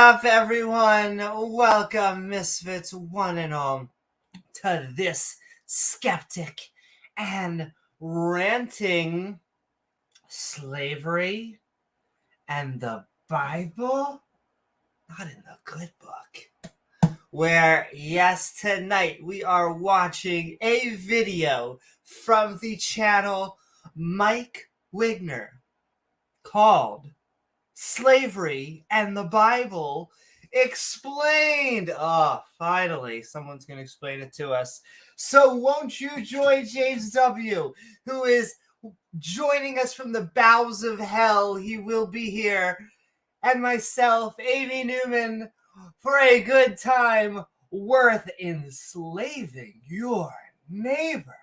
up, everyone? Welcome, misfits one and all, to this skeptic and ranting slavery and the Bible, not in the good book. Where, yes, tonight we are watching a video from the channel Mike Wigner called Slavery and the Bible Explained. Oh, finally, someone's going to explain it to us. So won't you join James W., who is joining us from the bowels of hell? He will be here. And myself, Amy Newman, for a good time worth enslaving your neighbor.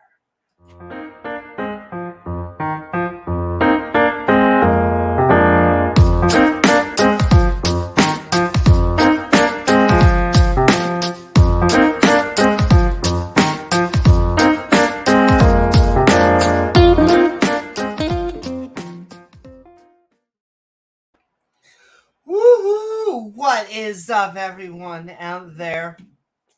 Woohoo! What is up, everyone out there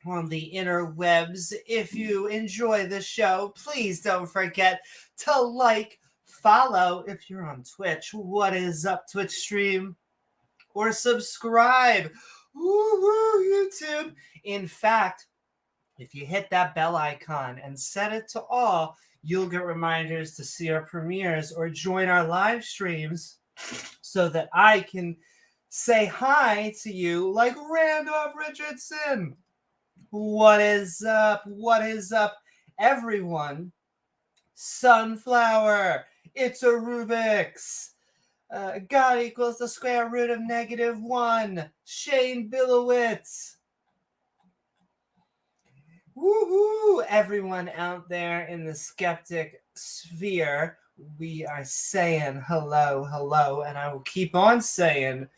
on the interwebs? If you enjoy the show, please don't forget to like, follow if you're on Twitch. What is up, Twitch stream? Or subscribe. Woohoo, YouTube! In fact, if you hit that bell icon and set it to all, you'll get reminders to see our premieres or join our live streams so that I can say hi to you like Randolph Richardson. What is up? What is up, everyone? Sunflower. It's a Rubik's. God equals the square root of -1. Shane Bilowitz. Woohoo! Everyone out there in the skeptic sphere, we are saying hello, and I will keep on saying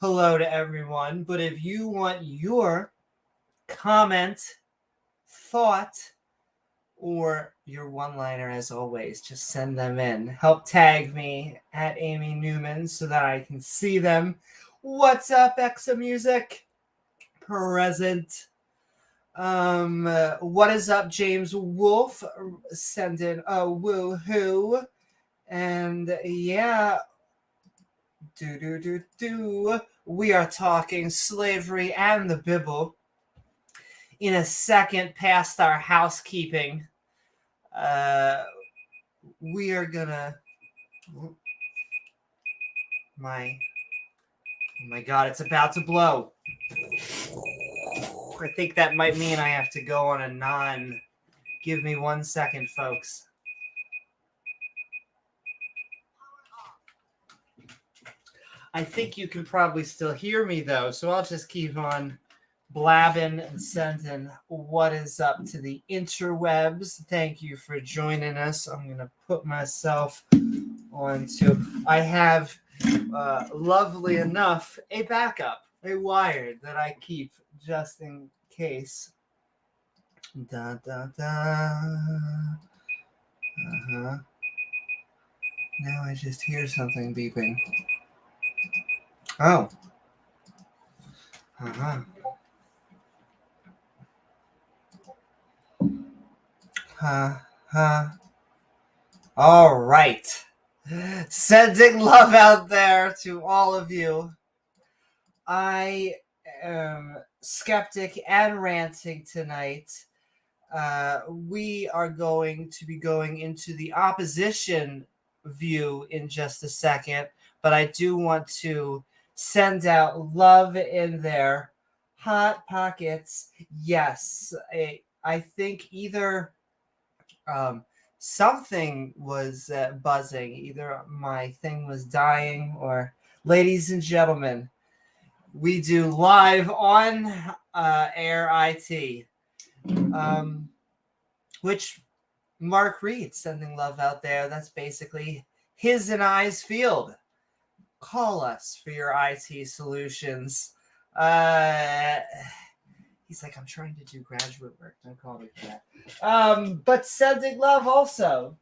hello to everyone. But if you want your comment, thought, or your one-liner, as always, just send them in. Help tag me at Amy Newman so that I can see them. What's up, Exa Music? Present. What is up, James Wolfe? Send in a woohoo. And yeah, we are talking slavery and the Bible. In a second, past our housekeeping, we are gonna. Oh my God! It's about to blow. I think that might mean I have to go on a non. Give me 1 second, folks. I think you can probably still hear me, though, so I'll just keep on blabbing and sending what is up to the interwebs. Thank you for joining us. I'm going to put myself onto... I have, lovely enough, a backup, a wired that I keep just in case. Da, da, da. Uh-huh. Now I just hear something beeping. Oh. Uh-huh. All right. Sending love out there to all of you. I am skeptic and ranting tonight. We are going to be going into the opposition view in just a second, but I do want to send out love in there. Hot Pockets. Yes, I think either something was buzzing. Either my thing was dying or, ladies and gentlemen, we do live on Air IT, which Mark Reid sending love out there. That's basically his and I's field. Call us for your IT solutions. He's like, I'm trying to do graduate work. Don't call me for that. But sending love also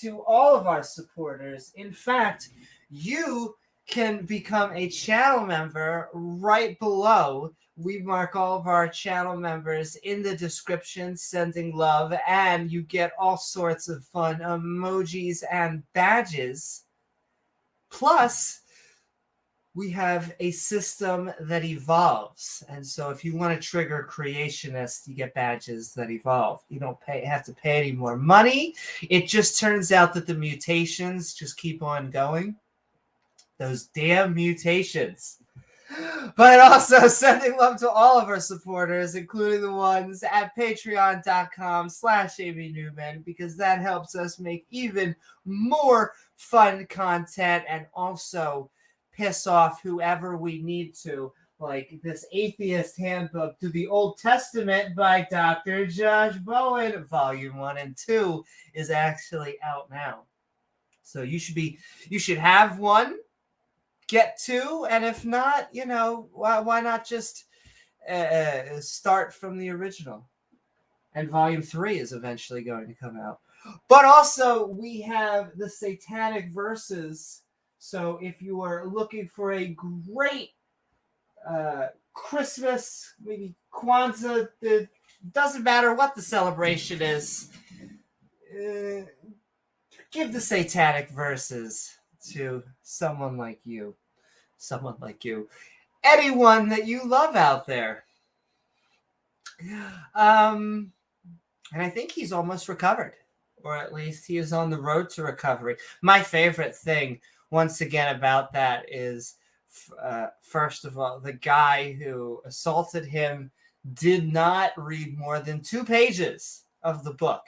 to all of our supporters. In fact, you can become a channel member right below. We mark all of our channel members in the description, sending love, and you get all sorts of fun emojis and badges. Plus, we have a system that evolves. And so if you want to trigger creationist, you get badges that evolve. You don't have to pay any more money. It just turns out that the mutations just keep on going. Those damn mutations. But also sending love to all of our supporters, including the ones at patreon.com/ABNewman, because that helps us make even more fun content and also piss off whoever we need to. Like this Atheist Handbook to the Old Testament by Dr. Josh Bowen, Volume 1 and 2 is actually out now. So you should have one. Get two, and if not, why not just start from the original? And Volume 3 is eventually going to come out. But also, we have the Satanic Verses. So if you are looking for a great Christmas, maybe Kwanzaa, it doesn't matter what the celebration is, give the Satanic Verses to someone like you. Anyone that you love out there. And I think he's almost recovered, or at least he is on the road to recovery. My favorite thing, once again, about that is, first of all, the guy who assaulted him did not read more than 2 pages of the book.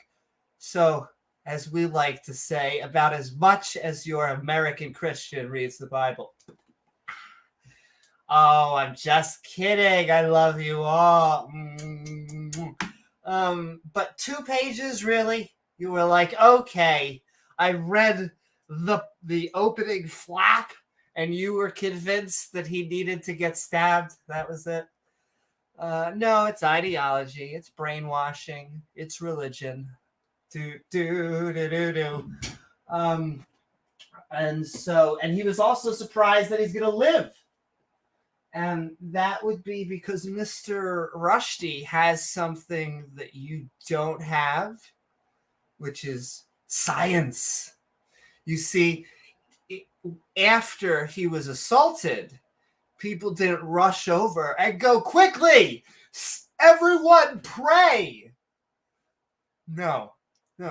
So, as we like to say, about as much as your American Christian reads the Bible. Oh, I'm just kidding. I love you all. But 2 pages, really? You were like, okay, I read the opening flap, and you were convinced that he needed to get stabbed. That was it. No, it's ideology. It's brainwashing. It's religion. And he was also surprised that he's going to live. And that would be because Mr. Rushdie has something that you don't have, which is science. You see, after he was assaulted, people didn't rush over and go, quickly, everyone pray. No,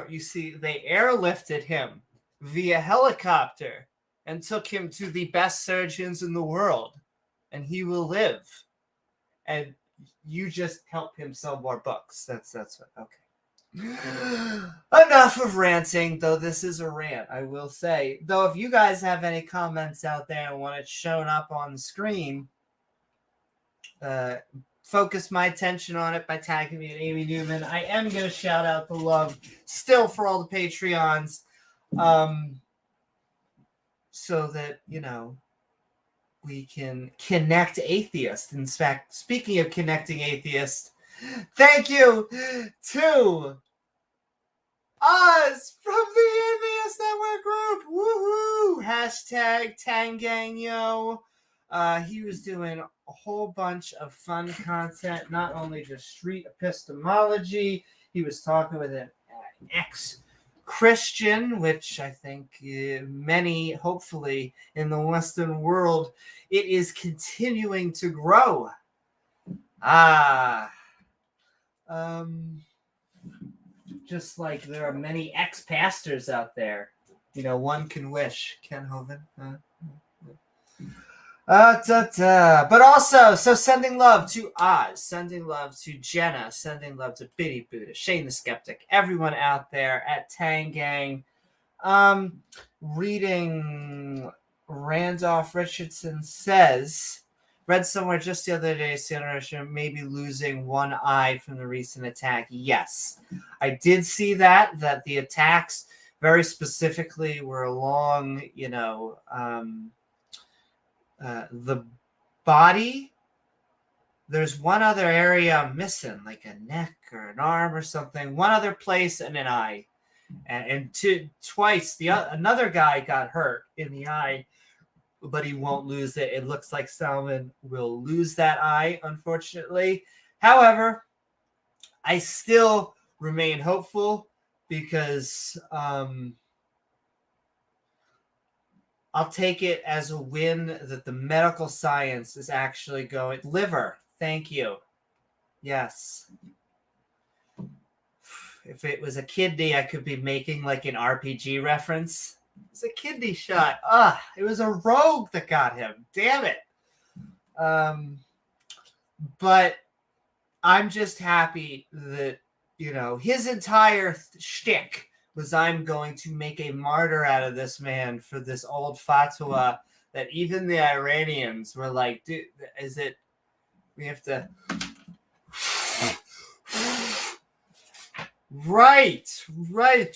you see, they airlifted him via helicopter and took him to the best surgeons in the world. And he will live. And you just help him sell more books. That's what, okay. Enough of ranting, though this is a rant, I will say. Though if you guys have any comments out there and want it shown up on the screen, focus my attention on it by tagging me at Amy Newman. I am going to shout out the love still for all the Patreons. So that, we can connect atheists. In fact, speaking of connecting atheists, thank you to us from the Atheist Network group. Woohoo! Hashtag Tangangyo. He was doing a whole bunch of fun content, not only just street epistemology. He was talking with an ex-Christian, which I think many, hopefully, in the Western world, it is continuing to grow. Just like there are many ex-pastors out there. One can wish. Ken Hovind. But also, so sending love to Oz, sending love to Jena, sending love to Biddy Buddha, Shane the Skeptic, everyone out there at Tangang. Reading Randolph Richardson says, read somewhere just the other day, Senator may be losing one eye from the recent attack. Yes, I did see that the attacks very specifically were along, the body. There's one other area missing, like a neck or an arm or something. One other place and an eye. And twice, another guy got hurt in the eye but he won't lose it. It looks like Salmon will lose that eye, unfortunately. However, I still remain hopeful because I'll take it as a win that the medical science is actually going. Liver, thank you. Yes. If it was a kidney, I could be making like an RPG reference. It's a kidney shot. It was a rogue that got him. Damn it. But I'm just happy that, his entire shtick was I'm going to make a martyr out of this man for this old fatwa that even the Iranians were like, dude, we have to... Right.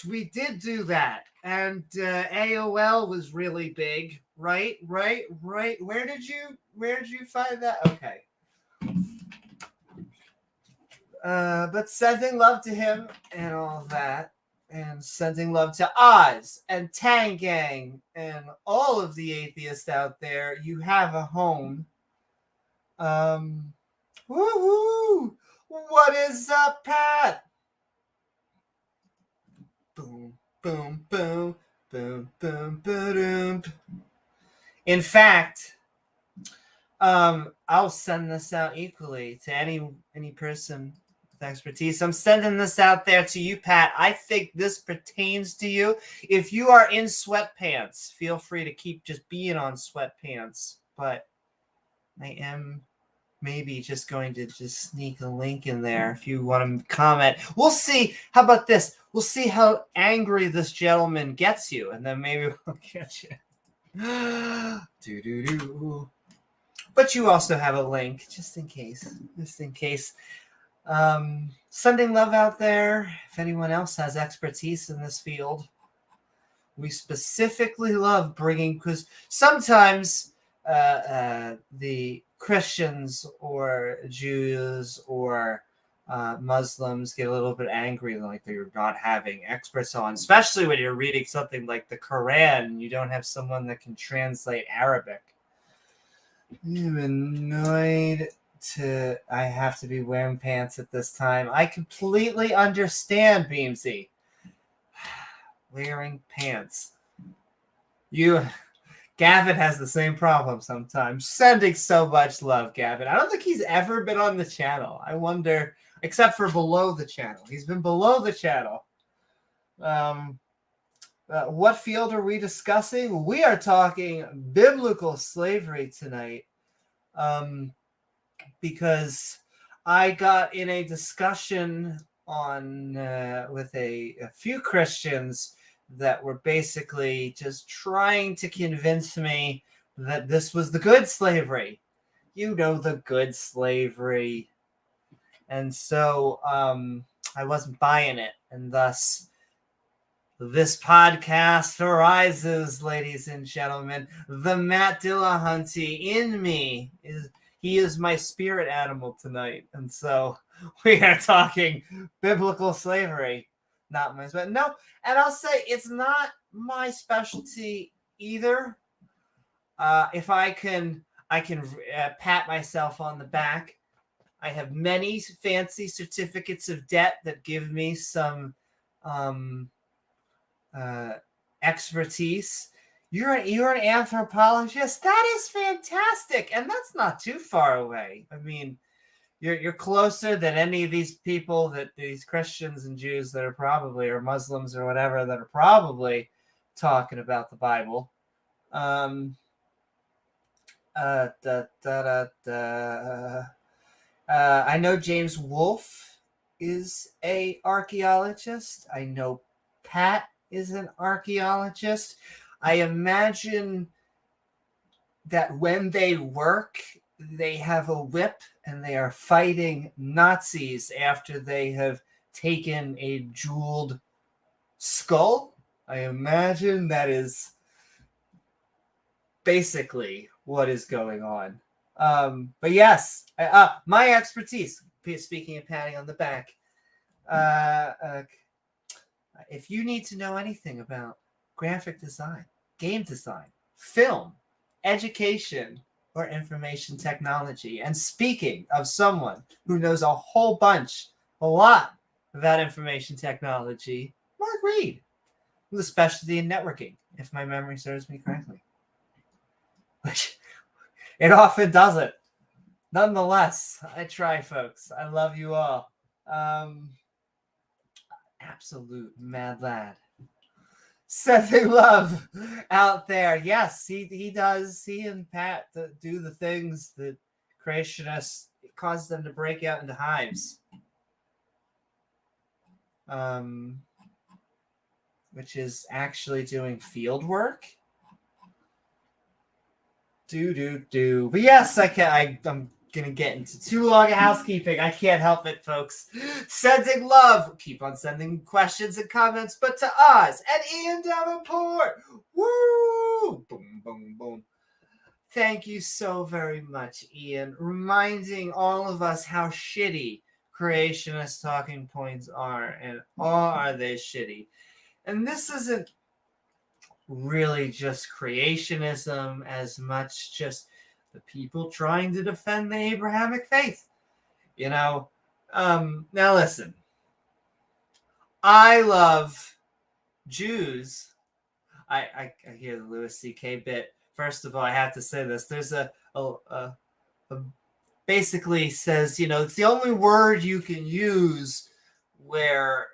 We did do that. And AOL was really big. Right. Where did you find that? Okay. But sending love to him and all that. And sending love to Oz and Tangang and all of the atheists out there. You have a home. Woohoo! What is up, Pat? Boom, boom, boom, boom, boom, boom. In fact, I'll send this out equally to any person with expertise. I'm sending this out there to you, Pat. I think this pertains to you. If you are in sweatpants, feel free to keep just being on sweatpants. But I am maybe just going to just sneak a link in there if you want to comment. We'll see. How about this? We'll see how angry this gentleman gets you, and then maybe we'll get you. Do. But you also have a link, just in case. Sending love out there. If anyone else has expertise in this field, we specifically love bringing, because sometimes the Christians or Jews or Muslims get a little bit angry, like they're not having experts on, especially when you're reading something like the Quran and you don't have someone that can translate Arabic. I'm annoyed I have to be wearing pants at this time. I completely understand, Beamsy. Wearing pants. Gavin has the same problem sometimes. Sending so much love, Gavin. I don't think he's ever been on the channel. I wonder, except for below the channel. He's been below the channel. What field are we discussing? We are talking biblical slavery tonight. Because I got in a discussion on with a few Christians that were basically just trying to convince me that this was the good slavery. The good slavery. And so I wasn't buying it. And thus, this podcast arises, ladies and gentlemen. The Matt Dillahunty in me he is my spirit animal tonight. And so we are talking biblical slavery. Not my specialty. No, and I'll say it's not my specialty either. If I can pat myself on the back. I have many fancy certificates of debt that give me some expertise. You're an anthropologist. That is fantastic, and that's not too far away. I mean, you're closer than any of these people that these Christians and Jews that are probably, or Muslims or whatever, that are probably talking about the Bible. I know James Wolfe is a archaeologist. I know Pat is an archaeologist. I imagine that when they work, they have a whip and they are fighting Nazis after they have taken a jeweled skull. I imagine that is basically what is going on. But yes, my expertise, speaking of patting on the back, if you need to know anything about graphic design, game design, film, education or information technology? And speaking of someone who knows a lot about information technology, Mark Reid, with a specialty in networking, if my memory serves me correctly. Which it often doesn't. Nonetheless, I try, folks. I love you all. Absolute mad lad. Sending love out there. Yes, he does. He and Pat do the things that creationists cause them to break out into hives. Which is actually doing field work. But yes, I'm gonna get into too long of housekeeping. I can't help it, folks. Sending love. Keep on sending questions and comments, but to us and Ian Davenport. Woo! Boom, boom, boom. Thank you so very much, Ian. Reminding all of us how shitty creationist talking points are, and are they shitty? And this isn't really just creationism as much just the people trying to defend the Abrahamic faith. Now listen, I love Jews. I hear the Louis C.K. bit. First of all, I have to say this. There's a basically says, it's the only word you can use where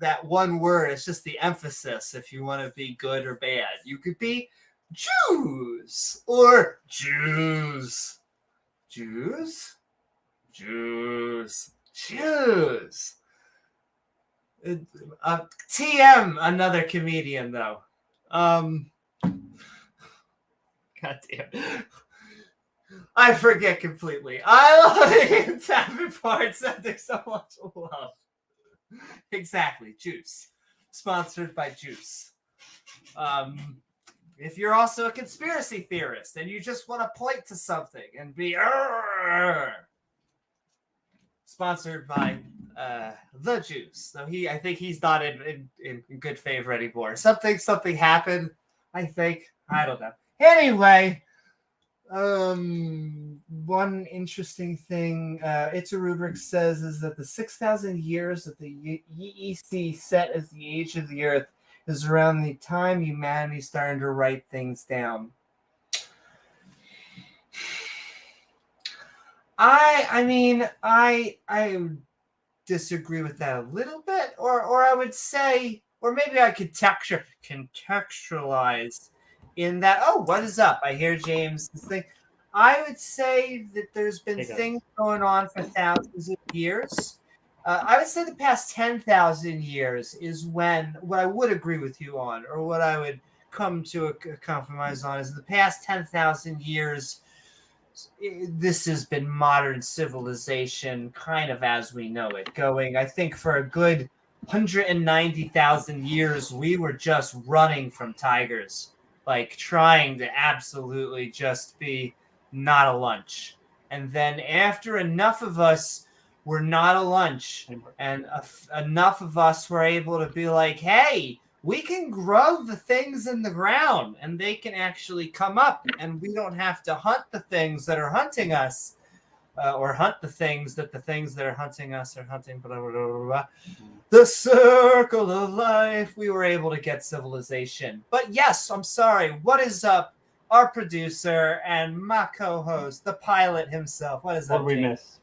that one word is just the emphasis. If you want to be good or bad, you could be Jews or Jews. TM, another comedian though. God damn. I forget completely. I love it. Davenport sending so much love. Exactly, Juice. Sponsored by Juice. If you're also a conspiracy theorist and you just want to point to something and be sponsored by the Juice. So I think he's not in good favor anymore. Something happened, I think. I don't know. Anyway, one interesting thing It's a Rubric says is that the 6,000 years that the EEC set as the age of the Earth is around the time humanity started to write things down. I disagree with that a little bit, or I would say, or maybe I could contextualize in that. Oh, what is up? I hear James' thing. I would say that there's been things going on for thousands of years. I would say the past 10,000 years is when what I would agree with you on, or what I would come to a compromise on, is the past 10,000 years. This has been modern civilization kind of as we know it going. I think for a good 190,000 years, we were just running from tigers, like trying to absolutely just be not a lunch. And then after enough of us were not a lunch, and enough of us were able to be like, hey, we can grow the things in the ground and they can actually come up, and we don't have to hunt the things that are hunting us, or hunt the things that are hunting us are hunting. Blah, blah, blah, blah. The circle of life. We were able to get civilization. But yes, I'm sorry. What is up? Our producer and my co-host, the pilot himself. What is up? What did we miss?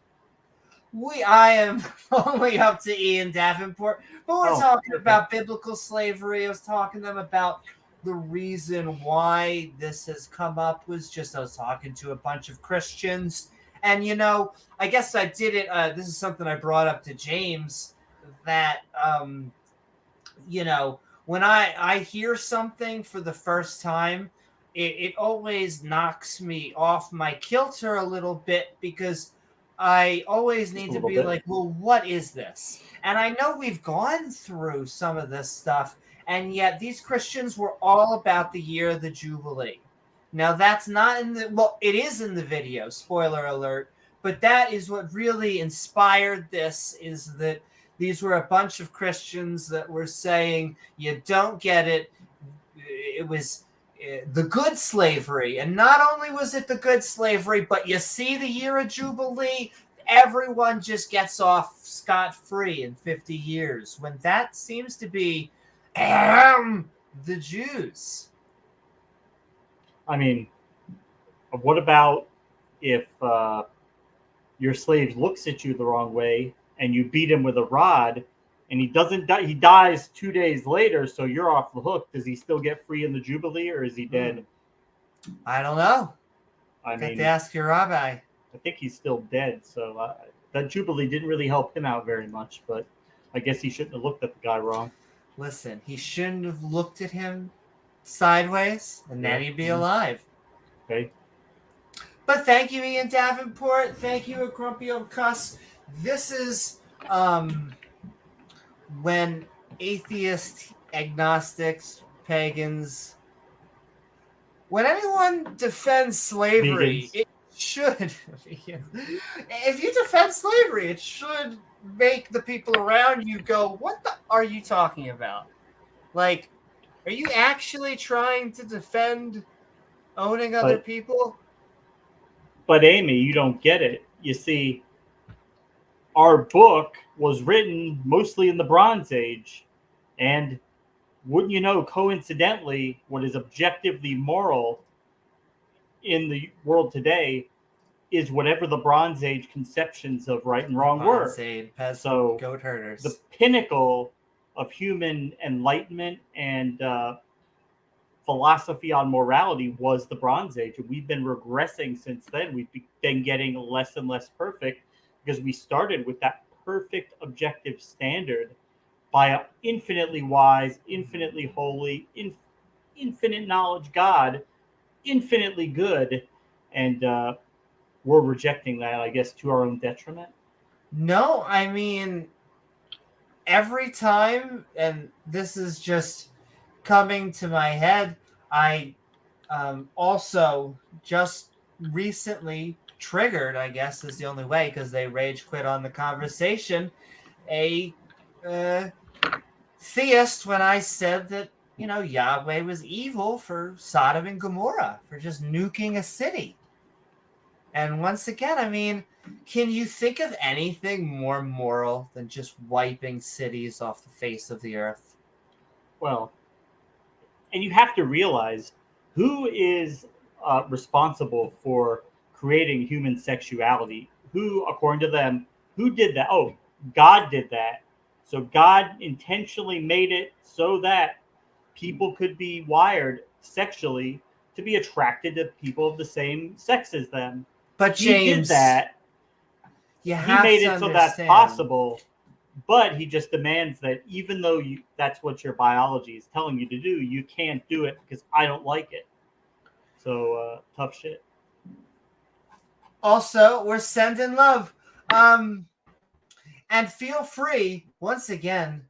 I am only up to Ian Davenport, but we're talking about biblical slavery. I was talking to them about the reason why this has come up was just I was talking to a bunch of Christians, and I guess I did it. This is something I brought up to James, that when I hear something for the first time, it always knocks me off my kilter a little bit, because I always need to be like, well, what is this? And I know we've gone through some of this stuff, and yet these Christians were all about the year of the Jubilee. Now, that's not it is in the video, spoiler alert, but that is what really inspired this, is that these were a bunch of Christians that were saying, you don't get it. the good slavery. And not only was it the good slavery, but you see the year of Jubilee, everyone just gets off scot-free in 50 years, when that seems to be the Jews. I mean, what about if your slave looks at you the wrong way and you beat him with a rod and he doesn't die, he dies 2 days later, so you're off the hook. Does he still get free in the Jubilee, or is he dead? I don't know. I Got mean, to ask your rabbi. I think he's still dead, so that Jubilee didn't really help him out very much, but I guess he shouldn't have looked at the guy wrong. Listen, he shouldn't have looked at him sideways, and then he'd be alive. Okay. But thank you, Ian Davenport. Thank you, Grumpy Old Cuss. This is when atheists, agnostics, pagans, when anyone defends slavery, Vegans. it should. If you defend slavery, it should make the people around you go, "What the are you talking about? Like, are you actually trying to defend owning other people?" But Amy, you don't get it. You see, our book was written mostly in the Bronze Age, and wouldn't you know, coincidentally, what is objectively moral in the world today is whatever the Bronze Age conceptions of right and wrong were. So, goat herders. The pinnacle of human enlightenment and philosophy on morality was the Bronze Age, and we've been regressing since then. We've been getting less and less perfect because we started with that perfect objective standard by an infinitely wise, infinitely holy, infinite knowledge God, infinitely good, and we're rejecting that, I guess, to our own detriment. No, I mean, every time, and this is just coming to my head, I also just recently triggered, I guess is the only way, because they rage quit on the conversation, a theist when I said that, Yahweh was evil for Sodom and Gomorrah, for just nuking a city. And once again, I mean, can you think of anything more moral than just wiping cities off the face of the earth? Well, and you have to realize who is responsible for creating human sexuality. Who, according to them, who did that? Oh, God did that. So God intentionally made it so that people could be wired sexually to be attracted to people of the same sex as them. But James, he did that. He made it so that's possible. But he just demands that even though that's what your biology is telling you to do, you can't do it because I don't like it. So, tough shit. Also, we're sending love. And feel free, once again,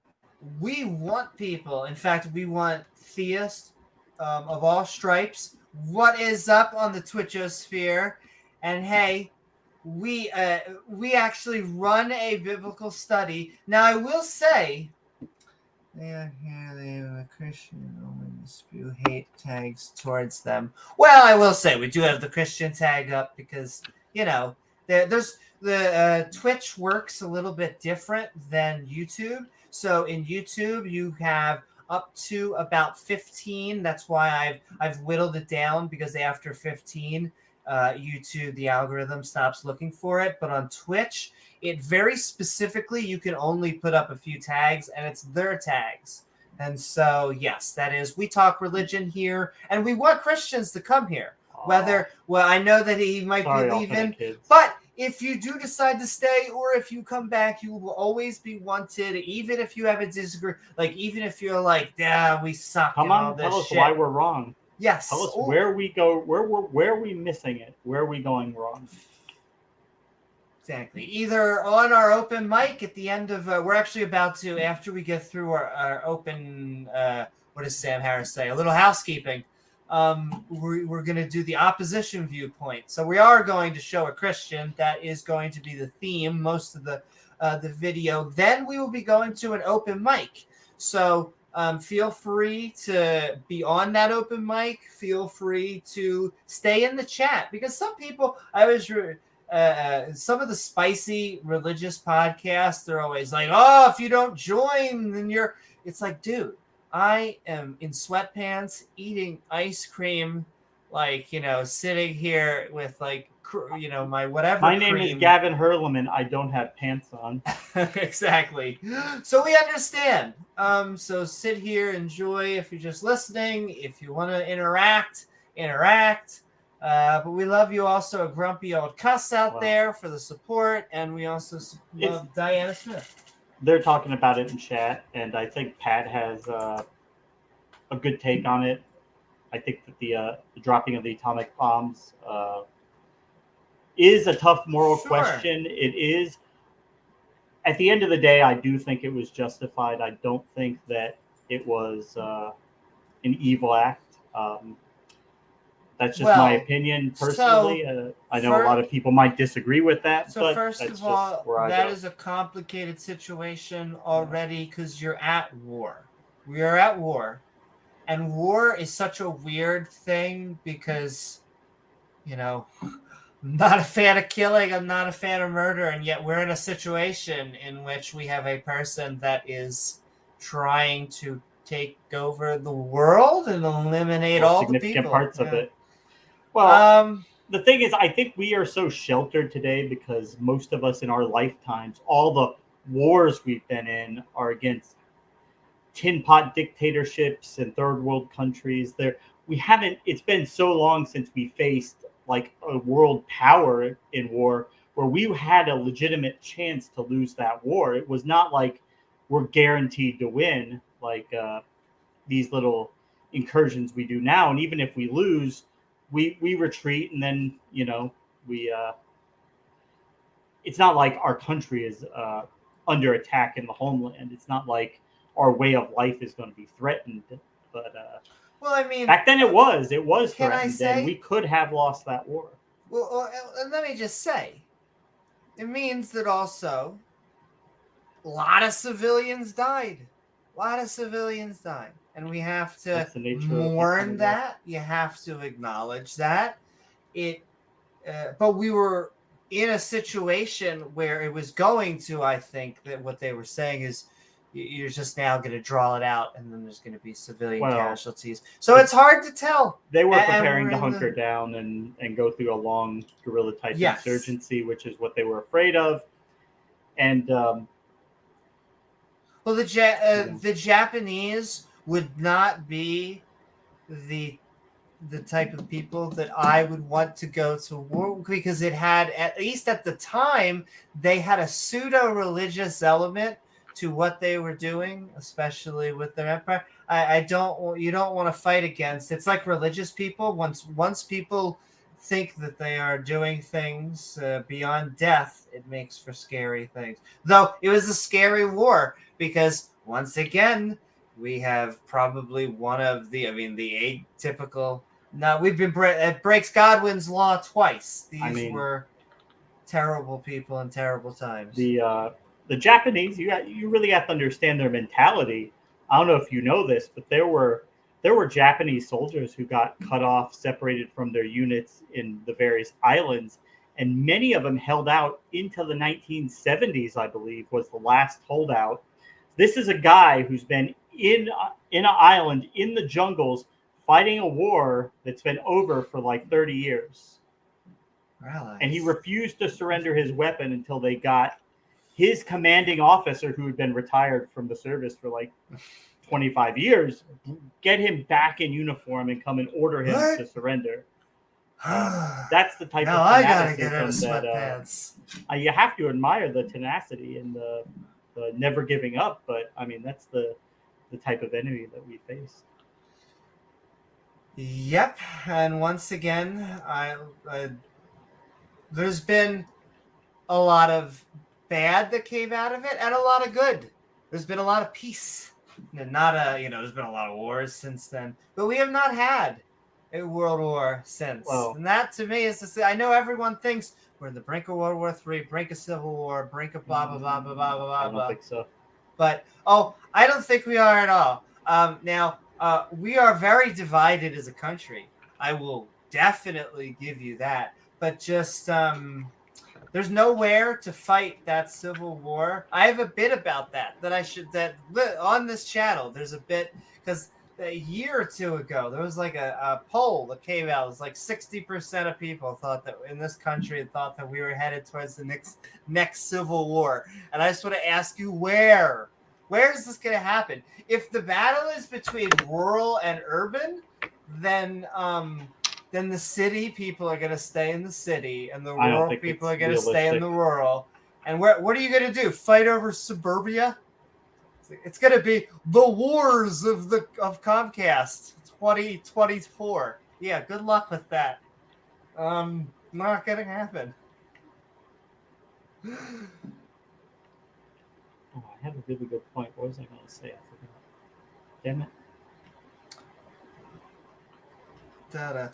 we want people. In fact, we want theists of all stripes. What is up on the Twitchosphere? And hey, we actually run a biblical study. Now, I will say, they have a Christian only spew hate tags towards them. Well, I will say we do have the Christian tag up because there's the Twitch works a little bit different than YouTube. So in YouTube, you have up to about 15. That's why I've whittled it down, because after 15. YouTube, the algorithm stops looking for it. But on Twitch, it very specifically, you can only put up a few tags, and it's their tags. And so, yes, that is, we talk religion here, and we want Christians to come here. Well, I know that he might be leaving, but if you do decide to stay, or if you come back, you will always be wanted, even if you have a disagree. Like, even if you're like, yeah, we suck. Come on, tell us why we're wrong. Yes. Tell us where we go. Where are we missing it? Where are we going wrong? Exactly. Either on our open mic at the end of, we're actually about to, after we get through our open, what does Sam Harris say? A little housekeeping. We're going to do the opposition viewpoint. So we are going to show a Christian. That is going to be the theme, most of the video. Then we will be going to an open mic. So Feel free to be on that open mic. Feel free to stay in the chat because some people, some of the spicy religious podcasts, they're always like, oh, if you don't join, then you're. It's like, dude, I am in sweatpants eating ice cream, like, sitting here with like, my whatever My name is cream. Gavin Hurleman. I don't have pants on. Exactly. So we understand. So sit here, enjoy. If you're just listening, if you want to interact. But we love you also, a grumpy old Cuss out there for the support, and we also love Diana Smith. They're talking about it in chat, and I think Pat has a good take on it. I think that the dropping of the atomic bombs is a tough moral question. It is. At the end of the day, I do think it was justified. I don't think that it was an evil act. That's just my opinion personally. I know a lot of people might disagree with that. So first of all, that is a complicated situation already because you're at war. We are at war. And war is such a weird thing because, I'm not a fan of killing. I'm not a fan of murder. And yet we're in a situation in which we have a person that is trying to take over the world and eliminate all the significant people. Parts of it. Well, the thing is, I think we are so sheltered today because most of us in our lifetimes, all the wars we've been in are against tin pot dictatorships and third world countries. It's been so long since we faced like a world power in war where we had a legitimate chance to lose that war. It was not like we're guaranteed to win like these little incursions we do now. And even if we lose, we retreat, and then it's not like our country is under attack in the homeland. It's not like our way of life is going to be threatened. But back then it was threatened, and we could have lost that war. Well, let me just say, it means that also a lot of civilians died. And we have to mourn that. You have to acknowledge that. But we were in a situation where it was going to, I think, that what they were saying is you're just now going to draw it out, and then there's going to be civilian casualties. So it's hard to tell. They were preparing to hunker down and go through a long guerrilla-type insurgency, which is what they were afraid of. And well, the Japanese would not be the type of people that I would want to go to war because it had, at least at the time, they had a pseudo-religious element to what they were doing, especially with their empire. You don't want to fight against. It's like religious people. Once people think that they are doing things beyond death, it makes for scary things. Though it was a scary war because once again, we have probably one of the atypical. No, it breaks Godwin's law twice. These were terrible people in terrible times. The Japanese, you really have to understand their mentality. I don't know if you know this, but there were Japanese soldiers who got cut off, separated from their units in the various islands, and many of them held out into the 1970s, I believe, was the last holdout. This is a guy who's been in an island in the jungles fighting a war that's been over for like 30 years. Really? And he refused to surrender his weapon until they got his commanding officer, who had been retired from the service for like 25 years, get him back in uniform and come and order him to surrender. That's the type of fanaticism that you have to admire, the tenacity and the never giving up. But that's the type of enemy that we face. Yep, and once again, there's been a lot of bad that came out of it, and a lot of good. There's been a lot of peace, and there's been a lot of wars since then, but we have not had a world war since. And that to me is to say, I know everyone thinks we're in the brink of World War III, brink of Civil War, brink of blah blah blah blah blah blah blah. I don't think so. But I don't think we are at all. Now, we are very divided as a country. I will definitely give you that. But just there's nowhere to fight that civil war. I have a bit about that I should that on this channel. There's a bit because a year or two ago there was like a poll that came out. It was like 60% of people thought that in this country thought that we were headed towards the next civil war. And I just want to ask you where is this going to happen? If the battle is between rural and urban, then the city people are going to stay in the city, and the rural people are going to stay in the rural. And what are you going to do? Fight over suburbia? It's going to be the wars of Comcast 2024. Yeah, good luck with that. Not going to happen. Oh, I have a really good point. What was I going to say? I forgot. Damn it.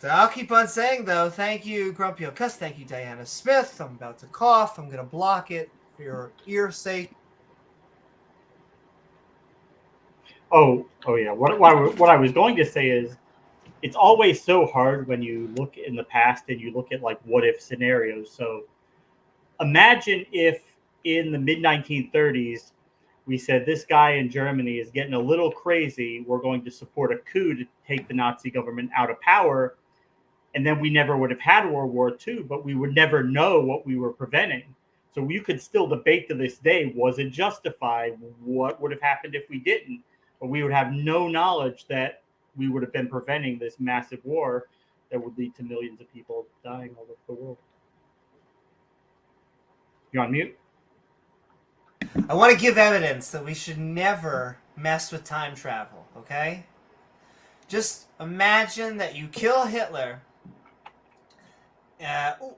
I'll keep on saying, though, thank you, Grumpy Cuss. Thank you, Diana Smith. I'm about to cough. I'm going to block it for your ear's sake. Oh yeah. What I was going to say is, it's always so hard when you look in the past and you look at like what if scenarios. So imagine if in the mid 1930s we said this guy in Germany is getting a little crazy. We're going to support a coup to take the Nazi government out of power. And then we never would have had World War II, but we would never know what we were preventing. So you could still debate to this day, was it justified? What would have happened if we didn't? But we would have no knowledge that we would have been preventing this massive war that would lead to millions of people dying all over the world. You're on mute? I want to give evidence that we should never mess with time travel, okay? Just imagine that you kill Hitler,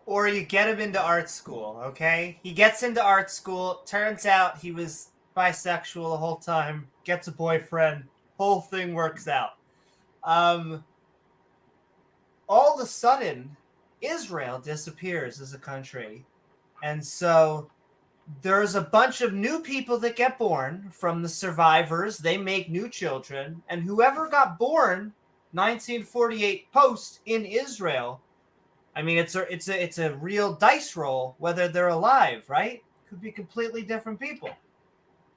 or you get him into art school, okay? He gets into art school, turns out he was bisexual the whole time, gets a boyfriend, whole thing works out. All of a sudden, Israel disappears as a country. And so there's a bunch of new people that get born from the survivors. They make new children. And whoever got born 1948 post in Israel, I mean, it's a real dice roll whether they're alive, right? Could be completely different people.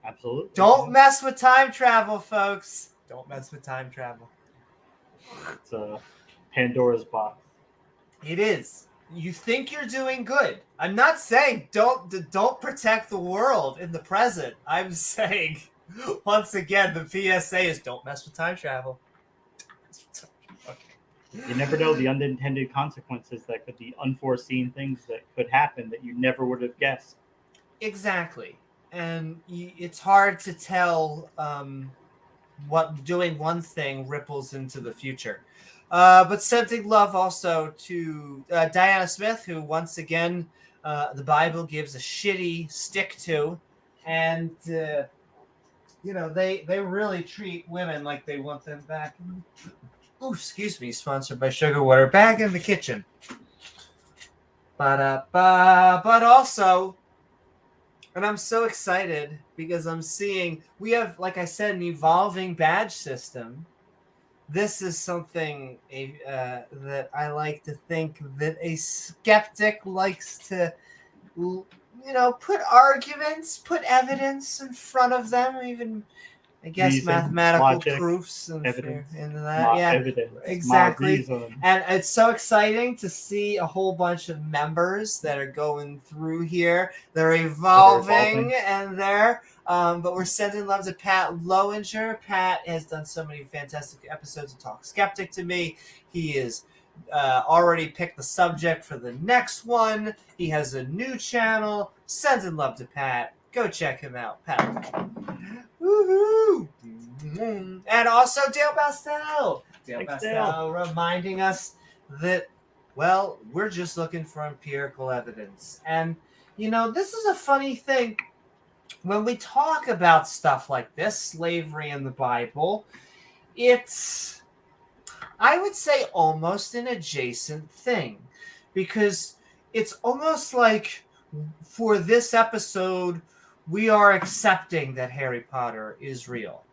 Absolutely. Don't mess with time travel, folks. Don't mess with time travel. It's a Pandora's box. It is. You think you're doing good. I'm not saying don't protect the world in the present. I'm saying, once again, the PSA is don't mess with time travel. You never know the unintended consequences that could be unforeseen things that could happen that you never would have guessed. Exactly. And it's hard to tell what doing one thing ripples into the future. But sending love also to Diana Smith, who once again the Bible gives a shitty stick to, and they really treat women like they want them back. Oh, excuse me, sponsored by Sugar Water. Back in the kitchen. But also, and I'm so excited because I'm seeing we have, like I said, an evolving badge system. This is something that I like to think that a skeptic likes to, put arguments, put evidence in front of them, even, I guess, reason, mathematical logic, proofs and evidence, into that. Yeah, evidence, exactly. And it's so exciting to see a whole bunch of members that are going through here. They're evolving, and but we're sending love to Pat Lowinger. Pat has done so many fantastic episodes of Talk Skeptic to me. He is already picked the subject for the next one. He has a new channel. Sending love to Pat. Go check him out, Pat. Woohoo! And also Dale Bastel. Dale reminding us that, well, we're just looking for empirical evidence. And, this is a funny thing. When we talk about stuff like this, slavery in the Bible, it's, I would say, almost an adjacent thing. Because it's almost like, for this episode, we are accepting that Harry Potter is real.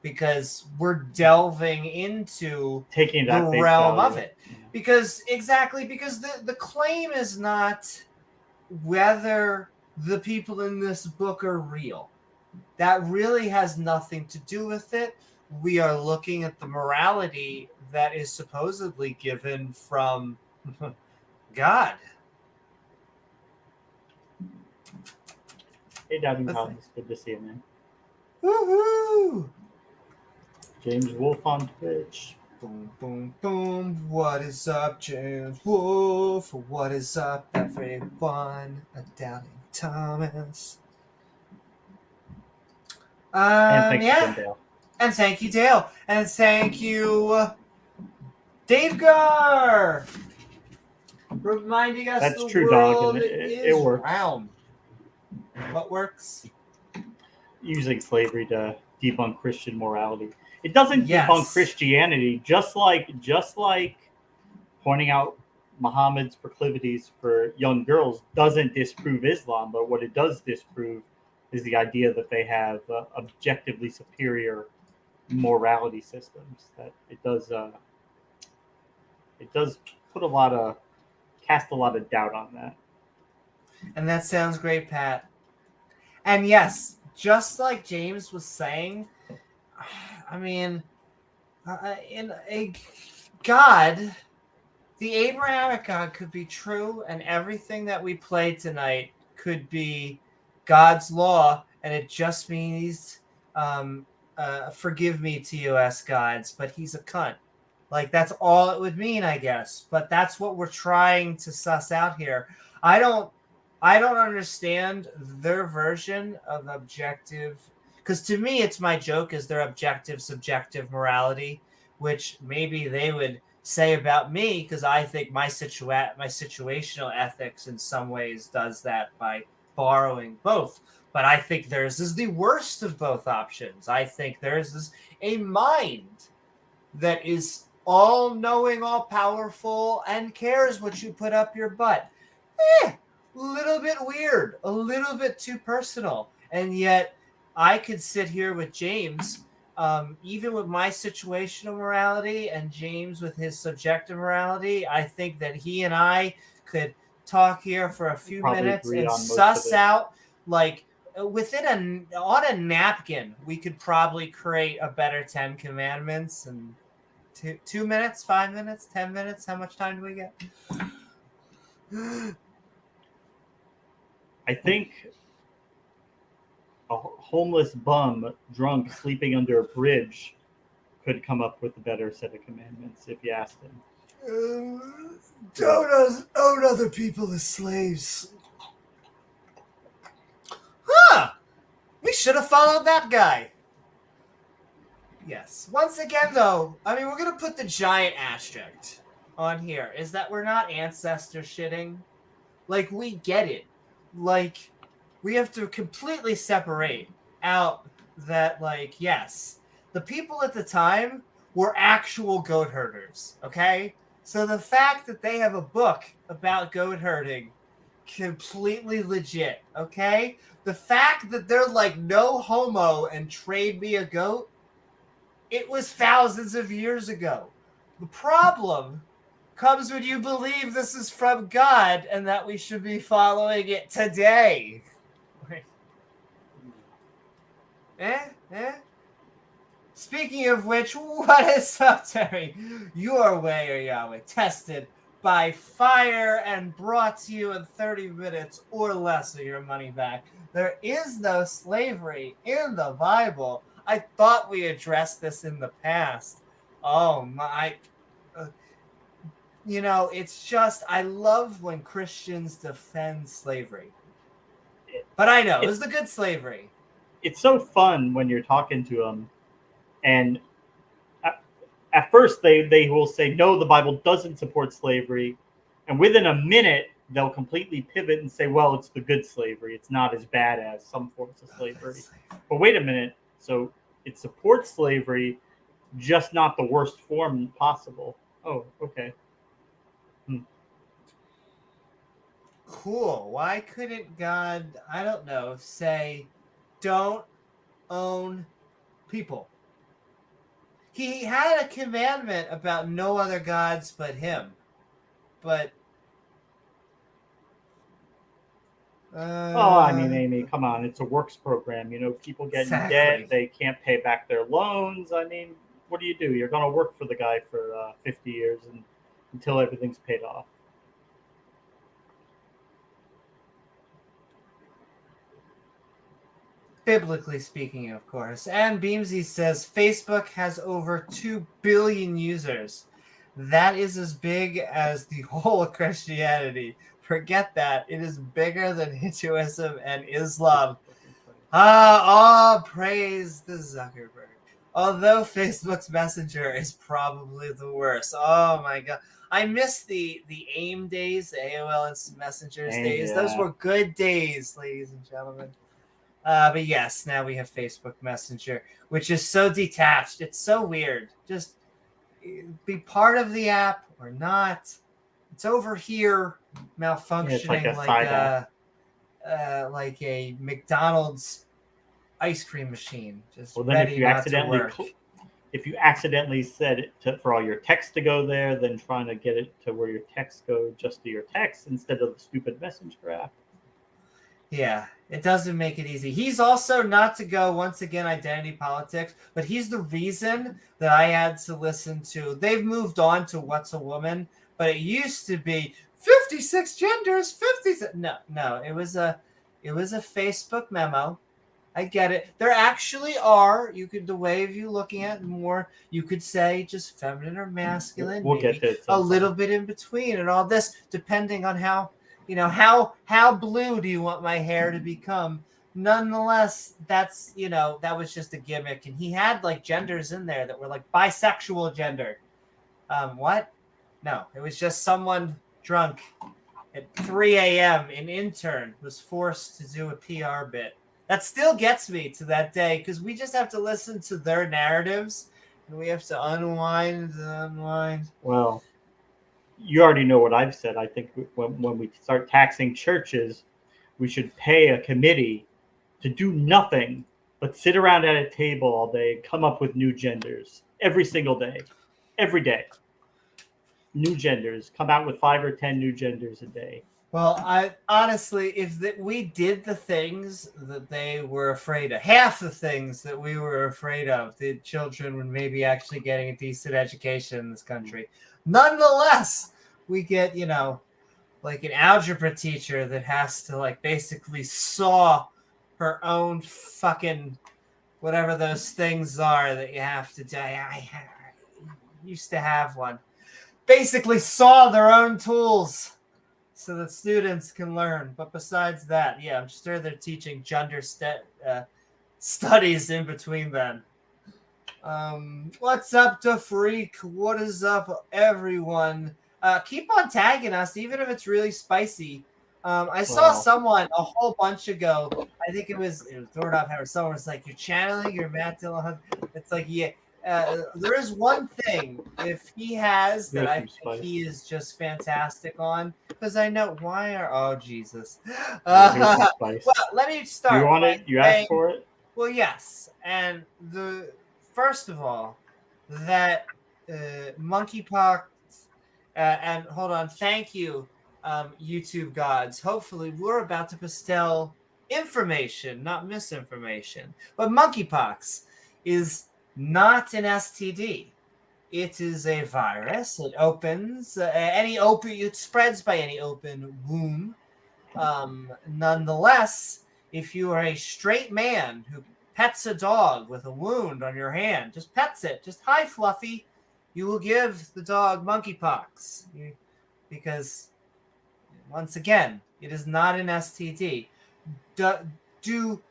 because we're delving into Taking the that face realm value. of it. Because the claim is not whether the people in this book are real. That really has nothing to do with it. We are looking at the morality that is supposedly given from God. Hey, Doubting Tom, it's good to see you, man. Woohoo! James Wolfe on Twitch. Boom, boom, boom. What is up, James Wolfe? What is up, everyone? A Doubting Thomas. And thank you, Yeah. Dale. And thank you, Dale. And thank you, Dave Gar, reminding us That's the true, dog, world and is it works. round. What works? Using slavery to debunk Christian morality. It doesn't Yes. debunk Christianity, just like pointing out Muhammad's proclivities for young girls doesn't disprove Islam, but what it does disprove is the idea that they have objectively superior morality systems. That it does cast a lot of doubt on that. And that sounds great, Pat. And yes, just like James was saying, I mean, in a God, the Abrahamic God could be true, and everything that we played tonight could be God's law, and it just means forgive me to U.S. gods, but he's a cunt. Like, that's all it would mean, I guess. But that's what we're trying to suss out here. I don't understand their version of objective, because to me, it's my joke is their objective, subjective morality, which maybe they would say about me, because I think my situational ethics in some ways does that by borrowing both. But I think theirs is the worst of both options. I think theirs is a mind that is all-knowing, all-powerful, and cares what you put up your butt. A little bit weird, a little bit too personal. And yet I could sit here with James, even with my situational morality and James with his subjective morality. I think that he and I could talk here for a few minutes and suss out, like, on a napkin, we could probably create a better 10 commandments. And 2 minutes, 5 minutes, 10 minutes, how much time do we get? I think a homeless bum drunk sleeping under a bridge could come up with a better set of commandments if you asked him. Don't own other people as slaves. Huh! We should have followed that guy. Yes. Once again, though, I mean, we're going to put the giant asterisk on here, is that we're not ancestor shitting. Like, we get it. Like, we have to completely separate out that, like, yes, the people at the time were actual goat herders, okay? So the fact that they have a book about goat herding, completely legit, okay? The fact that they're like, no homo and trade me a goat, it was thousands of years ago. The problem comes when you believe this is from God and that we should be following it today. Speaking of which, what is up, Terry? Your way, or Yahweh, tested by fire and brought to you in 30 minutes or less of your money back. There is no slavery in the Bible. I thought we addressed this in the past. Oh my. It's just, I love when Christians defend slavery. But I know, it was the good slavery. It's so fun when you're talking to them, and at first they will say, no, the Bible doesn't support slavery. And within a minute, they'll completely pivot and say, well, it's the good slavery. It's not as bad as some forms of slavery. But wait a minute. So it supports slavery, just not the worst form possible. Oh, okay. Cool. Why couldn't God, I don't know, say, don't own people? he had a commandment about no other gods but him. But Oh, I mean, Amy, come on. It's a works program. People get in debt. exactly. They can't pay back their loans. I mean, what do? You're going to work for the guy for 50 years until everything's paid off. Biblically speaking, of course. And Beamsy says Facebook has over 2 billion users. That is as big as the whole of Christianity. Forget that. It is bigger than Hinduism and Islam. All praise the Zuckerberg. Although Facebook's Messenger is probably the worst. Oh my god. I miss the AIM days, the AOL Messengers days. Yeah. Those were good days, ladies and gentlemen. But yes, now we have Facebook Messenger, which is so detached. It's so weird. Just be part of the app or not. It's over here malfunctioning it's like a side app. Like a McDonald's ice cream machine. Just well, then ready if you not accidentally to work. if you accidentally set it for all your text to go there, then trying to get it to where your texts go just to your text instead of the stupid Messenger app. Yeah, it doesn't make it easy. He's also, not to go once again identity politics, but he's the reason that I had to listen to. They've moved on to What's a Woman, but it used to be 56 genders, 56. No, it was a Facebook memo. I get it. There actually are. The way of you looking at more, you could say just feminine or masculine. We'll get to it a little bit in between, and all this depending on how. How blue do you want my hair to become? Nonetheless, that's, that was just a gimmick. And he had like genders in there that were like bisexual gender. What? No, it was just someone drunk at 3 a.m. An intern was forced to do a PR bit. That still gets me to that day because we just have to listen to their narratives and we have to unwind. Well, you already know what I've said. I think when we start taxing churches, we should pay a committee to do nothing but sit around at a table all day, come up with new genders every single day, every day. New genders, come out with 5 or 10 new genders a day. Well, I honestly, if we did the things that they were afraid of, half the things that we were afraid of, the children would maybe actually getting a decent education in this country. Nonetheless, we get, like an algebra teacher that has to like basically saw her own fucking whatever those things are that you have to do. I used to have one. Basically saw their own tools so that students can learn. But besides that, yeah, I'm sure they're teaching gender studies in between then. What's up, to Freak? What is up, everyone? Keep on tagging us, even if it's really spicy. I saw someone a whole bunch ago. I think it was Doorknob Hammer. Someone was like, "You're channeling your Matt Dillon." It's like, yeah. There is one thing if he has that I think he is just fantastic on, because I know why are oh Jesus. Well, let me start. You want it? You asked for it. Well, yes, and first of all, that monkeypox. And hold on, thank you, YouTube gods. Hopefully, we're about to bestow information, not misinformation. But monkeypox is not an STD. It is a virus. It opens it spreads by any open womb. Nonetheless, if you are a straight man who pets a dog with a wound on your hand, just pets it, just hi Fluffy, you will give the dog monkeypox because, once again, it is not an STD. Do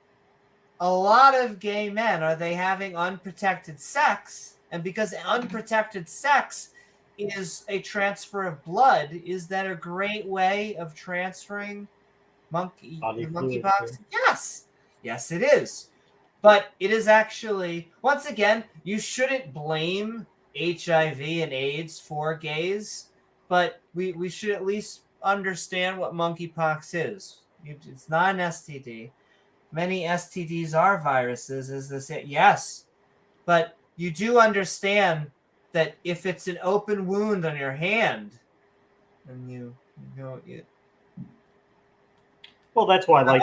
a lot of gay men, are they having unprotected sex? And because unprotected sex is a transfer of blood, is that a great way of transferring monkeypox? Yes, it is. But it is actually, once again, you shouldn't blame HIV and AIDS for gays, but we should at least understand what monkeypox is. It's not an STD. Many STDs are viruses, as they say. Yes, but you do understand that if it's an open wound on your hand, and you know, Well, that's why, like,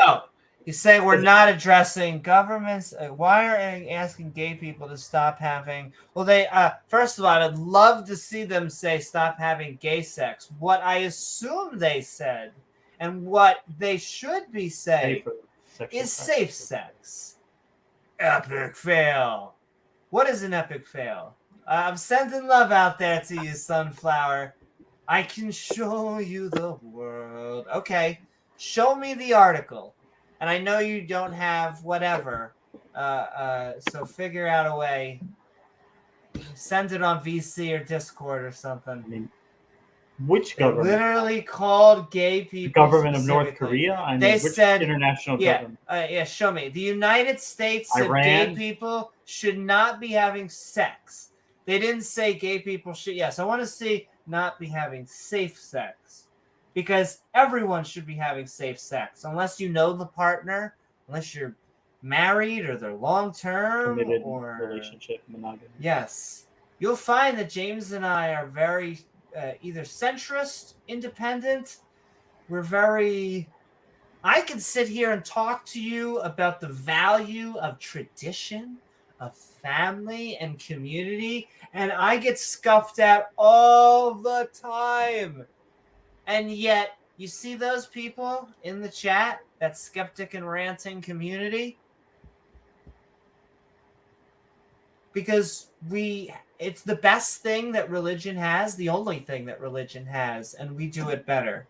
you say we're not addressing governments. Why are they asking gay people to stop having? Well, they first of all, I'd love to see them say stop having gay sex. What I assume they said, and what they should be saying, is safe sex. Epic fail. What is an epic fail? I'm sending love out there to you, Sunflower. I can show you the world. Okay, show me the article. And I know you don't have whatever. So figure out a way. Send it on VC or Discord or something. I mean, which government? They literally called gay people. The government of North Korea? I mean, they which said international government? Yeah, show me. The United States said Iran? gay people should not be having sex. They didn't say gay people should. Yes, I want to see not be having safe sex. Because everyone should be having safe sex. Unless you know the partner, unless you're married or they're long-term. Committed or relationship, monogamy. Yes. You'll find that James and I are very either centrist, independent. We're very... I can sit here and talk to you about the value of tradition, of family and community, and I get scuffed at all the time. And yet, you see those people in the chat, that Skeptic and Ranting community? Because it's the best thing that religion has, the only thing that religion has, and we do it better.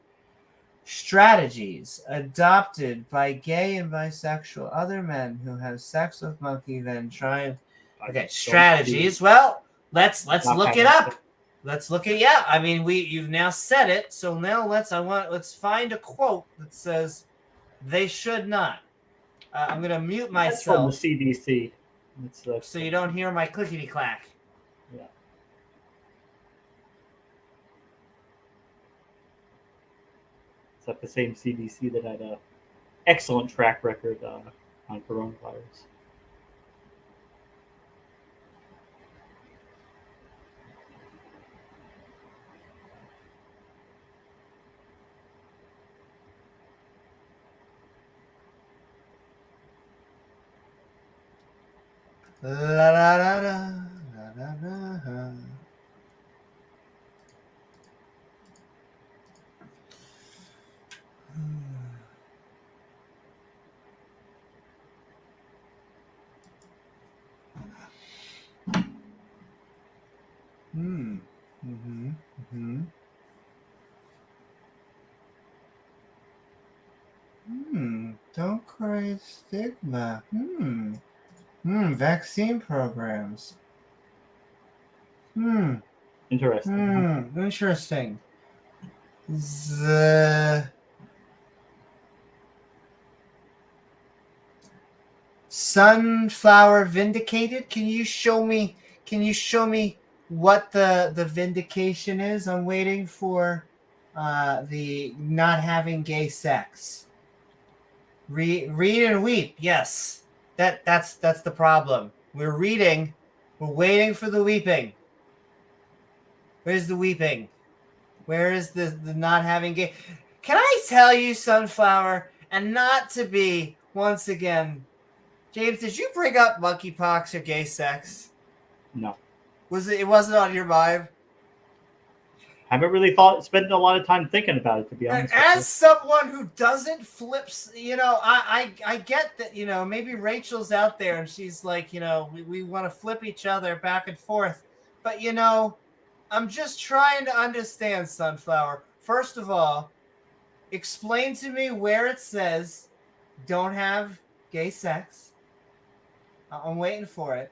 Strategies adopted by gay and bisexual other men who have sex with monkey then try. Okay, strategies. Well, let's look it up. Let's look at I mean, you've now said it, so now let's find a quote that says they should not. I'm gonna mute myself. That's from the CDC. So you don't hear my clickety clack. Yeah. It's like the same CDC that had an excellent track record on coronavirus. La la la la la la la. Don't create stigma. Vaccine programs. Interesting. Interesting. Sunflower vindicated. Can you show me what the vindication is? I'm waiting for the not having gay sex. Read and weep. Yes. That's the problem. We're reading. We're waiting for the weeping. Where's the weeping? Where is the not having gay? Can I tell you, Sunflower, and not to be once again, James? Did you bring up monkeypox or gay sex? No. It wasn't on your mind? Haven't really spent a lot of time thinking about it, to be honest. As someone who doesn't flip, I get that, maybe Rachel's out there and she's like, we want to flip each other back and forth. But, I'm just trying to understand, Sunflower. First of all, explain to me where it says don't have gay sex. I'm waiting for it.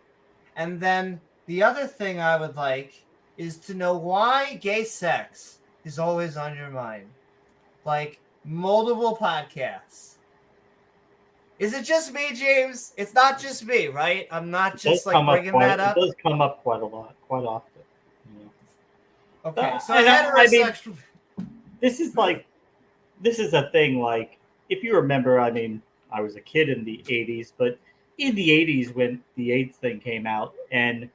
And then the other thing I would like is to know why gay sex is always on your mind. Like multiple podcasts. Is it just me, James? It's not just me, right? I'm not just like bringing that up. It does come up quite often. Yeah. Okay, so this is a thing, like, if you remember, I mean, I was a kid in the 80s, but in the 80s when the AIDS thing came out, and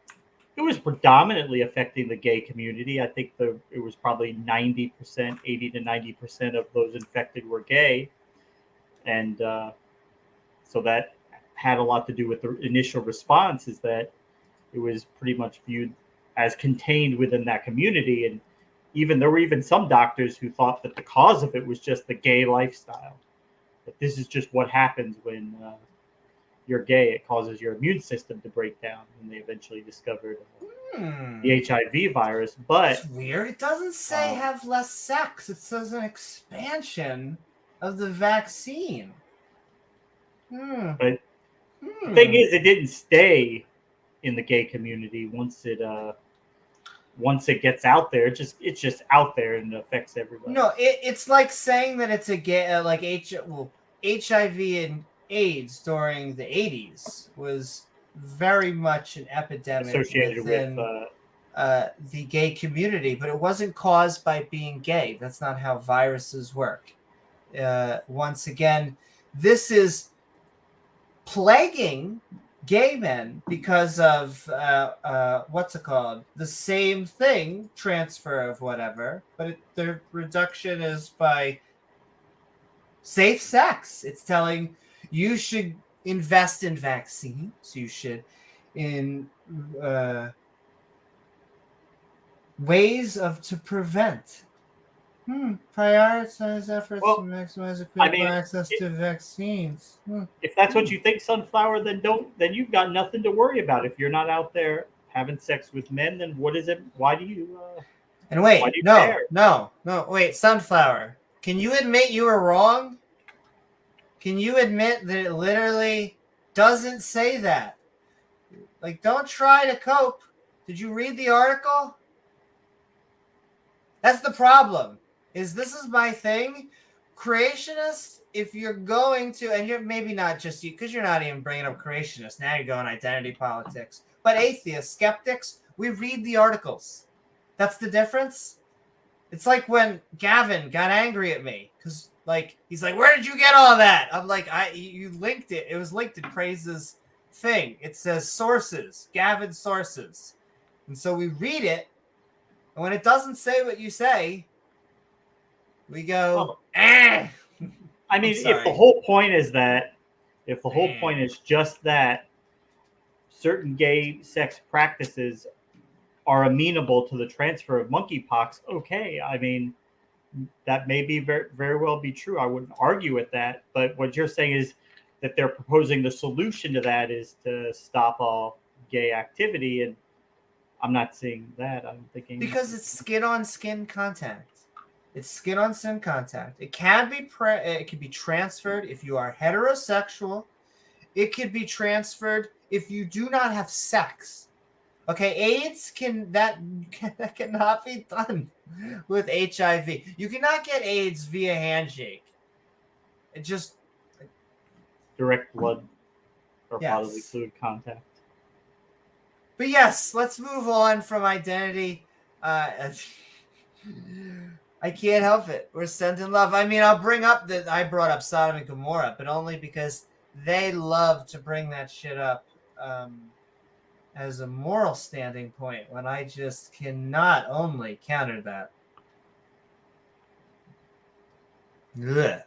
it was predominantly affecting the gay community. I think it was probably 90%, 80 to 90% of those infected were gay, and so that had a lot to do with the initial response. Is that it was pretty much viewed as contained within that community, and even there were even some doctors who thought that the cause of it was just the gay lifestyle. That this is just what happens when you're gay. It causes your immune system to break down, and they eventually discovered the HIV virus. But it's weird. It doesn't say have less sex. It says an expansion of the vaccine. But the thing is, it didn't stay in the gay community once it gets out there. It's just out there and it affects everybody. No, it's like saying that it's a gay HIV and AIDS during the 80s was very much an epidemic associated within the gay community, but it wasn't caused by being gay. That's not how viruses work. Once again, this is plaguing gay men because of what's it called? The same thing, transfer of whatever, but the reduction is by safe sex. It's telling you should invest in vaccines. You should in ways to prevent. Prioritize efforts to maximize equitable access to vaccines. If that's what you think, Sunflower, then you've got nothing to worry about. If you're not out there having sex with men, then what is it? Why do you? And wait, no, wait, Sunflower. Can you admit you were wrong? Can you admit that it literally doesn't say that? Like, don't try to cope. Did you read the article? That's the problem. This is my thing. Creationists, if you're going to, and you're maybe not just you, because you're not even bringing up creationists. Now you're going identity politics. But atheists, skeptics, we read the articles. That's the difference. It's like when Gavin got angry at me because, he's like, "Where did you get all that?" I'm like, you linked it. It was linked in Praise's thing. It says sources, Gavin's sources, and so we read it, and when it doesn't say what you say, we go, I mean, if the whole point is just that certain gay sex practices are amenable to the transfer of monkeypox, okay. I mean, that may be very, very well be true. I wouldn't argue with that. But what you're saying is that they're proposing the solution to that is to stop all gay activity, and I'm not seeing that. I'm thinking because it's skin-on-skin contact. It's skin-on-skin contact. It can be it can be transferred if you are heterosexual. It can be transferred if you do not have sex. Okay, AIDS that cannot be done with HIV. You cannot get AIDS via handshake. It just direct blood or bodily fluid contact. But yes, let's move on from identity. I can't help it. We're sending love. I mean, I'll bring up that I brought up Sodom and Gomorrah, but only because they love to bring that shit up as a moral standing point when I just cannot only counter that. Ugh.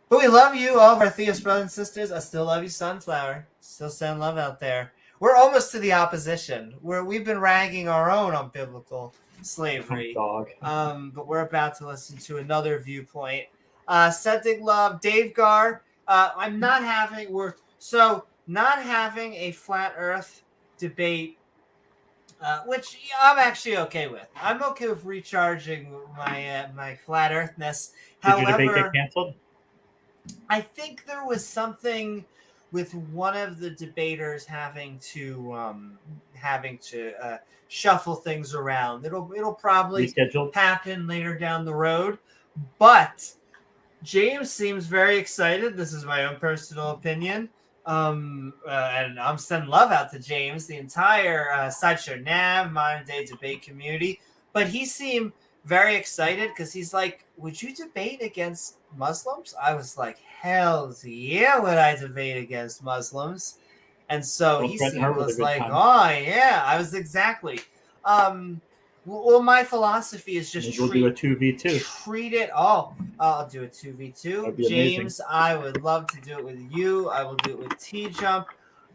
But we love you, all of our theist brothers and sisters. I still love you, Sunflower. Still send love out there. We're almost to the opposition, where we've been ragging our own on biblical slavery. But we're about to listen to another viewpoint. Sending love, Dave Gar. I'm not having a flat Earth debate, which I'm actually okay with. I'm okay with recharging my flat Earthness. Did your debate get canceled? I think there was something with one of the debaters having to shuffle things around. It'll probably happen later down the road. But James seems very excited. This is my own personal opinion. And I'm sending love out to James, the entire Sideshow Nav, modern day debate community. But he seemed very excited because he's like, would you debate against Muslims? I was like, hell yeah, would I debate against Muslims? And so Don't he threaten her with a was good like, time. oh yeah, I was exactly. Well, my philosophy is just Maybe we'll do a 2v2. treat it all. I'll do a 2v2. That'd be James, amazing. I would love to do it with you. I will do it with T-Jump.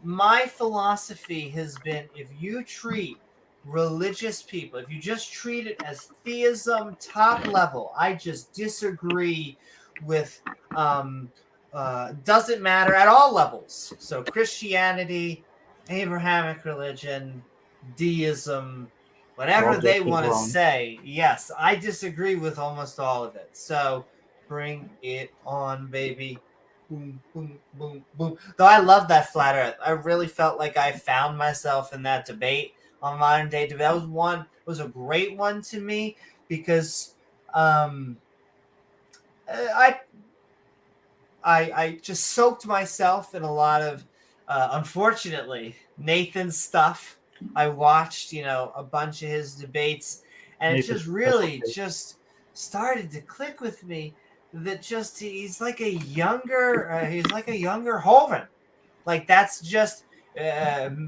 My philosophy has been, if you treat religious people, if you just treat it as theism top level, I just disagree with doesn't matter at all levels. So Christianity, Abrahamic religion, deism, We're whatever all they just as want to wrong. say. Yes, I disagree with almost all of it. So bring it on, baby. Boom, boom, boom, boom. Though I love that flat earth. I really felt like I found myself in that debate on modern day debate. That was a great one to me because I I just soaked myself in a lot of, unfortunately, Nathan's stuff. I watched, a bunch of his debates, and it Nathan's just special really case. just started to click with me that just he's like a younger Hovind. Like that's just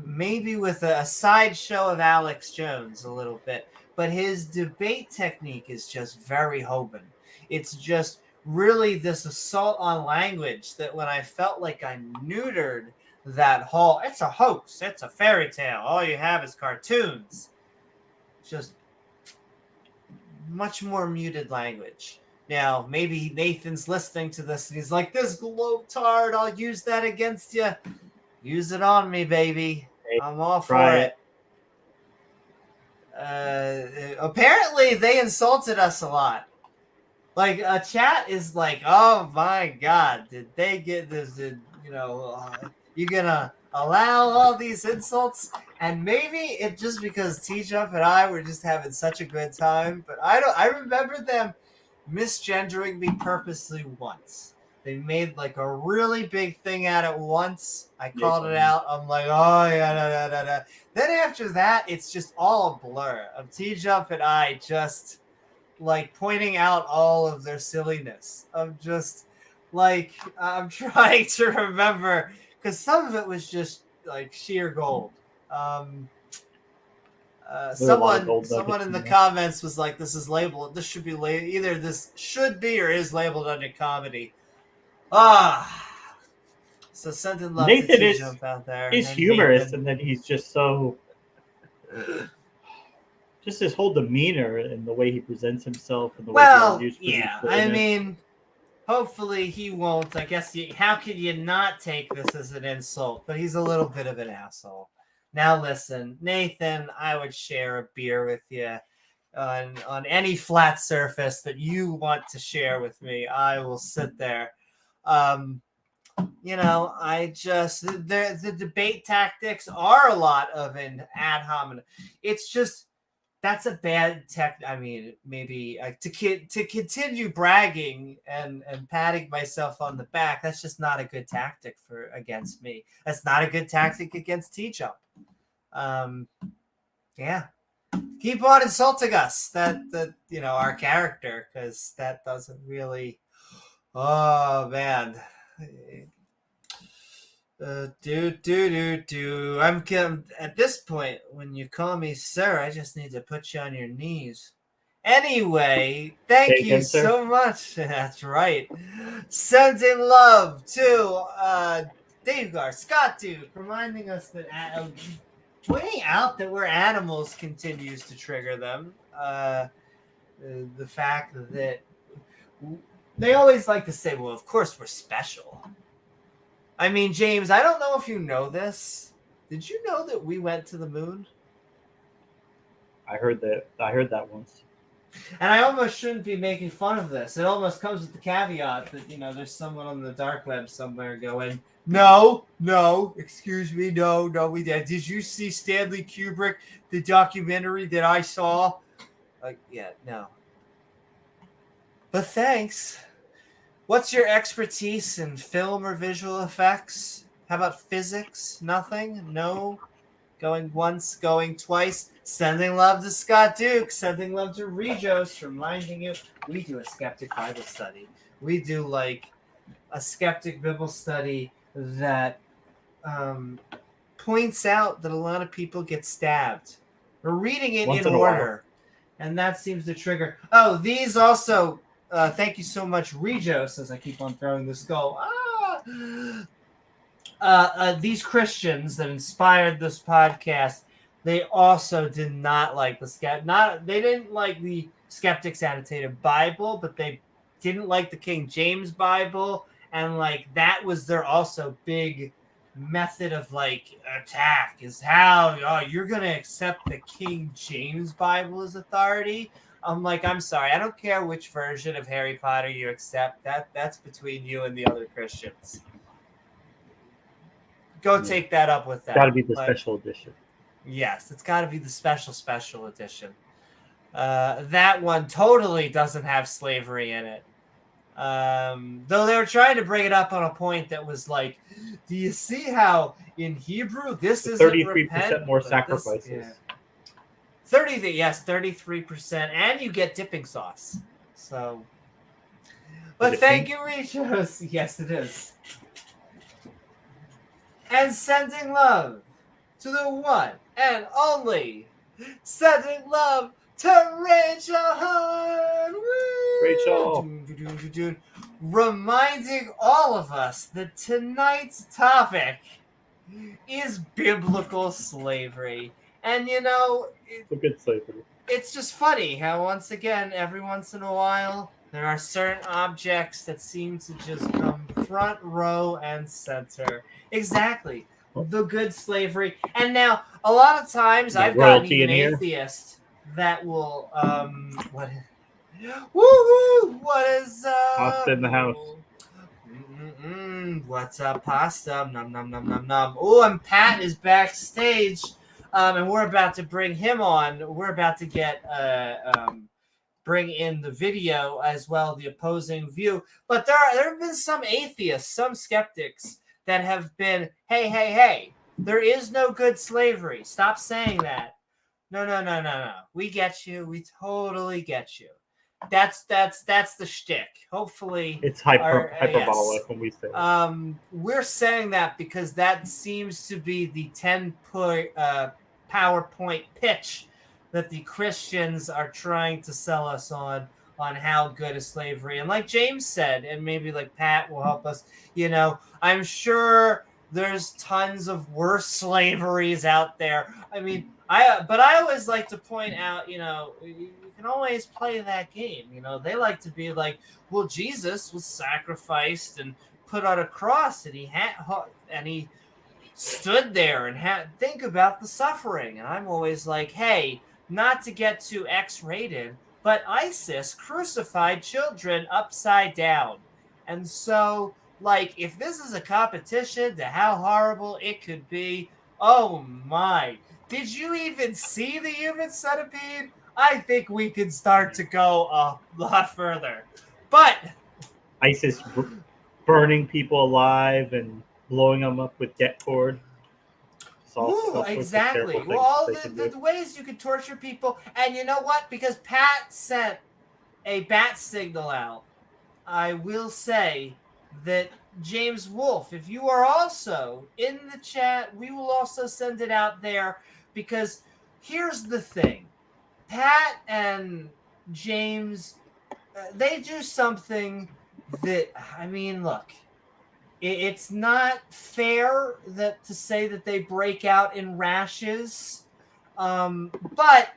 maybe with a sideshow of Alex Jones a little bit, but his debate technique is just very Hovind. It's just really this assault on language that when I felt like I neutered that whole, it's a hoax, it's a fairy tale, all you have is cartoons. Just much more muted language. Now, maybe Nathan's listening to this and he's like, this globetard, I'll use that against you. Use it on me, baby. Hey, I'm all for try it. Apparently, they insulted us a lot. Like, a chat is like, oh my god, did they get this? You gonna allow all these insults? And maybe it just because T-Jump and I were just having such a good time, but I remember them misgendering me purposely once. They made like a really big thing out of it once. I called it out. I'm like, oh yeah, da. Then after that, it's just all a blur of T-Jump and I just like pointing out all of their silliness. I'm just like, I'm trying to remember because some of it was just like sheer gold. Someone in the comments was like, "This is labeled. This should be either this should be or is labeled under comedy." So sending love Nathan to T-Jump out there. He's And humorous, Nathan. and then he's just so. Just his whole demeanor and the way he presents himself and the way he argues. I mean, hopefully he won't. I guess how could you not take this as an insult? But he's a little bit of an asshole. Now listen, Nathan, I would share a beer with you on any flat surface that you want to share with me. I will sit there. I just the debate tactics are a lot of an ad hominem. It's just that's a bad tech. I mean, maybe to continue bragging and patting myself on the back. That's just not a good tactic against me. That's not a good tactic against T-Jump. Yeah, keep on insulting us. That our character, because that doesn't really. Oh man. I'm at this point when you call me sir, I just need to put you on your knees. Anyway, thank you so much. That's right. Sending love to Dave Gar, Scott Duke, reminding us that pointing out that we're animals continues to trigger them. The fact that they always like to say, well, of course we're special. I mean, James, I don't know if you know this. Did you know that we went to the moon? I heard that once. And I almost shouldn't be making fun of this. It almost comes with the caveat that, there's someone on the dark web somewhere going, no, excuse me, no, we did. Did you see Stanley Kubrick, the documentary that I saw? Yeah, no. But thanks. What's your expertise in film or visual effects? How about physics? Nothing? No? Going once, going twice. Sending love to Scott Duke. Sending love to Regos. Reminding you, we do a skeptic Bible study. We do like a skeptic Bible study that points out that a lot of people get stabbed. We're reading it Once in in a while. order, and that seems to trigger. Oh, these also. Thank you so much, Regos, as I keep on throwing this skull. These Christians that inspired this podcast, they also did not like they didn't like the Skeptics Annotated Bible, but they didn't like the King James Bible, and like that was their also big method of like attack is how you're gonna accept the King James Bible as authority. I'm like, I'm sorry, I don't care which version of Harry Potter you accept. That's between you and the other Christians. Go take that up with them. Got to be the special edition. Yes, it's got to be the special edition. That one totally doesn't have slavery in it. Though they were trying to bring it up on a point that was like, do you see how in Hebrew this is 33% more sacrifices. Yeah. 33%, and you get dipping sauce. So, but thank you, Richos. Yes, it is. And sending love to the one and only, sending love to Rachel Hahn. Rachel. Reminding all of us that tonight's topic is biblical slavery. And you know, good slavery. It's just funny how once again, every once in a while, there are certain objects that seem to just come front row and center. Exactly. The good slavery. And now, a lot of times, I've gotten even atheists that will, what is, Pasta in the house. What's up, pasta? Nom, nom, nom, nom, nom. Oh, and Pat is backstage, and we're about to bring him on. We're about to get, bring in the video as well, the opposing view. But there have been some atheists, some skeptics that have been, hey, there is no good slavery. Stop saying that. No. We get you. We totally get you. That's the shtick. Hopefully, it's hyperbolic when we say it. We're saying that because that seems to be the 10-point PowerPoint pitch that the Christians are trying to sell us on how good is slavery. And like James said, and maybe like Pat will help us, you know, I'm sure there's tons of worse slaveries out there. I mean, but I always like to point out, you know, you can always play that game. You know, they like to be like, well, Jesus was sacrificed and put on a cross, and he stood there and think about the suffering. And I'm always like, hey, not to get too X-rated, but ISIS crucified children upside down. And so, like, if this is a competition to how horrible it could be, oh my. Did you even see the human centipede? I think we could start to go a lot further. But ISIS burning people alive and blowing them up with jet cord. Ooh, exactly. Well, all the ways you can torture people. And you know what? Because Pat sent a bat signal out, I will say that James Wolfe, if you are also in the chat, we will also send it out there, because here's the thing. Pat and James, they do something that, I mean, look, it's not fair to say that they break out in rashes, but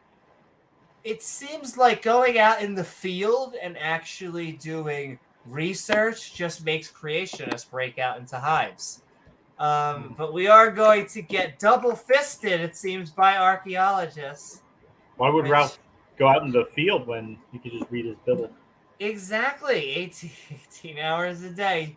it seems like going out in the field and actually doing research just makes creationists break out into hives. But we are going to get double-fisted, it seems, by archaeologists. Why would Ralph go out in the field when you could just read his Bible? Exactly. 18 hours a day.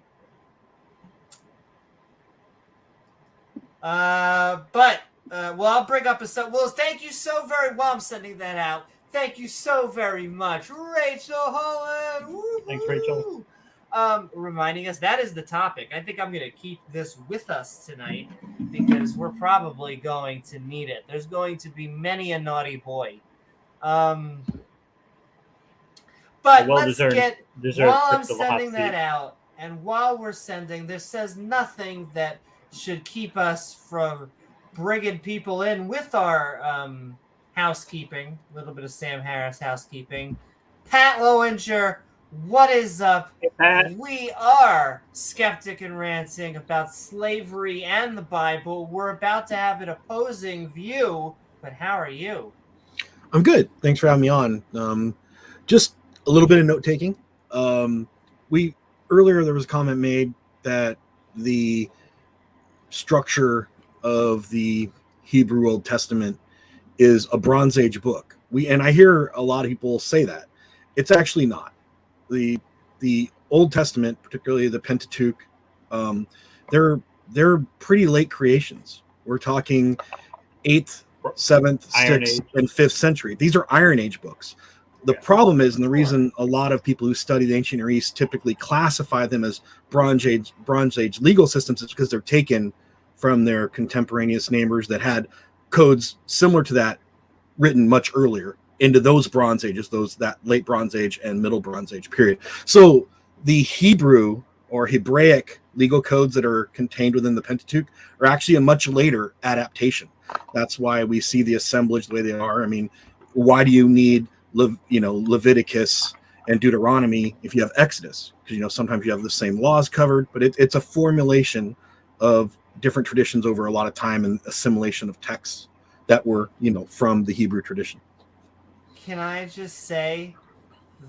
But I'll bring up well, thank you so very much. I'm sending that out. Thank you so very much, Rachel Holland. Woo-hoo. Thanks, Rachel. Reminding us that is the topic. I think I'm going to keep this with us tonight because we're probably going to need it. There's going to be many a naughty boy. But let's get, while I'm sending that out, and while we're sending, there says nothing that should keep us from bringing people in with our housekeeping, a little bit of Sam Harris housekeeping. Pat Lowinger, what is up? Pat, We are Skeptic and Ranting about slavery and the Bible. We're about to have an opposing view, but how are you? I'm good. Thanks for having me on. Just a little bit of note taking. We earlier there was a comment made that the structure of the Hebrew Old Testament is a Bronze Age book. And I hear a lot of people say that. It's actually not. The Old Testament, particularly the Pentateuch, they're pretty late creations. We're talking 8th, 7th, 6th, and 5th century. These are Iron Age books. The problem is, and the reason a lot of people who study the ancient Near East typically classify them as Bronze Age legal systems, is because they're taken from their contemporaneous neighbors that had codes similar to that written much earlier into those Bronze Ages, that late Bronze Age and Middle Bronze Age period. So the Hebrew or Hebraic legal codes that are contained within the Pentateuch are actually a much later adaptation. That's why we see the assemblage the way they are. I mean, why do you need Leviticus and Deuteronomy if you have Exodus? Because sometimes you have the same laws covered, but it's a formulation of different traditions over a lot of time and assimilation of texts that were from the Hebrew tradition. Can I just say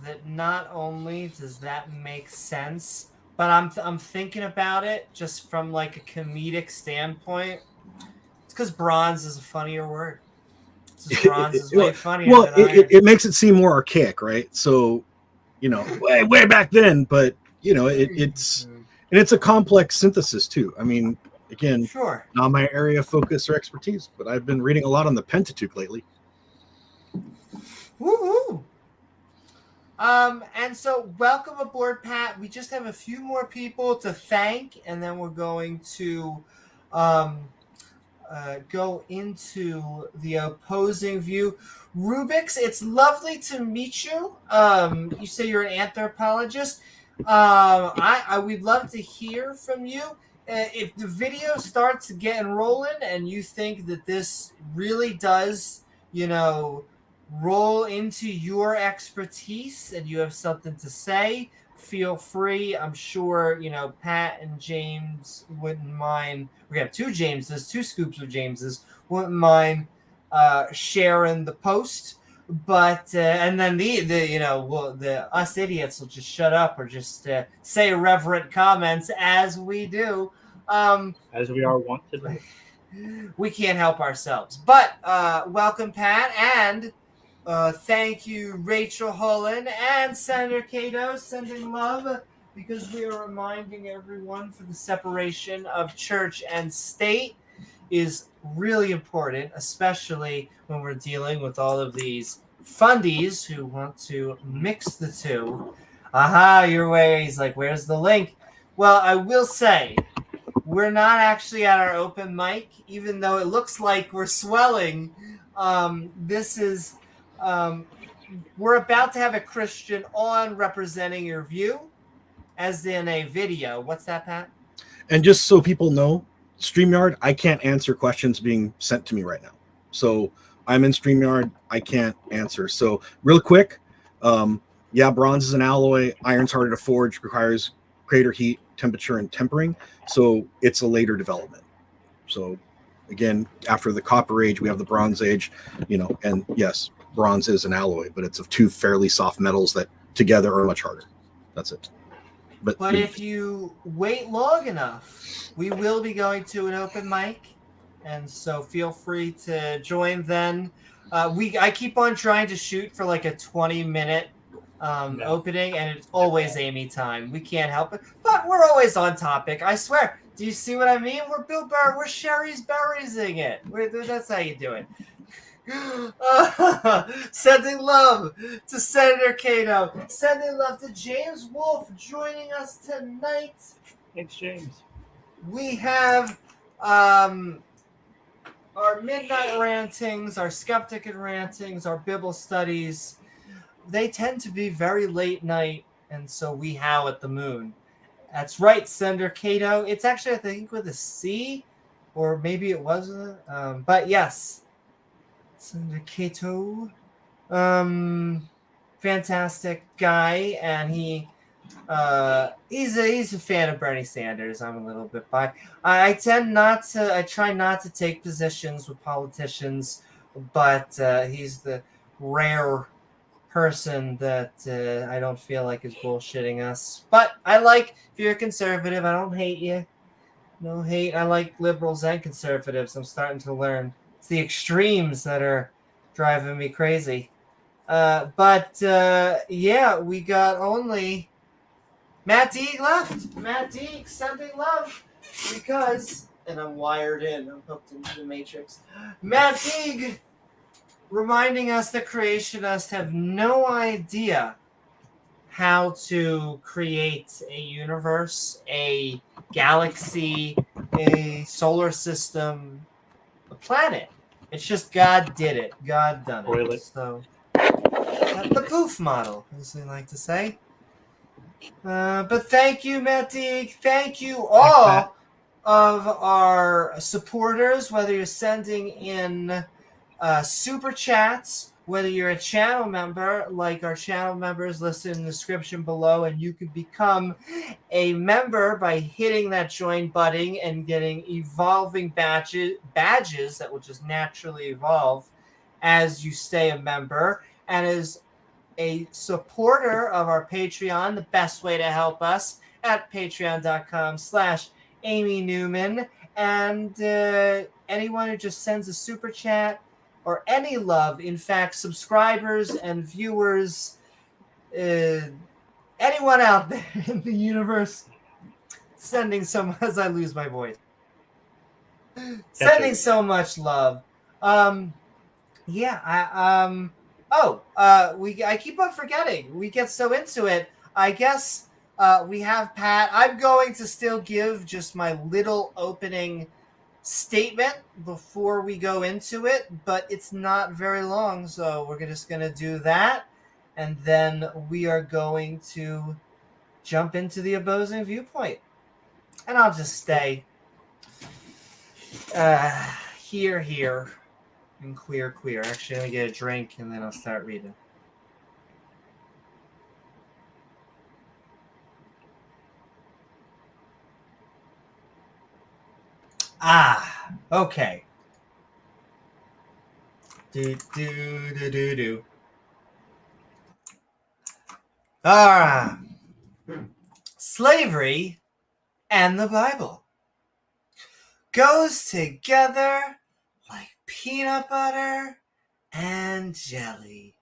that not only does that make sense, but I'm thinking about it just from like a comedic standpoint. It's because bronze is a funnier word. Bronze is way funnier than iron. It makes it seem more archaic, right? So, way back then, but it's a complex synthesis too. I mean, again, sure, not my area of focus or expertise, but I've been reading a lot on the Pentateuch lately. Woo-hoo. And so welcome aboard, Pat. We just have a few more people to thank, and then we're going to go into the opposing view. Rubix, it's lovely to meet you. You say you're an anthropologist. We'd love to hear from you. If the video starts getting rolling and you think that this really does, roll into your expertise and you have something to say, feel free. I'm sure, Pat and James wouldn't mind. We have two Jameses, two scoops of Jameses, wouldn't mind sharing the post. But and then the us idiots will just shut up or just say irreverent comments as we do. As we are wont to do. We can't help ourselves. But welcome, Pat, and thank you, Rachel Holland and Senator Cato, sending love, because we are reminding everyone for the separation of church and state is really important, especially when we're dealing with all of these fundies who want to mix the two. Aha, your way. He's like, where's the link? Well, I will say, we're not actually at our open mic, even though it looks like we're swelling. This is... we're about to have a Christian on representing your view, as in a video. What's that, Pat? And just so people know, StreamYard, I can't answer questions being sent to me right now. So I'm in StreamYard, I can't answer. So real quick, bronze is an alloy, iron's harder to forge, requires greater heat, temperature, and tempering. So it's a later development. So again, after the Copper Age, we have the Bronze Age, and yes, bronze is an alloy, but it's of two fairly soft metals that together are much harder. That's it. But if you wait long enough, we will be going to an open mic, and so feel free to join then. I keep on trying to shoot for like a 20-minute opening, and it's always Amy time. We can't help it, but we're always on topic. I swear. Do you see what I mean? We're Bill Burr. We're Sherry's Berriesing it. That's how you do it. Sending love to Senator Cato. Sending love to James Wolfe joining us tonight. Thanks, James. We have our midnight rantings, our skeptic and rantings, our Bible studies. They tend to be very late night, and so we howl at the moon. That's right, Senator Cato. It's actually, I think, with a C. or maybe it wasn't. But yes, Senator Cato, fantastic guy, and he's a fan of Bernie Sanders. I'm a little bit bi. I try not to take positions with politicians, but he's the rare person that I don't feel like is bullshitting us. But if you're a conservative, I don't hate you. No hate. I like liberals and conservatives. I'm starting to learn. It's the extremes that are driving me crazy. But yeah, we got only Matt Deeg left. Matt Deeg sending love because, and I'm wired in. I'm hooked into the Matrix. Matt Deeg reminding us that creationists have no idea how to create a universe, a galaxy, a solar system, a planet. It's just God did it. God done it. Toilet. So the poof model, as they like to say. But thank you, Matt Deeg. Thank you all of our supporters, whether you're sending in super chats, whether you're a channel member, like our channel members listed in the description below, and you can become a member by hitting that join button and getting evolving badges that will just naturally evolve as you stay a member. And as a supporter of our Patreon, the best way to help us at patreon.com/Amy Newman. And anyone who just sends a super chat or any love, in fact, subscribers and viewers, anyone out there in the universe, sending some, as I lose my voice, sending so much love. Yeah, I keep on forgetting. We get so into it. I guess we have Pat. I'm going to still give just my little opening statement before we go into it, but it's not very long, so we're just going to do that, and then we are going to jump into the opposing viewpoint. And I'll just stay here. And queer. Actually, let me get a drink and then I'll start reading. Okay. Do. Slavery and the Bible goes together like peanut butter and jelly.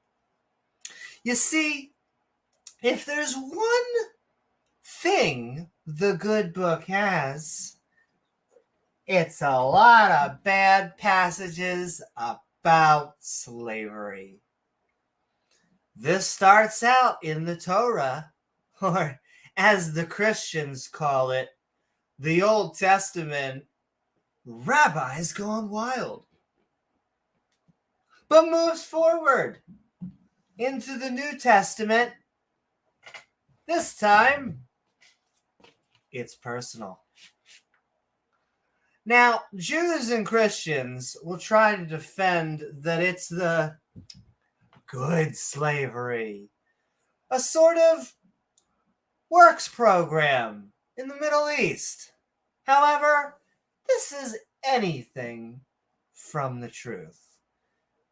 You see, if there's one thing the good book has, it's a lot of bad passages about slavery. This starts out in the Torah, or as the Christians call it, the Old Testament. Rabbis gone wild. But moves forward into the New Testament. This time, it's personal. Now, Jews and Christians will try to defend that it's the good slavery, a sort of works program in the Middle East. However, this is anything from the truth.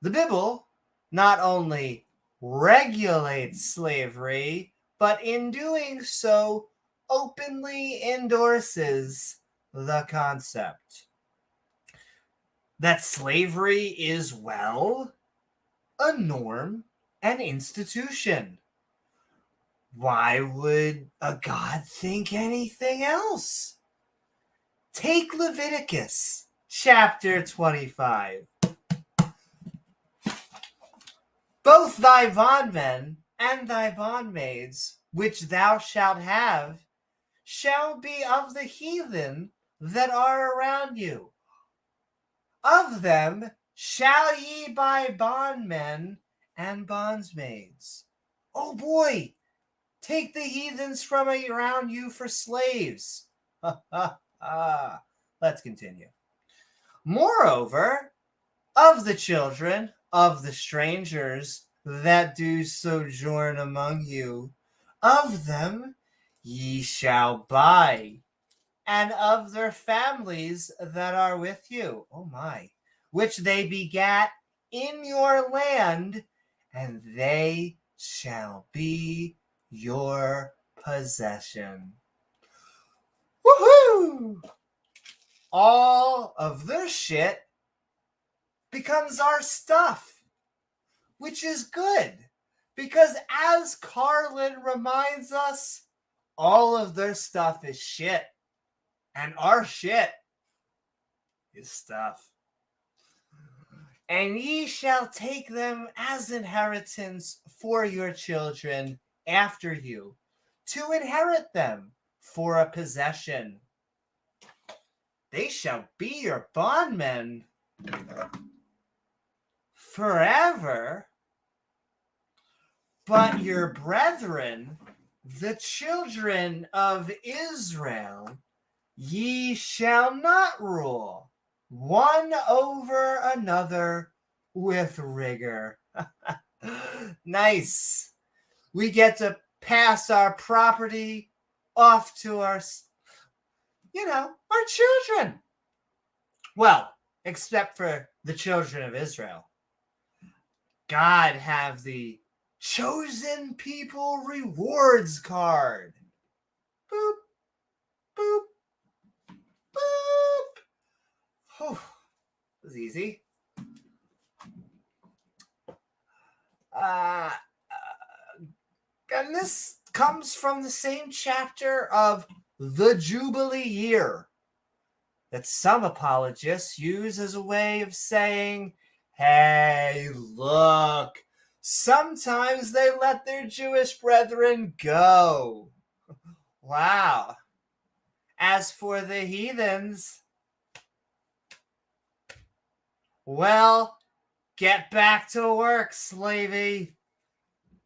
The Bible not only regulates slavery, but in doing so, openly endorses the concept that slavery is, well, a norm and institution. Why would a God think anything else? Take Leviticus chapter 25. Both thy bondmen and thy bondmaids, which thou shalt have, shall be of the heathen that are around you. Of them shall ye buy bondmen and bondsmaids. Oh boy, take the heathens from around you for slaves. Let's continue. Moreover, of the children of the strangers that do sojourn among you, of them ye shall buy, and of their families that are with you, oh my, which they begat in your land, and they shall be your possession. Woohoo! All of their shit becomes our stuff, which is good, because as Carlin reminds us, all of their stuff is shit, and our shit is stuff. And ye shall take them as inheritance for your children after you, to inherit them for a possession. They shall be your bondmen forever, but your brethren, the children of Israel, ye shall not rule one over another with rigor. Nice. We get to pass our property off to our children. Well, except for the children of Israel. God have the chosen people rewards card. Boop, boop, boop. Whew. It was easy. And this comes from the same chapter of the Jubilee year that some apologists use as a way of saying, hey, look, sometimes they let their Jewish brethren go. Wow. As for the heathens, well, get back to work, slavey.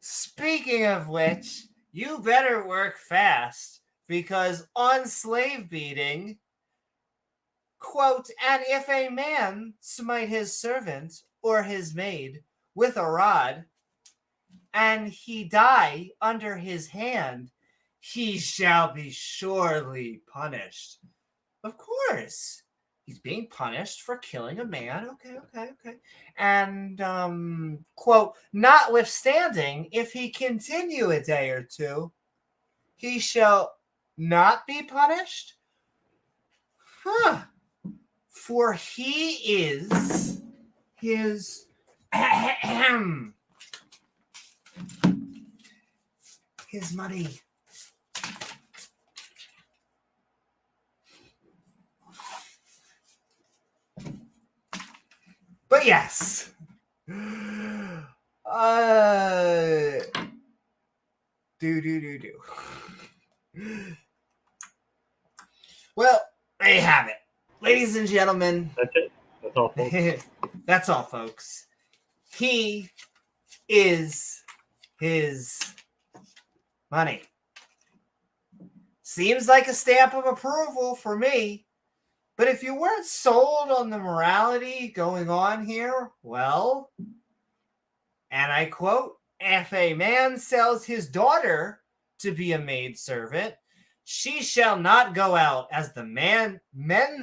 Speaking of which, you better work fast, because on slave beating, quote, and if a man smite his servant or his maid with a rod, and he die under his hand, he shall be surely punished. Of course. He's being punished for killing a man. Okay. And, quote, notwithstanding, if he continue a day or two, he shall not be punished? For he is his his money. But yes. Do. Well, there you have it. Ladies and gentlemen. That's it. That's all, folks. That's all, folks. He is his money. Seems like a stamp of approval for me. But if you weren't sold on the morality going on here, well, and I quote, if a man sells his daughter to be a maidservant, she shall not go out as the men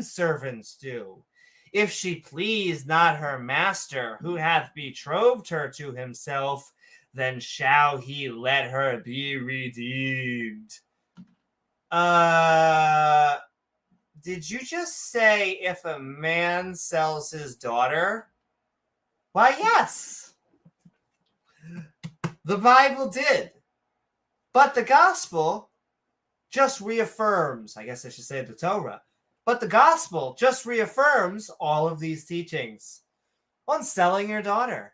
servants do. If she please not her master, who hath betrothed her to himself, then shall he let her be redeemed. Did you just say if a man sells his daughter? Why, yes. The Bible did. But the gospel just reaffirms, I guess I should say the Torah, but the gospel just reaffirms all of these teachings on selling your daughter.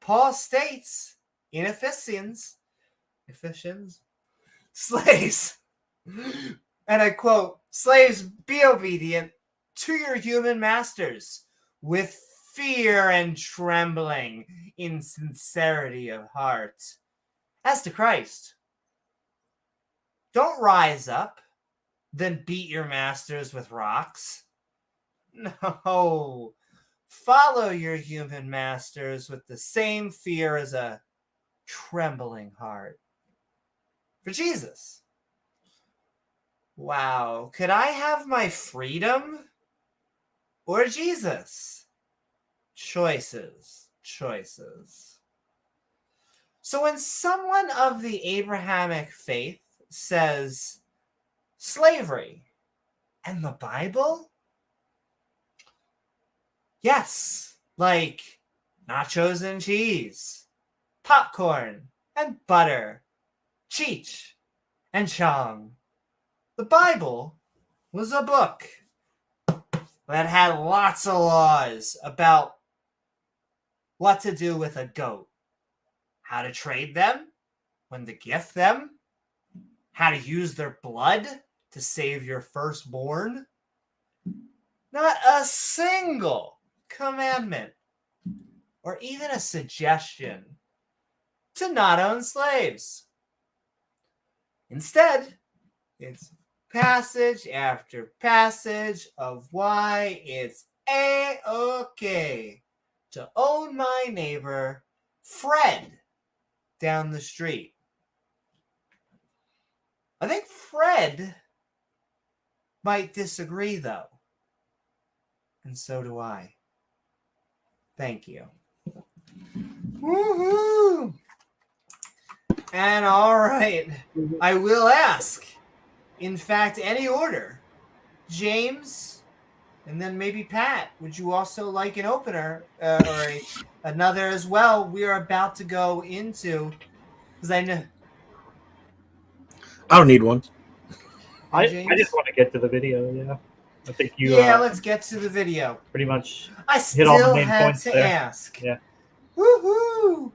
Paul states in Ephesians, slaves, and I quote, slaves, be obedient to your human masters with fear and trembling in sincerity of heart, as to Christ. Don't rise up, then beat your masters with rocks. No. Follow your human masters with the same fear as a trembling heart. For Jesus. Wow. Could I have my freedom? Or Jesus? Choices. So when someone of the Abrahamic faith says slavery and the Bible, yes, like nachos and cheese, popcorn and butter, Cheech and Chong. The Bible was a book that had lots of laws about what to do with a goat, how to trade them, when to gift them, how to use their blood to save your firstborn. Not a single commandment or even a suggestion to not own slaves. Instead, it's passage after passage of why it's A-okay to own my neighbor, Fred, down the street. I think Fred might disagree, though. And so do I. Thank you. Woohoo! And all right, I will ask, in fact, any order. James, and then maybe Pat, would you also like an opener or another as well? We are about to go into, because I know. I don't need one. I just want to get to the video. Yeah, I think you. Yeah, let's get to the video. Pretty much. I hit all the still main had points to there. ask. Yeah. Woohoo!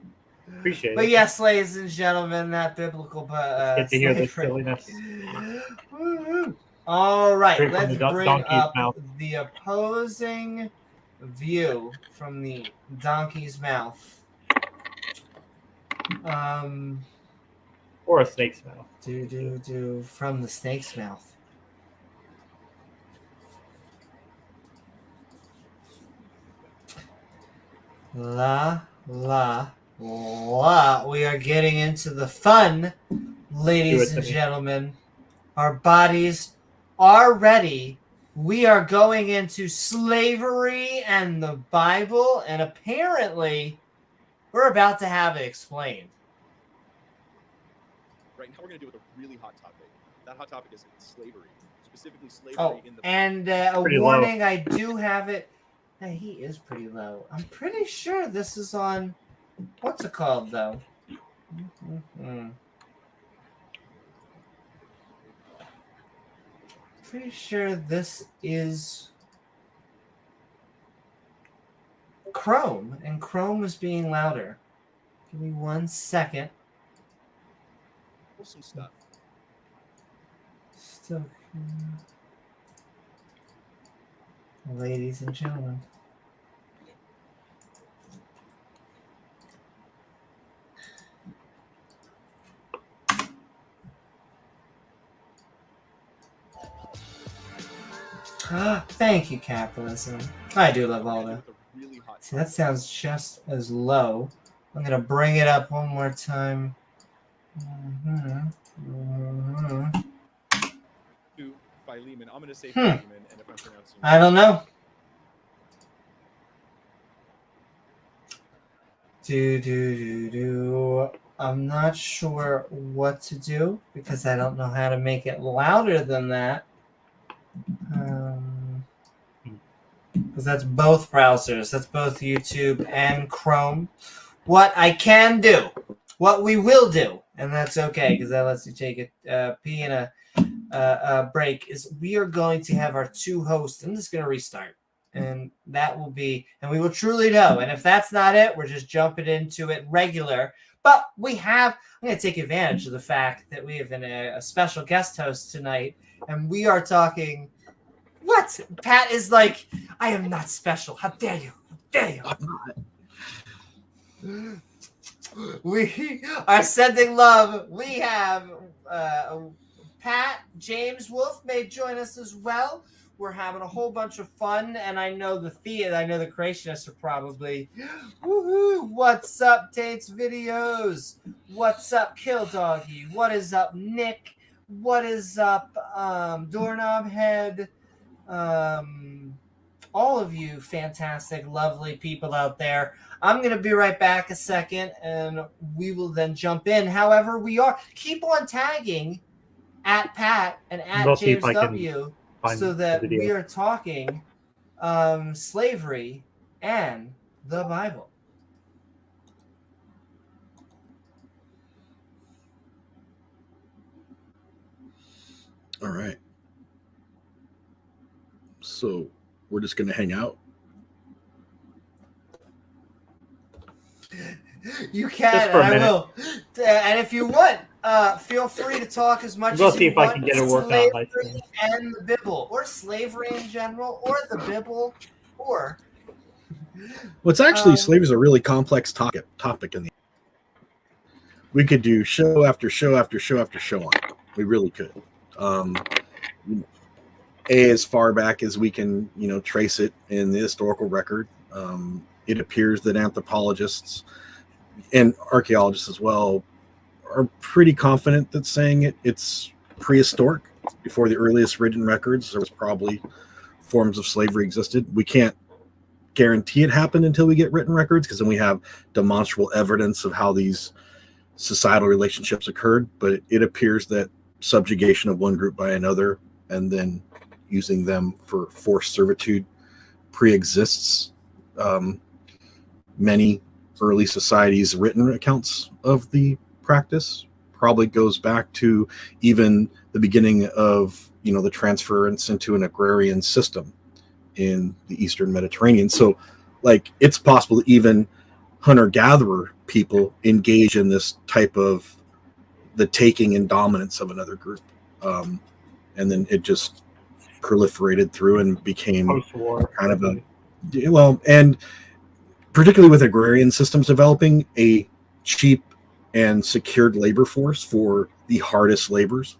Appreciate But it. yes, ladies and gentlemen, that biblical. Let's get to hear this silliness. Woohoo! All right, Straight from let's the bring donkey's up mouth. the opposing view from the donkey's mouth. Or a snake's mouth. From the snake's mouth. La. We are getting into the fun, ladies and gentlemen. Our bodies are ready. We are going into slavery and the Bible, and apparently we're about to have it explained. Right now we're going to deal with a really hot topic. That hot topic is slavery. Specifically slavery in the... And a Pretty warning, low. I do have it. Hey, he is pretty low. I'm pretty sure this is on... What's it called, though? Pretty sure this is Chrome, and Chrome is being louder. Give me 1 second. Some stuff. Still, ladies and gentlemen. Thank you, capitalism. I do love all that. See, that sounds just as low. I'm going to bring it up one more time. To Philemon. I'm going to say Philemon, and if I'm pronouncing I don't know. I'm not sure what to do because I don't know how to make it louder than that. Because that's both browsers. That's both YouTube and Chrome. What I can do, what we will do, and that's okay because that lets you take a pee and a break, is we are going to have our two hosts. I'm just going to restart. And that will be, and we will truly know. And if that's not it, we're just jumping into it regular. But I'm going to take advantage of the fact that we have a special guest host tonight. And we are talking, what? Pat is like, I am not special. How dare you? How dare you? I'm not. We are sending love. We have Pat, James, Wolfe may join us as well. We're having a whole bunch of fun, and I know the creationists are probably, woohoo! What's up, Tate's Videos? What's up, Kill Doggy? What is up, Nick? What is up, Doorknob Head? All of you fantastic, lovely people out there. I'm going to be right back a second, and we will then jump in. However, keep on tagging at Pat and at We'll see James if I can W. find so that the video. we are talking slavery and the Bible. All right. So we're just going to hang out. You can, and I will. And if you want, feel free to talk as much as you want. We'll see if I can get it worked out. Slavery and the Bible, or slavery in general, or the Bible, or. Well, it's actually slavery is a really complex topic in the. We could do show after show after show after show on it. We really could. As far back as we can, trace it in the historical record, it appears that anthropologists and archaeologists as well are pretty confident that saying it's prehistoric. Before the earliest written records, there was probably forms of slavery existed. We can't guarantee it happened until we get written records, because then we have demonstrable evidence of how these societal relationships occurred. But it appears that subjugation of one group by another and then using them for forced servitude pre-exists. Many early societies' written accounts of the practice probably goes back to even the beginning of the transference into an agrarian system in the Eastern Mediterranean. So it's possible that even hunter-gatherer people engage in this type of the taking and dominance of another group, and then it just proliferated through and became Post-war kind of and particularly with agrarian systems developing, a cheap and secured labor force for the hardest labors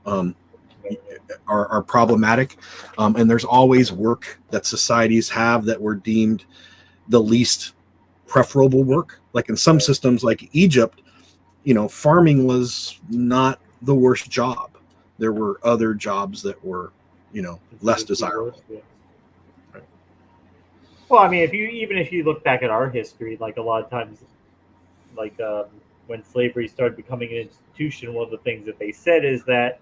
are problematic, and there's always work that societies have that were deemed the least preferable work. Like in some systems like Egypt, farming was not the worst job. There were other jobs that were less desirable. Yeah. Right. Well, I mean, if you look back at our history, like a lot of times, when slavery started becoming an institution, one of the things that they said is that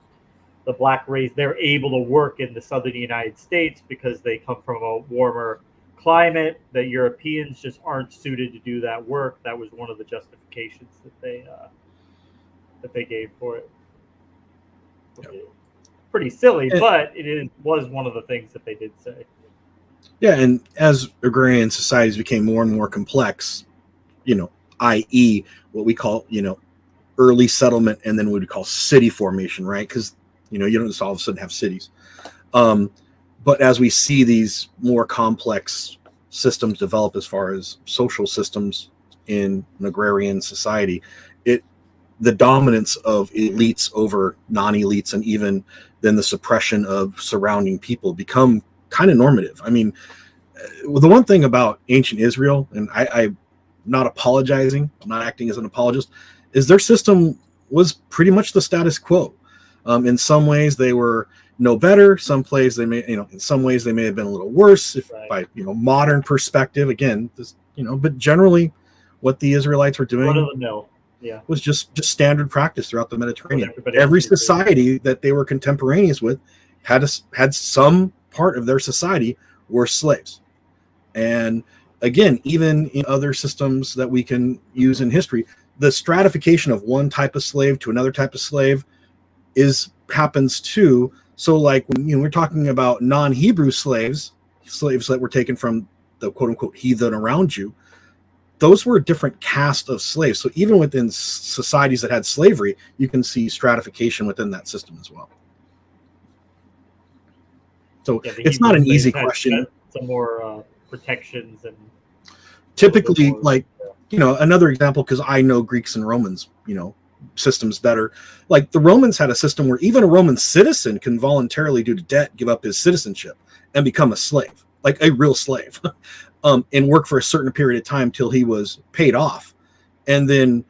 the black race, they're able to work in the southern United States because they come from a warmer climate, that Europeans just aren't suited to do that work. That was one of the justifications that they gave for it. Yep. Pretty silly, but was one of the things that they did say. Yeah, and as agrarian societies became more and more complex, i.e. what we call, early settlement, and then what we call city formation, right? Because, you don't just all of a sudden have cities. But as we see these more complex systems develop as far as social systems in an agrarian society, the dominance of elites over non-elites, and even then the suppression of surrounding people, become kind of normative. I mean, the one thing about ancient Israel, and I'm not apologizing, I'm not acting as an apologist, is their system was pretty much the status quo. In some ways they were no better. Some plays they may, in some ways they may have been a little worse by modern perspective. Again, but generally, what the Israelites were doing was just standard practice throughout the Mediterranean. Every society that they were contemporaneous with had some part of their society were slaves. And again, even in other systems that we can use in history, the stratification of one type of slave to another type of slave happens too. So when we're talking about non-Hebrew slaves that were taken from the quote unquote heathen around you, those were a different caste of slaves. So even within societies that had slavery, you can see stratification within that system as well. So it's not an easy question. Some more protections and typically, another example, because I know Greeks and Romans, systems better. Like the Romans had a system where even a Roman citizen can voluntarily, due to debt, give up his citizenship and become a slave, like a real slave, and work for a certain period of time till he was paid off, and then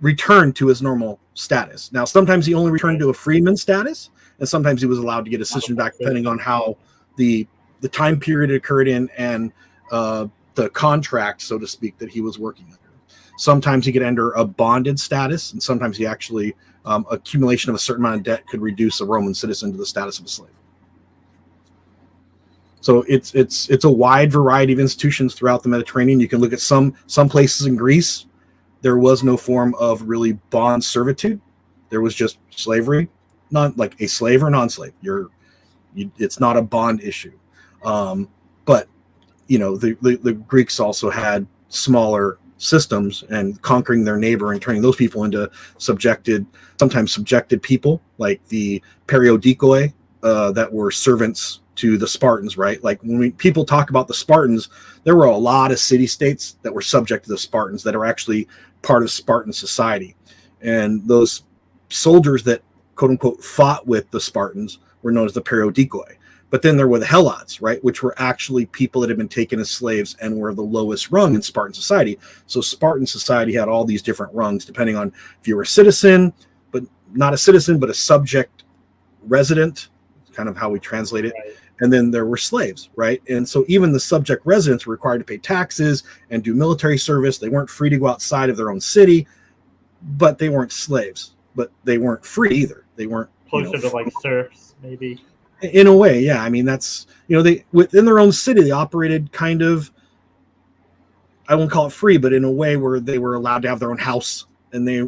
return to his normal status. Now, sometimes he only returned to a freeman status, and sometimes he was allowed to get his citizenship back, depending on how the time period it occurred in and the contract, so to speak, that he was working under. Sometimes he could enter a bonded status, and sometimes he actually accumulation of a certain amount of debt could reduce a Roman citizen to the status of a slave. So it's a wide variety of institutions throughout the Mediterranean. You can look at some places in Greece. There was no form of really bond servitude. There was just slavery, not like a slave or non-slave. It's not a bond issue. But the Greeks also had smaller systems and conquering their neighbor and turning those people into sometimes subjected people, like the periodikoi that were servants to the Spartans, right? Like when people talk about the Spartans, there were a lot of city-states that were subject to the Spartans that are actually part of Spartan society. And those soldiers that, quote unquote, fought with the Spartans were known as the periodikoi. But then there were the helots, right, which were actually people that had been taken as slaves and were the lowest rung in Spartan society. So Spartan society had all these different rungs, depending on if you were a citizen, but not a citizen, but a subject resident, kind of how we translate it. Right. And then there were slaves, right? And so even the subject residents were required to pay taxes and do military service. They weren't free to go outside of their own city, but they weren't slaves. But they weren't free either. They weren't closer to like serfs, maybe. In a way, yeah. I mean, that's, they within their own city, they operated kind of, I won't call it free, but in a way where they were allowed to have their own house and they,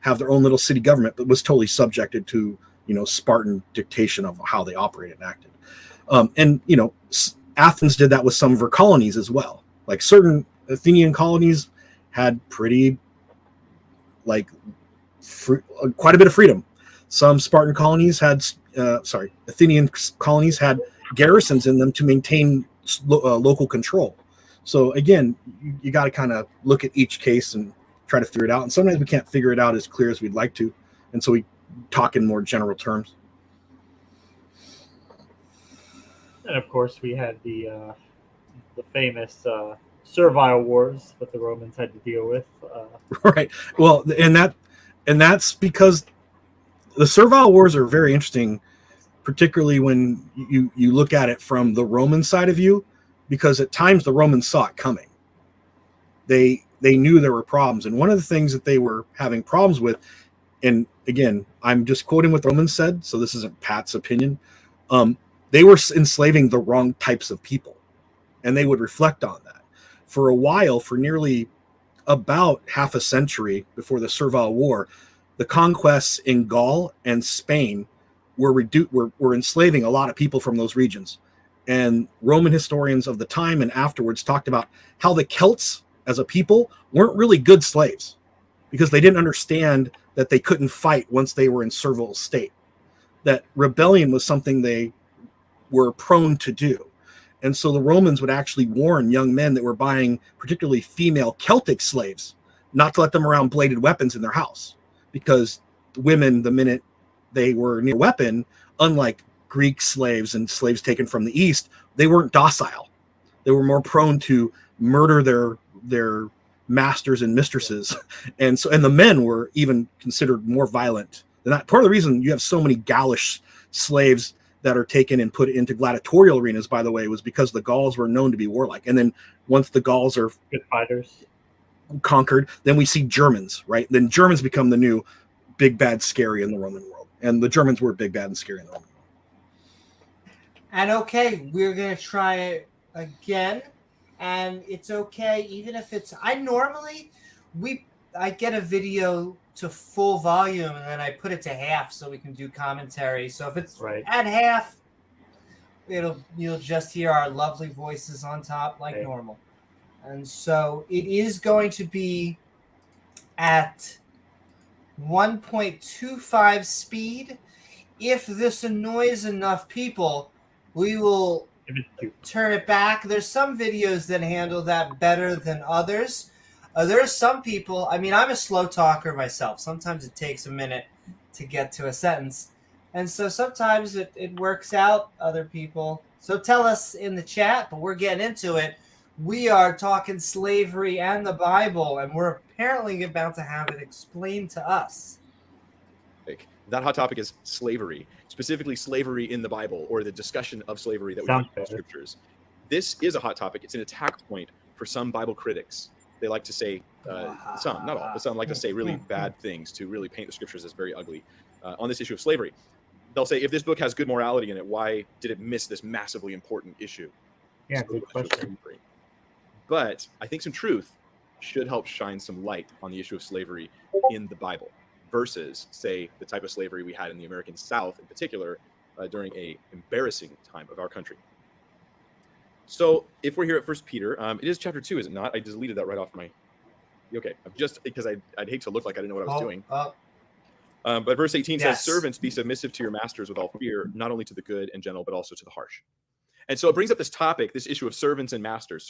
have their own little city government, but was totally subjected to, Spartan dictation of how they operated and acted. And Athens did that with some of her colonies as well. Like certain Athenian colonies had pretty, quite a bit of freedom. Some Spartan colonies had, Athenian colonies had garrisons in them to maintain local control. So again, you got to kind of look at each case and try to figure it out. And sometimes we can't figure it out as clear as we'd like to. And so we talk in more general terms. And of course, we had the famous servile wars that the Romans had to deal with. Right. Well, and that's because the servile wars are very interesting, particularly when you look at it from the Roman side of view, because at times the Romans saw it coming. They knew there were problems, and one of the things that they were having problems with, and again, I'm just quoting what the Romans said, so this isn't Pat's opinion. They were enslaving the wrong types of people, and they would reflect on that. For a while, for nearly about half a century before the Servile War, the conquests in Gaul and Spain were enslaving a lot of people from those regions. And Roman historians of the time and afterwards talked about how the Celts as a people weren't really good slaves because they didn't understand that they couldn't fight once they were in servile state, that rebellion was something they were prone to do. And so the Romans would actually warn young men that were buying particularly female Celtic slaves not to let them around bladed weapons in their house, because women, the minute they were near a weapon, unlike Greek slaves and slaves taken from the East, they weren't docile. They were more prone to murder their masters and mistresses. And the men were even considered more violent than that. Part of the reason you have so many Gaulish slaves that are taken and put into gladiatorial arenas, by the way, was because the Gauls were known to be warlike. And then once the Gauls are good fighters conquered, then we see Germans, right? Then Germans become the new big, bad, scary in the Roman world. And the Germans were big, bad, and scary in the Roman world. And okay, we're going to try it again. And it's okay, even if it's... I get a video to full volume and then I put it to half so we can do commentary. So if it's at half, you'll just hear our lovely voices on top like normal. And so it is going to be at 1.25 speed. If this annoys enough people, we will turn it back. There's some videos that handle that better than others. There's some people, I mean, I'm a slow talker myself. Sometimes it takes a minute to get to a sentence. And so sometimes it works out, other people. So tell us in the chat, but we're getting into it. We are talking slavery and the Bible, and we're apparently about to have it explained to us. That hot topic is slavery, specifically slavery in the Bible, or the discussion of slavery that we find in the scriptures. This is a hot topic. It's an attack point for some Bible critics. They like to say, some, not all, but some like to say really bad things to really paint the scriptures as very ugly on this issue of slavery. They'll say, if this book has good morality in it, why did it miss this massively important issue? Yeah, good question. But I think some truth should help shine some light on the issue of slavery in the Bible versus, say, the type of slavery we had in the American South in particular during a embarrassing time of our country. So if we're here at 1 Peter, it is chapter 2, is it not? I deleted that right off my... Okay, just because I'd hate to look like I didn't know what I was doing. But verse 18 says, servants, be submissive to your masters with all fear, not only to the good and gentle, but also to the harsh. And so it brings up this topic, this issue of servants and masters.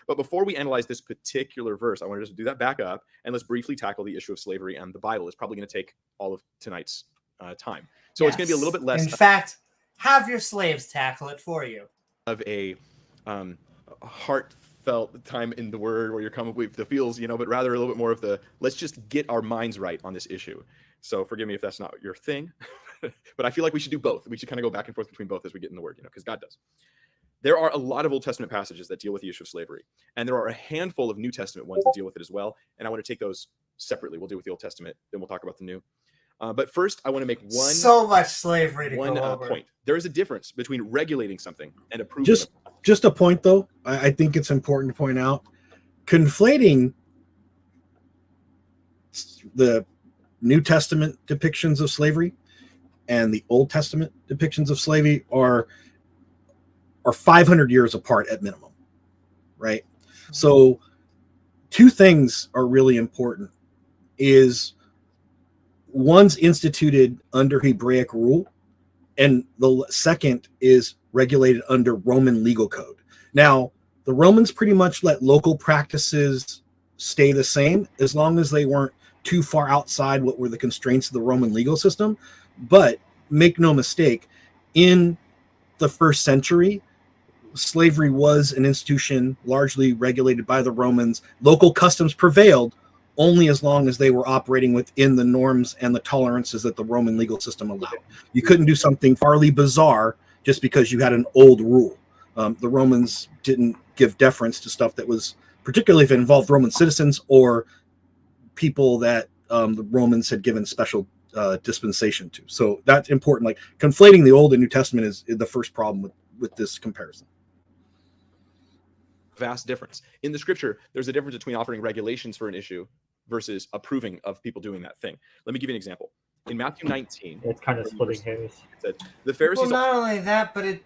But before we analyze this particular verse, I want to just do that back up and let's briefly tackle the issue of slavery and the Bible. It's probably going to take all of tonight's time. So it's going to be a little bit less. In fact, have your slaves tackle it for you. Of a heartfelt time in the word where you're coming with the feels, but rather a little bit more of the, let's just get our minds right on this issue. So forgive me if that's not your thing. But I feel like we should do both. We should kind of go back and forth between both as we get in the word, because God does. There are a lot of Old Testament passages that deal with the issue of slavery, and there are a handful of New Testament ones that deal with it as well. And I want to take those separately. We'll deal with the Old Testament, then we'll talk about the New. But first, I want to make so much slavery to one go over. point. There is a difference between regulating something and approving. Just a point, though. I think it's important to point out, conflating the New Testament depictions of slavery and the Old Testament depictions of slavery are 500 years apart at minimum, right? So two things are really important. Is one's instituted under Hebraic rule, and the second is regulated under Roman legal code. Now, the Romans pretty much let local practices stay the same as long as they weren't too far outside what were the constraints of the Roman legal system. But make no mistake, in the first century, slavery was an institution largely regulated by the Romans. Local customs prevailed only as long as they were operating within the norms and the tolerances that the Roman legal system allowed. You couldn't do something farly bizarre just because you had an old rule. The Romans didn't give deference to stuff that was, particularly if it involved Roman citizens or people that the Romans had given special dispensation to. So that's important. Like conflating the Old and New Testament is the first problem with this comparison. Vast difference. In the scripture, there's a difference between offering regulations for an issue versus approving of people doing that thing. Let me give you an example. In Matthew 19, it's kind of splitting hairs. It said, the Pharisees. Well, not only that, but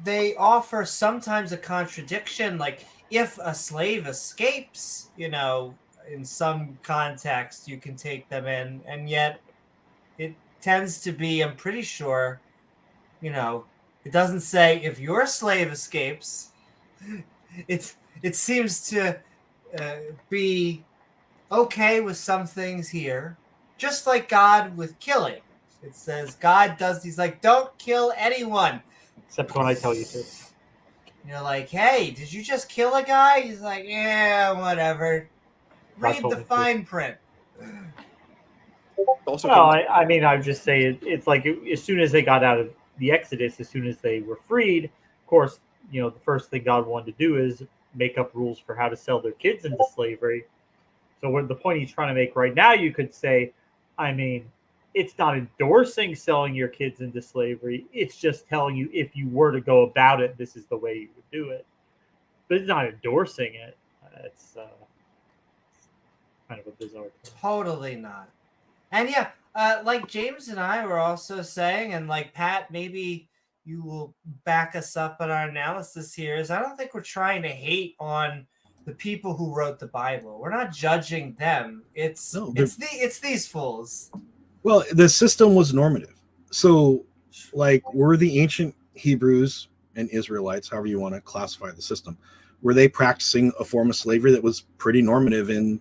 they offer sometimes a contradiction. Like if a slave escapes, in some context, you can take them in, and yet it tends to be, I'm pretty sure, it doesn't say if your slave escapes. It seems to be okay with some things here, just like God with killing. It says God does, he's like, don't kill anyone. Except when I tell you to. You're like, hey, did you just kill a guy? He's like, yeah, whatever. Read the fine print. Also, I mean, I would just say it's like as soon as they got out of the Exodus, as soon as they were freed, of course, the first thing God wanted to do is make up rules for how to sell their kids into slavery. So what the point he's trying to make right now, you could say, I mean, it's not endorsing selling your kids into slavery. It's just telling you if you were to go about it, this is the way you would do it. But it's not endorsing it. It's kind of a bizarre thing. Totally not. And yeah, like James and I were also saying, and like Pat, maybe you will back us up on our analysis here, is I don't think we're trying to hate on the people who wrote the Bible. We're not judging them. It's these fools. Well, the system was normative. So, like, were the ancient Hebrews and Israelites, however you want to classify the system, were they practicing a form of slavery that was pretty normative in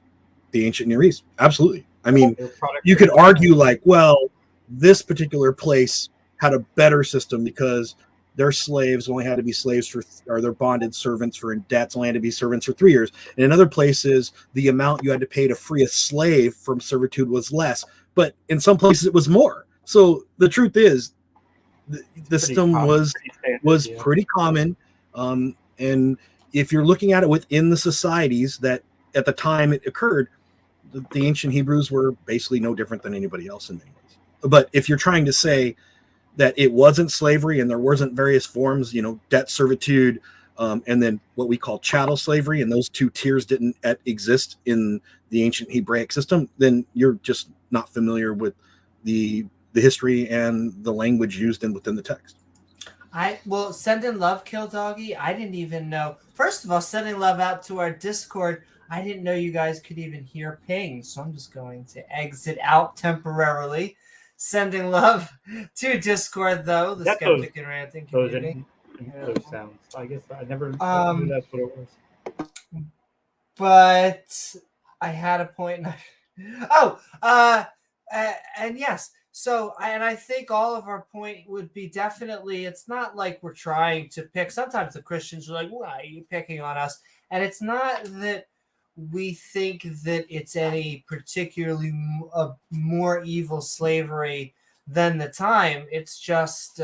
the ancient Near East? Absolutely. I mean, you could argue like, well, this particular place had a better system because their slaves only had to be slaves for, or their bonded servants for in debts only had to be servants for 3 years. And in other places, the amount you had to pay to free a slave from servitude was less. But in some places, it was more. So the truth is, the system was pretty common. And if you're looking at it within the societies that at the time it occurred, the ancient Hebrews were basically no different than anybody else in many ways. But if you're trying to say that it wasn't slavery and there wasn't various forms, debt servitude, and then what we call chattel slavery, and those two tiers didn't exist in the ancient Hebraic system, then you're just not familiar with the history and the language used within the text. Sending love, Kill Doggy. I didn't even know. First of all, sending love out to our Discord. I didn't know you guys could even hear ping, so I'm just going to exit out temporarily. Sending love to Discord, though, the Skeptic and Ranting community. Those sounds. I guess I never knew that's what it was. But I had a point. And yes. So, I think all of our point would be definitely, it's not like we're trying to pick. Sometimes the Christians are like, why are you picking on us? And it's not that we think that it's any particularly more evil slavery than the time. It's just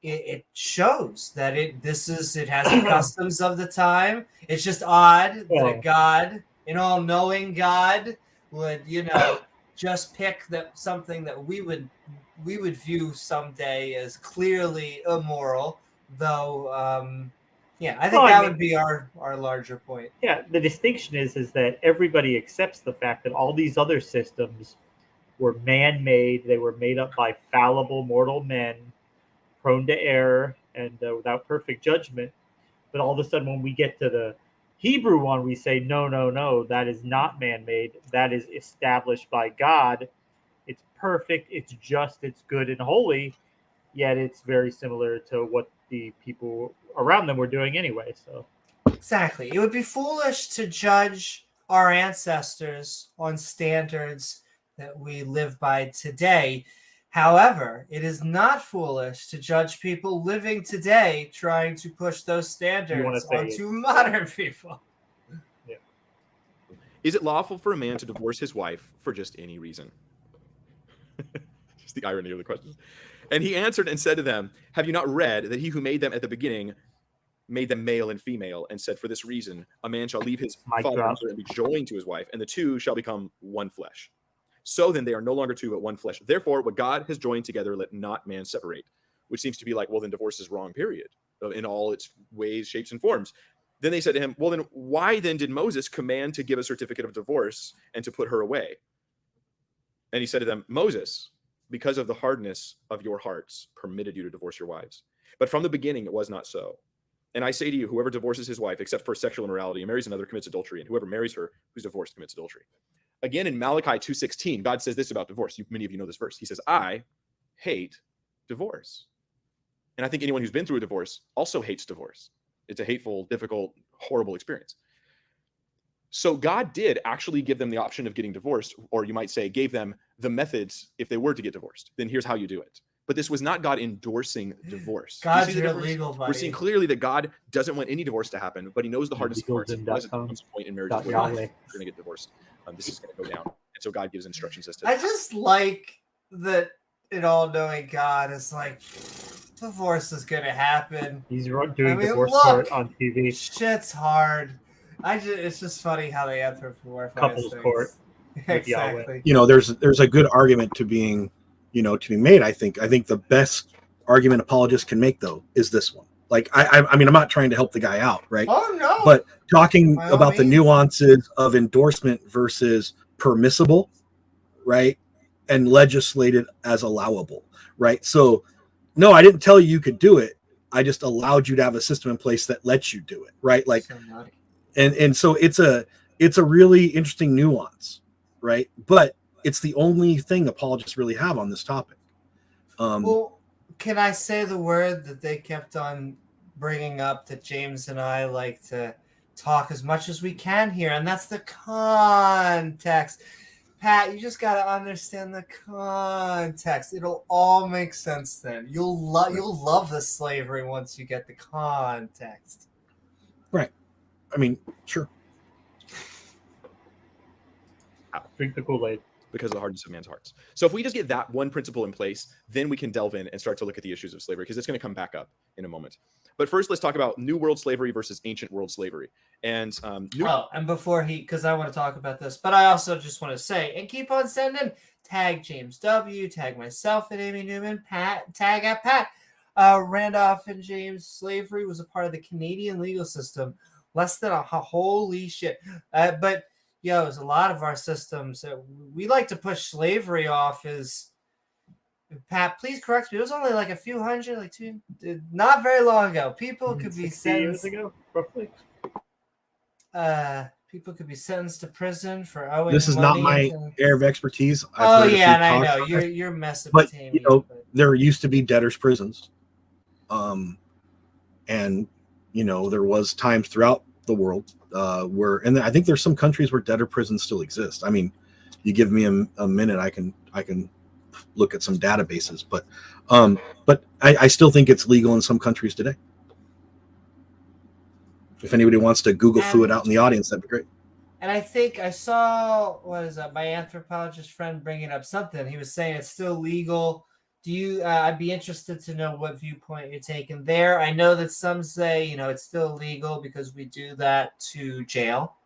it shows that it has the customs of the time. It's just odd that a God, an all-knowing God, would just pick something that we would view someday as clearly immoral, though. I think that would be our larger point. Yeah, the distinction is that everybody accepts the fact that all these other systems were man-made. They were made up by fallible mortal men, prone to error and without perfect judgment. But all of a sudden, when we get to the Hebrew one, we say, no, that is not man-made. That is established by God. It's perfect, it's just, it's good and holy, yet it's very similar to what the people around them were doing anyway. So exactly. It would be foolish to judge our ancestors on standards that we live by today. However, it is not foolish to judge people living today trying to push those standards onto modern people. Yeah. Is it lawful for a man to divorce his wife for just any reason? Just the irony of the question. And he answered and said to them, have you not read that he who made them at the beginning made them male and female, and said, for this reason, a man shall leave his father and mother and be joined to his wife, and the two shall become one flesh. So then they are no longer two, but one flesh. Therefore, what God has joined together, let not man separate. Which seems to be like, well, then divorce is wrong, period, in all its ways, shapes, and forms. Then they said to him, well, then why then did Moses command to give a certificate of divorce and to put her away? And he said to them, Moses, because of the hardness of your hearts, permitted you to divorce your wives. But from the beginning, it was not so. And I say to you, whoever divorces his wife, except for sexual immorality, and marries another, commits adultery. And whoever marries her who's divorced commits adultery. Again, in Malachi 2:16, God says this about divorce. Many of you know this verse. He says, I hate divorce. And I think anyone who's been through a divorce also hates divorce. It's a hateful, difficult, horrible experience. So God did actually give them the option of getting divorced, or you might say gave them the methods if they were to get divorced. Then here's how you do it. But this was not God endorsing divorce. God's your legal buddy. We're seeing clearly that God doesn't want any divorce to happen, but he knows the hardness of hearts. He knows at some point in marriage where you're going to get divorced. This is going to go down. And so God gives instructions as to I just like that an all-knowing God is like, divorce is going to happen. He's doing divorce court on TV. Shit's hard. It's just funny how they anthropomorphize couples things. Court. Exactly. There's a good argument to be made. I think the best argument apologists can make, though, is this one. Like, I mean, I'm not trying to help the guy out, right? Oh, no. But talking about the nuances of endorsement versus permissible, right? And legislated as allowable, right? So, no, I didn't tell you could do it. I just allowed you to have a system in place that lets you do it, right? Like, and so it's a really interesting nuance, right? But it's the only thing apologists really have on this topic. can I say the word that they kept on bringing up that James and I like to talk as much as we can here, and that's the context. Pat, you just got to understand the context. It'll all make sense then. You'll love the slavery once you get the context. Right. I mean, sure. Drink the Kool-Aid. Because of the hardness of man's hearts. So if we just get that one principle in place, then we can delve in and start to look at the issues of slavery, because it's going to come back up in a moment. But first, let's talk about New World slavery versus Ancient World slavery. And and before because I want to talk about this, but I also just want to say, and keep on sending, tag James W, tag myself and Amy Newman, Pat, tag at Pat. Randolph and James, slavery was a part of the Canadian legal system. Less than holy shit. But there's a lot of our systems that we like to push slavery off is, Pat, please correct me. It was only like a few hundred, like two, not very long ago. People could be 60 years ago, roughly. People could be sentenced to prison for owing. This is not my area of expertise. And I know you're Mesopotamia. But there used to be debtors' prisons, and there was times throughout the world where, and I think there's some countries where debtor prisons still exist. I mean, you give me a minute, I can look at some databases, but I still think it's legal in some countries today. If anybody wants to Google it out in the audience, that'd be great. And I think I saw my anthropologist friend bringing up something. He was saying it's still legal. Do you? I'd be interested to know what viewpoint you're taking there. I know that some say it's still illegal because we do that to jail.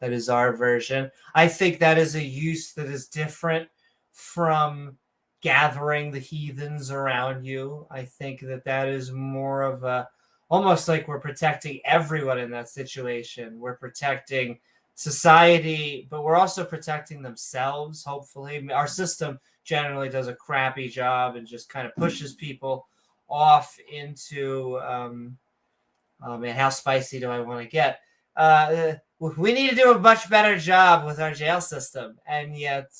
That is our version. I think that is a use that is different from gathering the heathens around you. I think that is more of a, almost like we're protecting everyone in that situation. We're protecting society, but we're also protecting themselves, hopefully. Our system generally does a crappy job and just kind of pushes people off into, how spicy do I want to get? We need to do a much better job with our jail system, and yet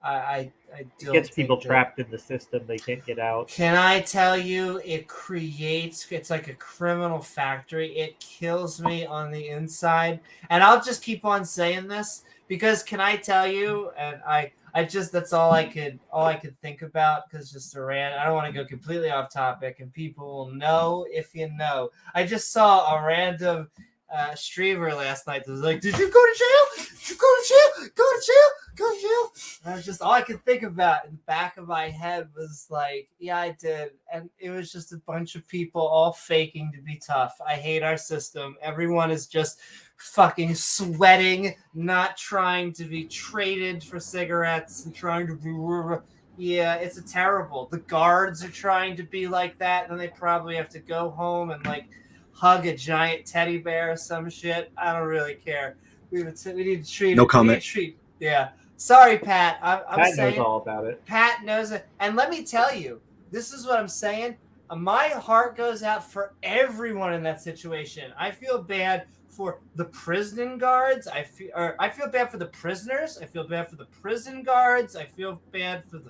I don't gets people trapped in the system. They can't get out. Can I tell you, it's like a criminal factory. It kills me on the inside. And I'll just keep on saying this because can I tell you, and I just, that's all I could think about, because just a rant. I don't want to go completely off topic, and people will know if you know. I just saw a random streamer last night that was like, "Did you go to jail? Did you go to jail? Go to jail? Go to jail?" And I was just, all I could think about in the back of my head was like, yeah, I did. And it was just a bunch of people all faking to be tough. I hate our system. Everyone is just fucking sweating, not trying to be traded for cigarettes and trying to be, yeah, it's terrible. The guards are trying to be like that, and then they probably have to go home and like hug a giant teddy bear or some shit. I don't really care. We need to treat. No comment. Yeah. Sorry, Pat. I'm Pat saying, knows all about it. Pat knows it. And let me tell you, this is what I'm saying. My heart goes out for everyone in that situation. I feel bad for the prison guards. I feel bad for the prisoners. I feel bad for the prison guards. I feel bad for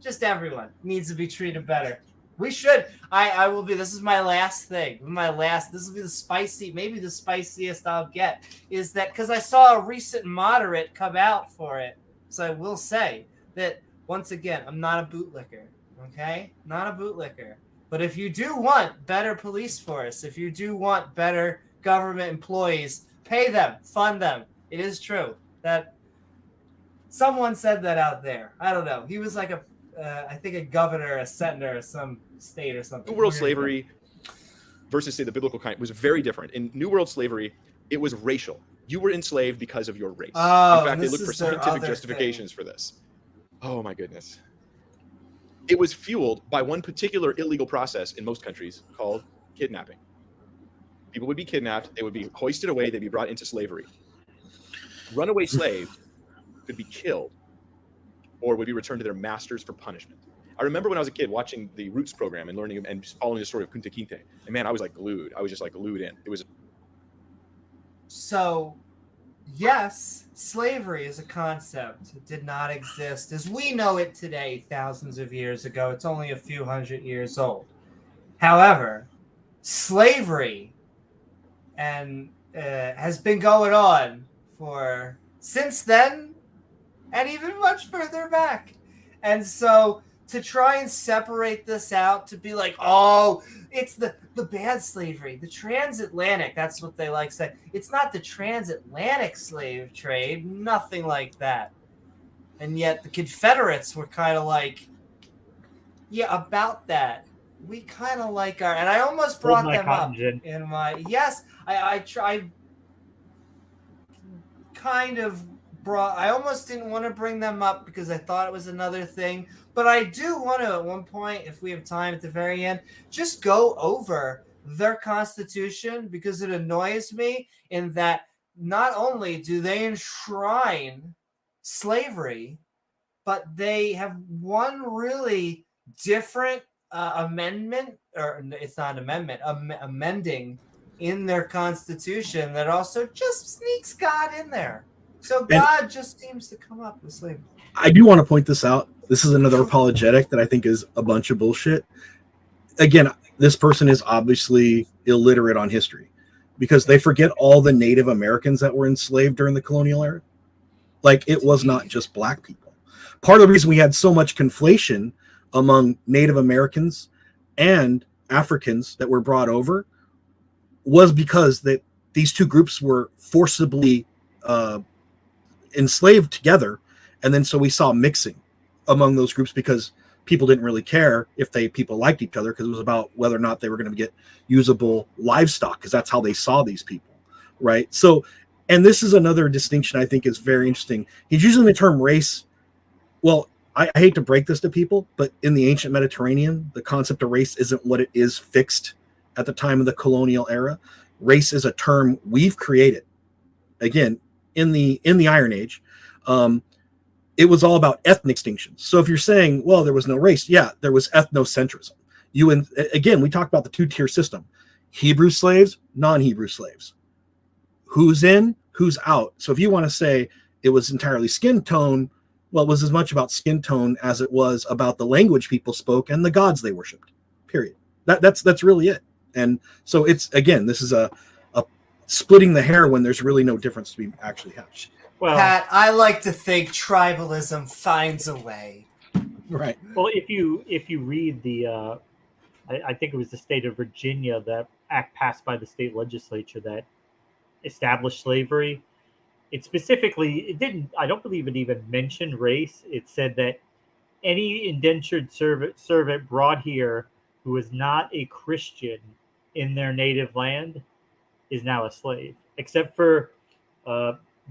just everyone needs to be treated better. We should. I will be. This is my last thing. This will be maybe the spiciest I'll get. Is that because I saw a recent moderate come out for it. So I will say that once again, I'm not a bootlicker. Okay, not a bootlicker. But if you do want better police force, if you do want better government employees, pay them, fund them. It is true that someone said that out there. I don't know. He was like I think a governor, a senator, of some state or something. New World slavery versus, say, the biblical kind was very different. In New World slavery, it was racial. You were enslaved because of your race. Oh, in fact, they looked for scientific justifications for this. Oh, my goodness. It was fueled by one particular illegal process in most countries called kidnapping. People would be kidnapped. They would be hoisted away. They'd be brought into slavery. Runaway slave could be killed or would be returned to their masters for punishment. I remember when I was a kid watching the Roots program and learning and following the story of Kunta Kinte. And man, I was like glued. I was just like glued in. It was. So yes, slavery as a concept did not exist as we know it today thousands of years ago. It's only a few hundred years old. However, slavery has been going on for since then and even much further back. And so to try and separate this out, to be like, oh, it's the bad slavery, the transatlantic, that's what they like saying. It's not the transatlantic slave trade, nothing like that. And yet the Confederates were kind of like, yeah, about that. We kind of like our, and I almost brought them up in my, yes, I kind of brought, I almost didn't want to bring them up because I thought it was another thing, but I do want to at one point, if we have time at the very end, just go over their constitution, because it annoys me in that not only do they enshrine slavery, but they have one really different amendment, or it's not an amendment, amending in their constitution that also just sneaks God in there. So God just seems to come up with slavery. I do want to point this out. This is another apologetic that I think is a bunch of bullshit. Again, this person is obviously illiterate on history, because they forget all the Native Americans that were enslaved during the colonial era. Like, it was not just black people. Part of the reason we had so much conflation among Native Americans and Africans that were brought over was because that these two groups were forcibly enslaved together, and then so we saw mixing among those groups because people didn't really care if people liked each other, because it was about whether or not they were going to get usable livestock, because that's how they saw these people, right? So, and this is another distinction I think is very interesting. He's using the term race. Well, I hate to break this to people, but in the ancient Mediterranean, the concept of race isn't what it is fixed at the time of the colonial era. Race is a term we've created. Again, in the Iron Age, it was all about ethnic distinctions. So if you're saying, well, there was no race, yeah, there was ethnocentrism. Again, we talked about the two-tier system: Hebrew slaves, non-Hebrew slaves. Who's in, who's out. So if you want to say it was entirely skin tone, well, it was as much about skin tone as it was about the language people spoke and the gods they worshipped. Period. That's really it. And so it's, again, this is a splitting the hair when there's really no difference to be actually had. Well, Pat, I like to think tribalism finds a way. Right. Well, if you read the, I think it was the state of Virginia, that act passed by the state legislature that established slavery, it didn't, I don't believe it even mentioned race. It said that any indentured servant brought here who is not a Christian in their native land is now a slave, except for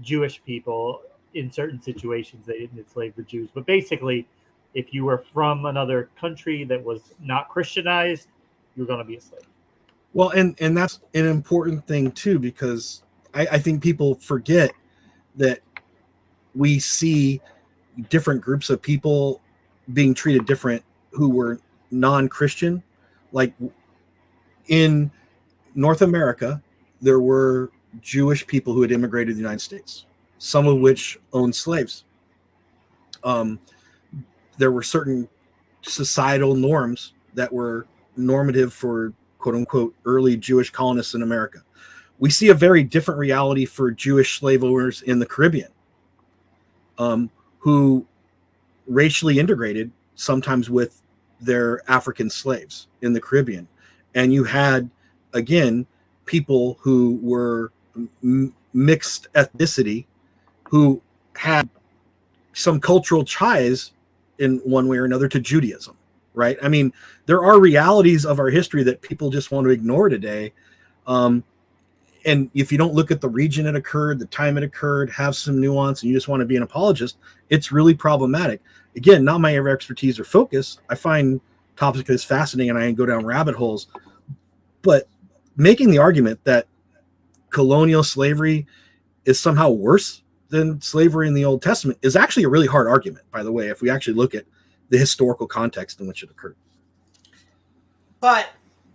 Jewish people. In certain situations, they didn't enslave the Jews. But basically, if you were from another country that was not Christianized, you're going to be a slave. Well, and that's an important thing, too, because I think people forget that we see different groups of people being treated different who were non-Christian. Like, in North America, there were Jewish people who had immigrated to the United States, some of which owned slaves. There were certain societal norms that were normative for quote unquote early Jewish colonists in America. We see a very different reality for Jewish slave owners in the Caribbean, who racially integrated sometimes with their African slaves in the Caribbean. And you had, again, people who were mixed ethnicity, who had some cultural ties in one way or another to Judaism, right? I mean, there are realities of our history that people just want to ignore today. And if you don't look at the region it occurred, the time it occurred, have some nuance, and you just want to be an apologist, it's really problematic. Again, not my area of expertise or focus. I find topics like this fascinating, and I go down rabbit holes. But making the argument that colonial slavery is somehow worse than slavery in the Old Testament is actually a really hard argument, by the way, if we actually look at the historical context in which it occurred. But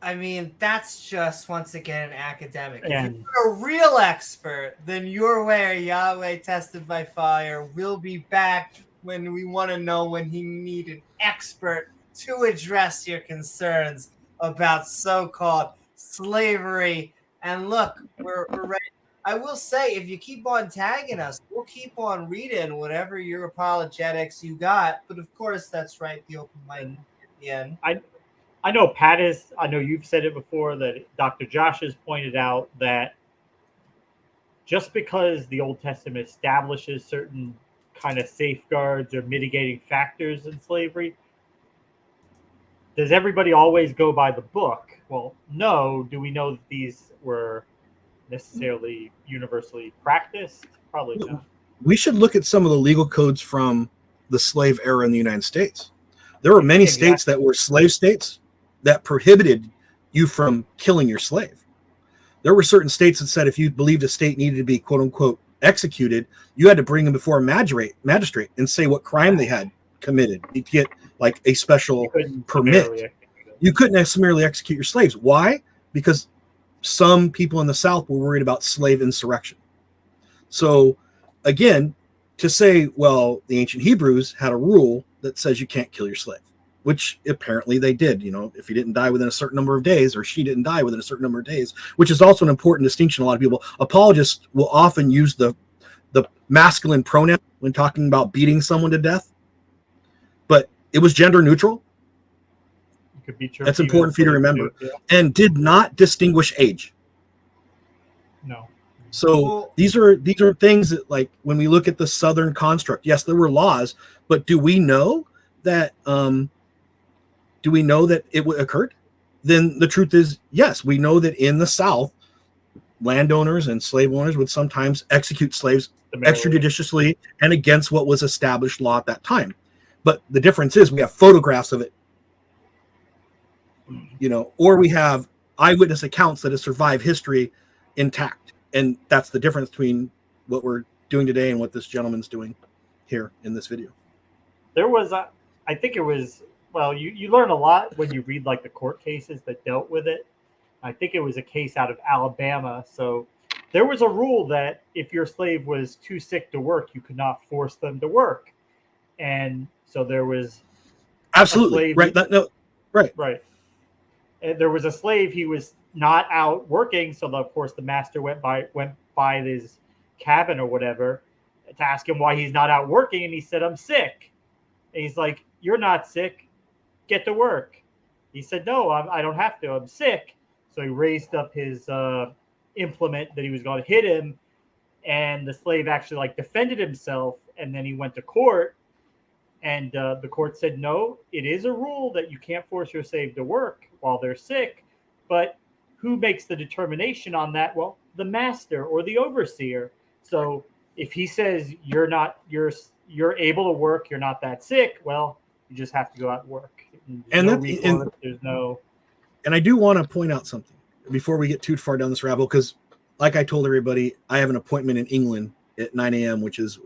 I mean, that's just, once again, an academic. If And- you're a real expert, then your way, Yahweh tested by fire, will be back when we want to know when he need an expert to address your concerns about so-called slavery. And look, we're ready. I will say, if you keep on tagging us, we'll keep on reading whatever your apologetics you got. But of course, that's right, the open mic at the end. I know Pat is, I know you've said it before, that Dr. Josh has pointed out that just because the Old Testament establishes certain kind of safeguards or mitigating factors in slavery, does everybody always go by the book? Well, no. Do we know that these were necessarily universally practiced? Probably not. We should look at some of the legal codes from the slave era in the United States. There were many states that were slave states that prohibited you from killing your slave. There were certain states that said if you believed a state needed to be quote unquote executed, you had to bring them before a magistrate and say what crime they had committed to get like a special permit. You couldn't summarily execute your slaves. Why? Because some people in the South were worried about slave insurrection. So again, to say, well, the ancient Hebrews had a rule that says you can't kill your slave, which apparently they did. You know, if he didn't die within a certain number of days, or she didn't die within a certain number of days, which is also an important distinction. A lot of people, apologists, will often use the masculine pronoun when talking about beating someone to death, but it was gender neutral. That's important for you to remember, and did not distinguish age. No. So these are things that, like, when we look at the Southern construct, yes, there were laws, but do we know that it occurred? Then the truth is, yes, we know that in the South, landowners and slave owners would sometimes execute slaves extrajudiciously and against what was established law at that time. But the difference is we have photographs of it, you know, or we have eyewitness accounts that have survived history intact. And that's the difference between what we're doing today and what this gentleman's doing here in this video. There was, I think it was, well, you learn a lot when you read like the court cases that dealt with it. I think it was a case out of Alabama. So there was a rule that if your slave was too sick to work, you could not force them to work. And so there was absolutely right. Right. And there was a slave. He was not out working, so of course the master went by his cabin or whatever to ask him why he's not out working, and he said, "I'm sick." And he's like, "You're not sick. Get to work." He said, "No, I don't have to. I'm sick." So he raised up his implement that he was going to hit him, and the slave actually like defended himself, and then he went to court. And the court said, no, it is a rule that you can't force your slave to work while they're sick. But who makes the determination on that? Well, the master or the overseer. So if he says you're able to work, you're not that sick, well, you just have to go out and work. And I do want to point out something before we get too far down this rabbit hole, because like I told everybody, I have an appointment in England at 9 a.m., which is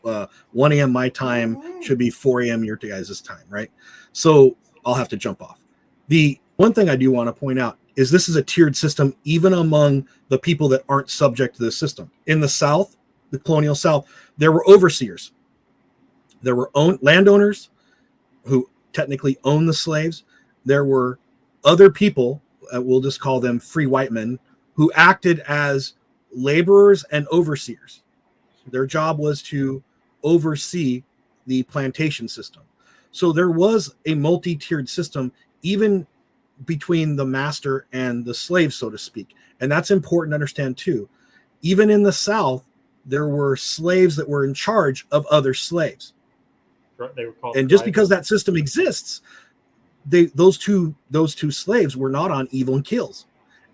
1 a.m. my time, should be 4 a.m. your guys' time, right? So I'll have to jump off. The one thing I do want to point out is this is a tiered system, even among the people that aren't subject to this system. In the South, the colonial South, there were overseers. There were landowners who technically owned the slaves. There were other people, we'll just call them free white men, who acted as laborers and overseers. Their job was to oversee the plantation system. So there was a multi-tiered system, even between the master and the slave, so to speak. And that's important to understand too. Even in the South, there were slaves that were in charge of other slaves. They were called, and just because that system exists, those two slaves were not on even kills.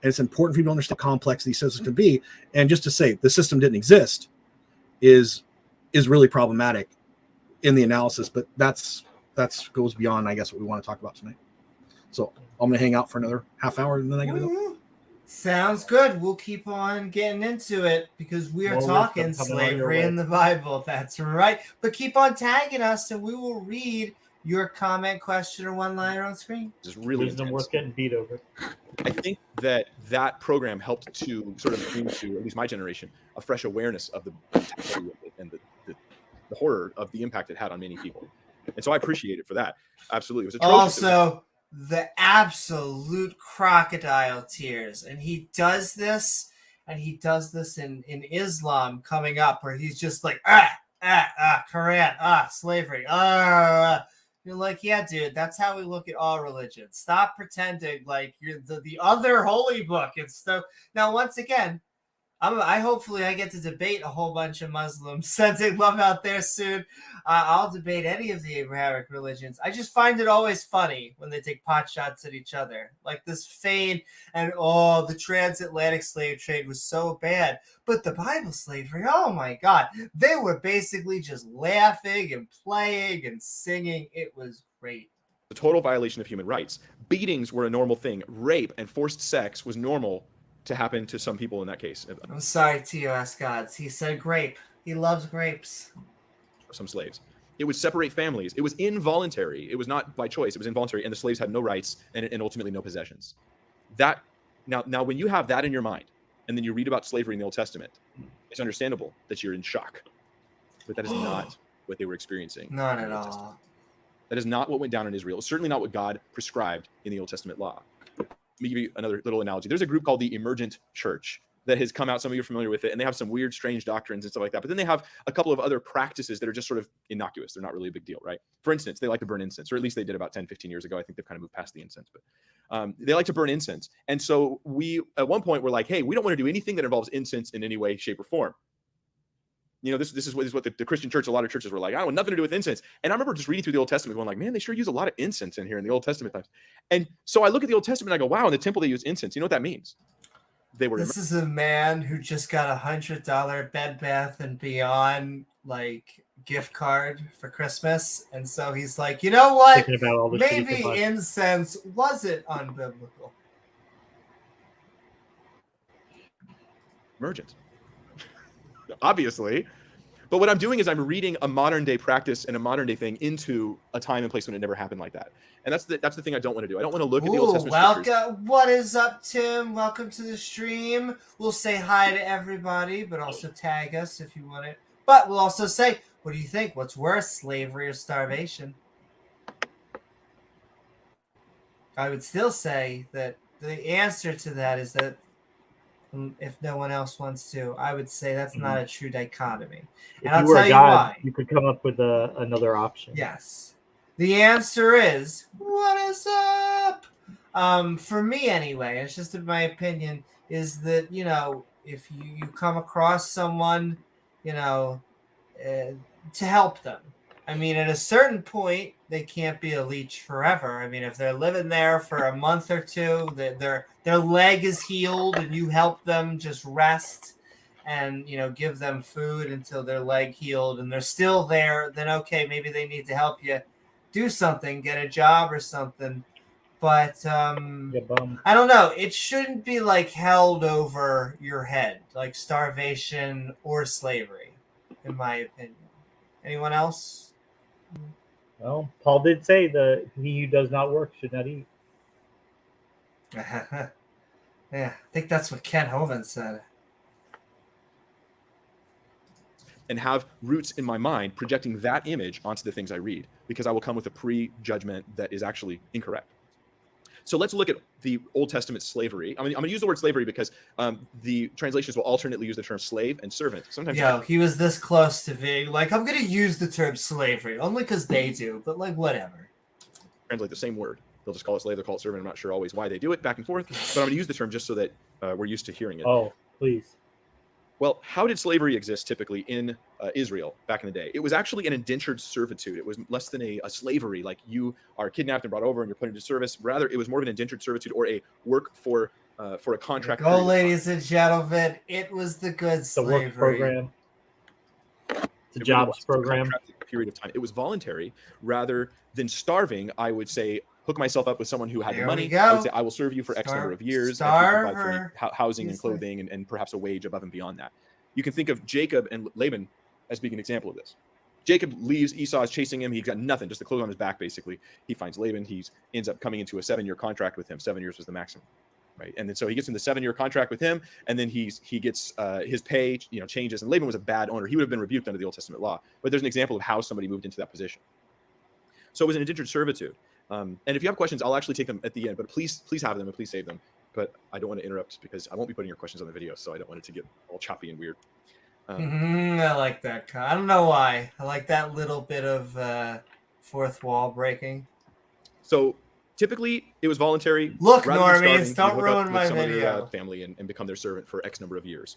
And it's important for you to understand how complex these systems can be. And just to say the system didn't exist is really problematic in the analysis, but that's goes beyond, I guess, what we want to talk about tonight. So I'm gonna hang out for another half hour and then I gotta go. Sounds good. We'll keep on getting into it because we are talking slavery in the Bible. That's right. But keep on tagging us and we will read your comment, question, or one-liner on screen? Just really Wisdom intense. worth getting beat over. I think that program helped to sort of bring to at least my generation a fresh awareness of the brutality of it and the horror of the impact it had on many people. And so I appreciate it for that. Absolutely. It was atrocious. Also, the absolute crocodile tears. And he does this in Islam coming up, where he's just like, Quran, slavery, You're like, yeah, dude, that's how we look at all religions. Stop pretending like you're the other holy book. It's so now, once again, I hopefully I get to debate a whole bunch of Muslims sending love out there soon. I'll debate any of the Abrahamic religions. I just find it always funny when they take pot shots at each other, like this feign and the transatlantic slave trade was so bad, but the Bible slavery, oh my God, they were basically just laughing and playing and singing. It was great. A total violation of human rights. Beatings were a normal thing. Rape and forced sex was normal to happen to some people in that case. I'm sorry, TOS gods. He said grape. He loves grapes. Some slaves. It would separate families. It was involuntary. It was not by choice. It was involuntary, and the slaves had no rights and ultimately no possessions. That now, when you have that in your mind, and then you read about slavery in the Old Testament, it's understandable that you're in shock. But that is not what they were experiencing. Not at all. That is not what went down in Israel. It's certainly not what God prescribed in the Old Testament law. Let me give you another little analogy. There's a group called the Emergent Church that has come out. Some of you are familiar with it, and they have some weird, strange doctrines and stuff like that. But then they have a couple of other practices that are just sort of innocuous. They're not really a big deal, right? For instance, they like to burn incense, or at least they did about 10, 15 years ago. I think they've kind of moved past the incense, but they like to burn incense. And so we, at one point, were like, hey, we don't want to do anything that involves incense in any way, shape, or form. You know, this is what the Christian church, a lot of churches were like, I don't want nothing to do with incense. And I remember just reading through the Old Testament going like, man, they sure use a lot of incense in here in the Old Testament times. And so I look at the Old Testament and I go, wow, in the temple they use incense. You know what that means? This is a man who just got $100 Bed Bath and Beyond like gift card for Christmas. And so he's like, you know what? Maybe incense wasn't unbiblical. Emergent. Obviously. But what I'm doing is I'm reading a modern day practice and a modern day thing into a time and place when it never happened like that. And that's the thing I don't want to do. I don't want to look at the Old Testament scriptures. What is up, Tim? Welcome to the stream. We'll say hi to everybody, but also tag us if you want it. But we'll also say, what do you think? What's worse, slavery or starvation? I would still say that the answer to that is that if no one else wants to, I would say that's not a true dichotomy. And I'll tell you why. You could come up with another option. Yes. The answer is, what is up? For me anyway, it's just in my opinion, is that, you know, if you come across someone, you know, to help them. I mean, at a certain point, they can't be a leech forever. I mean, if they're living there for a month or two, their leg is healed, and you help them just rest and, you know, give them food until their leg healed, and they're still there, then okay, maybe they need to help you do something, get a job or something. But I don't know. It shouldn't be like held over your head, like starvation or slavery, in my opinion. Anyone else? Well, Paul did say that he who does not work should not eat. Yeah, I think that's what Ken Hovind said. And have roots in my mind projecting that image onto the things I read, because I will come with a prejudgment that is actually incorrect. So let's look at the Old Testament slavery. I'm going to use the word slavery because the translations will alternately use the term slave and servant. Sometimes he was this close to being like, I'm going to use the term slavery only because they do, but like whatever. Translate the same word. They'll just call it slave, they'll call it servant. I'm not sure always why they do it back and forth, but I'm going to use the term just so that we're used to hearing it. Oh, please. Well, how did slavery exist typically in Israel back in the day? It was actually an indentured servitude. It was less than a slavery, like you are kidnapped and brought over and you're put into service. Rather, it was more of an indentured servitude or a work for a contract. Go, ladies and gentlemen. It was the good slavery. The work program. The jobs program. A period of time. It was voluntary rather than starving. I would say hook myself up with someone who had the money. I would say I will serve you for X number of years. And provide for me housing and clothing and perhaps a wage above and beyond that. You can think of Jacob and Laban as being an example of this. Jacob leaves. Esau is chasing him. He's got nothing, just the clothes on his back, basically. He finds Laban. He ends up coming into a 7-year contract with him. 7 years was the maximum, right? And then so he gets in the 7-year contract with him, and then he gets his pay, changes. And Laban was a bad owner. He would have been rebuked under the Old Testament law. But there's an example of how somebody moved into that position. So it was an indentured servitude. And if you have questions, I'll actually take them at the end. But please have them and please save them. But I don't want to interrupt because I won't be putting your questions on the video, so I don't want it to get all choppy and weird. I like that. I don't know why. I like that little bit of fourth wall breaking. So typically, it was voluntary. Look, Rather than Normies, starving, don't you hook up ruin with my someone in your, video. family and become their servant for X number of years.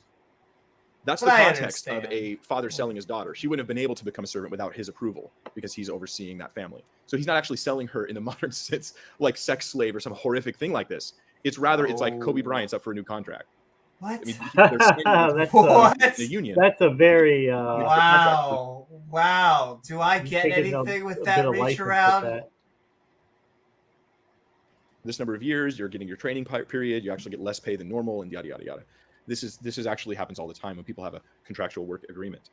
That's But the I context of understand. a father selling his daughter. She wouldn't have been able to become a servant without his approval because he's overseeing that family. So he's not actually selling her in the modern sense like sex slave or some horrific thing like this. It's rather, it's like Kobe Bryant's up for a new contract. What? I mean, they're That's What? the union. That's a very Wow. Do I get taking anything with a that bit of reach license with around? that. This number of years, you're getting your training period. You actually get less pay than normal, and yada yada yada. This is actually happens all the time when people have a contractual work agreement.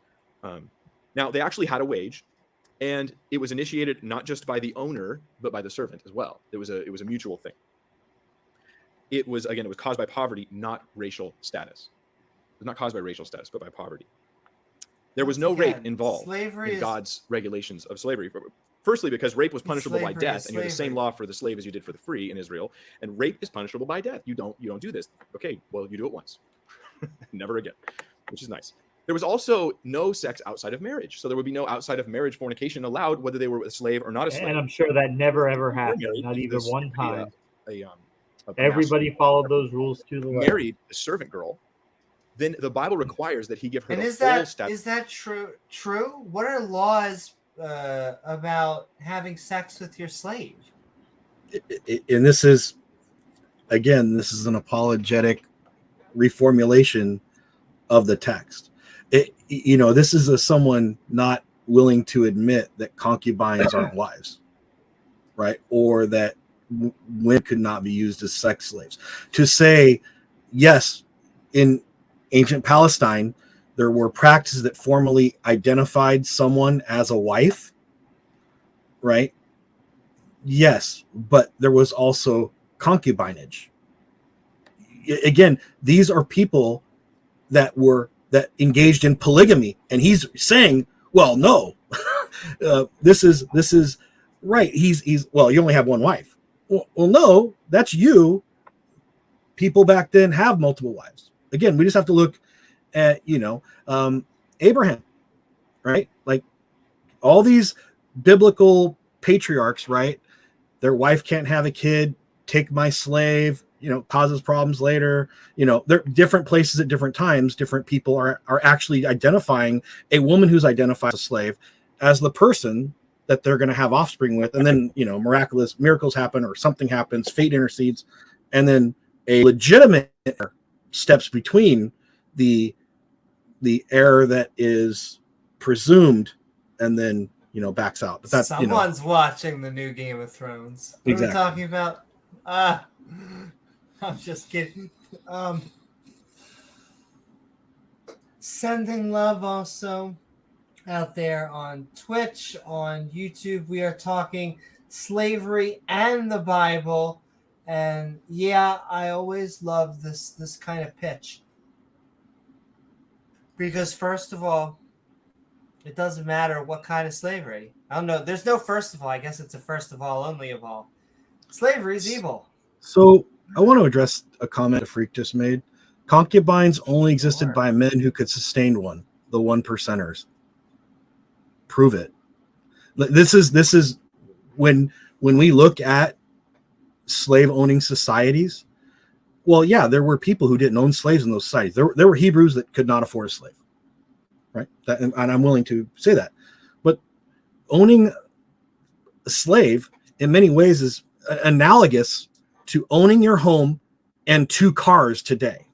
Now they actually had a wage, and it was initiated not just by the owner but by the servant as well. It was a mutual thing. It was caused by poverty, not racial status. It was not caused by racial status, but by poverty. There was no rape involved in God's regulations of slavery. Firstly, because rape was punishable by death, and you have the same law for the slave as you did for the free in Israel. And rape is punishable by death. You don't do this. Okay, well, you do it once, never again, which is nice. There was also no sex outside of marriage, so there would be no outside of marriage fornication allowed, whether they were a slave or not a slave. And I'm sure that never ever happened, not even one time. Everybody followed those rules to the letter. Married a servant girl, then the Bible requires that he give her And the is full that status. is that true? What are laws about having sex with your slave? And this is an apologetic reformulation of the text. This is someone not willing to admit that concubines aren't wives, right? Or that women could not be used as sex slaves. To say, yes, in ancient Palestine, there were practices that formally identified someone as a wife, right? Yes, but there was also concubinage. Again, these are people that engaged in polygamy, and he's saying, well, no, this is right. He's you only have one wife. Well, no, that's you. People back then have multiple wives. Again, we just have to look at Abraham, right? Like all these biblical patriarchs, right? Their wife can't have a kid. Take my slave. Causes problems later. They're different places at different times. Different people are actually identifying a woman who's identified as a slave as the person that they're going to have offspring with. And then, miraculous miracles happen or something happens, fate intercedes. And then a legitimate steps between the error that is presumed and then, backs out. But that's, someone's watching the new Game of Thrones. What Exactly. are we talking about? I'm just kidding. Sending love also out there on Twitch, on YouTube. We are talking slavery and the Bible. And yeah, I always love this kind of pitch. Because first of all, it doesn't matter what kind of slavery. I don't know. There's no first of all. I guess it's a first of all, only of all. Slavery is evil. So I want to address a comment a freak just made. Concubines only existed Sure. by men who could sustain one, the 1%ers. Prove it. This is when we look at slave owning societies. Well, yeah, there were people who didn't own slaves in those societies. There were Hebrews that could not afford a slave, right? And I'm willing to say that. But owning a slave in many ways is analogous to owning your home and 2 cars today.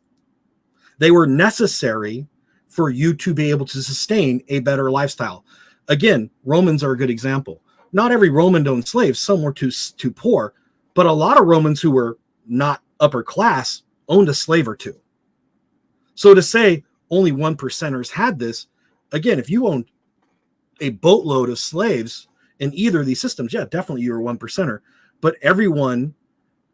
They were necessary for you to be able to sustain a better lifestyle. Again, Romans are a good example. Not every Roman owned slaves. Some were too poor, but a lot of Romans who were not upper class owned a slave or 2. So to say only 1%ers had this, again, if you owned a boatload of slaves in either of these systems, yeah, definitely you were 1%er. But everyone,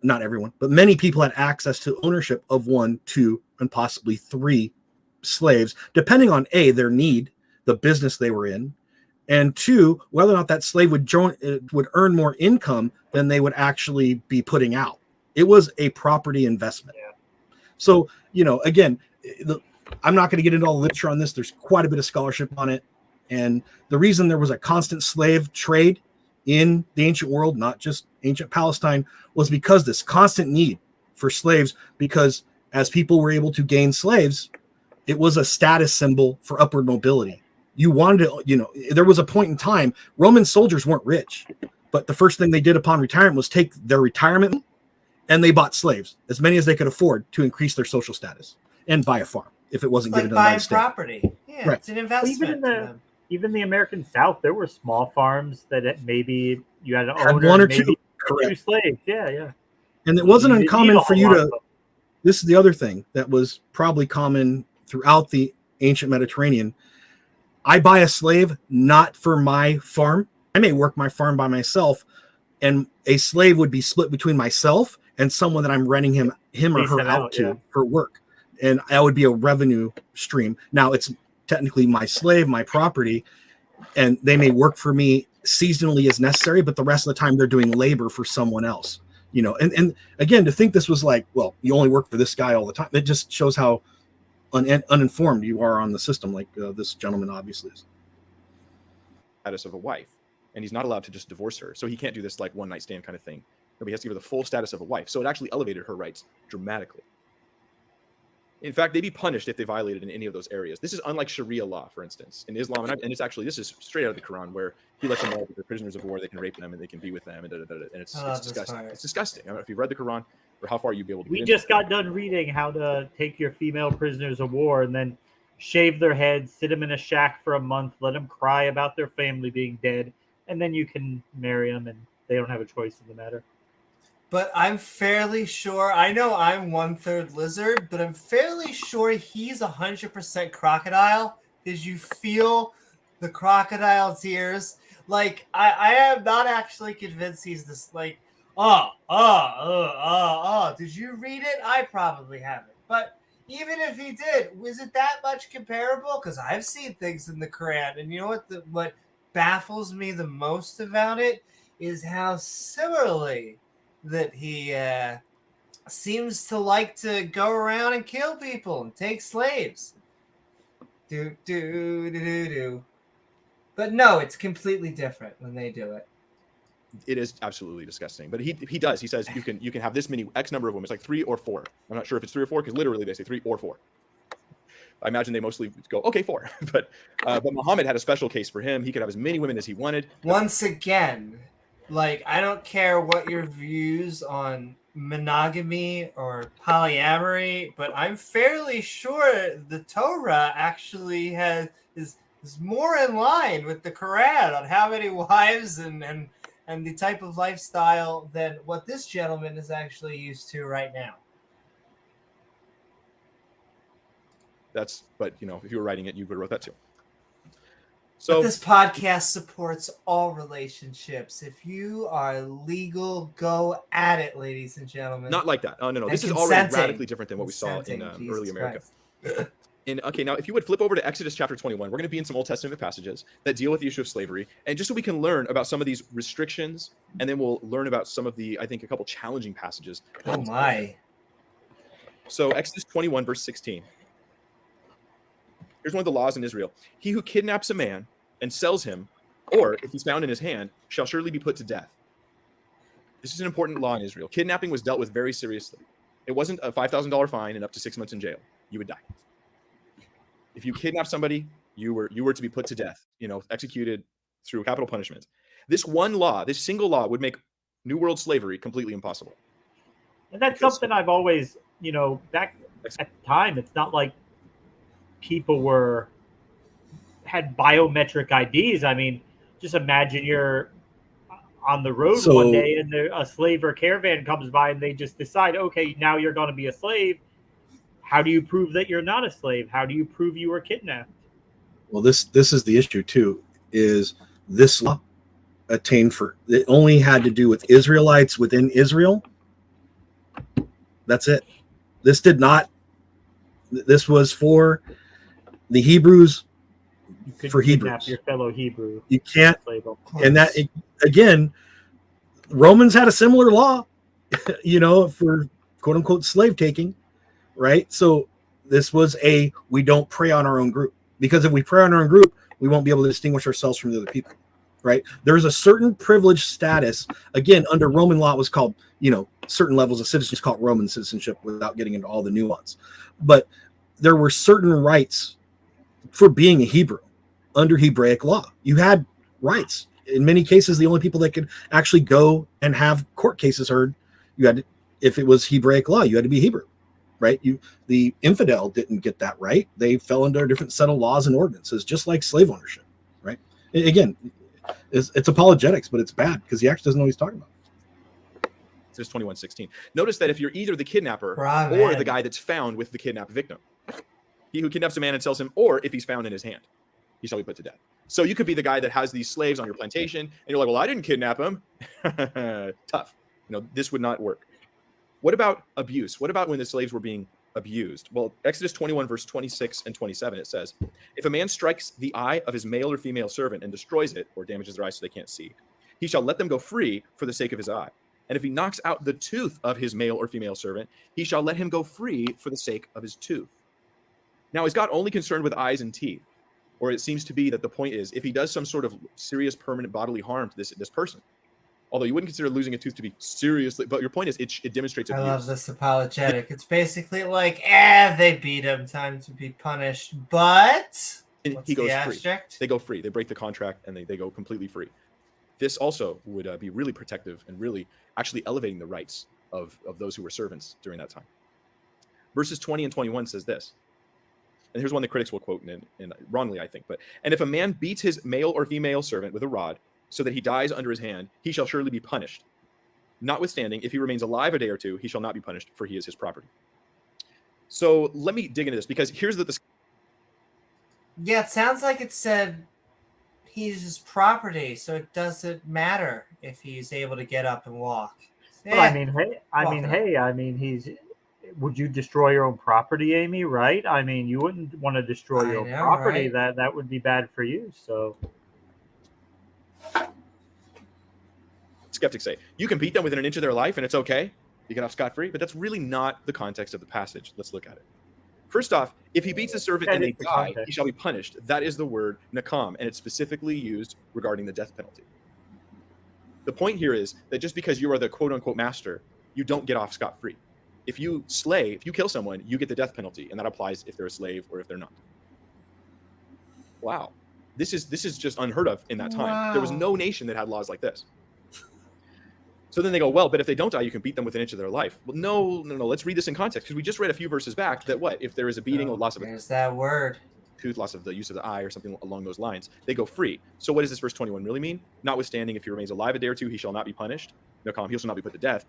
not everyone, but many people had access to ownership of 1, 2, and possibly 3 slaves, depending on A, their need, the business they were in, and 2, whether or not that slave would earn more income than they would actually be putting out. It was a property investment. Yeah. So, again, I'm not going to get into all the literature on this. There's quite a bit of scholarship on it. And the reason there was a constant slave trade in the ancient world, not just ancient Palestine, was because this constant need for slaves, because as people were able to gain slaves, it was a status symbol for upward mobility. You wanted to, there was a point in time, Roman soldiers weren't rich, but the first thing they did upon retirement was take their retirement and they bought slaves, as many as they could afford to increase their social status and buy a farm if it wasn't given to them by the state. Property. Yeah, right. It's an investment. Even the American South, there were small farms that maybe you had to own 1 or maybe 2 slaves. Yeah. And it wasn't uncommon for you to. This is the other thing that was probably common throughout the ancient Mediterranean. I buy a slave not for my farm. I may work my farm by myself, and a slave would be split between myself and someone that I'm renting him or her out to for work. And that would be a revenue stream. Now it's technically my slave, my property, and they may work for me seasonally as necessary, but the rest of the time they're doing labor for someone else, and again, to think this was like, well, you only work for this guy all the time. It just shows how uninformed you are on the system, like this gentleman obviously is. Status of a wife, and he's not allowed to just divorce her, so he can't do this like one night stand kind of thing. No, he has to give her the full status of a wife, so it actually elevated her rights dramatically. In fact, they'd be punished if they violated in any of those areas. This is unlike Sharia law, for instance, in Islam, and it's actually, this is straight out of the Quran, where he lets them know that they're prisoners of war, they can rape them, and they can be with them, and it's disgusting. It's disgusting. I don't know if you've read the Quran or how far you'd be able to. We just got done reading how to take your female prisoners of war and then shave their heads, sit them in a shack for a month, let them cry about their family being dead, and then you can marry them, and they don't have a choice in the matter. But I'm fairly sure, I know I'm 1/3 lizard, but I'm fairly sure he's 100% crocodile, because you feel the crocodile tears. Like, I am not actually convinced he's this, like, did you read it? I probably haven't. But even if he did, was it that much comparable? Because I've seen things in the Quran, and you know what baffles me the most about it is how similarly that he seems to like to go around and kill people and take slaves. But no, it's completely different when they do it. It is absolutely disgusting. But he does. He says you can have this many X number of women. It's like 3 or 4. I'm not sure if it's 3 or 4, because literally they say 3 or 4. I imagine they mostly go, okay, 4. But Muhammad had a special case for him. He could have as many women as he wanted. Once again, like, I don't care what your views on monogamy or polyamory, but I'm fairly sure the Torah actually is more in line with the Quran on how many wives and the type of lifestyle than what this gentleman is actually used to right now. But if you were writing it, you would have wrote that too. So but this podcast supports all relationships. If you are legal, go at it, ladies and gentlemen. Not like that. Oh, no. This is already radically different than what we saw in early America. Okay, now if you would flip over to Exodus chapter 21, we're going to be in some Old Testament passages that deal with the issue of slavery, and just so we can learn about some of these restrictions, and then we'll learn about some of the, I think, a couple challenging passages. Oh my. So Exodus 21, verse 16. Here's one of the laws in Israel. He who kidnaps a man and sells him, or if he's found in his hand, shall surely be put to death. This is an important law in Israel. Kidnapping was dealt with very seriously. It wasn't a $5,000 fine and up to 6 months in jail. You would die. If you kidnap somebody, you were to be put to death, executed through capital punishment. This one law, this single law, would make New World slavery completely impossible. And that's something I've always, back at the time, it's not like people had biometric IDs. I mean, just imagine you're on the road one day and a slave or caravan comes by and they just decide, okay, now you're going to be a slave. How do you prove that you're not a slave? How do you prove you were kidnapped? Well, this is the issue too. is this law attained for, it only had to do with Israelites within Israel. That's it. This did not, this was for the Hebrews, You could for kidnap Hebrews. your fellow Hebrew. You can't, Enslave them. and that, again, Romans had a similar law, for quote unquote slave taking, right? So this was we don't prey on our own group, because if we prey on our own group, we won't be able to distinguish ourselves from the other people, right? There's a certain privileged status, again, under Roman law, it was called, certain levels of citizenship called Roman citizenship without getting into all the nuance. But there were certain rights for being a Hebrew under Hebraic law. You had rights. In many cases, the only people that could actually go and have court cases heard, if it was Hebraic law, you had to be Hebrew, right? The infidel didn't get that right. They fell under a different set of laws and ordinances, just like slave ownership, right? Again, it's apologetics, but it's bad because he actually doesn't know what he's talking about. It's 21:16. Notice that if you're either the kidnapper Bravo. or the guy that's found with the kidnapped victim, he who kidnaps a man and sells him, or if he's found in his hand, he shall be put to death. So you could be the guy that has these slaves on your plantation, and you're like, well, I didn't kidnap him. Tough. This would not work. What about abuse? What about when the slaves were being abused? Well, Exodus 21, verse 26 and 27, it says, if a man strikes the eye of his male or female servant and destroys it, or damages their eyes so they can't see, he shall let them go free for the sake of his eye. And if he knocks out the tooth of his male or female servant, he shall let him go free for the sake of his tooth. Now, is God only concerned with eyes and teeth? Or it seems to be that the point is, if he does some sort of serious permanent bodily harm to this person, although you wouldn't consider losing a tooth to be seriously, but your point is it demonstrates abuse. I love this apologetic. It's basically like, they beat him, time to be punished. But he goes free. Abject? They go free. They break the contract and they go completely free. This also would be really protective and really actually elevating the rights of those who were servants during that time. Verses 20 and 21 says this. And here's one the critics will quote, and wrongly, I think. And if a man beats his male or female servant with a rod so that he dies under his hand, he shall surely be punished. Notwithstanding, if he remains alive a day or two, he shall not be punished, for he is his property. So let me dig into this, because here's the... Yeah, it sounds like it said he's his property, so it doesn't matter if he's able to get up and walk. Well, he's... Would you destroy your own property, Amy? Right? I mean, you wouldn't want to destroy your own property. Right? That would be bad for you. So, skeptics say you can beat them within an inch of their life, and it's okay. You get off scot-free. But that's really not the context of the passage. Let's look at it. First off, if he beats a servant and they die, he shall be punished. That is the word nakam, and it's specifically used regarding the death penalty. The point here is that just because you are the quote-unquote master, you don't get off scot-free. If you kill someone, you get the death penalty, and that applies if they're a slave or if they're not. Wow. This is just unheard of in that time. Wow. There was no nation that had laws like this. So then they go, well, but if they don't die, you can beat them with an inch of their life. Well, no. Let's read this in context, because we just read a few verses back that if there is a beating or loss of a tooth, that word, tooth, loss of the use of the eye, or something along those lines, they go free. So what does this verse 21 really mean? Notwithstanding, if he remains alive a day or two, he shall not be punished. No, he shall not be put to death,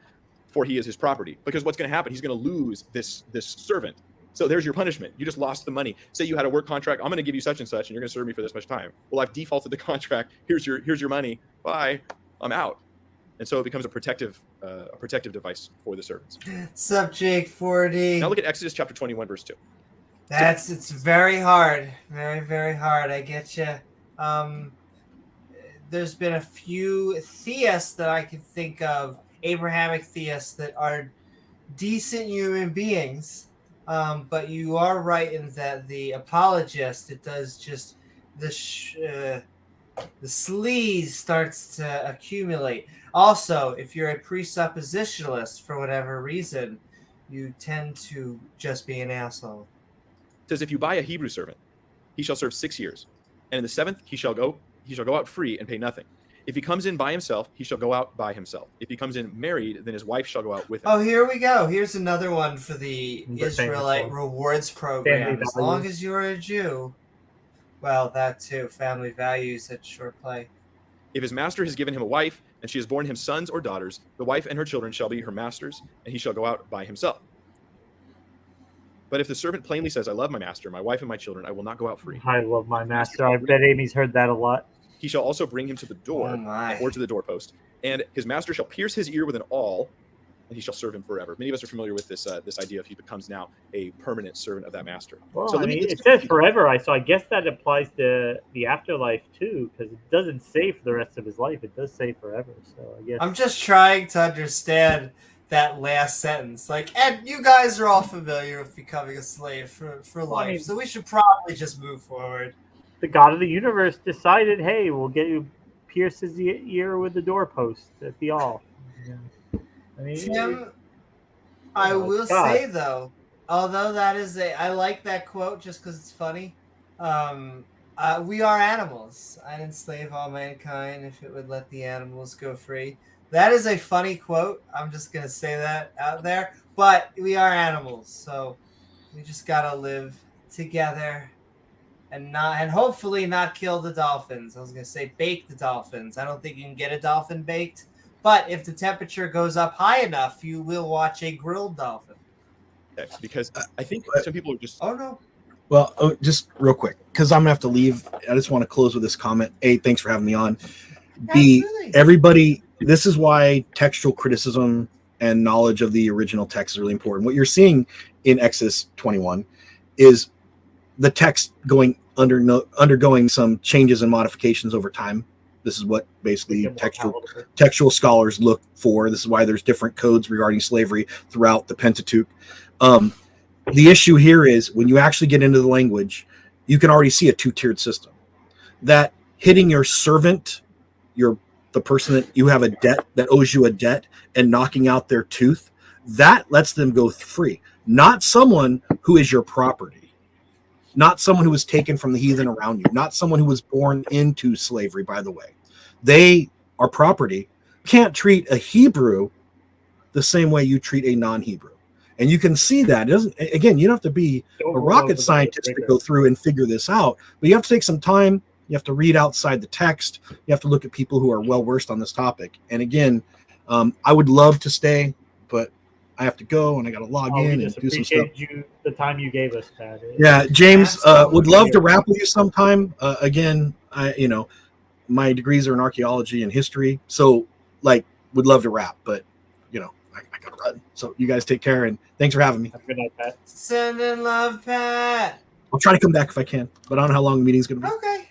for he is his property. Because what's going to happen? He's going to lose this servant. So there's your punishment. You just lost the money. Say you had a work contract. I'm going to give you such and such, and you're going to serve me for this much time. Well, I've defaulted the contract. Here's your money. Bye. I'm out. And so it becomes a protective device for the servants. Sup, Jake 40. Now look at Exodus chapter 21, verse 2. It's very hard. Very, very hard. I get you. There's been a few theists that I can think of, Abrahamic theists, that are decent human beings. But you are right in that the apologist, it does just the sleaze starts to accumulate. Also, if you're a presuppositionalist for whatever reason, you tend to just be an asshole. It says, if you buy a Hebrew servant, he shall serve 6 years, and in the 7th he shall go out free and pay nothing. If he comes in by himself, he shall go out by himself. If he comes in married, then his wife shall go out with him. Oh, here we go. Here's another one for the Israelite rewards program. As long as you're a Jew. Well, that too. Family values at short play. If his master has given him a wife, and she has borne him sons or daughters, the wife and her children shall be her masters, and he shall go out by himself. But if the servant plainly says, I love my master, my wife, and my children, I will not go out free. I love my master. I bet Amy's heard that a lot. He shall also bring him to the door, Oh my. or to the doorpost, and his master shall pierce his ear with an awl, and he shall serve him forever. Many of us are familiar with this this idea of he becomes now a permanent servant of that master. Well, So I let me mean, get it says forever. So I guess that applies to the afterlife too, because it doesn't say for the rest of his life. It does say forever. So I guess I'm just trying to understand that last sentence. Like, and you guys are all familiar with becoming a slave for life, I mean, so we should probably just move forward. the God of the universe decided, hey, we'll get you pierce his ear with the doorpost at the awl. Yeah. I mean, Tim, I will say though, although that is I like that quote just because it's funny. We are animals. I'd enslave all mankind if it would let the animals go free. That is a funny quote. I'm just gonna say that out there. But we are animals, so we just gotta live together and hopefully not kill the dolphins. I was gonna say bake the dolphins. I don't think you can get a dolphin baked, but if the temperature goes up high enough, you will watch a grilled dolphin. Okay, because I think some people are just. Oh no. Well, just real quick, because I'm gonna have to leave. I just want to close with this comment. A, thanks for having me on. B, Absolutely. everybody, this is why textual criticism and knowledge of the original text is really important. What you're seeing in Exodus 21 is the text undergoing some changes and modifications over time. This is what basically textual scholars look for. This is why there's different codes regarding slavery throughout the Pentateuch. The issue here is when you actually get into the language, you can already see a two-tiered system. That hitting your servant, the person that you have a debt, that owes you a debt, and knocking out their tooth, that lets them go free. Not someone who is your property. Not someone who was taken from the heathen around you. Not someone who was born into slavery, by the way. They are property. You can't treat a Hebrew the same way you treat a non-Hebrew. And you can see that. It doesn't, again, you don't have to be a rocket scientist to go through and figure this out, but you have to take some time. You have to read outside the text. You have to look at people who are well-versed on this topic. And again, I would love to stay, but I have to go and I got to log in and do some stuff. The time you gave us, Pat. Yeah, James, would love to wrap with you sometime. Again, my degrees are in archaeology and history, so would love to wrap, but I gotta run. So you guys take care and thanks for having me. Have a good night, Pat. Sending love, Pat. I'll try to come back if I can, but I don't know how long the meeting's gonna be. Okay.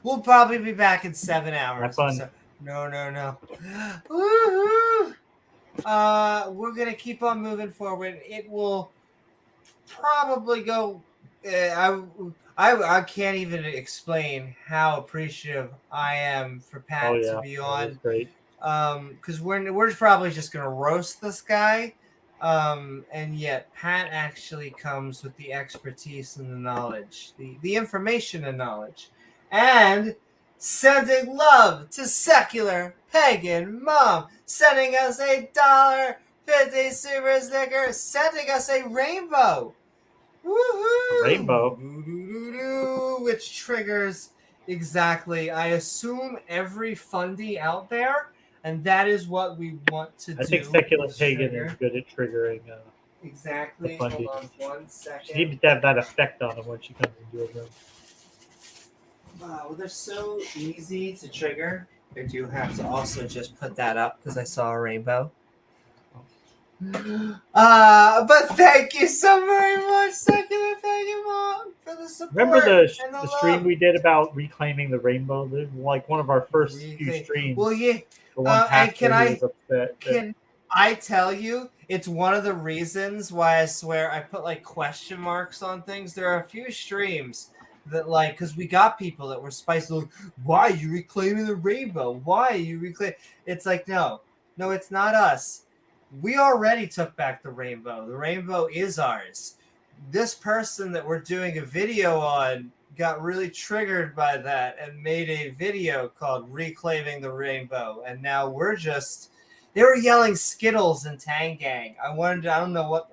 We'll probably be back in 7 hours. Have fun. So, no. Woo-hoo! We're gonna keep on moving forward. It will probably go. I can't even explain how appreciative I am for Pat to be on. Great. Because we're probably just gonna roast this guy, and yet Pat actually comes with the expertise and the knowledge, the information and knowledge, and sending love to secular pagan mom, sending us $1.50 super sticker, sending us a rainbow. Woohoo! A rainbow, which triggers exactly, I assume, every fundy out there. And that is what we want to do. I think secular pagan is good at triggering. Exactly. Hold on 1 second. She needs to have that effect on them when she comes into a room. Wow, they're so easy to trigger. I do have to also just put that up because I saw a rainbow. But thank you so very much, Secular Pagan Mom, for the support. Remember the stream we did about reclaiming the rainbow? This was like one of our first few streams. Well, yeah. And can I tell you, it's one of the reasons why I swear I put question marks on things. There are a few streams that because we got people that were spicy. Why are you reclaiming the rainbow? Why are you reclaiming? It's no, it's not us. We already took back the rainbow. The rainbow is ours. This person that we're doing a video on got really triggered by that and made a video called Reclaiming the Rainbow. And now they were yelling Skittles and Tang Gang. I don't know what,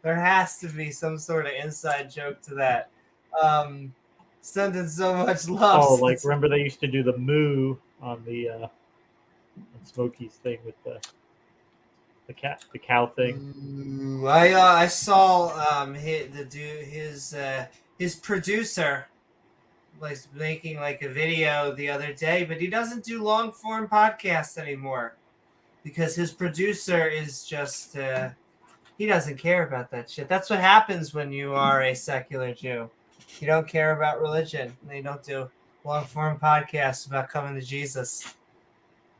there has to be some sort of inside joke to that. Sending so much love. Oh, remember they used to do the moo on the on Smokey's thing with the cow thing. I saw his producer was making like a video the other day, but he doesn't do long form podcasts anymore because his producer is just he doesn't care about that shit. That's what happens when you are a secular Jew. You don't care about religion. They don't do long form podcasts about coming to Jesus.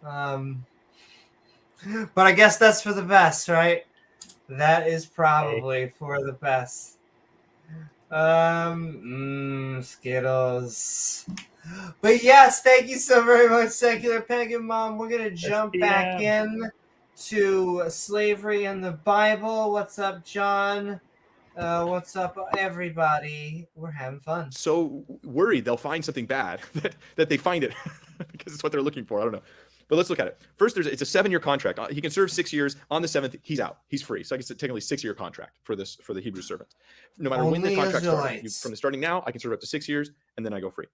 But I guess that's for the best, right? That is probably for the best. Skittles. But yes, thank you so very much, Secular Pagan Mom. We're gonna jump back in to slavery in the Bible. What's up, John? What's up, everybody? We're having fun. So worried they'll find something bad that they find it because it's what they're looking for. I don't know. But let's look at it. First, it's a 7-year contract. He can serve 6 years. On the 7th, he's out. He's free. So I guess it's technically 6-year contract for the Hebrew servant. No matter when the contract starts, from the starting now, I can serve up to 6 years, and then I go free.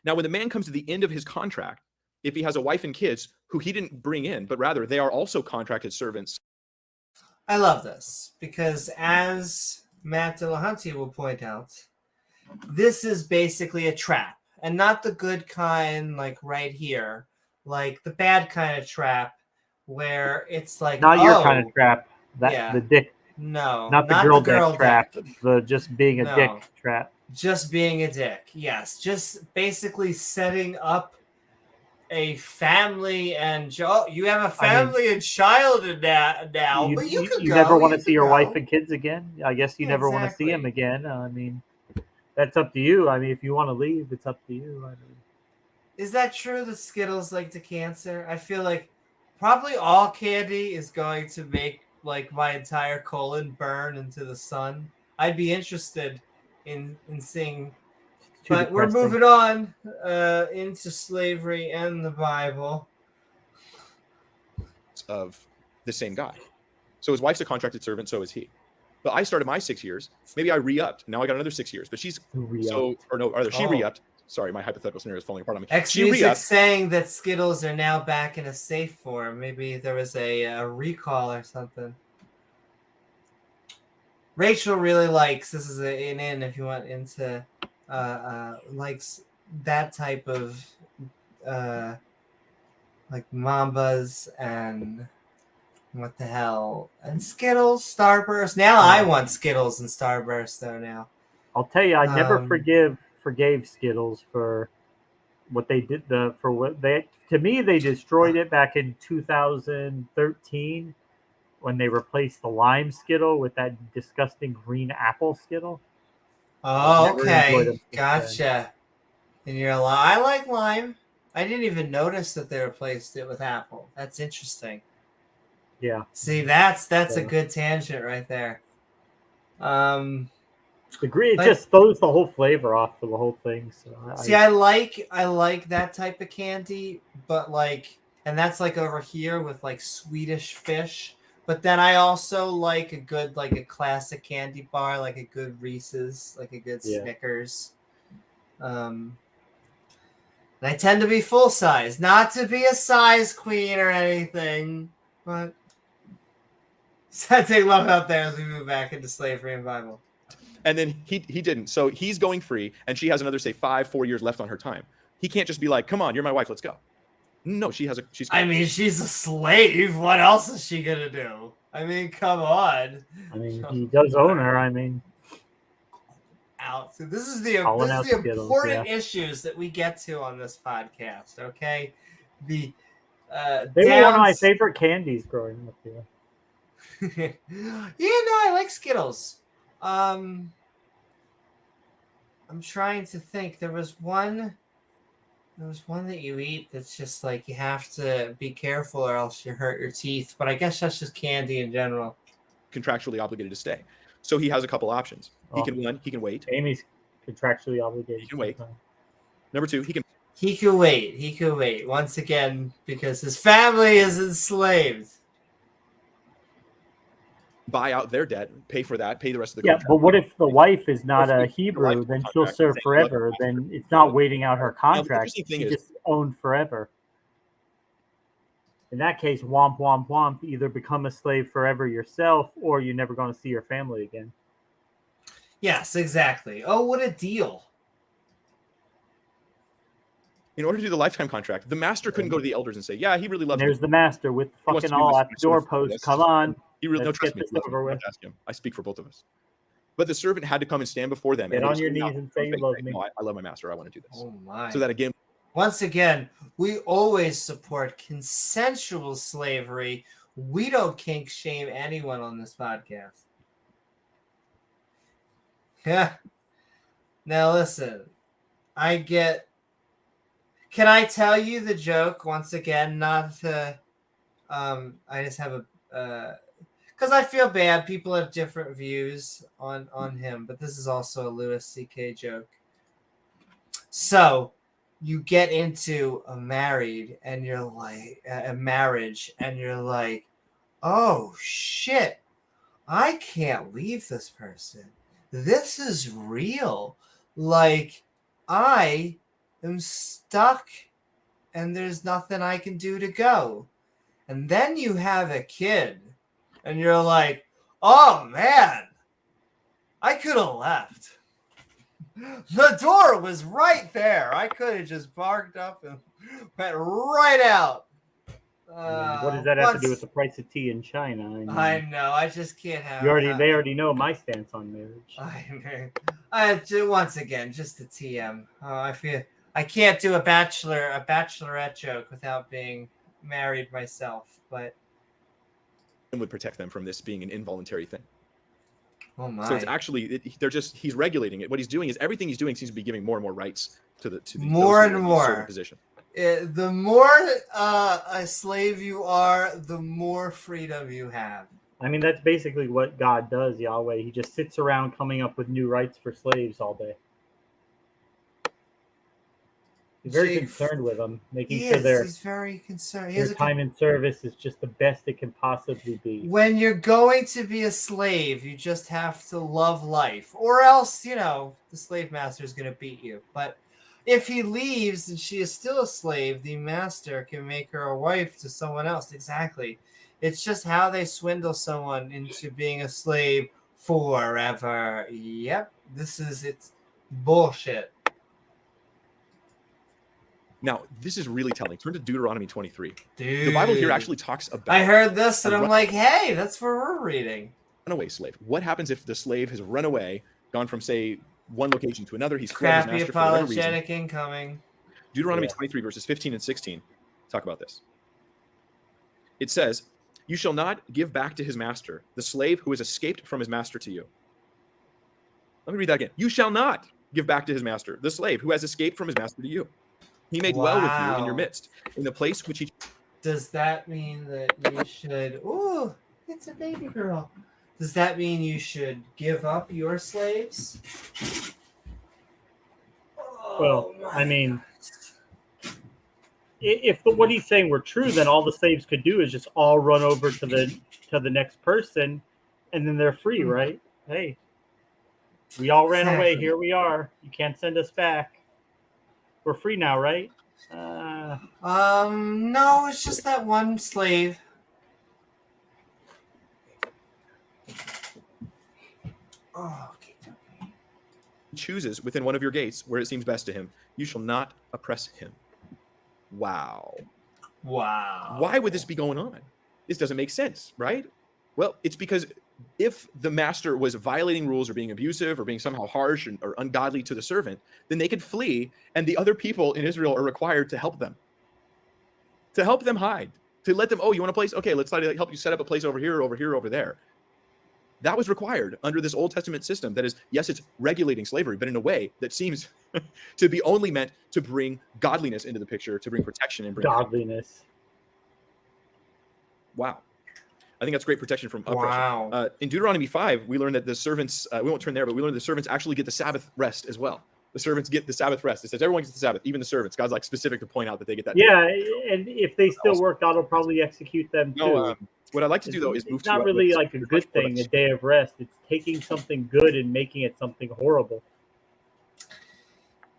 Now, when the man comes to the end of his contract, if he has a wife and kids who he didn't bring in, but rather they are also contracted servants. I love this because, as Matt Dillahunty will point out, this is basically a trap, and not the good kind, like right here. Like the bad kind of trap where it's like not your kind of trap. The dick. No, not the girl dick trap. The just being a dick trap. Just being a dick. Yes, just basically setting up a family and you have a family and child in that now. But you never want to see your wife and kids again. I guess you never want to see them again. I mean, that's up to you. I mean, if you want to leave, it's up to you. I mean. Is that true that Skittles like to cancer? I feel like probably all candy is going to make like my entire colon burn into the sun. I'd be interested in seeing. But we're moving on into slavery and the Bible. Of the same guy. So his wife's a contracted servant, so is he. But I started my 6 years. Maybe I re-upped. Now I got another 6 years. But she's she re-upped. Sorry, my hypothetical scenario is falling apart on me. X-Music's saying that Skittles are now back in a safe form. Maybe there was a recall or something. Rachel really likes, this is an in if you want into, likes that type of, like Mambas and what the hell, and Skittles, Starburst. Now I want Skittles and Starburst though now. I'll tell you, I never forgave Skittles for what they did. To me, they destroyed it back in 2013 when they replaced the lime Skittle with that disgusting green apple Skittle. Oh, okay, gotcha. And you're like, I like lime. I didn't even notice that they replaced it with apple. That's interesting. Yeah. See, that's a good tangent right there. The green just throws the whole flavor off of the whole thing. So I like that type of candy, but like, and that's like over here with like Swedish fish. But then I also like a good, like a classic candy bar, like a good Reese's, like a good Snickers. And I tend to be full size, not to be a size queen or anything, but sending love out there as we move back into slavery and Bible. And then he didn't. So he's going free, and she has another, say, 4 years left on her time. He can't just be like, come on, you're my wife, let's go. No, she's I mean, she's a slave. What else is she gonna do? I mean, come on. I mean, he does own her. I mean, out. So this is the important issues that we get to on this podcast. Okay, they were one of my favorite candies growing up here. I like Skittles. I'm trying to think. There was one that you eat that's just like you have to be careful or else you hurt your teeth. But I guess that's just candy in general. Contractually obligated to stay. So he has a couple options. He can wait. Amy's contractually obligated. He can wait. Number two, He could wait. He could wait. Once again, because his family is enslaved. Buy out their debt, pay for that, pay the rest of the contract. But what if the wife is not a Hebrew? Then she'll serve forever. Then it's not waiting out her contract. She's just owned forever. In that case, womp, womp, womp. Either become a slave forever yourself, or you're never going to see your family again. Yes, exactly. Oh, what a deal. in order to do the lifetime contract, the master couldn't go to the elders and say, "Yeah, he really loves me. There's the master with the He wants fucking to be all my at the servant forever. doorpost. That's Come just- on. He really, no, Let's trust get me. this He loves me. over You with. have to ask him. I speak for both of us." But the servant had to come and stand before them. Get and on they your just, knees and say you love me. No, I love my master. I want to do this. Oh my. So that again, Once again, we always support consensual slavery. We don't kink shame anyone on this podcast. Yeah. Now listen, can I tell you the joke once again? Not to, I just have a, because I feel bad. People have different views on him, but this is also a Louis C.K. joke. So, you get into a marriage, and you're like, oh shit, I can't leave this person. This is real. Like, I am stuck, and there's nothing I can do to go. And then you have a kid, and you're like, oh man, I could have left. The door was right there. I could have just barked up and went right out. What does that have to do with the price of tea in China? I know. I just can't have. They already know my stance on marriage. Once again, just a TM. I feel I can't do a bachelorette joke without being married myself. But would protect them from this being an involuntary thing. oh my! So it's actually he's regulating it. What he's doing is everything he's doing seems to be giving more and more rights to the more those and in more certain position. The more a slave you are, the more freedom you have. I mean, that's basically what God does, Yahweh. He just sits around coming up with new rights for slaves all day. He's very concerned with them, making sure he's very concerned. Their time in service is just the best it can possibly be. When you're going to be a slave, you just have to love life, or else, the slave master is going to beat you. But if he leaves and she is still a slave, the master can make her a wife to someone else. Exactly. It's just how they swindle someone into being a slave forever. Yep. It's bullshit. Now, this is really telling. Turn to Deuteronomy 23. Dude. The Bible here actually talks about... I heard this and I'm like, hey, that's where we're reading. Runaway slave. What happens if the slave has run away, gone from, say, one location to another? He's fled his master for whatever reason. Apologetic incoming. Deuteronomy 23, verses 15 and 16. Talk about this. It says, "You shall not give back to his master the slave who has escaped from his master to you." Let me read that again. "You shall not give back to his master the slave who has escaped from his master to you. He may dwell with you in your midst, in the place which he..." Does that mean that you should... Ooh, it's a baby girl. Does that mean you should give up your slaves? Well, I mean, if what he's saying were true, then all the slaves could do is just all run over to the next person, and then they're free, right? Hey, we all ran away. Here we are. You can't send us back. We're free now, right? No, it's just that one slave. Oh, okay. "Chooses within one of your gates where it seems best to him. You shall not oppress him." Wow. Why would this be going on? This doesn't make sense, right? Well, it's because if the master was violating rules or being abusive or being somehow harsh or ungodly to the servant, then they could flee, and the other people in Israel are required to help them hide, to let them, oh, you want a place? Okay, let's help you set up a place over here, over there. That was required under this Old Testament system. That is, yes, it's regulating slavery, but in a way that seems to be only meant to bring godliness into the picture, to bring protection and bring godliness. Wow. I think that's great protection from oppression. Wow. In Deuteronomy 5, we learn that the servants, we won't turn there, but we learn the servants actually get the Sabbath rest as well. The servants get the Sabbath rest. It says everyone gets the Sabbath, even the servants. God's like specific to point out that they get that. Yeah, and if they still work, God will probably execute them too. No, what I'd like to do, though, is move to... It's not really like a good thing, a day of rest. It's taking something good and making it something horrible.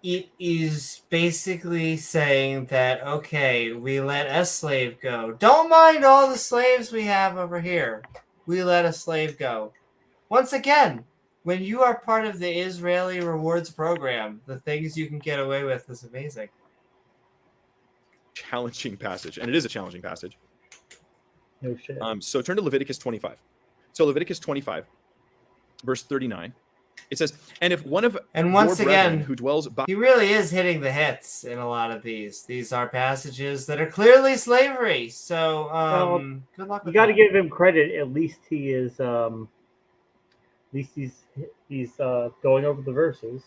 It is basically saying that, okay, we let a slave go. Don't mind all the slaves we have over here. We let a slave go. Once again, when you are part of the Israeli rewards program, the things you can get away with is amazing. challenging passage, and it is a challenging passage. No shit. So turn to Leviticus 25. So Leviticus 25, verse 39. It says, and if one of And once your brethren again, who dwells by... he really is hitting the hits in a lot of these. These are passages that are clearly slavery. So good luck You with got to that. give him credit. At least he is. At least he's going over the verses,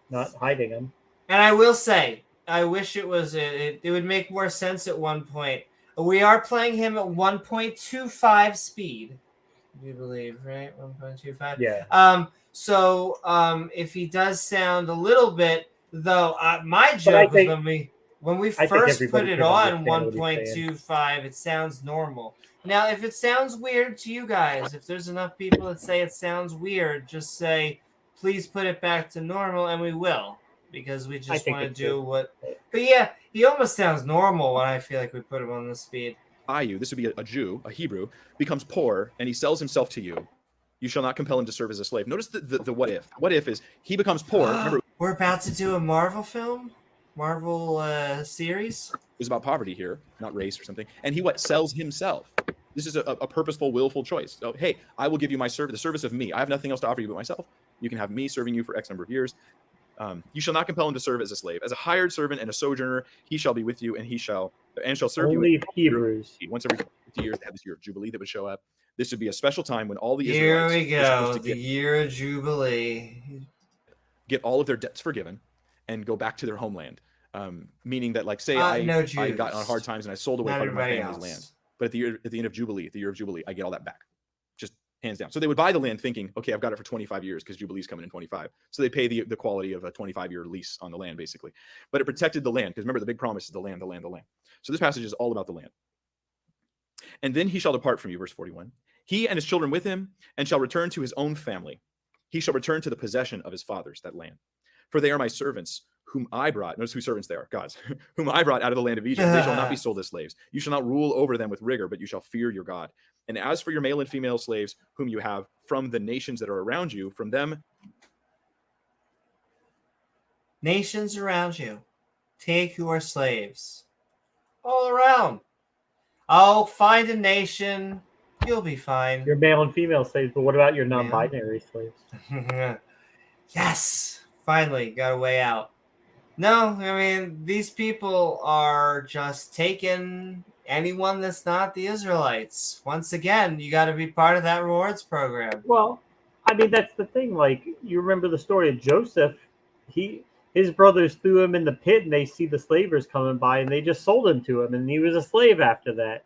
not hiding them. And I will say, I wish it was it would make more sense at one point. We are playing him at 1.25 speed. You believe, right? 1.25. Yeah. So if he does sound a little bit, though, my joke was when we first put it on 1.25, it sounds normal. Now, if it sounds weird to you guys, if there's enough people that say it sounds weird, just say, please put it back to normal, and we will, because we just want to do what. But yeah, he almost sounds normal when I feel like we put him on this speed. You, this would be a Jew, a Hebrew, becomes poor and he sells himself to you. You shall not compel him to serve as a slave. Notice the what if. What if is he becomes poor. Remember, we're about to do a Marvel film, Marvel series. It was about poverty here, not race or something. And he sells himself. This is a purposeful, willful choice. So, hey, I will give you my service, the service of me. I have nothing else to offer you but myself. You can have me serving you for X number of years. You shall not compel him to serve as a slave. As a hired servant and a sojourner, he shall be with you, and shall serve only you. Hebrews. Once every 50 years, they have this year of Jubilee that would show up. This would be a special time when all the Here Israelites we go, the year of Jubilee. Get all of their debts forgiven and go back to their homeland. Meaning that, like, say I got on hard times and I sold away part of my family's land. But at the end of Jubilee, the year of Jubilee, I get all that back. Just hands down. So they would buy the land thinking, okay, I've got it for 25 years because Jubilee's coming in 25. So they pay the quality of a 25-year lease on the land, basically. But it protected the land because remember, the big promise is the land, the land, the land. So this passage is all about the land. And then he shall depart from you, verse 41. He and his children with him, and shall return to his own family. He shall return to the possession of his fathers, that land. For they are my servants, whom I brought. Notice whose servants they are, God's. Whom I brought out of the land of Egypt. They shall not be sold as slaves. You shall not rule over them with rigor, but you shall fear your God. And as for your male and female slaves, whom you have from the nations that are around you, from them. Nations around you, take your slaves. All around. I'll find a nation. You'll be fine. Your male and female slaves, but what about your non-binary slaves? Yes, finally got a way out. No, I mean, these people are just taking anyone that's not the Israelites. Once again, you got to be part of that rewards program. Well, I mean, that's the thing. Like, you remember the story of Joseph. His brothers threw him in the pit, and they see the slavers coming by, and they just sold him to him, and he was a slave after that.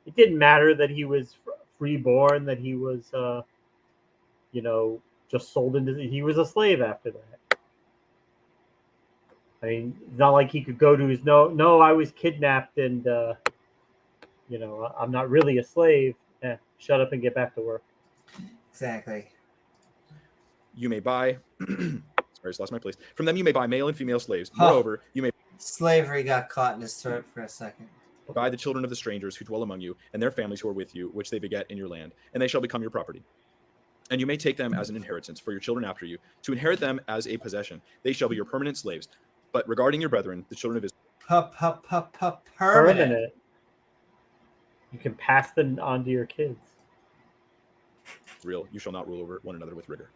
It didn't matter that he was freeborn, that he was, just sold into. He was a slave after that. I mean, it's not like he could go to his no. I was kidnapped, and I'm not really a slave. Shut up and get back to work. Exactly. You may buy. Sorry, I just lost my place. From them you may buy male and female slaves. Moreover, you may. Slavery got caught in his throat for a second. Buy the children of the strangers who dwell among you, and their families who are with you, which they beget in your land, and they shall become your property. And you may take them as an inheritance for your children after you, to inherit them as a possession. They shall be your permanent slaves. But regarding your brethren, the children of Israel, permanent. You can pass them on to your kids. You shall not rule over one another with rigor.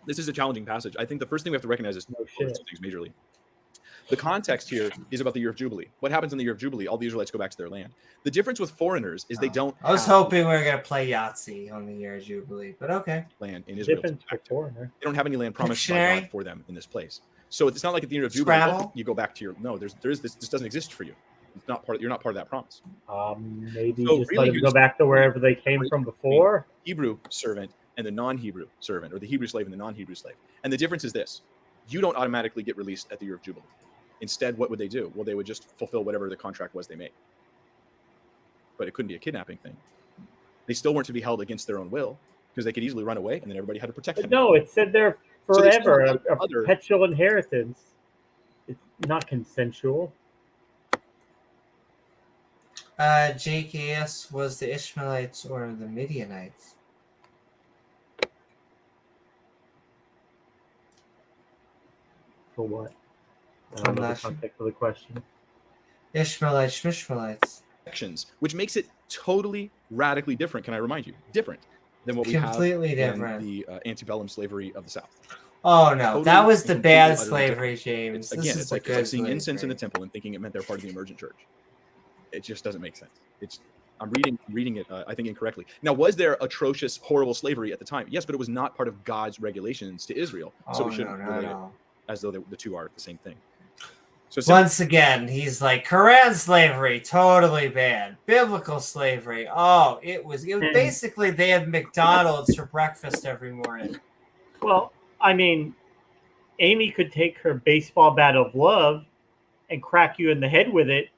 This is a challenging passage. I think the first thing we have to recognize is two things majorly. The context here is about the year of Jubilee. What happens in the year of Jubilee? All the Israelites go back to their land. The difference with foreigners is they don't. I was hoping we were going to play Yahtzee on the year of Jubilee, but okay. Land in Israel. They don't have any land promised by God for them in this place. So it's not like at the year of Jubilee you go back to your. No, there's this doesn't exist for you. It's not part. You're not part of that promise. Maybe so just really let them go back to wherever they came from before. Hebrew servant and the non-Hebrew servant, or the Hebrew slave and the non-Hebrew slave. And the difference is this: you don't automatically get released at the year of Jubilee. Instead, what would they do? Well, they would just fulfill whatever the contract was they made. But it couldn't be a kidnapping thing. They still weren't to be held against their own will, because they could easily run away, and then everybody had to protect them. No, it said there forever, a perpetual inheritance. It's not consensual. JKS was the Ishmaelites or the Midianites? For what? I don't know the context of the question. Ishmaelites, Mishmaelites. Which makes it totally radically different. Can I remind you? Different than what we Completely have different. in the antebellum slavery of the South. Oh no, Totally that was and the completely bad utterly slavery, different. James. It's like seeing incense in the temple and thinking it meant they're part of the emergent church. It just doesn't make sense. I'm reading it, I think, incorrectly. Now, was there atrocious, horrible slavery at the time? Yes, but it was not part of God's regulations to Israel, so we shouldn't relate it as though the two are the same thing. So once again, he's like, Quran slavery, totally bad. Biblical slavery, it was basically they had McDonald's for breakfast every morning. Well, I mean, Amy could take her baseball bat of love and crack you in the head with it,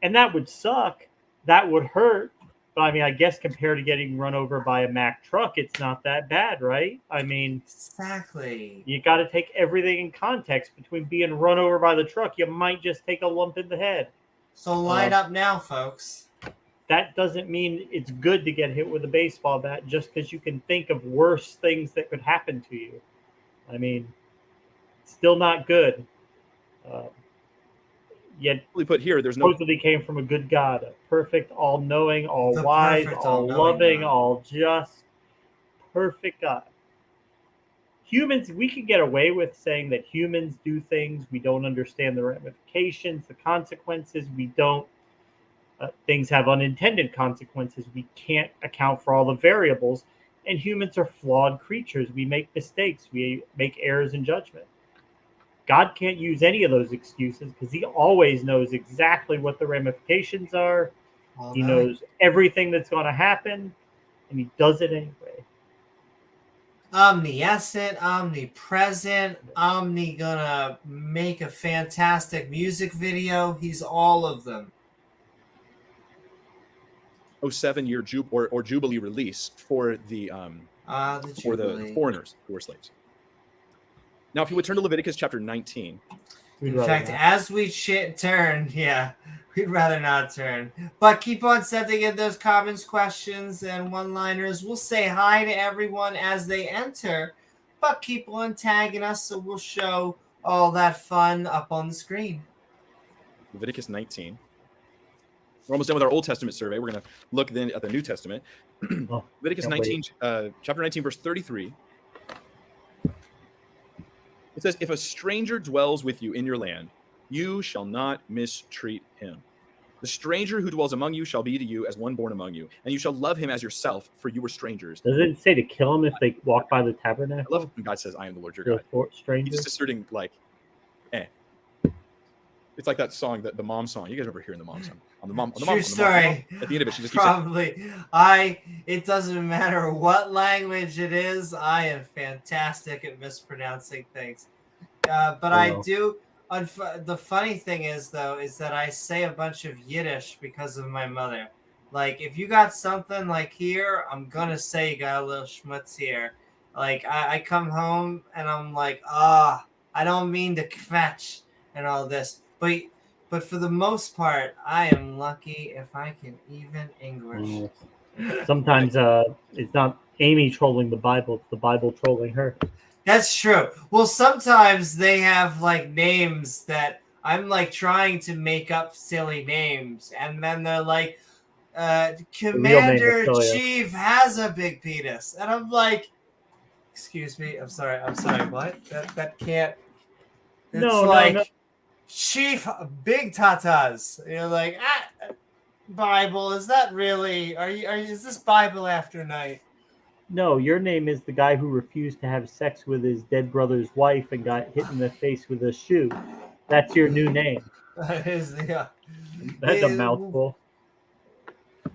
and that would suck. That would hurt. But I mean, I guess compared to getting run over by a Mack truck, it's not that bad, right? I mean, exactly. You got to take everything in context. Between being run over by the truck, you might just take a lump in the head. So line up now, folks. That doesn't mean it's good to get hit with a baseball bat just because you can think of worse things that could happen to you. I mean, still not good. Yet we put here, there's no supposedly came from a good God, a perfect, all-knowing, all-wise, all-loving, all-just, perfect God. Humans, we could get away with saying that humans do things. We don't understand the ramifications, the consequences. We don't. Things have unintended consequences. We can't account for all the variables. And humans are flawed creatures. We make mistakes. We make errors in judgment. God can't use any of those excuses because he always knows exactly what the ramifications are. He knows everything that's going to happen, and he does it anyway. Omniscient, omnipresent, gonna make a fantastic music video. He's all of them. 7-year Jubilee release for the foreigners who were slaves. Now, if you would turn to Leviticus chapter 19. In fact, as we turn, we'd rather not turn. But keep on sending in those comments, questions, and one-liners. We'll say hi to everyone as they enter, but keep on tagging us so we'll show all that fun up on the screen. Leviticus 19. We're almost done with our Old Testament survey. We're going to look then at the New Testament. Leviticus 19, chapter 19, verse 33. It says, if a stranger dwells with you in your land, you shall not mistreat him. The stranger who dwells among you shall be to you as one born among you, and you shall love him as yourself, for you were strangers. Does it say to kill him if they walk by the tabernacle? I love when God says, I am the Lord your God. Strangers? He's just asserting, It's like that song, the mom song. You guys remember hearing the mom song? True story. At the end of it, she just probably. It doesn't matter what language it is. I am fantastic at mispronouncing things. But I do. The funny thing is that I say a bunch of Yiddish because of my mother. Like, if you got something like here, I'm gonna say you got a little schmutz here. Like, I come home and I'm like, I don't mean to kvetch and all this, but for the most part, I am lucky if I can even English. Sometimes it's not Amy trolling the Bible, it's the Bible trolling her. That's true. Well, sometimes they have like names that I'm like trying to make up silly names, and then they're like, Commander Chief has a big penis, and I'm like, excuse me, I'm sorry, what? That can't. It's no. Chief Big Tatas. You're like, Bible, is that really? Is this Bible after night? No, your name is the guy who refused to have sex with his dead brother's wife and got hit in the face with a shoe. That's your new name. That is, yeah. That's a mouthful.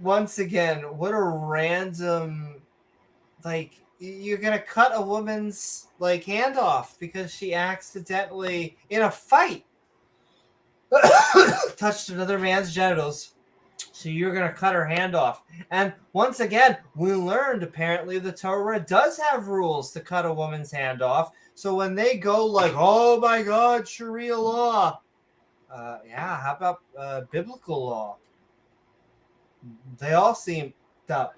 Once again, what a random, like, you're gonna cut a woman's like hand off because she accidentally in a fight touched another man's genitals. So you're going to cut her hand off. And once again, we learned apparently the Torah does have rules to cut a woman's hand off. So when they go like, oh my God, Sharia law. How about biblical law? They all seem dumb.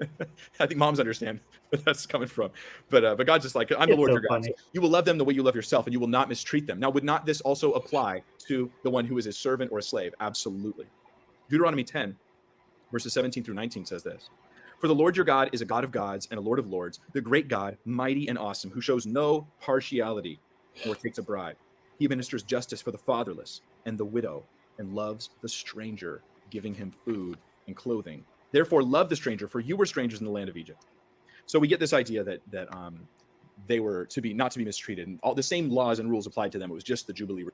I think moms understand that's coming from. But God's just like, I'm the It's Lord so your God. funny. So you will love them the way you love yourself, and you will not mistreat them. Now, would not this also apply to the one who is a servant or a slave? Absolutely. Deuteronomy 10, verses 17 through 19 says this. For the Lord your God is a God of gods and a Lord of lords, the great God, mighty and awesome, who shows no partiality nor takes a bribe. He administers justice for the fatherless and the widow and loves the stranger, giving him food and clothing. Therefore, love the stranger, for you were strangers in the land of Egypt. So we get this idea that they were not to be mistreated, and all the same laws and rules applied to them. It was just the Jubilee.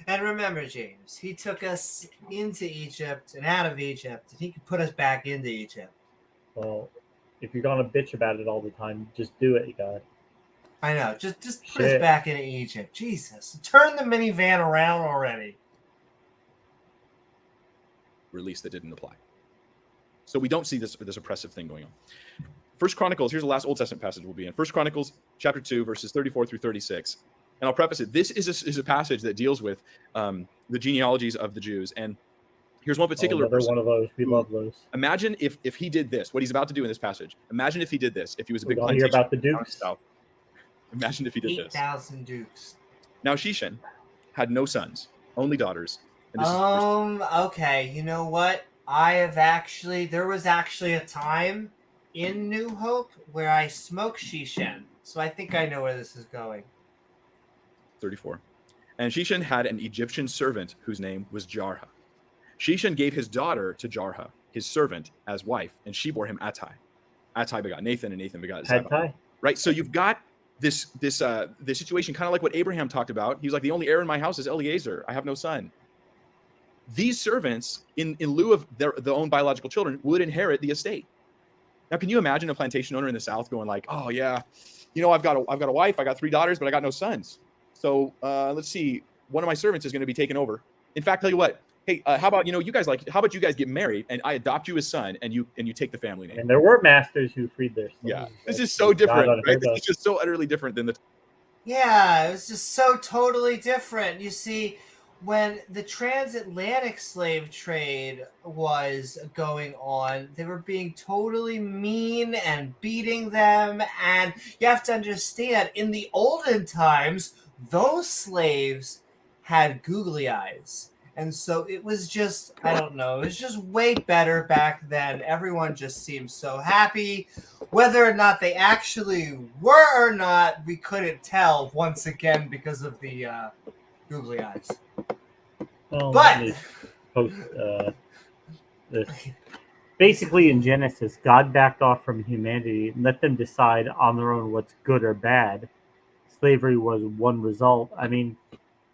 And remember, James, he took us into Egypt and out of Egypt, and he could put us back into Egypt. Well, if you're gonna bitch about it all the time, just do it, you guys. I know. Just put us back into Egypt. Jesus. Turn the minivan around already. Release that didn't apply. So we don't see this oppressive thing going on. First Chronicles, here's the last Old Testament passage we'll be in. First Chronicles chapter 2, verses 34 through 36. And I'll preface it. This is a passage that deals with the genealogies of the Jews. And here's one particular person. One of those. We love those. Imagine if he did this, what he's about to do in this passage. Imagine if he did this, if he was a big plantation. Hear about the Dukes. South. Imagine if he did 8,000 Dukes. Now Sheshan had no sons, only daughters. And okay, you know what? There was actually a time in New Hope where I smoked Sheshan. So I think I know where this is going. 34. And Sheshan had an Egyptian servant whose name was Jarha. Sheshan gave his daughter to Jarha, his servant, as wife, and she bore him Attai. Attai begot Nathan, and Nathan begot Zabad. Right? So you've got this situation, kind of like what Abraham talked about. He was like, the only heir in my house is Eliezer. I have no son. These servants, in lieu of their own biological children, would inherit the estate. Now, can you imagine a plantation owner in the South going like, oh yeah, I've got a wife, I got 3 daughters, but I got no sons. So let's see, one of my servants is going to be taken over. In fact, tell you what, hey, how about you guys get married and I adopt you as son and you take the family name. And there were masters who freed their sons. Yeah, this is so different, right? This is just so utterly different than the. Yeah, it was just so totally different. You see, when the transatlantic slave trade was going on, they were being totally mean and beating them. And you have to understand, in the olden times, those slaves had googly eyes. And so it was just, I don't know, it was just way better back then. Everyone just seemed so happy. Whether or not they actually were or not, we couldn't tell once again because of the googly eyes. Well, but basically in Genesis, God backed off from humanity and let them decide on their own what's good or bad. Slavery was one result. I mean,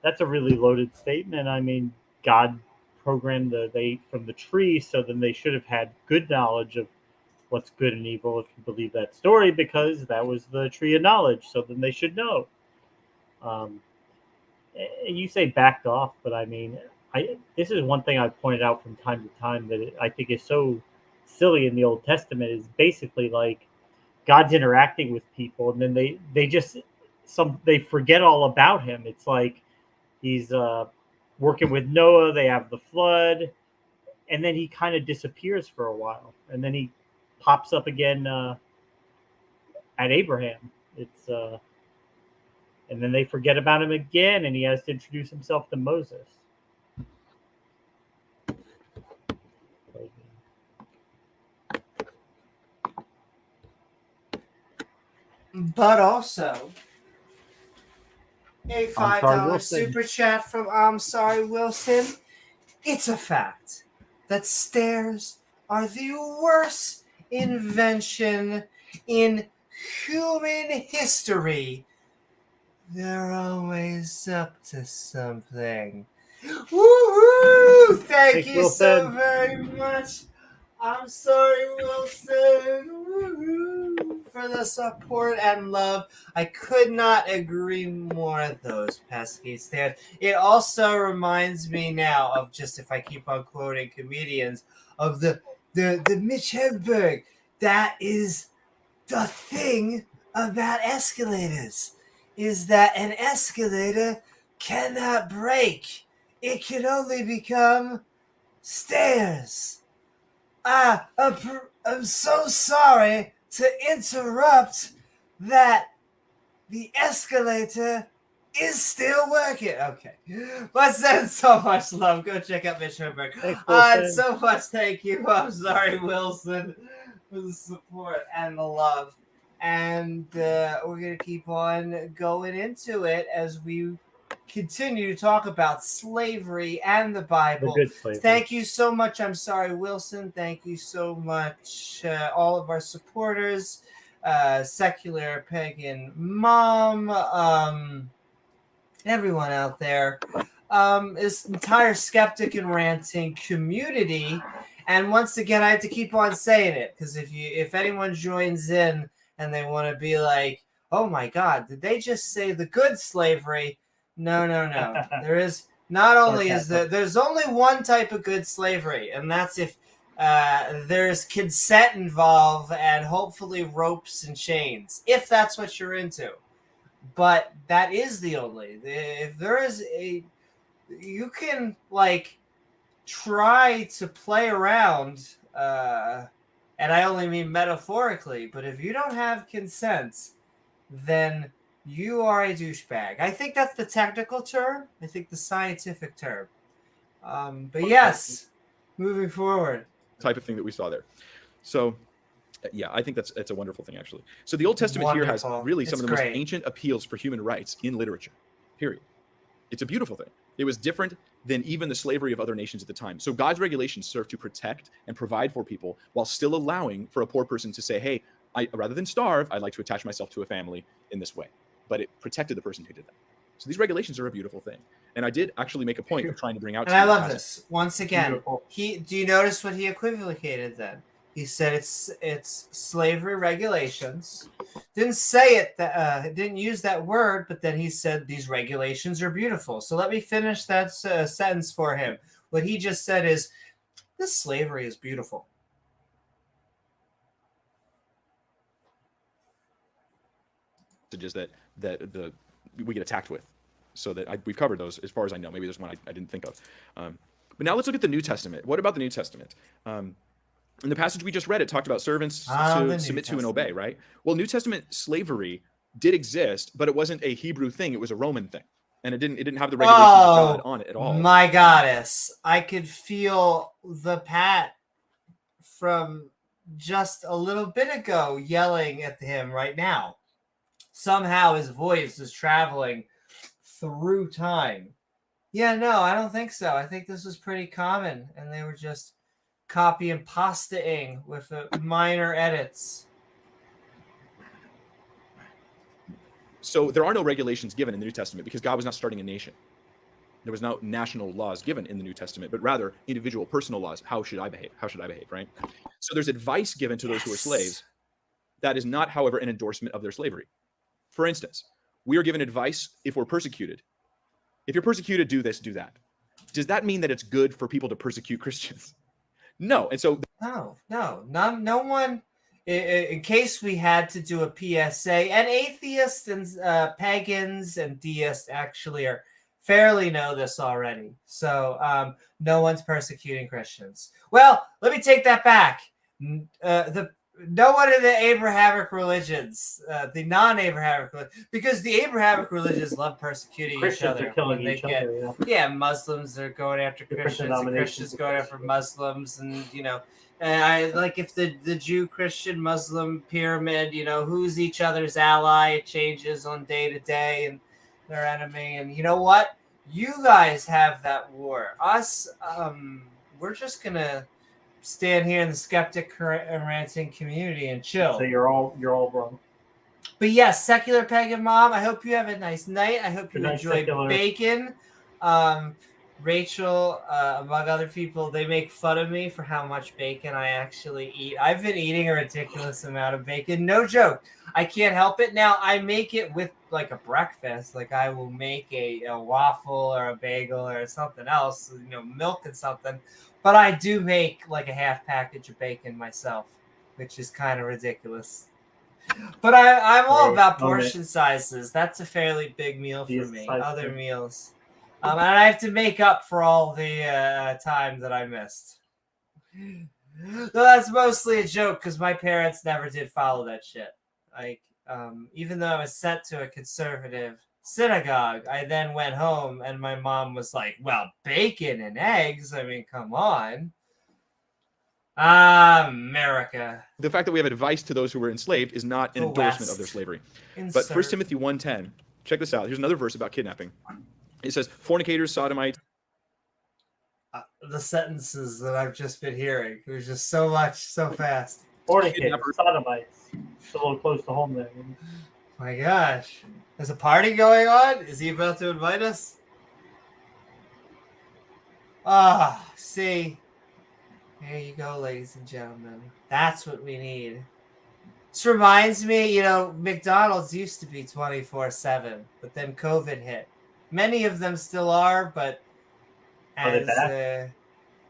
that's a really loaded statement. I mean, God programmed they ate from the tree, so then they should have had good knowledge of what's good and evil, if you believe that story, because that was the tree of knowledge. So then they should know. And you say backed off, but I mean, this is one thing I've pointed out from time to time that I think is so silly in the Old Testament. Is basically like God's interacting with people, and then they forget all about him. It's like he's working with Noah, they have the flood, and then he kind of disappears for a while, and then he pops up again at Abraham. And then they forget about him again, and he has to introduce himself to Moses. But also, a $5 super chat from I'm Sorry Wilson. It's a fact that stairs are the worst invention in human history. They're always up to something. Woohoo! Thank you so very much. I'm Sorry Wilson. Woohoo! For the support and love. I could not agree more at those pesky stairs. It also reminds me now of, just if I keep on quoting comedians, of the Mitch Hedberg. That is the thing about escalators, is that an escalator cannot break. It can only become stairs. I'm so sorry to interrupt that the escalator is still working. Okay. But send so much love. Go check out Mitch Hedberg. Thanks, So much thank you. I'm sorry, Wilson, for the support and the love. And we're going to keep on going into it as we continue to talk about slavery and the Bible. The good slavery. Thank you so much. I'm sorry, Wilson. Thank you so much, all of our supporters, Secular Pagan Mom, everyone out there, this entire Skeptic and Ranting community. And once again, I have to keep on saying it, because if anyone joins in and they want to be like, oh my God, did they just say the good slavery? No. There is not only is there's only one type of good slavery, and that's if there's consent involved and hopefully ropes and chains, if that's what you're into. But that is the only. If there is you can like try to play around, and I only mean metaphorically, but if you don't have consent, then you are a douchebag. I think that's the technical term. I think the scientific term. But yes, moving forward. Type of thing that we saw there. So, yeah, I think that's a wonderful thing, actually. So the Old Testament here has really some of the most ancient appeals for human rights in literature, period. It's a beautiful thing. It was different than even the slavery of other nations at the time. So God's regulations serve to protect and provide for people while still allowing for a poor person to say, hey, rather than starve, I'd like to attach myself to a family in this way. But it protected the person who did that. So these regulations are a beautiful thing. And I did actually make a point of trying to bring out. And I love this. Once again, do you notice what he equivocated then? He said it's slavery regulations. Didn't say it. Didn't use that word, but then he said these regulations are beautiful. So let me finish that sentence for him. What he just said is, this slavery is beautiful. Just that we get attacked with, so that we've covered those as far as I know. Maybe there's one I didn't think of. But now let's look at the New Testament. What about the New Testament? In the passage we just read, it talked about servants to submit to and obey, right? Well, New Testament slavery did exist, but it wasn't a Hebrew thing. It was a Roman thing. And it didn't have the regulations of God on it at all. My goddess. I could feel the Pat from just a little bit ago yelling at him right now. Somehow his voice is traveling through time. Yeah, no, I don't think so. I think this was pretty common, and they were just copy and pastaing with minor edits. So there are no regulations given in the New Testament because God was not starting a nation. There was no national laws given in the New Testament, but rather individual, personal laws. How should I behave? How should I behave, right? So there's advice given to those who are slaves. That is not, however, an endorsement of their slavery. For instance, we are given advice if we're persecuted. If you're persecuted, do this, do that. Does that mean that it's good for people to persecute Christians? No. And so no one, in case we had to do a PSA, and atheists and pagans and deists actually are fairly know this already. So no one's persecuting Christians. Well, let me take that back. No one in the Abrahamic religions, the non-Abrahamic religions, because the Abrahamic religions love persecuting each other. Are killing each other. Yeah, Muslims are going after Christians, and Christians going after Muslims, and I like if the Jew, Christian, Muslim pyramid, who's each other's ally. It changes on day to day, and their enemy. And you know what? You guys have that war. Us, we're just gonna stand here in the Skeptic Ranting community and chill. So you're all wrong. But yes, Secular Pagan Mom, I hope you have a nice night. I hope you enjoy bacon. Rachel, among other people, they make fun of me for how much bacon I actually eat. I've been eating a ridiculous amount of bacon. No joke. I can't help it. Now, I make it with like a breakfast. Like I will make a waffle or a bagel or something else, milk and something. But I do make like a half package of bacon myself, which is kind of ridiculous. But I'm all about portion sizes. That's a fairly big meal for me. Other meals. And I have to make up for all the time that I missed. No, that's mostly a joke because my parents never did follow that shit. Like, even though I was sent to a conservative synagogue, I then went home and my mom was like, well, bacon and eggs? I mean, come on. America. The fact that we have advice to those who were enslaved is not an endorsement of their slavery. But 1 Timothy 1:10, check this out. Here's another verse about kidnapping. It says, fornicators, sodomites. The sentences that I've just been hearing. It was just so much, so fast. Fornicators, sodomites. It's a little close to home there. My gosh. There's a party going on? Is he about to invite us? See. There you go, ladies and gentlemen. That's what we need. This reminds me, McDonald's used to be 24/7, but then COVID hit. Many of them still are, but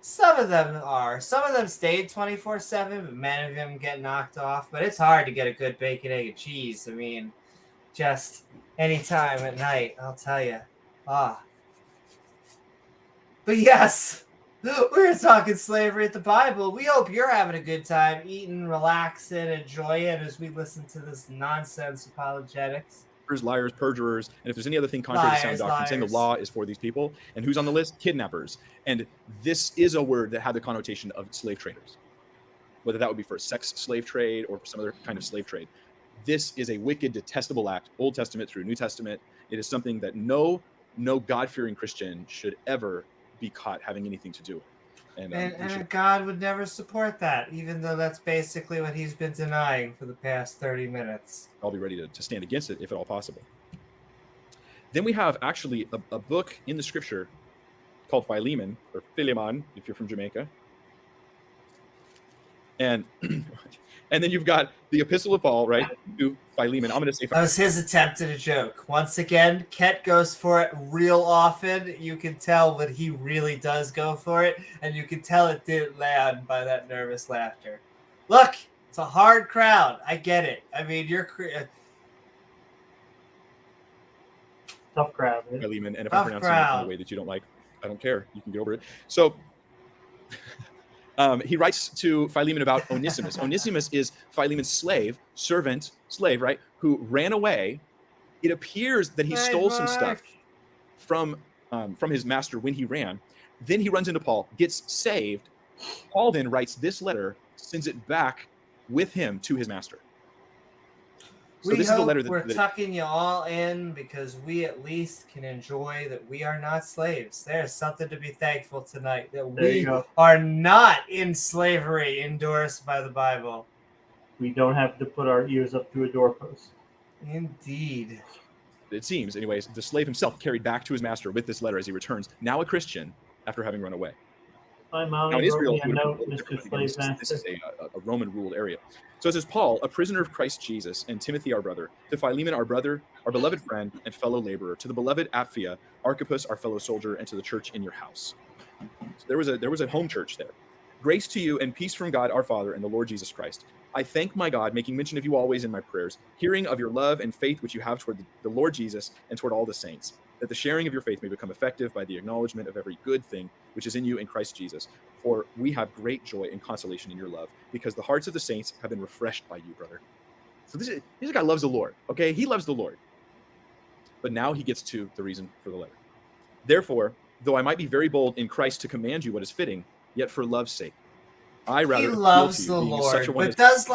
some of them are. Some of them stayed 24/7, but many of them get knocked off. But it's hard to get a good bacon, egg, and cheese. I mean, just any time at night, I'll tell you. But yes, we're talking slavery at the Bible. We hope you're having a good time, eating, relaxing, enjoying as we listen to this nonsense apologetics. Liars, perjurers, and if there's any other thing contrary to sound doctrine, saying the law is for these people. And who's on the list? Kidnappers. And this is a word that had the connotation of slave traders, whether that would be for a sex slave trade or for some other kind of slave trade. This is a wicked, detestable act, Old Testament through New Testament. It is something that no God-fearing Christian should ever be caught having anything to do with. And God would never support that, even though that's basically what he's been denying for the past 30 minutes. I'll be ready to stand against it if at all possible. Then we have actually a book in the scripture called Philemon, or Philemon, if you're from Jamaica. And and then you've got the Epistle of Paul, right, to Philemon. I'm going to say that was his attempt at a joke. Once again, Ket goes for it real often. You can tell when he really does go for it, and you can tell it didn't land by that nervous laughter. Look, it's a hard crowd. I get it. I mean, you're tough crowd. Philemon, and if I pronounce it in a way that you don't like, I don't care. You can get over it. So he writes to Philemon about Onesimus. Onesimus is Philemon's slave, right, who ran away. It appears that he stole some stuff from his master when he ran. Then he runs into Paul, gets saved. Paul then writes this letter, sends it back with him to his master. So this is the letter we're tucking you all in because we at least can enjoy that we are not slaves. There's something to be thankful tonight, that we are not in slavery endorsed by the Bible. We don't have to put our ears up to a doorpost. Indeed. It seems, anyways, the slave himself carried back to his master with this letter as he returns, now a Christian, after having run away. Now in Israel, this is a Roman-ruled area. So it says, Paul, a prisoner of Christ Jesus, and Timothy, our brother, to Philemon, our brother, our beloved friend, and fellow laborer, to the beloved Apphia, Archippus, our fellow soldier, and to the church in your house. So there was a home church there. Grace to you and peace from God our Father and the Lord Jesus Christ. I thank my God, making mention of you always in my prayers, hearing of your love and faith which you have toward the Lord Jesus and toward all the saints, that the sharing of your faith may become effective by the acknowledgement of every good thing which is in you in Christ Jesus. For we have great joy and consolation in your love, because the hearts of the saints have been refreshed by you, brother. So this guy loves the Lord, okay? He loves the Lord. But now he gets to the reason for the letter. Therefore, though I might be very bold in Christ to command you what is fitting, yet for love's sake, I rather he loves the Lord, but does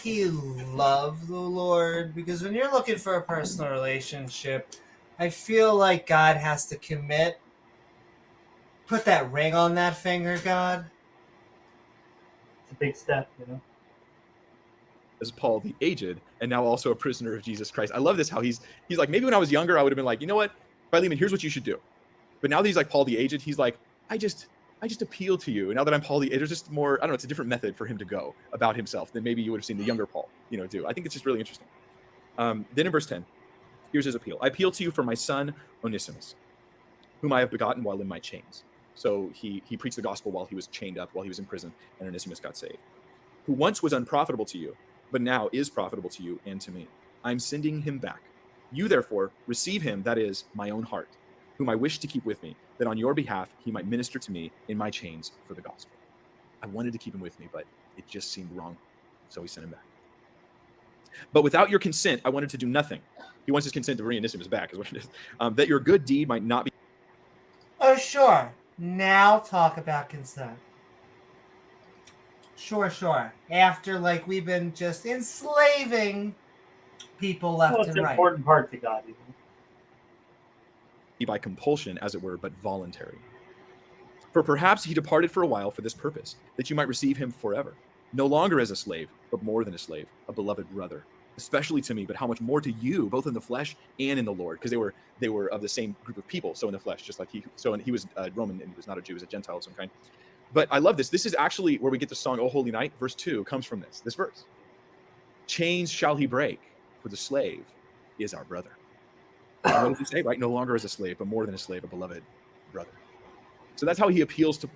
he love the Lord? Because when you're looking for a personal relationship, I feel like God has to commit. Put that ring on that finger, God. It's a big step, As Paul the aged, and now also a prisoner of Jesus Christ. I love this, how he's like, maybe when I was younger, I would have been like, you know what, Philemon, here's what you should do. But now that he's like Paul the aged, he's like, I just appeal to you. And now that I'm Paul the aged, there's just more, I don't know, it's a different method for him to go about himself than maybe you would have seen the younger Paul, do. I think it's just really interesting. Then in verse 10, here's his appeal. I appeal to you for my son, Onesimus, whom I have begotten while in my chains. So he preached the gospel while he was chained up, while he was in prison, and Onesimus got saved. Who once was unprofitable to you, but now is profitable to you and to me. I'm sending him back. You, therefore, receive him, that is, my own heart, whom I wish to keep with me, that on your behalf he might minister to me in my chains for the gospel. I wanted to keep him with me, but it just seemed wrong. So we sent him back. But without your consent, I wanted to do nothing. He wants his consent to bring Onesimus back, is what it is. That your good deed might not be. Oh, sure. Now talk about consent. Sure. After, like, we've been just enslaving people left Well, it's and an right. important part to God. By compulsion, as it were, but voluntary. For perhaps he departed for a while for this purpose, that you might receive him forever, no longer as a slave, but more than a slave, a beloved brother, especially to me, but how much more to you, both in the flesh and in the Lord, because they were of the same group of people, so in the flesh, just like he was Roman and he was not a Jew, he was a Gentile of some kind. But I love this. This is actually where we get the song, O Holy Night. Verse 2 comes from this verse. Chains shall he break, for the slave is our brother. And what does he say, right? No longer as a slave, but more than a slave, a beloved brother. So that's how he appeals to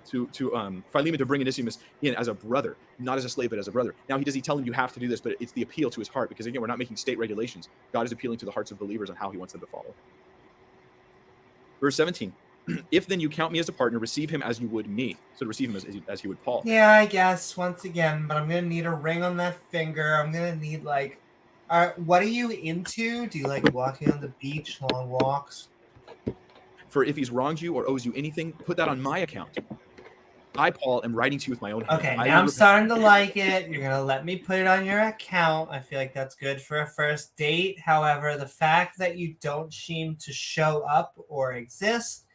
Philemon to bring Onesimus in as a brother, not as a slave, but as a brother. Now, does he tell him you have to do this, but it's the appeal to his heart, because again, we're not making state regulations. God is appealing to the hearts of believers on how he wants them to follow. Verse 17, if then you count me as a partner, receive him as you would me. So to receive him as he would Paul. Yeah, I guess, once again, but I'm going to need a ring on that finger. I'm going to need, like, what are you into? Do you like walking on the beach, long walks? For if he's wronged you or owes you anything, put that on my account. I, Paul, am writing to you with my own hand. Okay, now I'm starting to like it. You're going to let me put it on your account. I feel like that's good for a first date. However, the fact that you don't seem to show up or exist,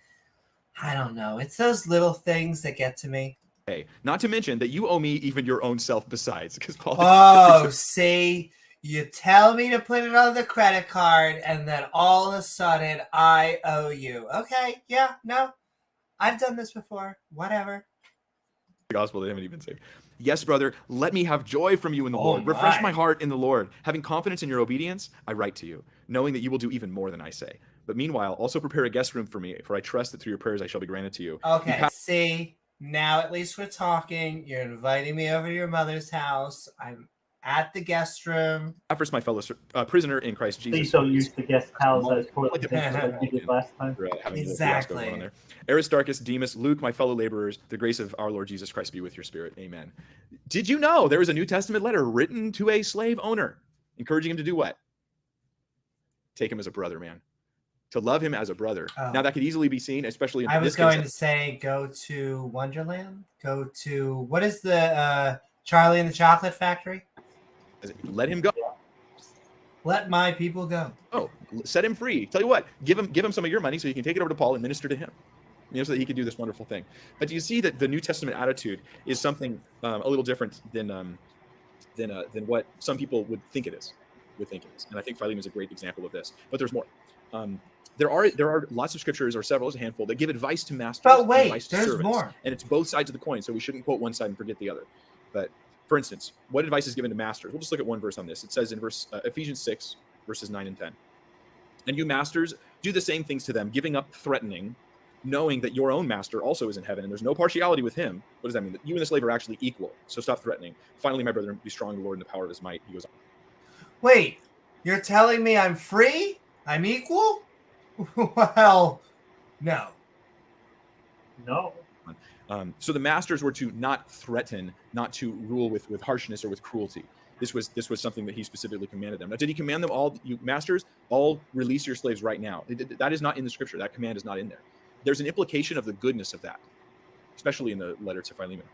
I don't know. It's those little things that get to me. Okay. Not to mention that you owe me even your own self besides, because Paul. Oh, see, you tell me to put it on the credit card, and then all of a sudden I owe you. Okay, yeah, no, I've done this before. Whatever. The gospel, they haven't even saved. Yes, brother, let me have joy from you in the Lord. My. Refresh my heart in the Lord. Having confidence in your obedience, I write to you, knowing that you will do even more than I say. But meanwhile, also prepare a guest room for me, for I trust that through your prayers I shall be granted to you. Okay, see, now at least we're talking. You're inviting me over to your mother's house. I'm at the guest room. First, my fellow prisoner in Christ Jesus. Please don't use the guest house as toilet paper like you did last time. Exactly. Aristarchus, Demas, Luke, my fellow laborers, the grace of our Lord Jesus Christ be with your spirit. Amen. Did you know there was a New Testament letter written to a slave owner, encouraging him to do what? Take him as a brother, man. To love him as a brother. Oh. Now that could easily be seen, especially in I was this going case, to say go to Wonderland. Go to, what is the Charlie and the Chocolate Factory? let him go. Let my people go. Oh, set him free. Tell you what, give him some of your money so you can take it over to Paul and minister to him. So that he could do this wonderful thing. But do you see that the New Testament attitude is something a little different than what some people would think it is? And I think Philemon is a great example of this. But there's more. There are lots of scriptures, or several, a handful, that give advice to masters. But wait, advice to there's servants. more. And it's both sides of the coin, so we shouldn't quote one side and forget the other. But for instance, what advice is given to masters? We'll just look at one verse on this. It says in Ephesians 6, verses 9 and 10. And you masters, do the same things to them, giving up threatening, knowing that your own master also is in heaven, and there's no partiality with him. What does that mean? That you and the slave are actually equal. So stop threatening. Finally, my brethren, be strong in the Lord and the power of his might. He goes on. Wait, you're telling me I'm free? I'm equal? Well, no. No. So the masters were to not threaten, not to rule with harshness or with cruelty. This was something that he specifically commanded them. Now, did he command them all, you masters, all release your slaves right now? That is not in the scripture. That command is not in there. There's an implication of the goodness of that, especially in the letter to Philemon.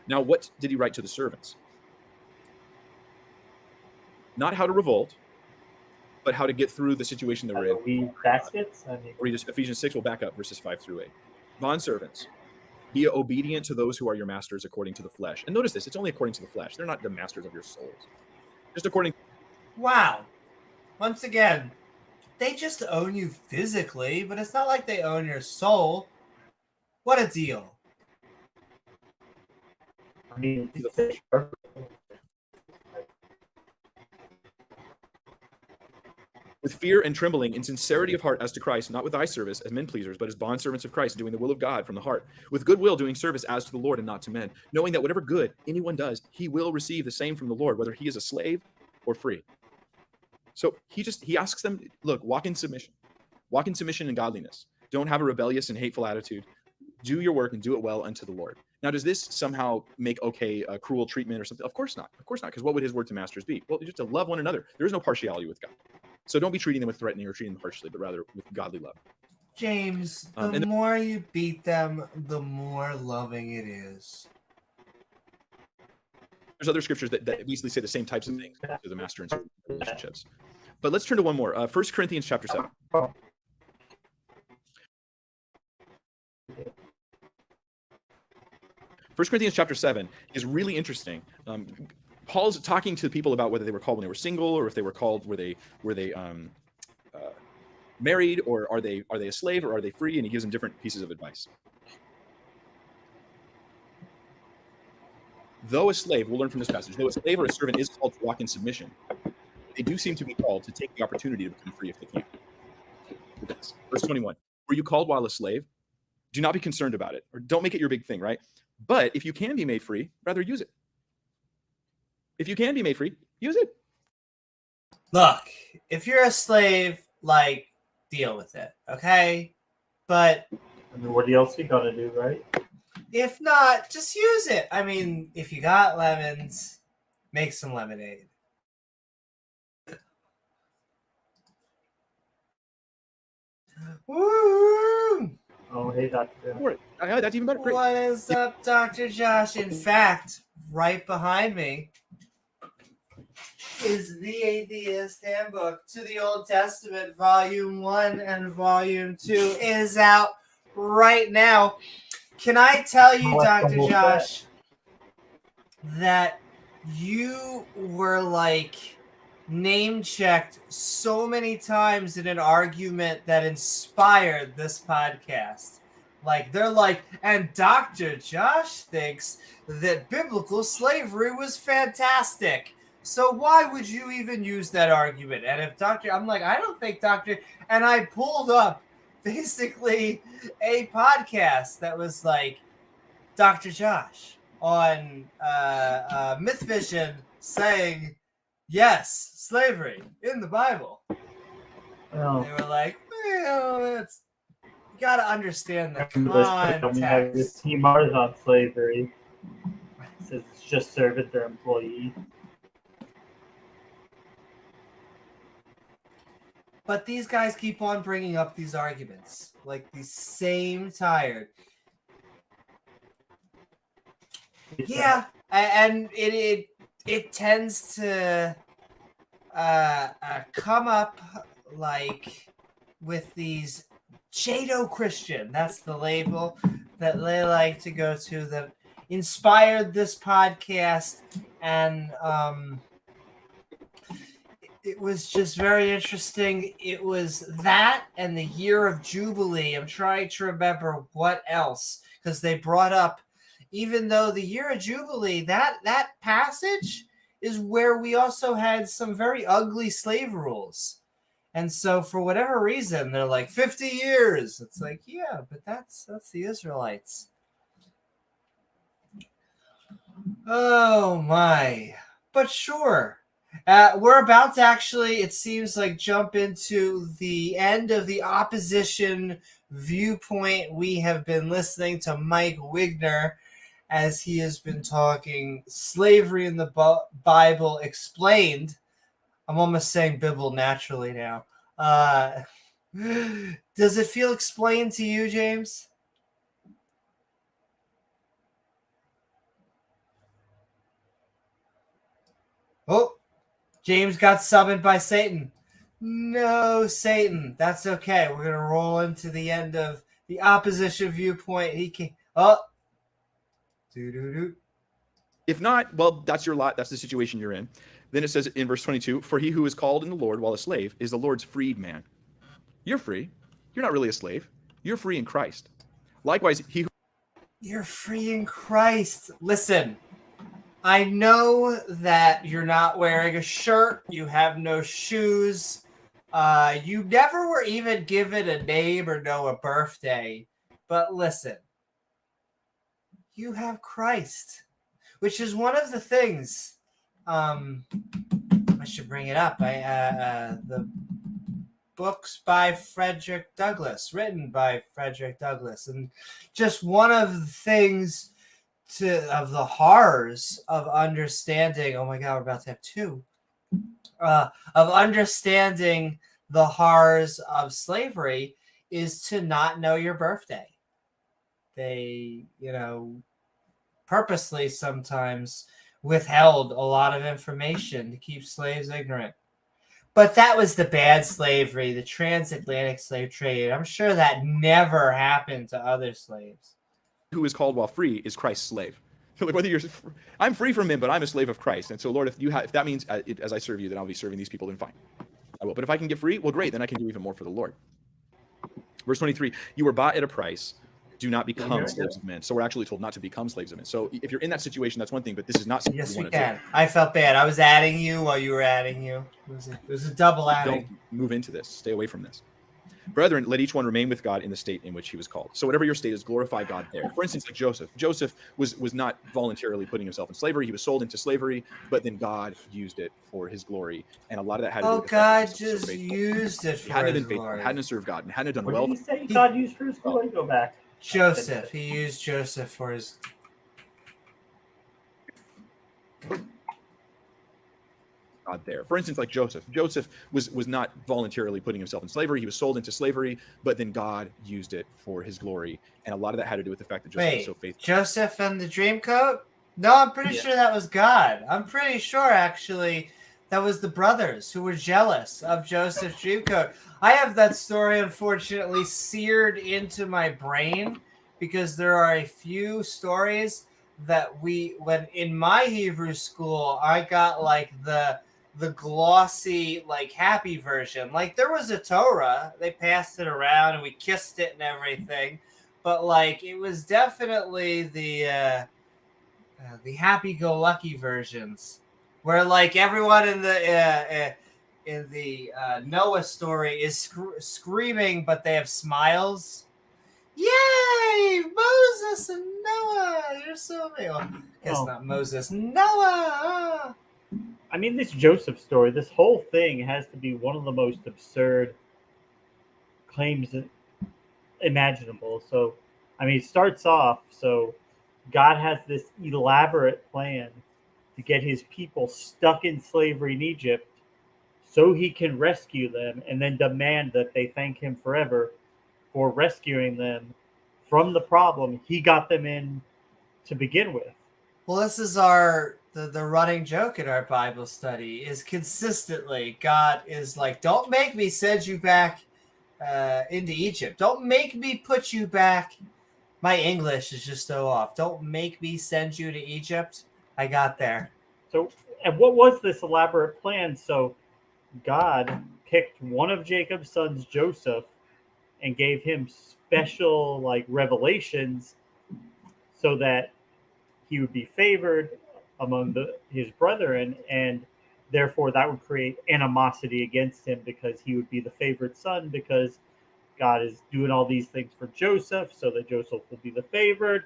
Now, what did he write to the servants? Not how to revolt, but how to get through the situation that we're in. Baskets? Read Ephesians 6, we'll back up, verses 5 through 8. Bondservants, be obedient to those who are your masters according to the flesh. And notice this, it's only according to the flesh. They're not the masters of your souls. Just according. Wow. Once again, they just own you physically, but it's not like they own your soul. What a deal. I mean, with fear and trembling, in sincerity of heart as to Christ, not with eye service as men pleasers, but as bondservants of Christ, doing the will of God from the heart, with good will doing service as to the Lord and not to men, knowing that whatever good anyone does, he will receive the same from the Lord, whether he is a slave or free. So he asks them, look, walk in submission and godliness. Don't have a rebellious and hateful attitude. Do your work and do it well unto the Lord. Now, does this somehow make okay cruel treatment or something? Of course not. Of course not. Because what would his word to masters be? Well, just to love one another. There is no partiality with God. So don't be treating them with threatening or treating them harshly, but rather with godly love. James, the more you beat them, the more loving it is. There's other scriptures that basically say the same types of things to the master and servant relationships. But let's turn to one more. 1 Corinthians chapter 7. 1 Corinthians chapter 7 is really interesting. Paul's talking to people about whether they were called when they were single, or if they were called were they married, or are they a slave, or are they free? And he gives them different pieces of advice. Though a slave, we'll learn from this passage, though a slave or a servant is called to walk in submission, they do seem to be called to take the opportunity to become free if they can. Verse 21, were you called while a slave? Do not be concerned about it, or don't make it your big thing, right? But if you can be made free, rather use it. If you can be made free, use it. Look, if you're a slave, like, deal with it, okay? But I mean, what else you gotta do, right? if not, just use it. I mean, if you got lemons, make some lemonade. Woo! Oh, hey, Doctor. That's even better. Great. What is up, Dr. Josh? In fact, right behind me is the Atheist Handbook to the Old Testament. Volume 1 and Volume 2 is out right now. Can I tell you, Dr. Josh, that you were like name-checked so many times in an argument that inspired this podcast? Like, they're like, and Dr. Josh thinks that biblical slavery was fantastic. So why would you even use that argument? And if I'm like, I don't think and I pulled up basically a podcast that was like Dr. Josh on Myth Vision saying, yes, slavery in the Bible. Oh. They were like, well, you got to understand the Have context. Team Mars on slavery. It says it's just servant or employee. But these guys keep on bringing up these arguments, like the same tired. Yeah, and it tends to come up like with these Jado-Christian. That's the label that they like to go to, that inspired this podcast, and it was just very interesting. It was that and the year of Jubilee. I'm trying to remember what else, because they brought up, even though the year of Jubilee, that passage is where we also had some very ugly slave rules. And so for whatever reason, they're like 50 years. It's like, yeah, but that's the Israelites. Oh my. But sure. We're about to actually, it seems like, jump into the end of the opposition viewpoint. We have been listening to Mike Wigner as he has been talking slavery in the Bible explained. I'm almost saying Bible naturally now. Does it feel explained to you, James? Oh, James got summoned by Satan. No, Satan. That's okay. We're going to roll into the end of the opposition viewpoint. He can. Oh. Doo-doo-doo. If not, well, that's your lot. That's the situation you're in. Then it says in verse 22, for he who is called in the Lord while a slave is the Lord's freed man. You're free. You're not really a slave. You're free in Christ. Likewise, he who... You're free in Christ. Listen, I know that you're not wearing a shirt. You have no shoes. You never were even given a name or know a birthday. But listen, you have Christ, which is one of the things. I should bring it up. The books by Frederick Douglass, written by Frederick Douglass, and just one of the things of the horrors of understanding. Oh my God, we're about to have two. Of understanding the horrors of slavery is to not know your birthday. They, purposely sometimes withheld a lot of information to keep slaves ignorant. But that was the bad slavery, the transatlantic slave trade. I'm sure that never happened to other slaves. Who is called while free is Christ's slave. So like whether I'm free from him, but I'm a slave of Christ. And so, Lord, if that means as I serve you, then I'll be serving these people, then fine, I will. But if I can get free, well, great, then I can do even more for the Lord. Verse 23, you were bought at a price. Do not become slaves of men. So we're actually told not to become slaves of men. So if you're in that situation, that's one thing, but this is not something yes, you we want can. to do. I felt bad. I was adding you while you were adding you. It was a double adding. Don't move into this. Stay away from this. Brethren, let each one remain with God in the state in which he was called. So whatever your state is, glorify God there. For instance, like Joseph. Joseph was not voluntarily putting himself in slavery. He was sold into slavery, but then God used it for his glory. And a lot of that had to do with the God fact that he was just so used it he for hadn't his been faithful, glory. hadn't served God, and hadn't done What well. did he say God used for his glory? Go back. Joseph. He used Joseph for his... God there. For instance, like Joseph. Joseph was not voluntarily putting himself in slavery. He was sold into slavery, but then God used it for his glory. And a lot of that had to do with the fact that Joseph was so faithful. Joseph and the dream coat? No, I'm pretty sure that was God. I'm pretty sure, actually, that was the brothers who were jealous of Joseph's dream coat. I have that story, unfortunately, seared into my brain because there are a few stories that when in my Hebrew school, I got like the glossy, like happy version. Like there was a Torah, they passed it around and we kissed it and everything, but like it was definitely the happy-go-lucky versions, where like everyone in the Noah story is screaming, but they have smiles. Yay, Moses and Noah! You're so amazing. Well, I guess not Moses, Noah. I mean, this Joseph story, this whole thing has to be one of the most absurd claims imaginable. So, I mean, it starts off, so God has this elaborate plan to get his people stuck in slavery in Egypt so he can rescue them and then demand that they thank him forever for rescuing them from the problem he got them in to begin with. Well, this is the running joke in our Bible study is consistently God is like, don't make me send you back into Egypt. Don't make me put you back. My English is just so off. Don't make me send you to Egypt. I got there. So, and what was this elaborate plan? So, God picked one of Jacob's sons, Joseph, and gave him special like revelations so that he would be favored among his brethren, and therefore that would create animosity against him because he would be the favorite son, because God is doing all these things for Joseph so that Joseph will be the favored.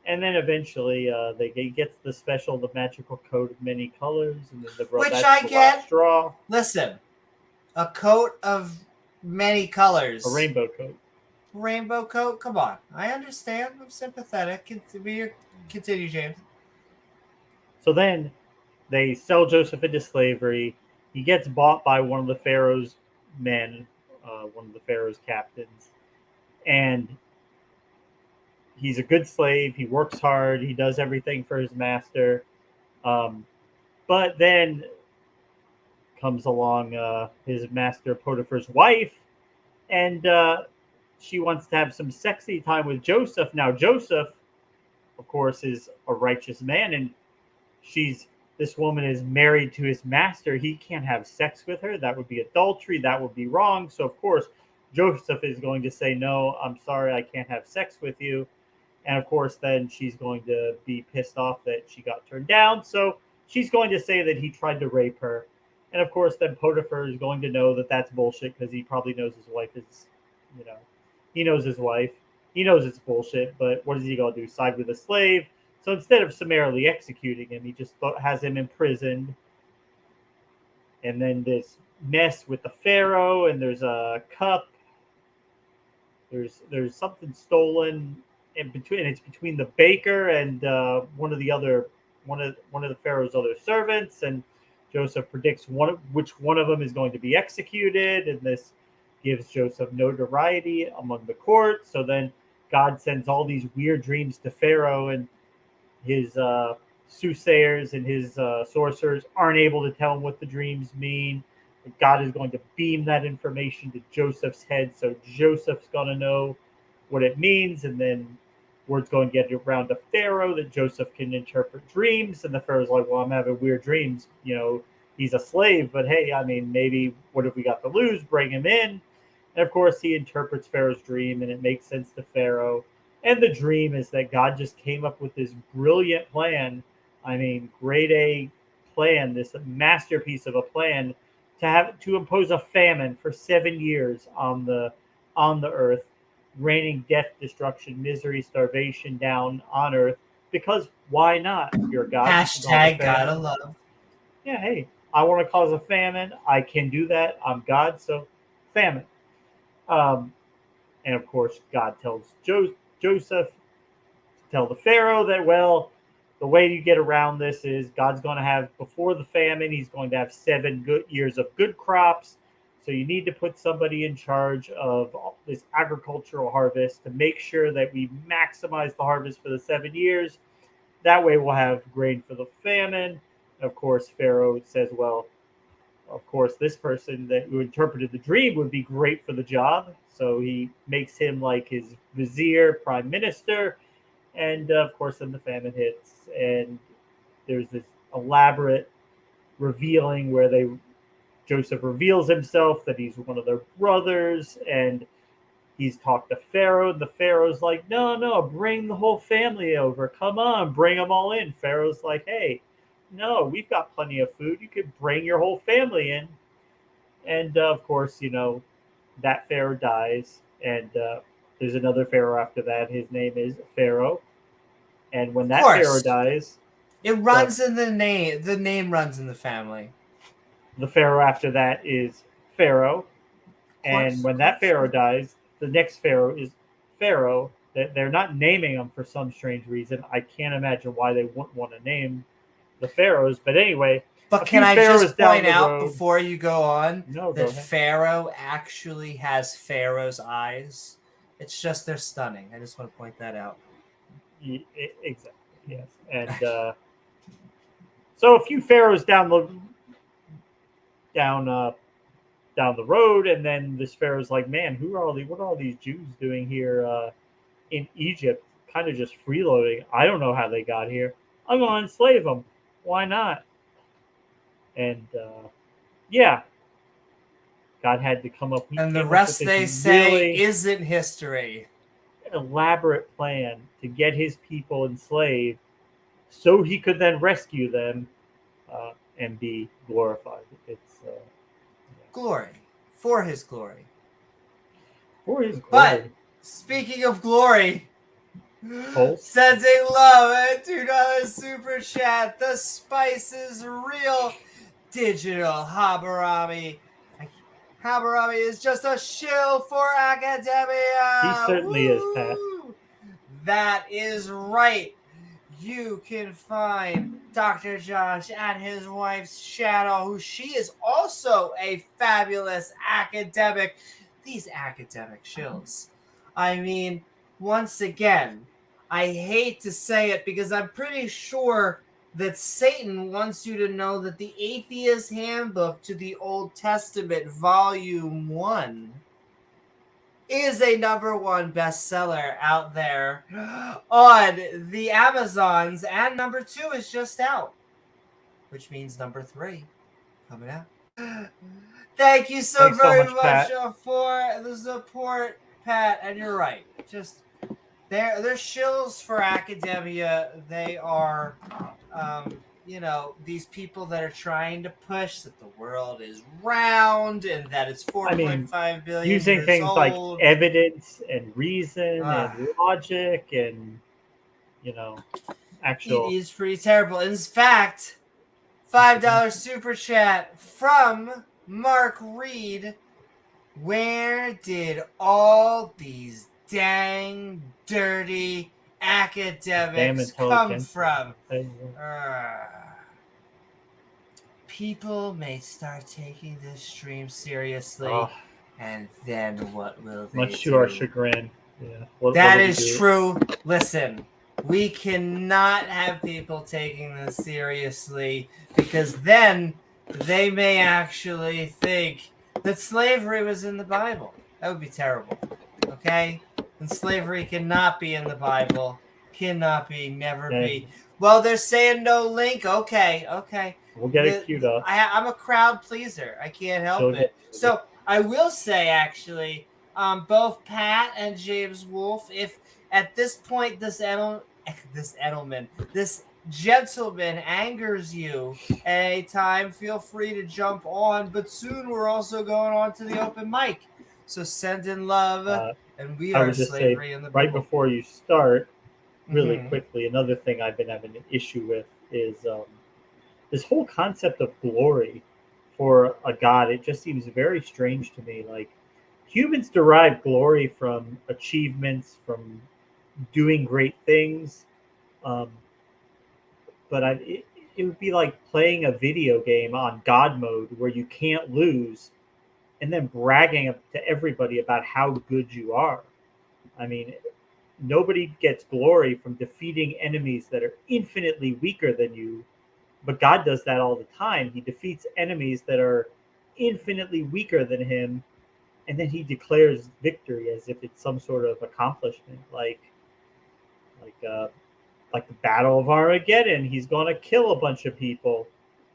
And then eventually he gets the magical coat of many colors, and then which I get. Straw. Listen, a coat of many colors. A rainbow coat. Rainbow coat? Come on. I understand. I'm sympathetic. Continue, James. So then they sell Joseph into slavery. He gets bought by one of the Pharaoh's men, one of the Pharaoh's captains. And he's a good slave. He works hard. He does everything for his master. But then comes along his master Potiphar's wife, and she wants to have some sexy time with Joseph. Now, Joseph, of course, is a righteous man, and this woman is married to his master. He can't have sex with her. That would be adultery. That would be wrong. So, of course, Joseph is going to say, no, I'm sorry, I can't have sex with you. And, of course, then she's going to be pissed off that she got turned down. So she's going to say that he tried to rape her. And, of course, then Potiphar is going to know that that's bullshit because he probably knows his wife is, he knows his wife. He knows it's bullshit, but what is he going to do? Side with a slave? So instead of summarily executing him, he just has him imprisoned. And then this mess with the Pharaoh, and there's a cup. There's something stolen, it's between the baker and one of the Pharaoh's other servants, and Joseph predicts which one of them is going to be executed, and this gives Joseph notoriety among the court. So then God sends all these weird dreams to Pharaoh, and his soothsayers and his sorcerers aren't able to tell him what the dreams mean. God is going to beam that information to Joseph's head, so Joseph's going to know what it means, and then word's going to get around to Pharaoh that Joseph can interpret dreams, and the Pharaoh's like, well, I'm having weird dreams. He's a slave, but hey, I mean, maybe what have we got to lose? Bring him in. And of course, he interprets Pharaoh's dream, and it makes sense to Pharaoh. And the dream is that God just came up with this brilliant plan. I mean, grade A plan, this masterpiece of a plan to impose a famine for 7 years on the earth, raining death, destruction, misery, starvation down on earth. Because why not? You're God. Hashtag gotta love. Yeah, hey, I want to cause a famine. I can do that. I'm God, so famine. And of course, God tells Joseph to tell the Pharaoh that, well, the way you get around this is God's going to have, before the famine, he's going to have 7 good years of good crops. So you need to put somebody in charge of this agricultural harvest to make sure that we maximize the harvest for the 7 years. That way we'll have grain for the famine. Of course, Pharaoh says, well, of course, this person who interpreted the dream would be great for the job. So he makes him like his vizier, prime minister. And of course, then the famine hits. And there's this elaborate revealing where Joseph reveals himself that he's one of their brothers, and he's talked to Pharaoh, and the Pharaoh's like, no, bring the whole family over. Come on, bring them all in. Pharaoh's like, hey, no, we've got plenty of food. You could bring your whole family in. And of course, that Pharaoh dies, and there's another Pharaoh after that. His name is Pharaoh. And when that Pharaoh dies, it runs in the name. The name runs in the family. The Pharaoh after that is Pharaoh. And when that Pharaoh dies, the next Pharaoh is Pharaoh. They're not naming them for some strange reason. I can't imagine why they wouldn't want to name the Pharaohs. But anyway. But can I just point out before you go on that Pharaoh actually has Pharaoh's eyes? It's just they're stunning. I just want to point that out. Exactly, yes. And so a few Pharaohs down the road, and then this Pharaoh's like, man, what are all these Jews doing here in Egypt, kind of just freeloading? I don't know how they got here. I'm going to enslave them. Why not? And God had to come up. And the rest, they say, isn't history. Elaborate plan to get his people enslaved so he could then rescue them and be glorified. It's glory. For his glory. For his glory. But speaking of glory, sending love at $2 super chat. The spice is real. Digital Habarami. Habarami is just a shill for academia. He certainly is, Pat. That is right. You can find Dr. Josh and his wife's channel, who she is also a fabulous academic. These academic shills. I mean, once again, I hate to say it because I'm pretty sure that Satan wants you to know that the Atheist Handbook to the Old Testament, Volume 1, is a #1 bestseller out there on the Amazons, and #2 is just out, which means #3 coming out. Thank you so very much for the support, Pat. And you're right, just they're shills for academia. They are these people that are trying to push that the world is round and that it's 4.5 billion using years things old. like evidence and reason and logic and actual. It is pretty terrible. In fact, $5 super chat from Mark Reid. Where did all these dang dirty academics Damn come intelligent. from? People may start taking this stream seriously, Oh, and then what will they much do? to our chagrin. Yeah. That is true. Listen, we cannot have people taking this seriously, because then they may actually think that slavery was in the Bible. That would be terrible. Okay? And slavery cannot be in the Bible. Cannot be, never be. Well, they're saying no link. Okay. We'll get it queued up. I'm a crowd pleaser. I can't help it. So I will say, actually, both Pat and James Wolfe, if at this point this gentleman angers you at any time, feel free to jump on. But soon we're also going on to the open mic. So send in love, and we I are would just slavery say, in the right Bible. before you start, really quickly, another thing I've been having an issue with is this whole concept of glory for a god. It just seems very strange to me. Like, humans derive glory from achievements, from doing great things, but it would be like playing a video game on God mode where you can't lose, and then bragging to everybody about how good you are. I mean, nobody gets glory from defeating enemies that are infinitely weaker than you, but God does that all the time. He defeats enemies that are infinitely weaker than him, and then he declares victory as if it's some sort of accomplishment, like the Battle of Armageddon. He's going to kill a bunch of people.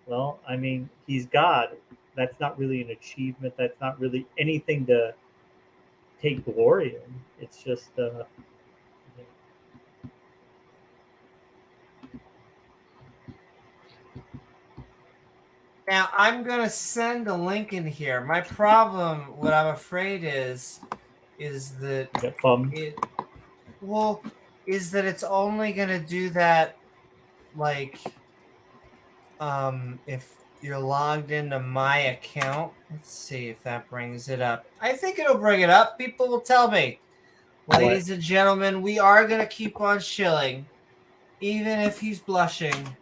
Well, I mean, he's God. That's not really an achievement. That's not really anything to take glory in. It's just Now, I'm going to send a link in here. My problem, what I'm afraid is that is that it's only going to do that, like, if you're logged into my account. Let's see if that brings it up. I think it'll bring it up. People will tell me. Ladies and gentlemen, we are going to keep on shilling, even if he's blushing.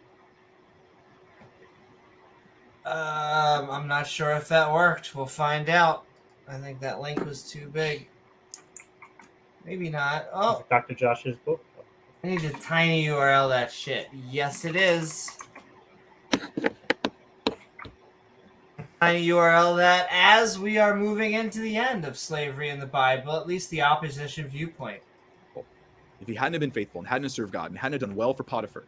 I'm not sure if that worked. We'll find out. I think that link was too big. Maybe not. Oh, Dr. Josh's book. I need to tiny URL that shit. Yes, it is. Tiny URL that as we are moving into the end of slavery in the Bible, at least the opposition viewpoint. If he hadn't been faithful and hadn't served God and hadn't done well for Potiphar,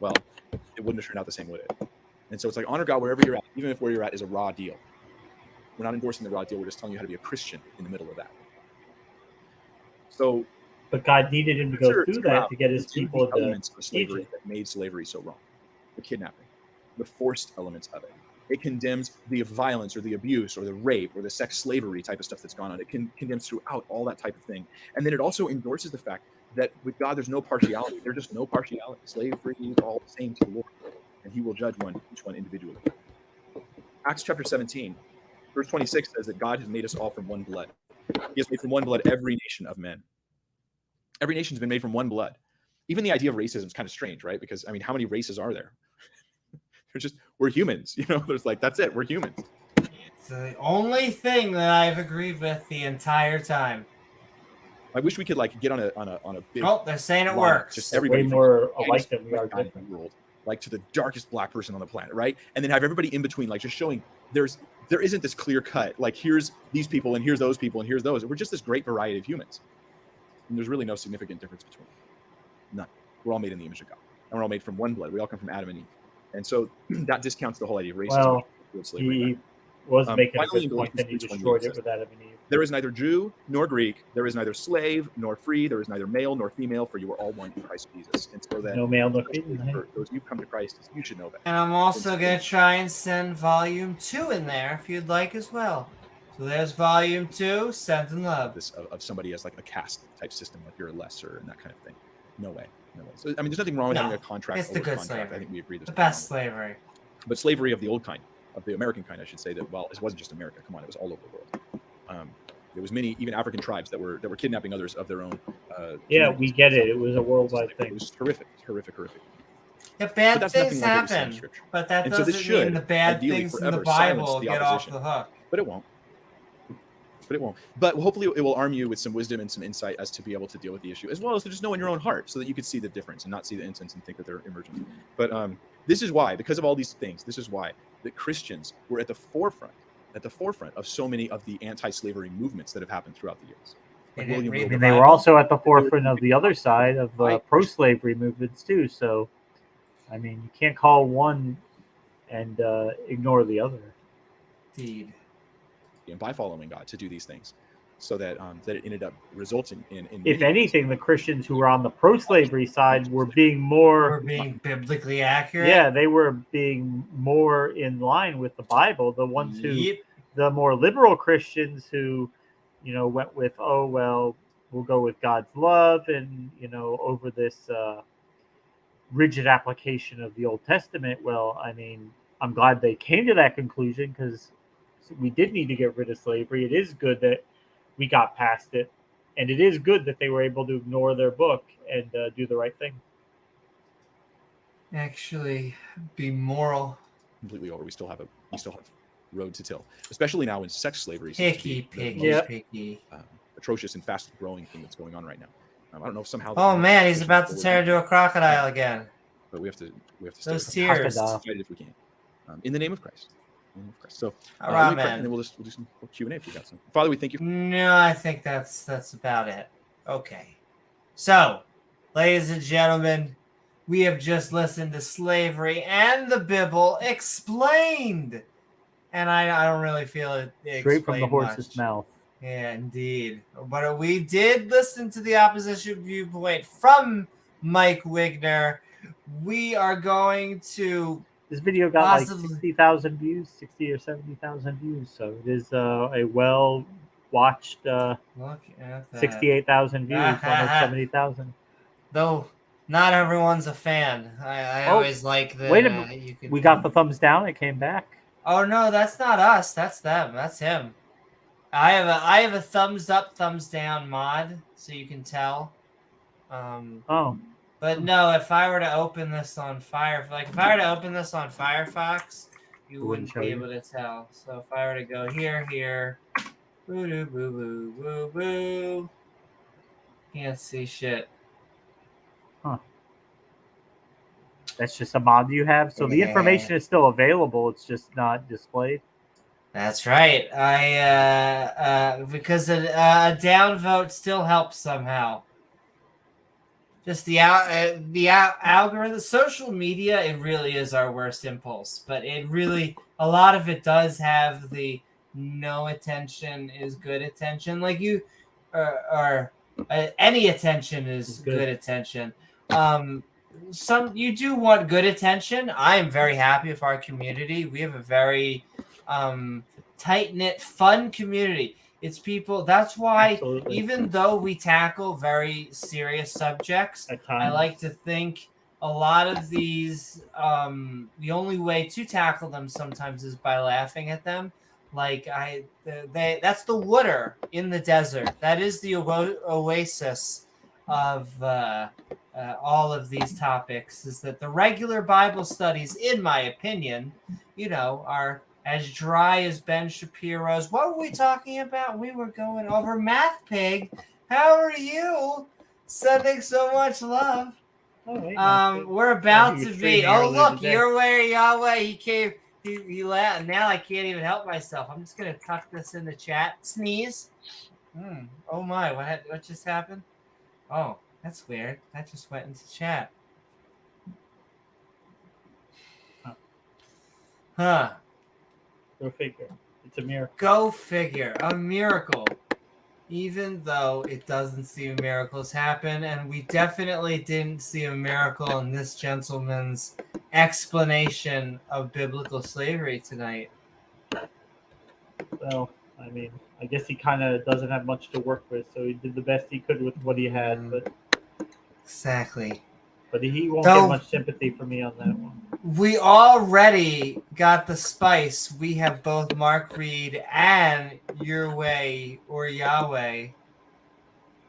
well, it wouldn't have turned out the same, would it? And so it's like, honor God wherever you're at, even if where you're at is a raw deal. We're not endorsing the raw deal. We're just telling you how to be a Christian in the middle of that. So, but God needed him to go through that to get his people to elements of slavery that made slavery so wrong. The kidnapping, the forced elements of it. It condemns the violence or the abuse or the rape or the sex slavery type of stuff that's gone on. It condemns throughout all that type of thing. And then it also endorses the fact that with God, there's no partiality. There's just no partiality. Slavery is all the same to the Lord, and he will judge each one individually. Acts chapter 17, verse 26 says that God has made us all from one blood. He has made from one blood every nation of men. Every nation's been made from one blood. Even the idea of racism is kind of strange, right? Because, I mean, how many races are there? We're humans, there's like, that's it. We're humans. It's the only thing that I've agreed with the entire time. I wish we could get on a big. Oh, they're saying it works. Just everybody way more alike than we are different. World, like to the darkest black person on the planet, right? And then have everybody in between, like just showing there isn't this clear cut. Like here's these people and here's those people and here's those. We're just this great variety of humans. And there's really no significant difference between them. None. We're all made in the image of God, and we're all made from one blood. We all come from Adam and Eve. And so that discounts the whole idea of racism. Well, he was making a good point, then he destroyed it with Adam and Eve. There is neither Jew nor Greek. There is neither slave nor free. There is neither male nor female, for you are all one in Christ Jesus. And so that no male nor female. For those you've come to Christ, you should know that. And I'm also going to try and send volume 2 in there if you'd like as well. So there's volume 2, send in love. This of somebody as like a caste type system, like you're a lesser and that kind of thing. No way. No way. So, I mean, there's nothing wrong with having a contract. It's the good slavery. I think we agree. The best slavery. But slavery of the old kind, of the American kind, I should say, that, well, it wasn't just America. Come on, it was all over the world. There was many even African tribes that were kidnapping others of their own. Yeah, we get it. It was a worldwide thing. It was horrific. Yeah, But bad that's things nothing like what we see in happen, Scripture. but that And so this doesn't should mean the bad ideally things in the forever silence Bible the get off opposition. the hook. But it won't. But hopefully it will arm you with some wisdom and some insight as to be able to deal with the issue, as well as to just know in your own heart so that you could see the difference and not see the incense and think that they're emergent. But this is why, because of all these things, this is why that Christians were at the forefront of so many of the anti-slavery movements that have happened throughout the years. They didn't read I the mean, they were Bible. also at the forefront of the other side of Right. pro-slavery movements too. So, I mean, you can't call one and ignore the other. Indeed. And by following God to do these things, so that that it ended up resulting in If anything, the Christians who were on the pro-slavery side were being more. We're being biblically accurate. Yeah, they were being more in line with the Bible. The ones who, Yep. the more liberal Christians who, went with, oh, well, we'll go with God's love and, over this rigid application of the Old Testament. Well, I mean, I'm glad they came to that conclusion because we did need to get rid of slavery. It is good that we got past it. And it is good that they were able to ignore their book and do the right thing. Actually, be moral. completely over. We still have road to till, especially now when sex slavery seems to be Picky. atrocious and fast growing thing that's going on right now. I don't know if somehow. Oh man, he's about to turn into a crocodile again. But we have to. Those stay tears. fight it if we can. In the name of Christ. So, All right, and man. then we'll do some Q&A if you got some. Father, we thank you. No, I think that's about it. Okay. So, ladies and gentlemen, we have just listened to Slavery and the Bible explained. And I don't really feel it Straight from the horse's much. mouth. Yeah, indeed. But we did listen to the opposition viewpoint from Mike Wigner. We are going to... This video got like 60,000 views, 60 or 70,000 views. So it is a well-watched look at that. 68,000 views, almost 70,000. Though not everyone's a fan. I always like that. Wait a minute. We got the thumbs down. It came back. Oh no, that's not us. That's them. That's him. I have a thumbs up, thumbs down mod, so you can tell. But no, if I were to open this on Firefox, you wouldn't be able to tell. So if I were to go here, boo boo boo boo boo, can't see shit. Huh. That's just a mod you have. So the information is still available. It's just not displayed. That's right. Because a downvote still helps somehow. Just the algorithm, social media, it really is our worst impulse. But it really, a lot of it does have the no attention is good attention. Like you, or any attention is good attention. You do want good attention. I am very happy with our community. We have a very tight-knit, fun community. It's people. That's why even though we tackle very serious subjects, I like to think a lot of these, the only way to tackle them sometimes is by laughing at them. Like that's the water in the desert. That is the oasis of all of these topics. Is that the regular Bible studies, in my opinion, are as dry as Ben Shapiro's. What were we talking about? We were going over Math Pig. How are you? Sending so much love. We're about to be. Oh, look, you're where Yahweh. He came. He laughed. Now I can't even help myself. I'm just gonna tuck this in the chat. Sneeze. Oh my! What just happened? Oh, that's weird. That just went into chat. Huh. Go figure. It's a miracle. Go figure. A miracle. Even though it doesn't seem miracles happen, and we definitely didn't see a miracle in this gentleman's explanation of biblical slavery tonight. Well, I mean, I guess he kind of doesn't have much to work with, so he did the best he could with what he had. But exactly. But he won't get much sympathy from me on that one. We already got the spice. We have both Mark Reid and Your Way or Yahweh.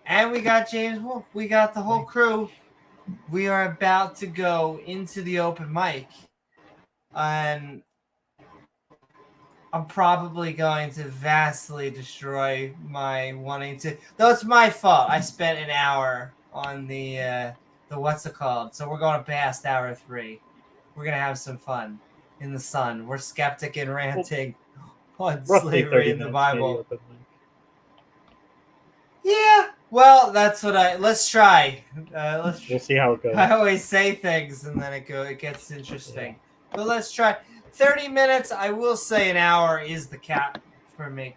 And we got James Wolfe. We got the whole crew. We are about to go into the open mic. And I'm probably going to vastly destroy my wanting to. Though it's my fault. I spent an hour on the what's it called? So we're going past hour 3. We're gonna have some fun in the sun. We're skeptic and ranting on slavery in the Bible. Yeah. Well, that's what let's try. We'll see how it goes. I always say things and then it gets interesting. Yeah. But let's try. 30 minutes. I will say an hour is the cap for me,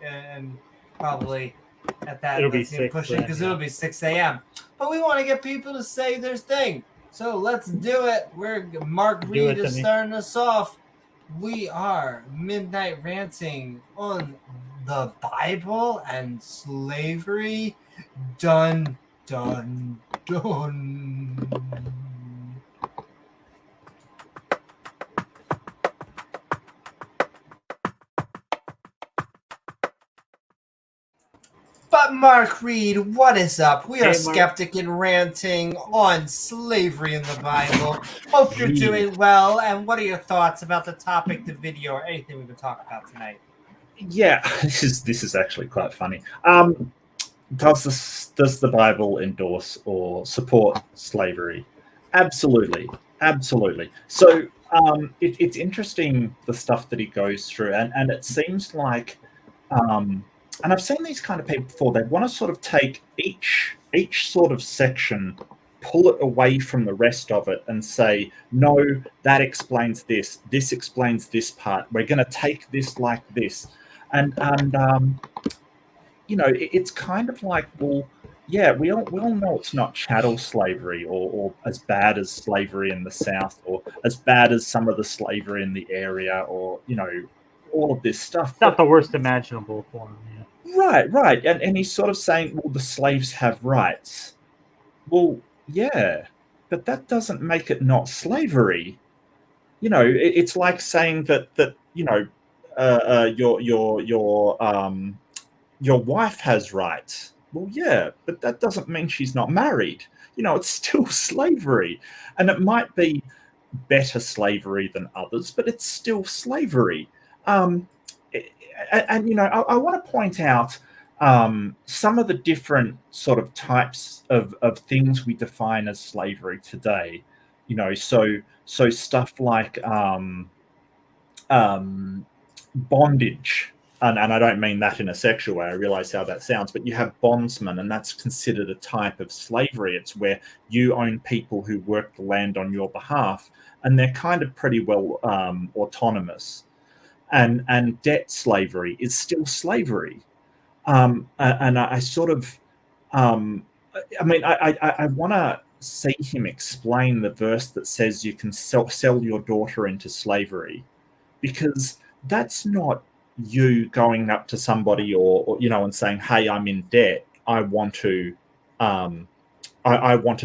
and probably at that it'll be pushing because it'll be 6 a.m. But we want to get people to say their thing. So let's do it. Mark Reid is starting us off. We are Midnight Ranting on the Bible and slavery. Dun, dun, dun. But Mark Reid, what is up? We are skeptic and ranting on slavery in the Bible. Hope you're doing well. And what are your thoughts about the topic, the video, or anything we've been talking about tonight? Yeah, this is actually quite funny. Does the Bible endorse or support slavery? Absolutely. So it's interesting the stuff that he goes through, and it seems like. And I've seen these kind of people before. They want to sort of take each sort of section, pull it away from the rest of it, and say, no, that explains this. This explains this part. We're going to take this like this, and it's kind of like, well, yeah, we all know it's not chattel slavery or as bad as slavery in the South or as bad as some of the slavery in the area or all of this stuff. It's not the worst imaginable form. Yeah. Right. And he's sort of saying, well, the slaves have rights. Well, yeah, but that doesn't make it not slavery. It's like saying that your wife has rights. Well, yeah, but that doesn't mean she's not married. It's still slavery. And it might be better slavery than others, but it's still slavery. I want to point out some of the different sort of types of things we define as slavery today. So stuff like bondage, and I don't mean that in a sexual way. I realize how that sounds, but you have bondsmen, and that's considered a type of slavery. It's where you own people who work the land on your behalf, and they're kind of pretty well autonomous. And debt slavery is still slavery. And I sort of, I want to see him explain the verse that says you can sell your daughter into slavery, because that's not you going up to somebody or and saying, hey, I'm in debt. I want to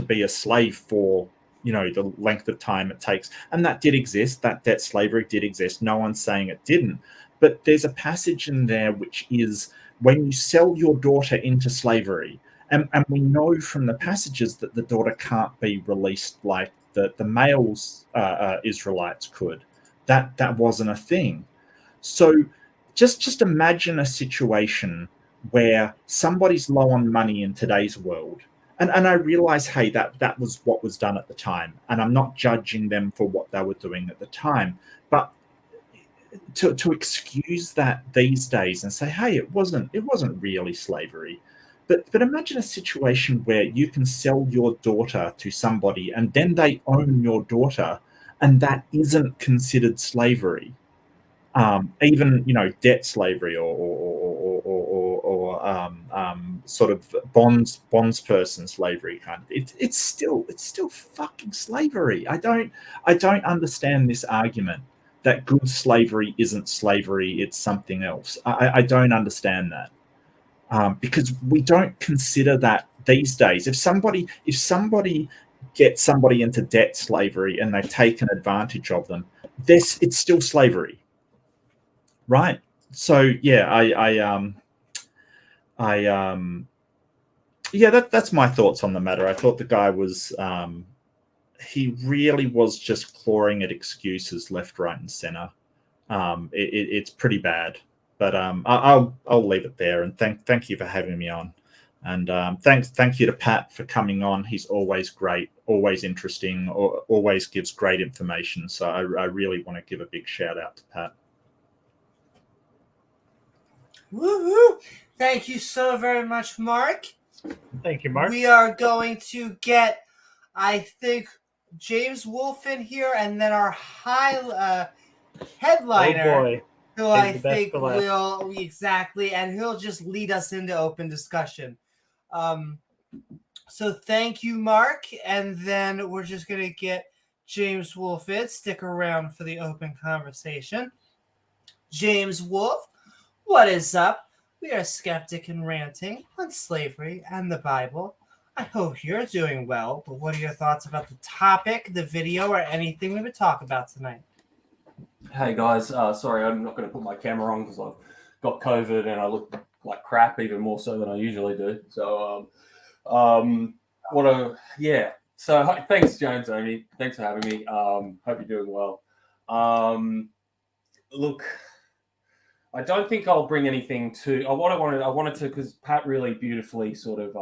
be a slave for the length of time it takes. And that did exist. That debt slavery did exist. No one's saying it didn't. But there's a passage in there which is when you sell your daughter into slavery, and we know from the passages that the daughter can't be released like the males Israelites could. That wasn't a thing. So just imagine a situation where somebody's low on money in today's world. And I realize, hey, that was what was done at the time. And I'm not judging them for what they were doing at the time. But to excuse that these days and say, hey, it wasn't really slavery. But imagine a situation where you can sell your daughter to somebody and then they own your daughter, and that isn't considered slavery. Even debt slavery or sort of bondsperson slavery kind of. It's still fucking slavery. I don't understand this argument that good slavery isn't slavery, it's something else. I don't understand that because we don't consider that these days. If somebody get somebody into debt slavery and they've taken advantage of them, it's still slavery, right? So yeah, that's my thoughts on the matter. I thought the guy was he really was just clawing at excuses left, right, and center. It's pretty bad, but I'll leave it there. And thank you for having me on, and thank you to Pat for coming on. He's always great, always interesting, always gives great information. So I really want to give a big shout out to Pat. Woohoo! Thank you so very much, Mark. Thank you, Mark. We are going to get, I think, James Wolfe in here, and then our headliner, Oh boy. who I think will exactly, and he'll just lead us into open discussion. So thank you, Mark, and then we're just gonna get James Wolfe in. Stick around for the open conversation. James Wolfe, what is up? We are Skeptic and Ranting on slavery and the Bible. I hope you're doing well, but what are your thoughts about the topic, the video, or anything we would talk about tonight? Hey guys, sorry I'm not going to put my camera on because I've got COVID and I look like crap, even more so than I usually do. So, So thanks, James, Amy. Thanks for having me. Hope you're doing well. Look, I don't think I'll bring anything to. I wanted to because Pat really beautifully sort of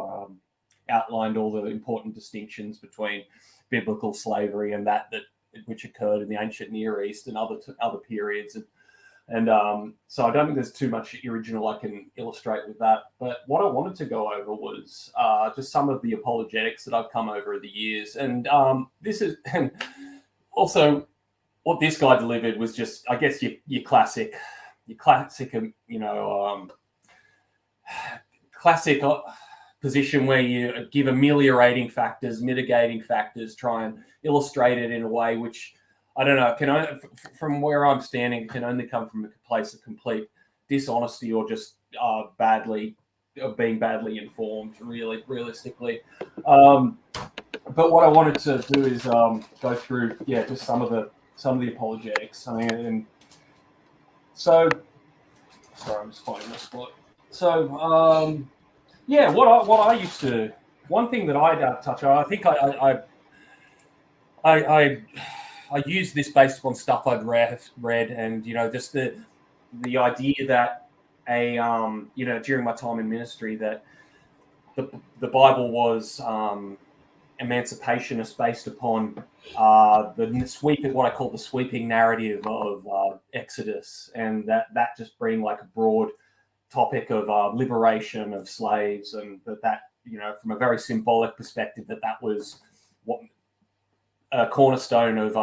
outlined all the important distinctions between biblical slavery and that which occurred in the ancient Near East and other periods, and so I don't think there's too much original I can illustrate with that. But what I wanted to go over was just some of the apologetics that I've come over the years, and and also what this guy delivered was just, I guess, your classic, classic position where you give ameliorating factors, mitigating factors, try and illustrate it in a way which, I don't know, from where I'm standing, can only come from a place of complete dishonesty or just being badly informed, really, realistically. But what I wanted to do is go through, just some of the apologetics. I mean, and so, sorry, I'm just finding my spot. So, what I used to, one thing that I'd touch on, I think I use this based upon stuff I'd read, and just the idea that during my time in ministry, that the Bible was emancipationist based upon what I call the sweeping narrative of Exodus, and that just being like a broad topic of liberation of slaves, and that from a very symbolic perspective, that was what a cornerstone of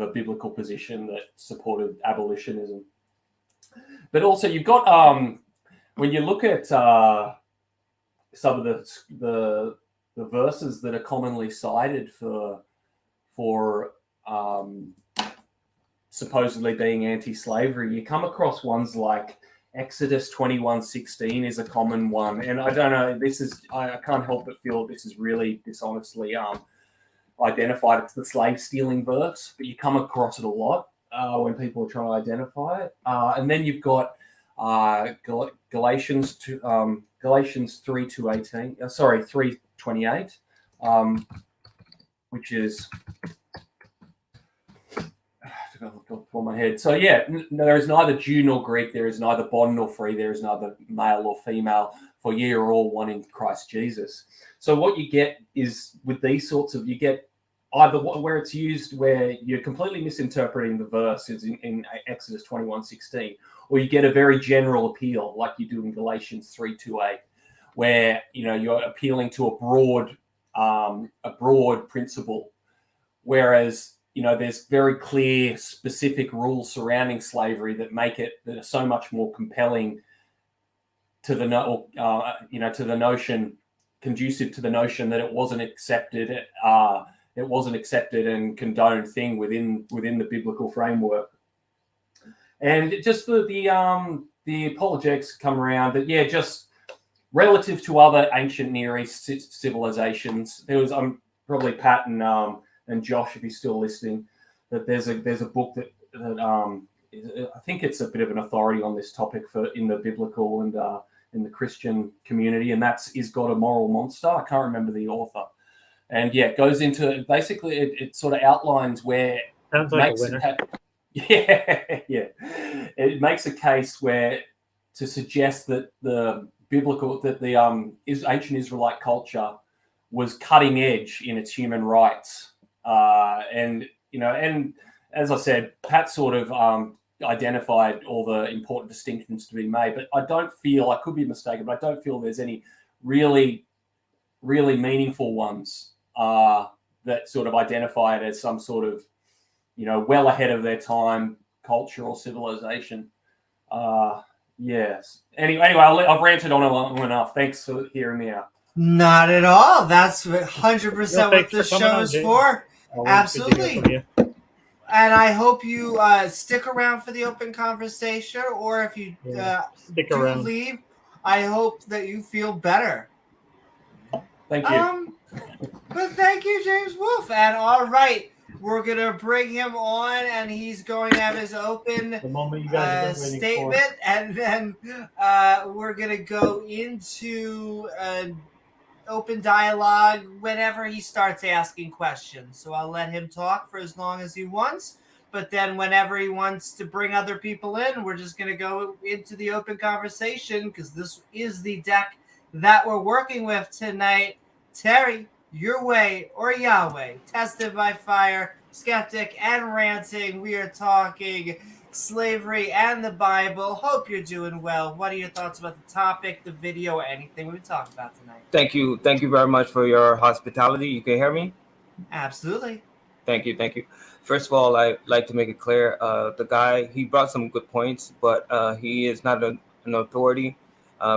a biblical position that supported abolitionism. But also you've got when you look at some of the verses that are commonly cited for supposedly being anti-slavery, you come across ones like Exodus 21:16 is a common one, and I don't know. I can't help but feel this is really dishonestly identified. It's the slave stealing verse, but you come across it a lot when people are trying to identify it. And then you've got Galatians 3:28, which is. For my head. So there is neither Jew nor Greek, there is neither bond nor free, there is neither male or female, for ye are all one in Christ Jesus. So what you get is with these sorts of, you get either where it's used where you're completely misinterpreting the verse in Exodus 21:16, or you get a very general appeal like you do in Galatians 3:28, where you're appealing to a broad principle, whereas there's very clear, specific rules surrounding slavery that are so much more compelling to the notion, conducive to the notion that it wasn't accepted and condoned thing within the biblical framework. And just the apologetics come around that just relative to other ancient Near East civilizations, there was probably Pat and Josh, if he's still listening, that there's a book that I think it's a bit of an authority on this topic in the biblical and in the Christian community, and that's Is God a Moral Monster? I can't remember the author. And yeah, it goes into basically it sort of outlines where sounds like a winner. It makes a case where to suggest that the ancient Israelite culture was cutting edge in its human rights, and as I said, Pat sort of identified all the important distinctions to be made, but I don't feel, I could be mistaken, but I don't feel there's any really, really meaningful ones that sort of identify it as some sort of, well ahead of their time culture or civilization. Yes. Anyway, I've ranted on long enough. Thanks for hearing me out. Not at all. That's 100% what this show is for. Absolutely. And I hope you stick around for the open conversation, or if you leave, I hope that you feel better. Thank you. But thank you, James Wolfe. And all right, we're going to bring him on, and he's going to have his open statement, and then we're going to go into open dialogue whenever he starts asking questions. So I'll let him talk for as long as he wants, but then whenever he wants to bring other people in, we're just going to go into the open conversation, because this is the deck that we're working with tonight. Terry, your way or Yahweh, tested by fire, skeptic and ranting. We are talking slavery and the Bible. Hope you're doing well. What are your thoughts about the topic, the video, or anything we've talked about tonight? Thank you very much for your hospitality. You can hear me? Absolutely. Thank you. First of all, I'd like to make it clear, the guy, he brought some good points, but he is not an authority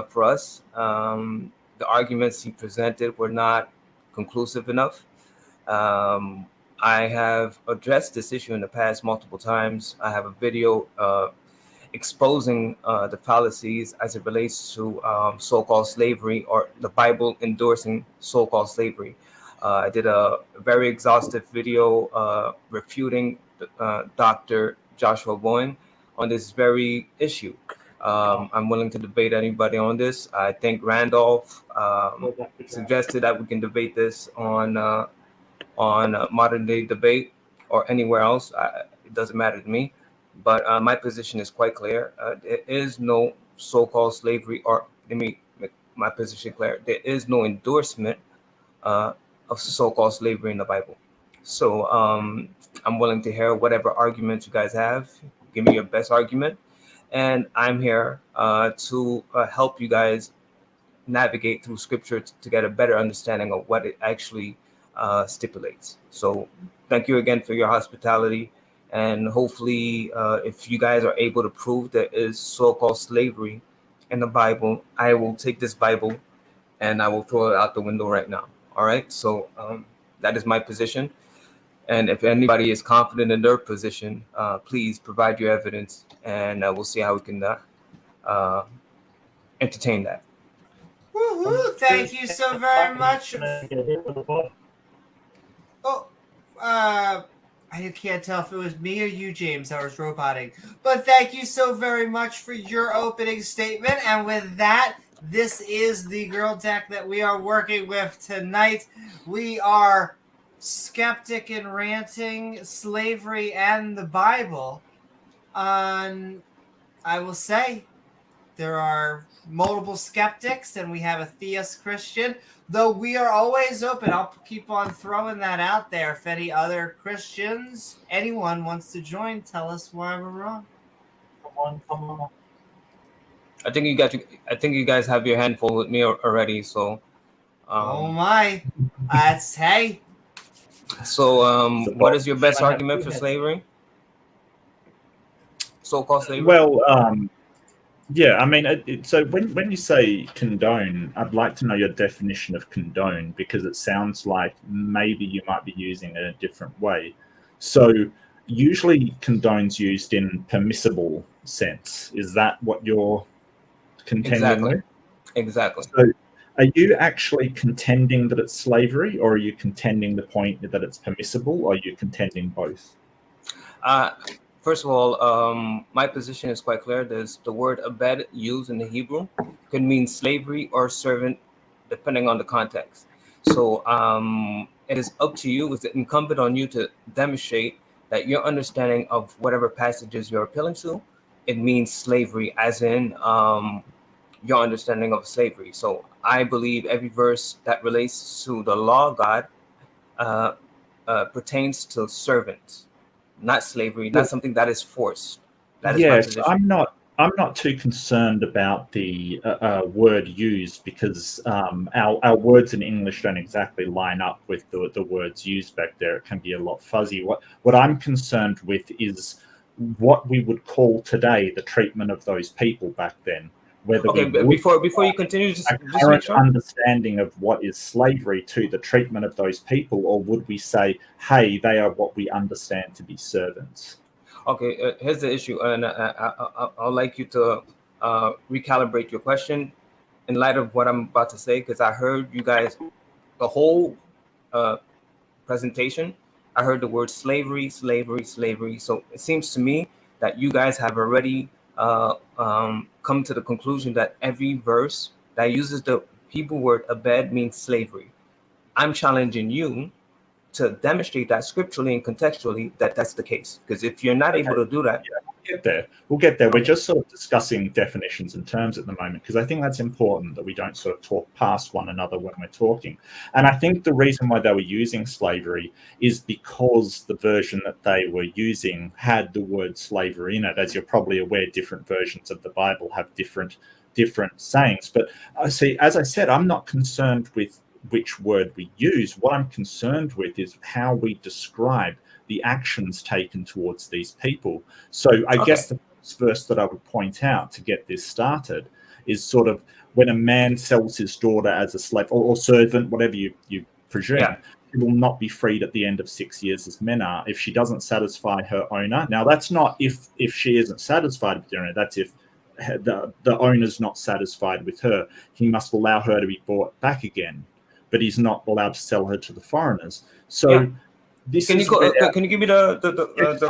for us. The arguments he presented were not conclusive enough. I have addressed this issue in the past multiple times. I have a video exposing the fallacies as it relates to so-called slavery, or the Bible endorsing so-called slavery. I did a very exhaustive video refuting Dr. Joshua Bowen on this very issue. I'm willing to debate anybody on this. I think Randolph suggested that we can debate this on Modern Day Debate or anywhere else. It doesn't matter to me. But my position is quite clear. There is no so-called slavery, or let me make my position clear. There is no endorsement of so-called slavery in the Bible. So I'm willing to hear whatever arguments you guys have. Give me your best argument. And I'm here to help you guys navigate through scripture to get a better understanding of what it actually stipulates. So thank you again for your hospitality. And hopefully, if you guys are able to prove there is so-called slavery in the Bible, I will take this Bible and I will throw it out the window right now. All right. So that is my position. And if anybody is confident in their position, please provide your evidence, and we'll see how we can entertain that. Woohoo! Thank you so very much. I can't tell if it was me or you, James, that was roboting. But thank you so very much for your opening statement. And with that, this is the girl deck that we are working with tonight. We are Skeptic and Ranting, Slavery, and the Bible. I will say there are multiple skeptics, and we have a theist Christian, though we are always open. I'll keep on throwing that out there. If any other Christians, anyone wants to join, tell us why we're wrong. Come on. I think you guys have your handful with me already. So, oh my, that's hey. So, what is your best argument for slavery? So-called slavery. Well, yeah, I mean, so when you say condone, I'd like to know your definition of condone, because it sounds like maybe you might be using it in a different way. So usually condone's used in permissible sense. Is that what you're contending with? Exactly. So Are you actually contending that it's slavery, or are you contending the point that it's permissible, or are you contending both? First of all, my position is quite clear. There's the word abed used in the Hebrew could mean slavery or servant, depending on the context. So it is up to you, it's incumbent on you to demonstrate that your understanding of whatever passages you're appealing to, it means slavery, as in your understanding of slavery. So I believe every verse that relates to the law of God pertains to servants, not slavery, not something that is forced. That is my Yes, position. I'm not too concerned about the word used, because our words in English don't exactly line up with the words used back there. It can be a lot fuzzy. What I'm concerned with is what we would call today the treatment of those people back then. Whether Okay, we but would before you continue, just a make current sure. understanding of what is slavery to the treatment of those people, or would we say, hey, they are what we understand to be servants? Okay, here's the issue, and I'd like you to recalibrate your question in light of what I'm about to say, because I heard you guys, the whole presentation, I heard the word slavery, slavery, slavery. So it seems to me that you guys have already come to the conclusion that every verse that uses the Hebrew word abed means slavery. I'm challenging you to demonstrate that scripturally and contextually that that's the case. Because if you're not able to do that, We'll get there. We're just sort of discussing definitions and terms at the moment, because I think that's important that we don't sort of talk past one another when we're talking. And I think the reason why they were using slavery is because the version that they were using had the word slavery in it. As you're probably aware, different versions of the Bible have different sayings. But I see, as I said, I'm not concerned with which word we use. What I'm concerned with is how we describe the actions taken towards these people. So I guess the first verse that I would point out to get this started is sort of when a man sells his daughter as a slave or servant, whatever you presume, she will not be freed at the end of 6 years as men are if she doesn't satisfy her owner. Now, that's not if she isn't satisfied with the owner. That's if the owner's not satisfied with her. He must allow her to be bought back again, but he's not allowed to sell her to the foreigners. So this can you give me the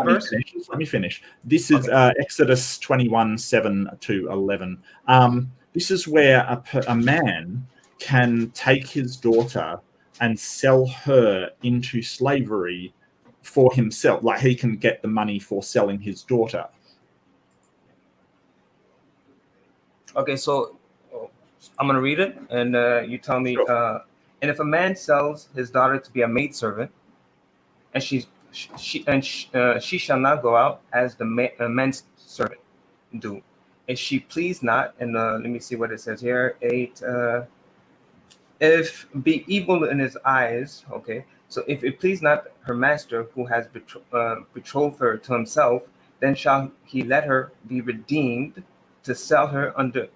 verse? Let me finish. This is Exodus 21:7-11. This is where a man can take his daughter and sell her into slavery for himself. Like, he can get the money for selling his daughter. Okay, so I'm gonna read it, and you tell me. Sure. And if a man sells his daughter to be a maidservant, and she shall not go out as the man's servant do. If she please not, and let me see what it says here. 8. If be evil in his eyes, okay. So if it please not her master who has betrothed her to himself, then shall he let her be redeemed to sell her unto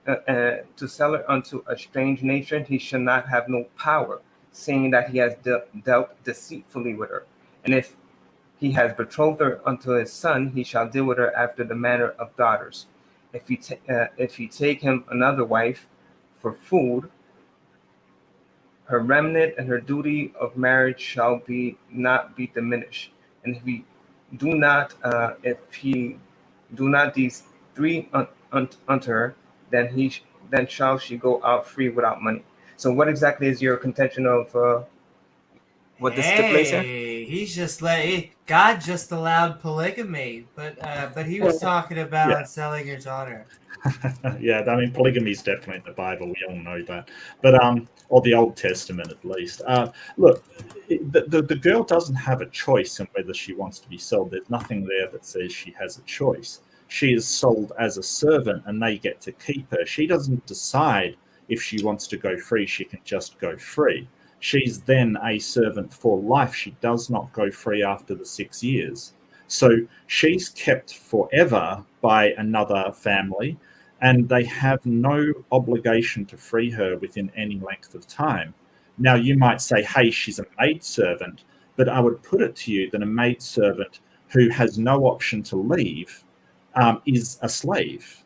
a strange nation. He shall not have no power, seeing that he has dealt deceitfully with her. And if he has betrothed her unto his son, he shall deal with her after the manner of daughters. If he take him another wife for food, her remnant and her duty of marriage shall not be diminished. And if he do not these three unto her, then shall she go out free without money. So what exactly is your contention of what this stipulates here? He's just God just allowed polygamy, but he was talking about selling your daughter. Yeah, I mean, polygamy is definitely in the Bible. We all know that, but or the Old Testament at least. Look, the girl doesn't have a choice in whether she wants to be sold. There's nothing there that says she has a choice. She is sold as a servant, and they get to keep her. She doesn't decide if she wants to go free. She can just go free. She's then a servant for life. She does not go free after the 6 years. So she's kept forever by another family, and they have no obligation to free her within any length of time. Now, you might say, hey, she's a maidservant, but I would put it to you that a maidservant who has no option to leave is a slave.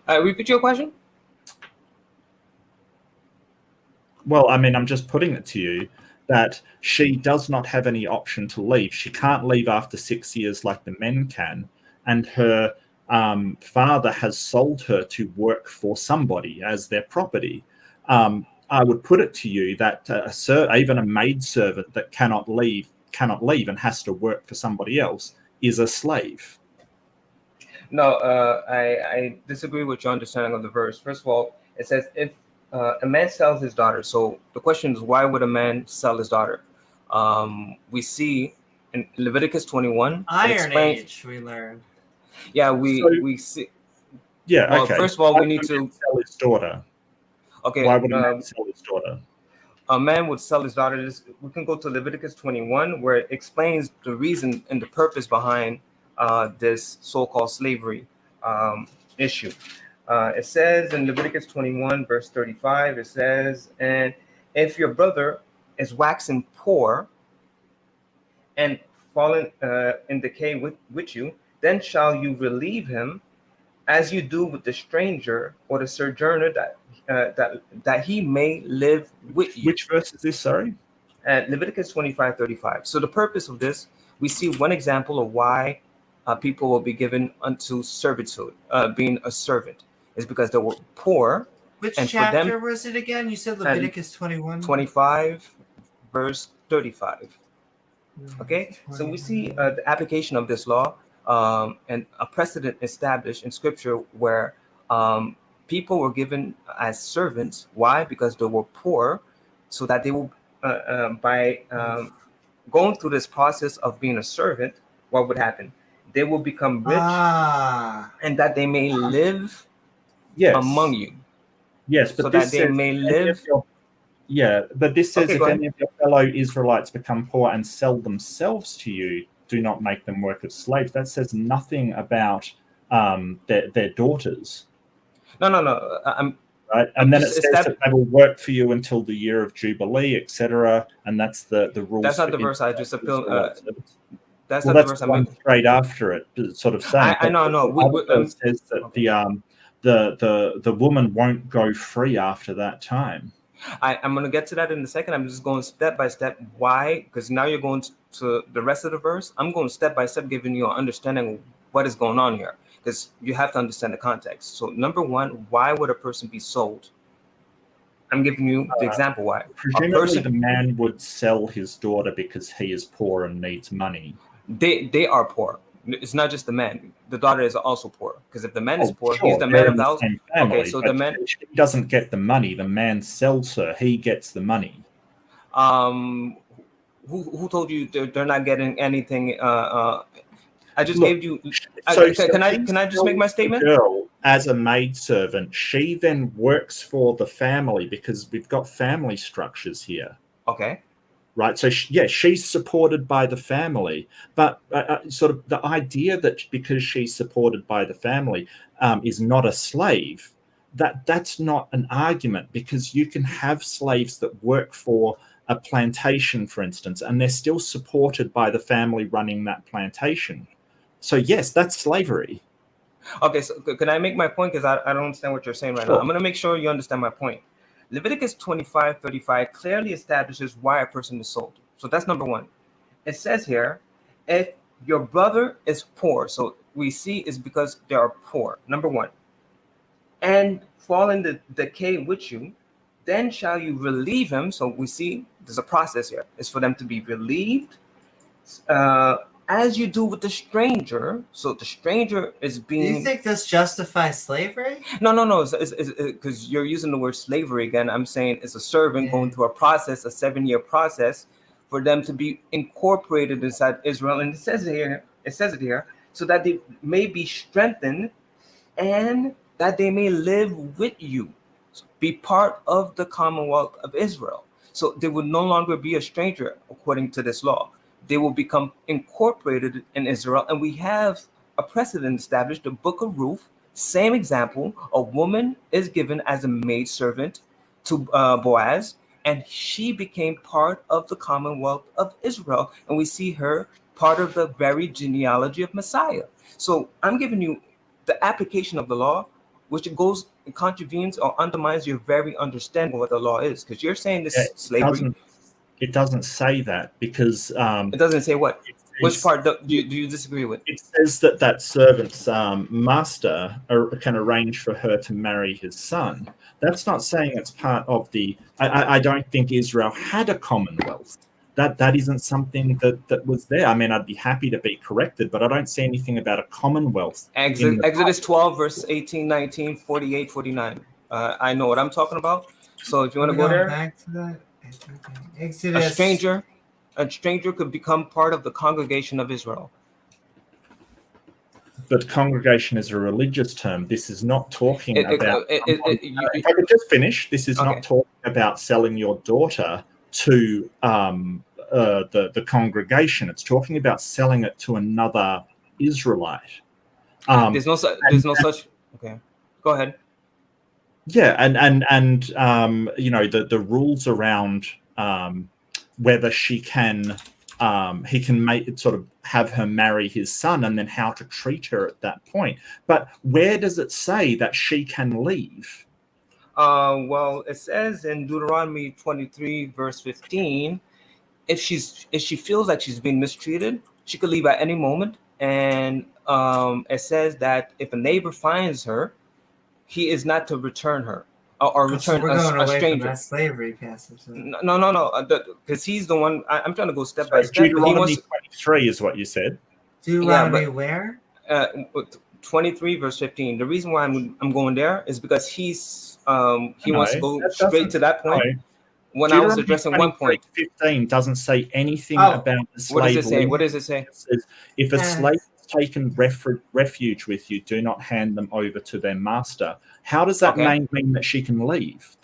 Repeat your question. Well, I mean, I'm just putting it to you that she does not have any option to leave. She can't leave after 6 years like the men can, and her father has sold her to work for somebody as their property. I would put it to you that even a maidservant that cannot leave and has to work for somebody else is a slave. No, I disagree with your understanding of the verse. First of all, it says if a man sells his daughter. So the question is, why would a man sell his daughter? We see in Leviticus 21. Iron Age, we learned. Yeah, we see. Yeah. Well, okay. first of all, we need to sell his daughter. Okay. Why would a man sell his daughter? A man would sell his daughter. We can go to Leviticus 21, where it explains the reason and the purpose behind this so-called slavery issue. It says in Leviticus 21, verse 35, it says, and if your brother is waxing poor and fallen in decay with you, then shall you relieve him as you do with the stranger or the sojourner that he may live with you. Which verse is this, sorry? Leviticus 25:35. So the purpose of this, we see one example of why people will be given unto servitude, being a servant, is because they were poor. Which and chapter for them, was it again? You said Leviticus 21? 25, verse 35. Okay, so we see the application of this law and a precedent established in Scripture where people were given as servants. Why? Because they were poor, so that they will, by going through this process of being a servant, what would happen? They will become rich, and that they may live among you. Yes, but so this that they says, may live. Yeah, but this says, Okay, if any of your fellow Israelites become poor and sell themselves to you, do not make them work as slaves. That says nothing about their daughters. No. Right, and then it says that they will work for you until the year of Jubilee, etc. And that's the rules. That's not the verse I just appealed. That's well, not that's the verse the one straight after it, sort of saying. I know. It says that the woman won't go free after that time. I'm going to get to that in a second. I'm just going step by step. Why? Because now you're going to the rest of the verse. I'm going step by step, giving you an understanding of what is going on here, because you have to understand the context. So number one, why would a person be sold? I'm giving you the example why. Presumably the man would sell his daughter because he is poor and needs money. They are poor. It's not just the man. The daughter is also poor, because if the man is poor, he's the man of the house. Family, okay, so the man doesn't get the money. The man sells her. He gets the money. Who told you they're not getting anything? I just gave you. Can I just make my statement? Girl, as a maidservant, she then works for the family, because we've got family structures here. Okay. Right, so she's supported by the family, but sort of the idea that because she's supported by the family is not a slave, that's not an argument, because you can have slaves that work for a plantation, for instance, and they're still supported by the family running that plantation. So yes, that's slavery. Okay, so can I make my point? Because I don't understand what you're saying right now. I'm going to make sure you understand my point. Leviticus 25:35 clearly establishes why a person is sold. So that's number one. It says here, if your brother is poor, so we see is because they are poor, number one, and fall in the decay with you, then shall you relieve him. So we see there's a process here. It's for them to be relieved, as you do with the stranger. So the stranger is being. Do you think this justifies slavery? No. It's because you're using the word slavery again. I'm saying it's a servant going through a process, a 7-year process, for them to be incorporated inside Israel. And it says it here, so that they may be strengthened and that they may live with you, be part of the Commonwealth of Israel. So they would no longer be a stranger according to this law. They will become incorporated in Israel. And we have a precedent established, the Book of Ruth, same example. A woman is given as a maidservant to Boaz, and she became part of the Commonwealth of Israel. And we see her part of the very genealogy of Messiah. So I'm giving you the application of the law which goes and contravenes or undermines your very understanding of what the law is. Because you're saying this It slavery. It doesn't say that because It doesn't say what. Which part do you disagree with? It says that servant's master can arrange for her to marry his son. That's not saying it's part of the. I don't think Israel had a commonwealth. That isn't something that was there. I mean, I'd be happy to be corrected, but I don't see anything about a commonwealth. Exodus 12, verse 18, 19, 48, 49. I know what I'm talking about. So if you want to go there, back to that. Exodus. A stranger could become part of the congregation of Israel. But congregation is a religious term. This is not talking about. If I could just finish, this is not talking about selling your daughter to the congregation. It's talking about selling it to another Israelite. There's no such. Okay, go ahead. Yeah, and the rules around whether he can make it, sort of have her marry his son, and then how to treat her at that point. But where does it say that she can leave? Well, it says in Deuteronomy 23, verse 15, if she feels like she's being mistreated, she could leave at any moment. And it says that if a neighbor finds her, he is not to return her or return a stranger. From that slavery passage. No, because he's the one. I'm trying to go step by step. Deuteronomy 23 is what you said. Deuteronomy where? 23 verse 15. The reason why I'm going there is because he wants to go straight to that point. No. When I was addressing one point, 15 doesn't say anything about the slave. What does it say? It says, if a slave has taken refuge with you, do not hand them over to their master. How does that mean that she can leave?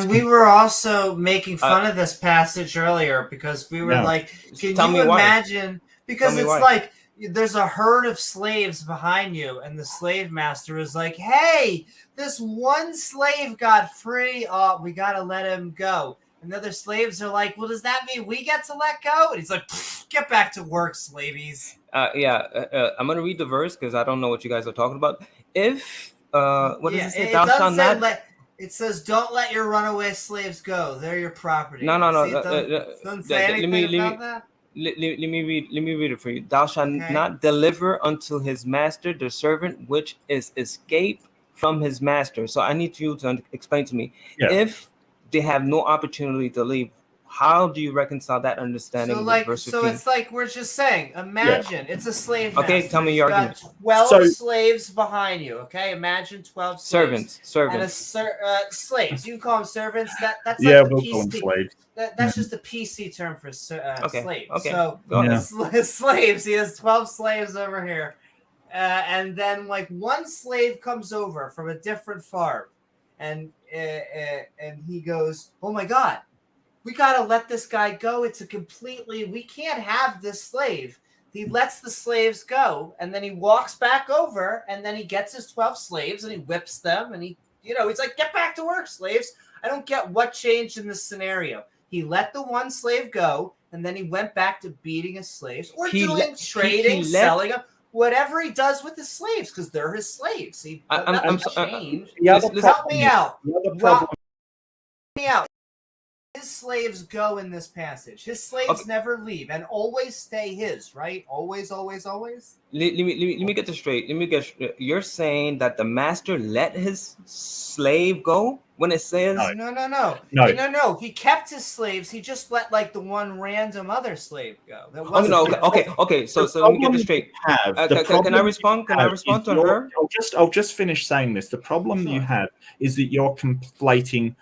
We were also making fun of this passage earlier because we were like, can you imagine? Because it's like there's a herd of slaves behind you, and the slave master is like, hey, this one slave got free. Oh, we got to let him go. And the other slaves are like, well, does that mean we get to let go? And he's like, get back to work, slaveys. I'm going to read the verse because I don't know what you guys are talking about. If, what does it say? Thou shalt not... It says, don't let your runaway slaves go. They're your property. No. Doesn't say anything about that? Let me read it for you. Thou shalt not deliver unto his master the servant which is escaped from his master. So I need you to explain to me. If they have no opportunity to leave, how do you reconcile that understanding with verse 15? So it's like we're just saying, imagine it's a slave master. Okay, tell me your argument. 12 slaves behind you, okay? Imagine 12 slaves. Servants. And slaves. You can call them servants. That's we'll call them slaves. That's just a PC term for slaves. Okay. So slaves, he has 12 slaves over here. And then like one slave comes over from a different farm. And he goes, oh my God, we got to let this guy go. We can't have this slave. He lets the slaves go, and then he walks back over, and then he gets his 12 slaves, and he whips them, and he's like, get back to work, slaves. I don't get what changed in this scenario. He let the one slave go, and then he went back to beating his slaves, or trading, selling them. Whatever he does with his slaves, because they're his slaves. Help me out. His slaves go in this passage. His slaves never leave and always stay his, right? Always. Let me get this straight. You're saying that the master let his slave go when it says no. He kept his slaves. He just let like the one random other slave go. Okay. So let me get this straight. Can I respond? Can I respond to her? I'll just finish saying this. The problem you have is that you're conflating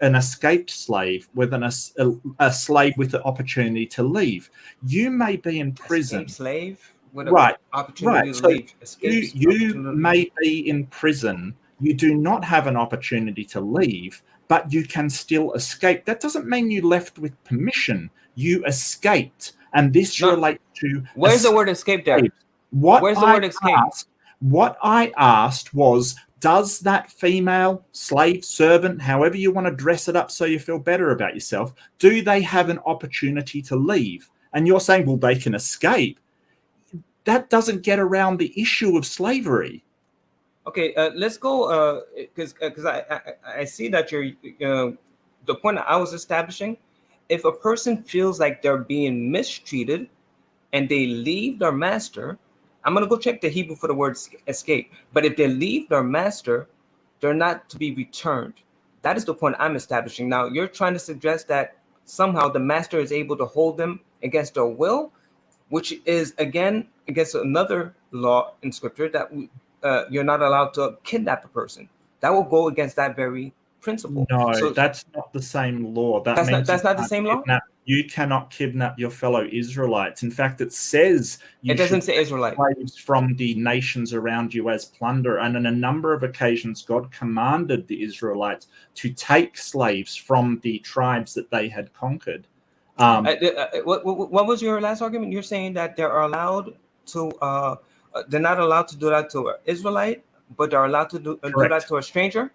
an escaped slave with a slave with the opportunity to leave. You may be in prison. Escaped slave with opportunity to leave. You may be in prison. You do not have an opportunity to leave, but you can still escape. That doesn't mean you left with permission. You escaped, and this relates to. Where's the word escape there? Where's the word escape? What I asked was, does that female slave servant, however you want to dress it up so you feel better about yourself, do they have an opportunity to leave? And you're saying, well, they can escape. That doesn't get around the issue of slavery. Okay, let's go because I see that you're the point that I was establishing. If a person feels like they're being mistreated and they leave their master, I'm gonna go check the Hebrew for the word escape. But if they leave their master, they're not to be returned. That is the point I'm establishing. Now you're trying to suggest that somehow the master is able to hold them against their will, which is again against another law in scripture that you're not allowed to kidnap a person. That will go against that very principle. No, So that's not the same law. That means that's not the same law. You cannot kidnap your fellow Israelites. In fact, it says you It doesn't should say Israelite. take slaves from the nations around you as plunder. And on a number of occasions, God commanded the Israelites to take slaves from the tribes that they had conquered. What was your last argument? You're saying that they are allowed to, they're not allowed to do that to an Israelite, but they're allowed to do that to a stranger?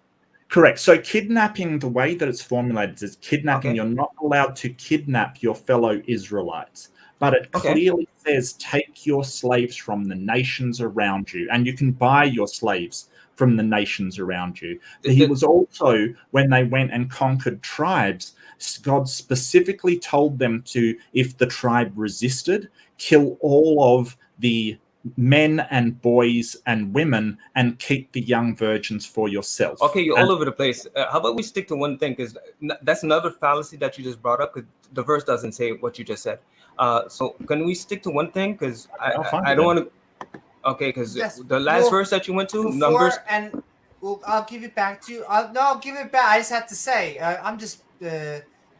Correct. So kidnapping, the way that it's formulated is kidnapping. Okay. You're not allowed to kidnap your fellow Israelites, but it clearly says take your slaves from the nations around you, and you can buy your slaves from the nations around you. He was also, when they went and conquered tribes, God specifically told them to, if the tribe resisted, kill all of the men and boys and women and keep the young virgins for yourself. Okay, you're all over the place. How about we stick to one thing, because that's another fallacy that you just brought up, because the verse doesn't say what you just said. So can we stick to one thing, because I don't want to. Okay, because the last verse that you went to, Numbers, and I'll give it back to you. I'll give it back. I just have to say, I'm just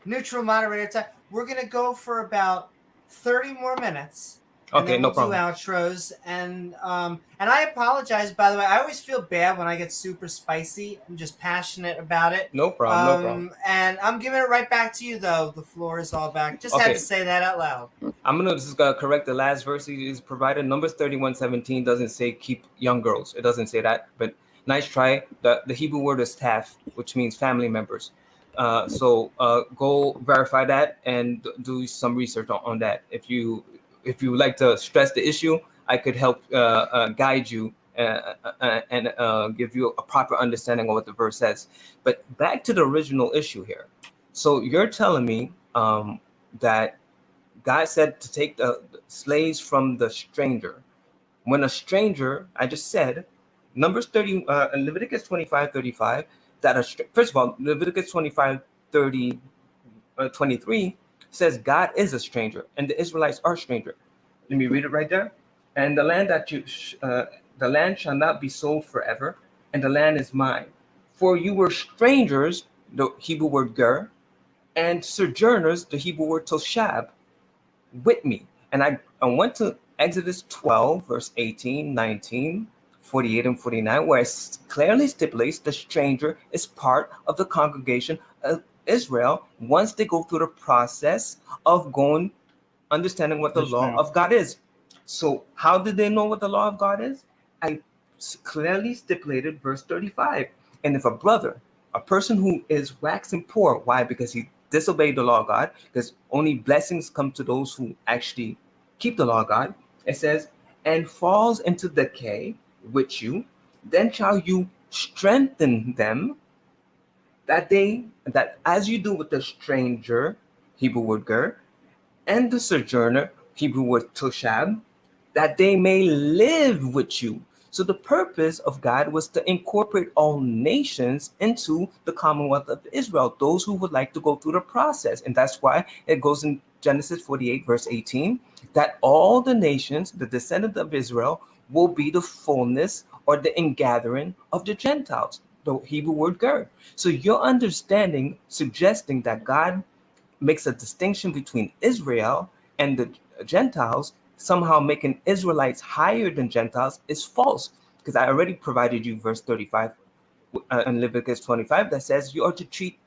neutral moderator time. We're gonna go for about 30 more minutes. And okay, then we'll no problem. do outros, and I apologize, by the way. I always feel bad when I get super spicy. I'm just passionate about it. No problem, no problem. And I'm giving it right back to you, though. The floor is all back. Just had to say that out loud. I'm gonna just correct the last verse he is provided. Numbers 31:17 doesn't say keep young girls. It doesn't say that, but nice try. The Hebrew word is taf, which means family members. So go verify that and do some research on that. If you would like to stress the issue, I could help guide you and give you a proper understanding of what the verse says. But back to the original issue here. So you're telling me that God said to take the slaves from the stranger. When a stranger, I just said, Numbers 30, Leviticus 25:35, first of all, Leviticus 25:23 says God is a stranger and the Israelites are stranger. Let me read it right there. And the land the land shall not be sold forever, and the land is mine. For you were strangers, the Hebrew word ger, and sojourners, the Hebrew word toshab, with me. And I went to Exodus 12, verse 18, 19, 48, and 49, where it clearly stipulates the stranger is part of the congregation of Israel once they go through the process of understanding what the law of God is. So how did they know what the law of God is? I clearly stipulated verse 35. And if a brother, a person who is waxing poor, why? Because he disobeyed the law of God, because only blessings come to those who actually keep the law of God. It says, and falls into decay with you, then shall you strengthen them, that as you do with the stranger, Hebrew word ger, and the sojourner, Hebrew word toshab, that they may live with you. So the purpose of God was to incorporate all nations into the Commonwealth of Israel, those who would like to go through the process. And that's why it goes in Genesis 48, verse 18, that all the nations, the descendants of Israel, will be the fullness or the ingathering of the Gentiles, the Hebrew word ger. So your understanding suggesting that God makes a distinction between Israel and the Gentiles, somehow making Israelites higher than Gentiles, is false, because I already provided you verse 35 in Leviticus 25 that says you are to treat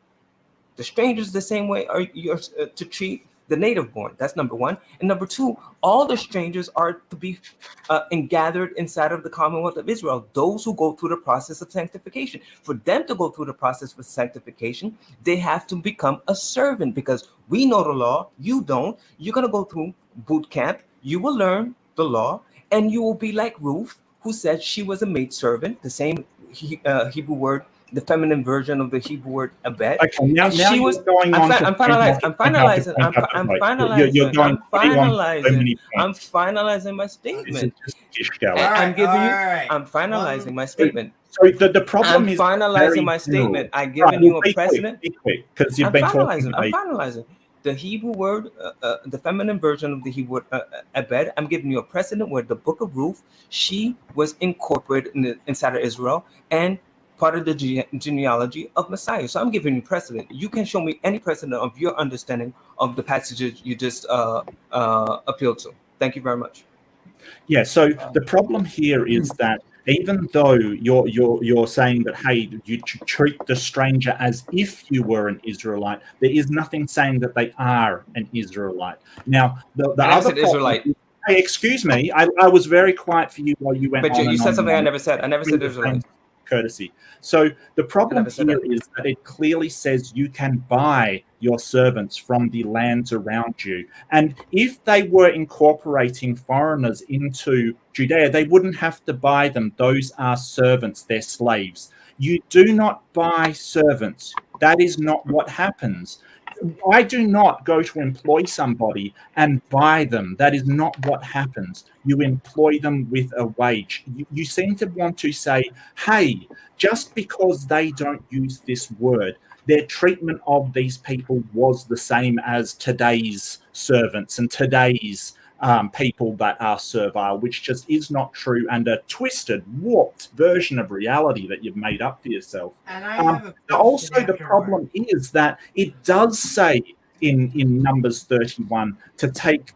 the strangers the same way, or you're to treat the native born. That's number one. And number two, all the strangers are to be gathered inside of the Commonwealth of Israel, those who go through the process of sanctification. For them to go through the process of sanctification, they have to become a servant, because we know the law, you don't. You're going to go through boot camp, you will learn the law, and you will be like Ruth, who said she was a maidservant, the same Hebrew word, the feminine version of the Hebrew word abed. Okay, now she you're was going on to I'm finalizing. I'm finalizing. I'm finalizing my This is statement. just gish gallop. All right, I'm giving you. all right. I'm finalizing my statement. So the problem I'm is finalizing very my general. statement. I'm Right, giving well, you a be precedent. quick, because you've I'm been talking finalizing. to I'm me. finalizing. The Hebrew word, the feminine version of the Hebrew word, abed. I'm giving you a precedent where the Book of Ruth, she was incorporated inside of Israel and part of the genealogy of Messiah. So I'm giving you precedent. You can show me any precedent of your understanding of the passages you just appealed to. Thank you very much. Yeah. So the problem here is that even though you're saying that, hey, you treat the stranger as if you were an Israelite, there is nothing saying that they are an Israelite. Now, the I never other said problem. Israelite. Hey, excuse me. I was very quiet for you while you went But on you and said on something and I on. never said. I never said With the Israelite. same courtesy. So the problem never said here that. is that it clearly says you can buy your servants from the lands around you. And if they were incorporating foreigners into Judea, they wouldn't have to buy them. Those are servants, they're slaves. You do not buy servants. That is not what happens. I do not go to employ somebody and buy them. That is not what happens. You employ them with a wage. You seem to want to say, hey, just because they don't use this word, their treatment of these people was the same as today's servants and today's people that are servile, which just is not true, and a twisted, warped version of reality that you've made up for yourself. And I have a question Also, the afterward. problem is that it does say in Numbers 31 to take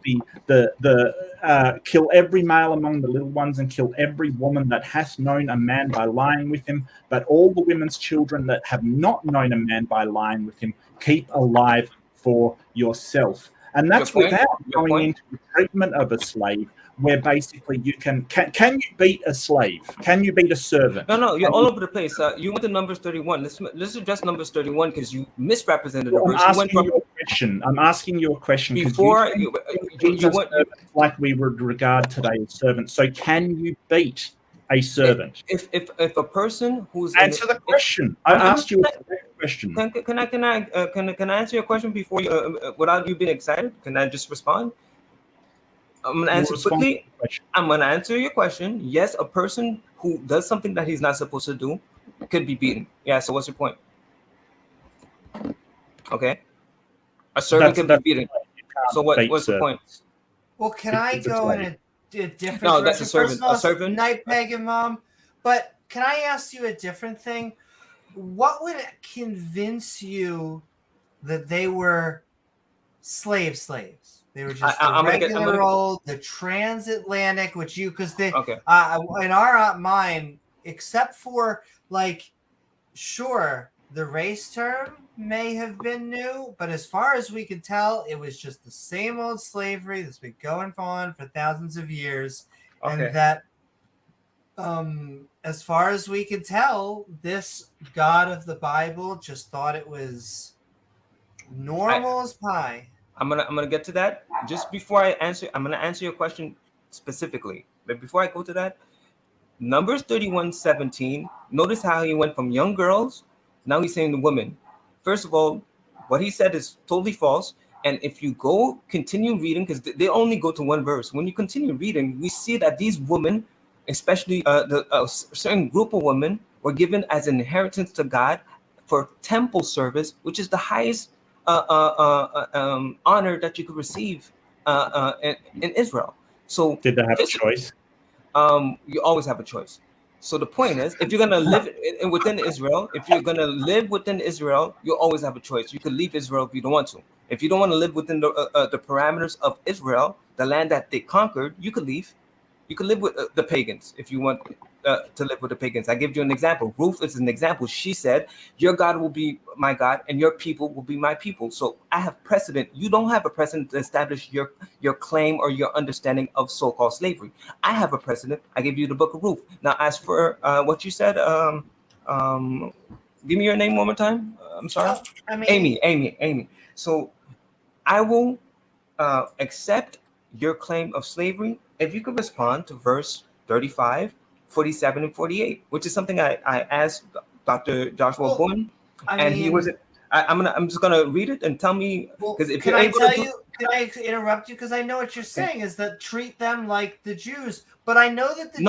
kill every male among the little ones and kill every woman that hath known a man by lying with him, but all the women's children that have not known a man by lying with him, keep alive for yourself. And that's Good point. without Good going point. into the treatment of a slave, where basically you can you beat a slave? Can you beat a servant? No, you're all over the place. You went to Numbers 31. Let's address Numbers 31 because you misrepresented the verse. I'm asking you a question because before you went like we would regard today as servants. So can you beat a servant? if a person who's Answer the question. I asked you a question. Can I answer your question before you without you being excited? Can I just respond? I'm gonna answer quickly. I'm gonna answer your question. Yes, a person who does something that he's not supposed to do could be beaten. Yeah. So what's your point? Okay. A servant can be beaten. So what's the point? Well, can I go in a different No, direction? that's a servant. First of all, A servant. Night Pagan Mom. But can I ask you a different thing? What would convince you that they were slaves? They were just the transatlantic, which you, because they, okay. In our mind, except for like, sure, the race term may have been new, but as far as we can tell, it was just the same old slavery that's been going on for thousands of years. Okay. And that, as far as we can tell, this God of the Bible just thought it was normal as pie. I'm gonna get to that. Just before I answer, I'm gonna answer your question specifically. But before I go to that, Numbers 31:17. Notice how he went from young girls. Now he's saying the women. First of all, what he said is totally false. And if you continue reading, because they only go to one verse. When you continue reading, we see that these women, especially a certain group of women, were given as an inheritance to God for temple service, which is the highest honor that you could receive in Israel. So did they have a choice? You always have a choice. So the point is, if you're gonna live within Israel, you always have a choice. You could leave Israel if you don't want to. If you don't want to live within the parameters of Israel, the land that they conquered, you could leave. You could live with the pagans if you want to live with the pagans. I give you an example. Ruth is an example. She said, your God will be my God and your people will be my people. So I have precedent. You don't have a precedent to establish your claim or your understanding of so-called slavery. I have a precedent. I give you the book of Ruth. Now, as for what you said, give me your name one more time. I'm sorry. Amy. So I will accept your claim of slavery if you could respond to verse 35 47 and 48, which is something I asked Dr. Joshua Boone, and he wasn't. I'm just gonna read it and tell me, because if you're able to can I interrupt you? Because I know what you're saying is that treat them like the Jews, but I know that the Jews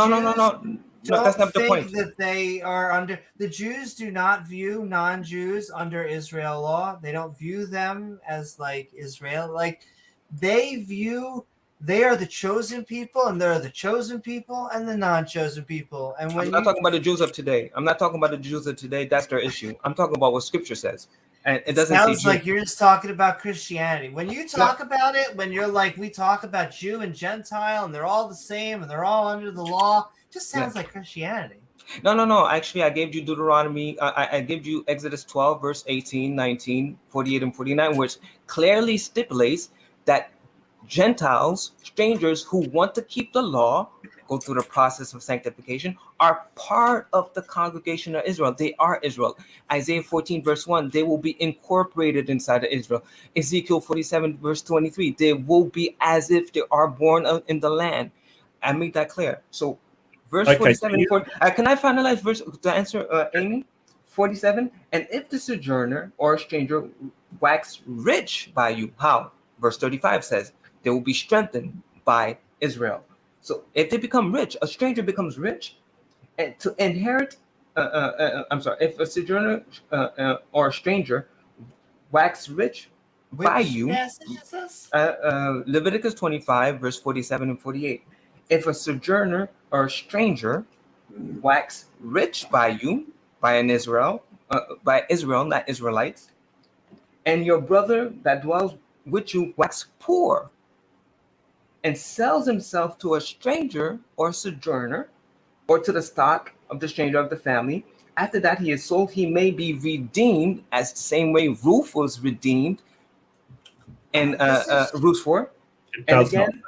no, that's not the point. That they are under the Jews do not view non-Jews under Israel law. They don't view them as like Israel. Like they are the chosen people, and there are the chosen people and the non-chosen people. And when I'm not talking about the Jews of today. I'm not talking about the Jews of today. That's their issue. I'm talking about what Scripture says. And it doesn't sounds like you're just talking about Christianity. When you talk about it, when you're like, we talk about Jew and Gentile, and they're all the same, and they're all under the law, it just sounds like Christianity. No. Actually, I gave you Deuteronomy. I gave you Exodus 12, verse 18, 19, 48, and 49, which clearly stipulates that Gentiles, strangers who want to keep the law, go through the process of sanctification, are part of the congregation of Israel. They are Israel. Isaiah 14, verse 1, they will be incorporated inside of Israel. Ezekiel 47, verse 23, they will be as if they are born in the land. I made that clear. So verse 47 and 40, can I finalize verse to answer Amy? 47, and if the sojourner or a stranger wax rich by you, how? Verse 35 says, they will be strengthened by Israel. So if they become rich, a stranger becomes rich, and to inherit, if a sojourner or a stranger wax rich by you, Leviticus 25, verse 47 and 48. If a sojourner or a stranger wax rich by you, by Israel, not Israelites, and your brother that dwells with you wax poor, and sells himself to a stranger or sojourner, or to the stock of the stranger of the family, after that he is sold, he may be redeemed as the same way Ruth was redeemed in Ruth 4. And again,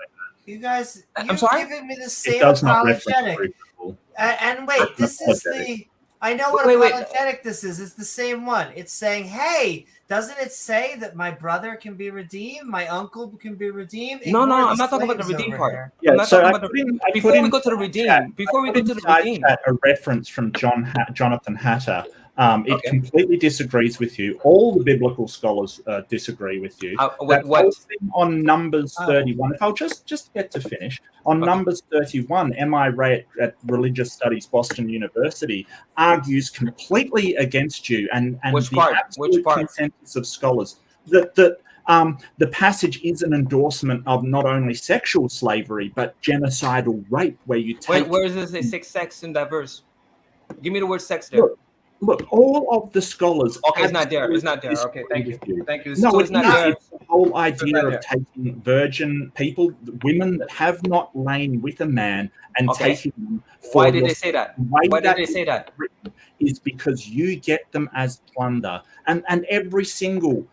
you guys, I'm sorry? Giving me the same apologetic. And wait, this is the... I know what apologetic this is. It's the same one. It's saying, hey, doesn't it say that my brother can be redeemed? My uncle can be redeemed? No, I'm not talking about the redeem part. Yeah, before we go to the redeem, a reference from Jonathan Hatter. It completely disagrees with you. All the biblical scholars disagree with you. What? On Numbers 31, if I'll just get to finish. On Numbers 31, M.I. Ray at Religious Studies, Boston University, argues completely against you and absolute consensus of scholars that the passage is an endorsement of not only sexual slavery, but genocidal rape, where you take... Where does it say sex in that verse? Give me the word sex there. Look, all of the scholars... Okay, it's not there. Okay, thank you. Thank you. No, it's not there. It's the whole idea of taking virgin people, women that have not lain with a man, and taking them for... Why did they say that? Why did they say that? Is because you get them as plunder. And every single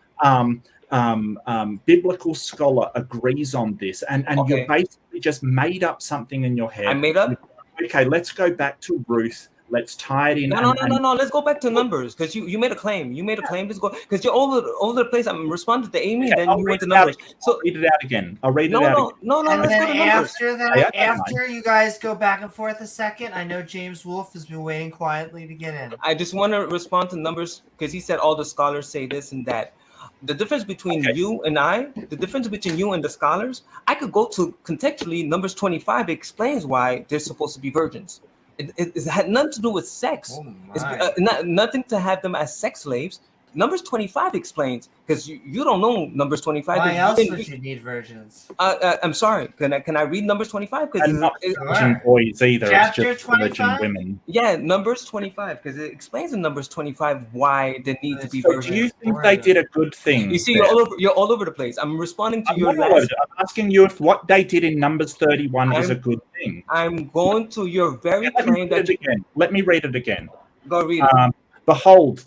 biblical scholar agrees on this. And you basically just made up something in your head. I made up? Okay, let's go back to Ruth. Let's tie it in. No. Let's go back to Numbers, because you made a claim. Let's go, because you're all over the place. I'm responding to Amy, and then you went to Numbers. So read it out again. I'll read it out again. No. Let's go to Numbers. After you guys go back and forth a second, I know James Wolfe has been waiting quietly to get in. I just want to respond to Numbers, because he said all the scholars say this and that. The difference between you and the difference between you and the scholars, I could go to contextually Numbers 25 explains why they're supposed to be virgins. It had nothing to do with sex. It's nothing to have them as sex slaves. Numbers 25 explains, because you don't know Numbers 25. Why else would you need virgins? I'm sorry. Can I read Numbers 25? And not virgin boys either. Chapter it's just 25? Virgin women. Yeah, Numbers 25, because it explains in Numbers 25 why they need to be virgins. Do you think they did a good thing? You see, you're all over the place. I'm responding to your last... I'm asking you if what they did in Numbers 31 is a good thing. I'm going to your very claim that... Let me read it again. Go read it. Behold,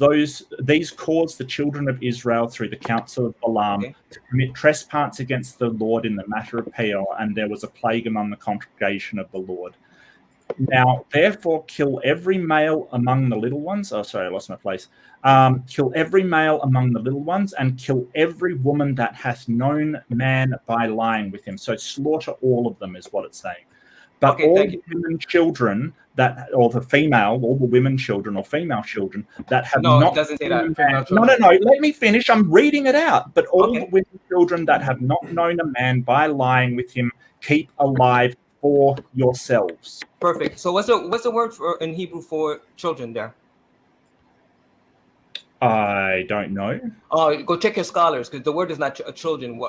these caused the children of Israel through the counsel of Balaam to commit trespass against the Lord in the matter of Peor, and there was a plague among the congregation of the Lord. Now, therefore, kill every male among the little ones. Oh, sorry, I lost my place. Kill every male among the little ones, and kill every woman that hath known man by lying with him. So slaughter all of them is what it's saying. But Okay, all thank the women children all the women children or female children that have No, it not doesn't say known that. a man. Female No, children. let me finish. I'm reading it out. But all Okay. the women children that have not known a man by lying with him, keep alive for yourselves. Perfect. So what's the word for in Hebrew for children there? I don't know. Go check your scholars because the word is not children.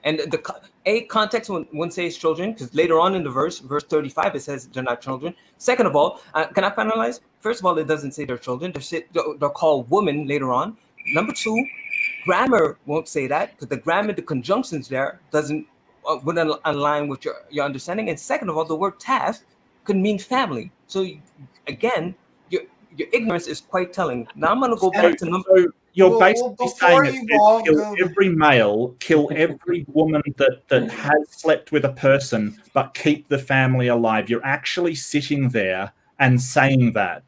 And the context when say it's children because later on in the verse 35 it says they're not children. Second of all, can I finalize? First of all, it doesn't say they're children. They're called women later on. Number two, grammar won't say that because the grammar, the conjunctions there wouldn't align with your understanding. And second of all, the word taf could mean family. So again, your ignorance is quite telling. Now I'm going to go back to number. So you're Well, basically before saying you all kill go to- every male, kill every woman that has slept with a person, but keep the family alive. You're actually sitting there and saying that.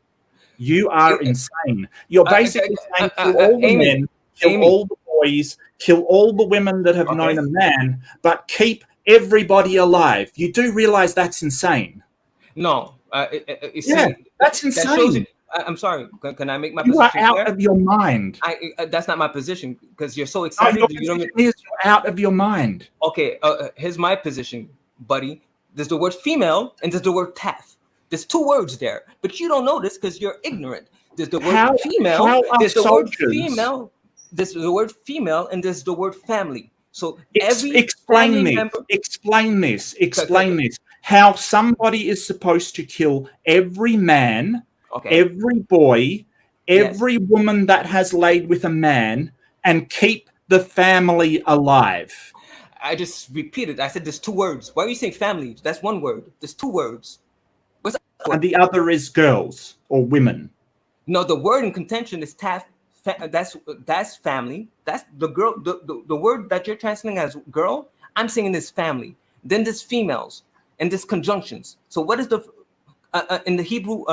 You are insane. You're basically saying kill all the men, kill all the boys, kill all the women that have known a man, but keep everybody alive. You do realize that's insane. No. Yeah, that's insane. That shows you, I'm sorry. Can I make my You position are out clear? of your mind. That's not my position because you're so No, excited. your position is you're out of your mind. Okay, here's my position, buddy. There's the word female and there's the word taf. There's two words there, but you don't know this because you're ignorant. There's the word female. There's the word female. There's the word female and there's the word family. So explain this. How somebody is supposed to kill every man, every boy, every woman that has laid with a man, and keep the family alive. I just repeated. I said there's two words. Why are you saying family? That's one word. There's two words. What's that word? And the other is girls or women. No, the word in contention is taf. That's family. That's the girl. The word that you're translating as girl, I'm saying is family. Then there's females and there's conjunctions. So what is the in the Hebrew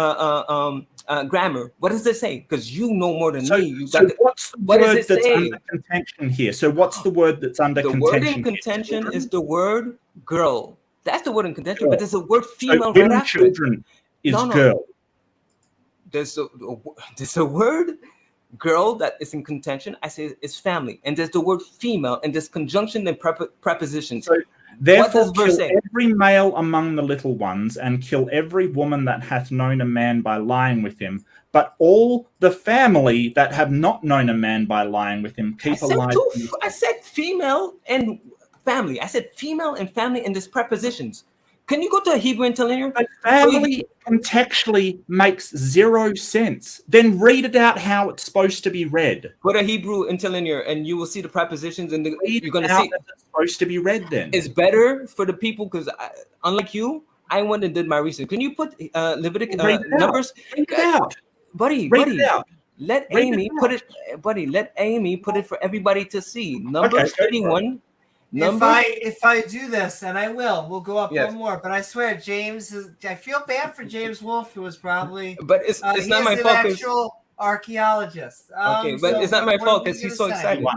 grammar? What does it say? Because you know more than me. What's the word that's under contention here? So what's the word that's under contention? The word in contention is the word girl. That's the word in contention. Girl. But there's a word female so right after. Children is girl. There's a word girl that is in contention. I say it's family, and there's the word female, and there's conjunction and prepositions. So therefore, kill every male among the little ones, and kill every woman that hath known a man by lying with him. But all the family that have not known a man by lying with him, keep alive. I said female and family. I said female and family, and there's prepositions. Can you go to a Hebrew interlinear? But family contextually makes zero sense. Then read it out how it's supposed to be read. Go to Hebrew interlinear and you will see the prepositions and you're going to see it's supposed to be read then. It's better for the people because unlike you, I went and did my research. Can you put Leviticus Numbers? Read it out. Buddy. Let Amy put it for everybody to see. Numbers 31. If I do this, and I will, we'll go up one more. But I swear, I feel bad for James Wolfe, who was probably. But it's not my fault. Actual archaeologist. But it's not my fault because he's so excited.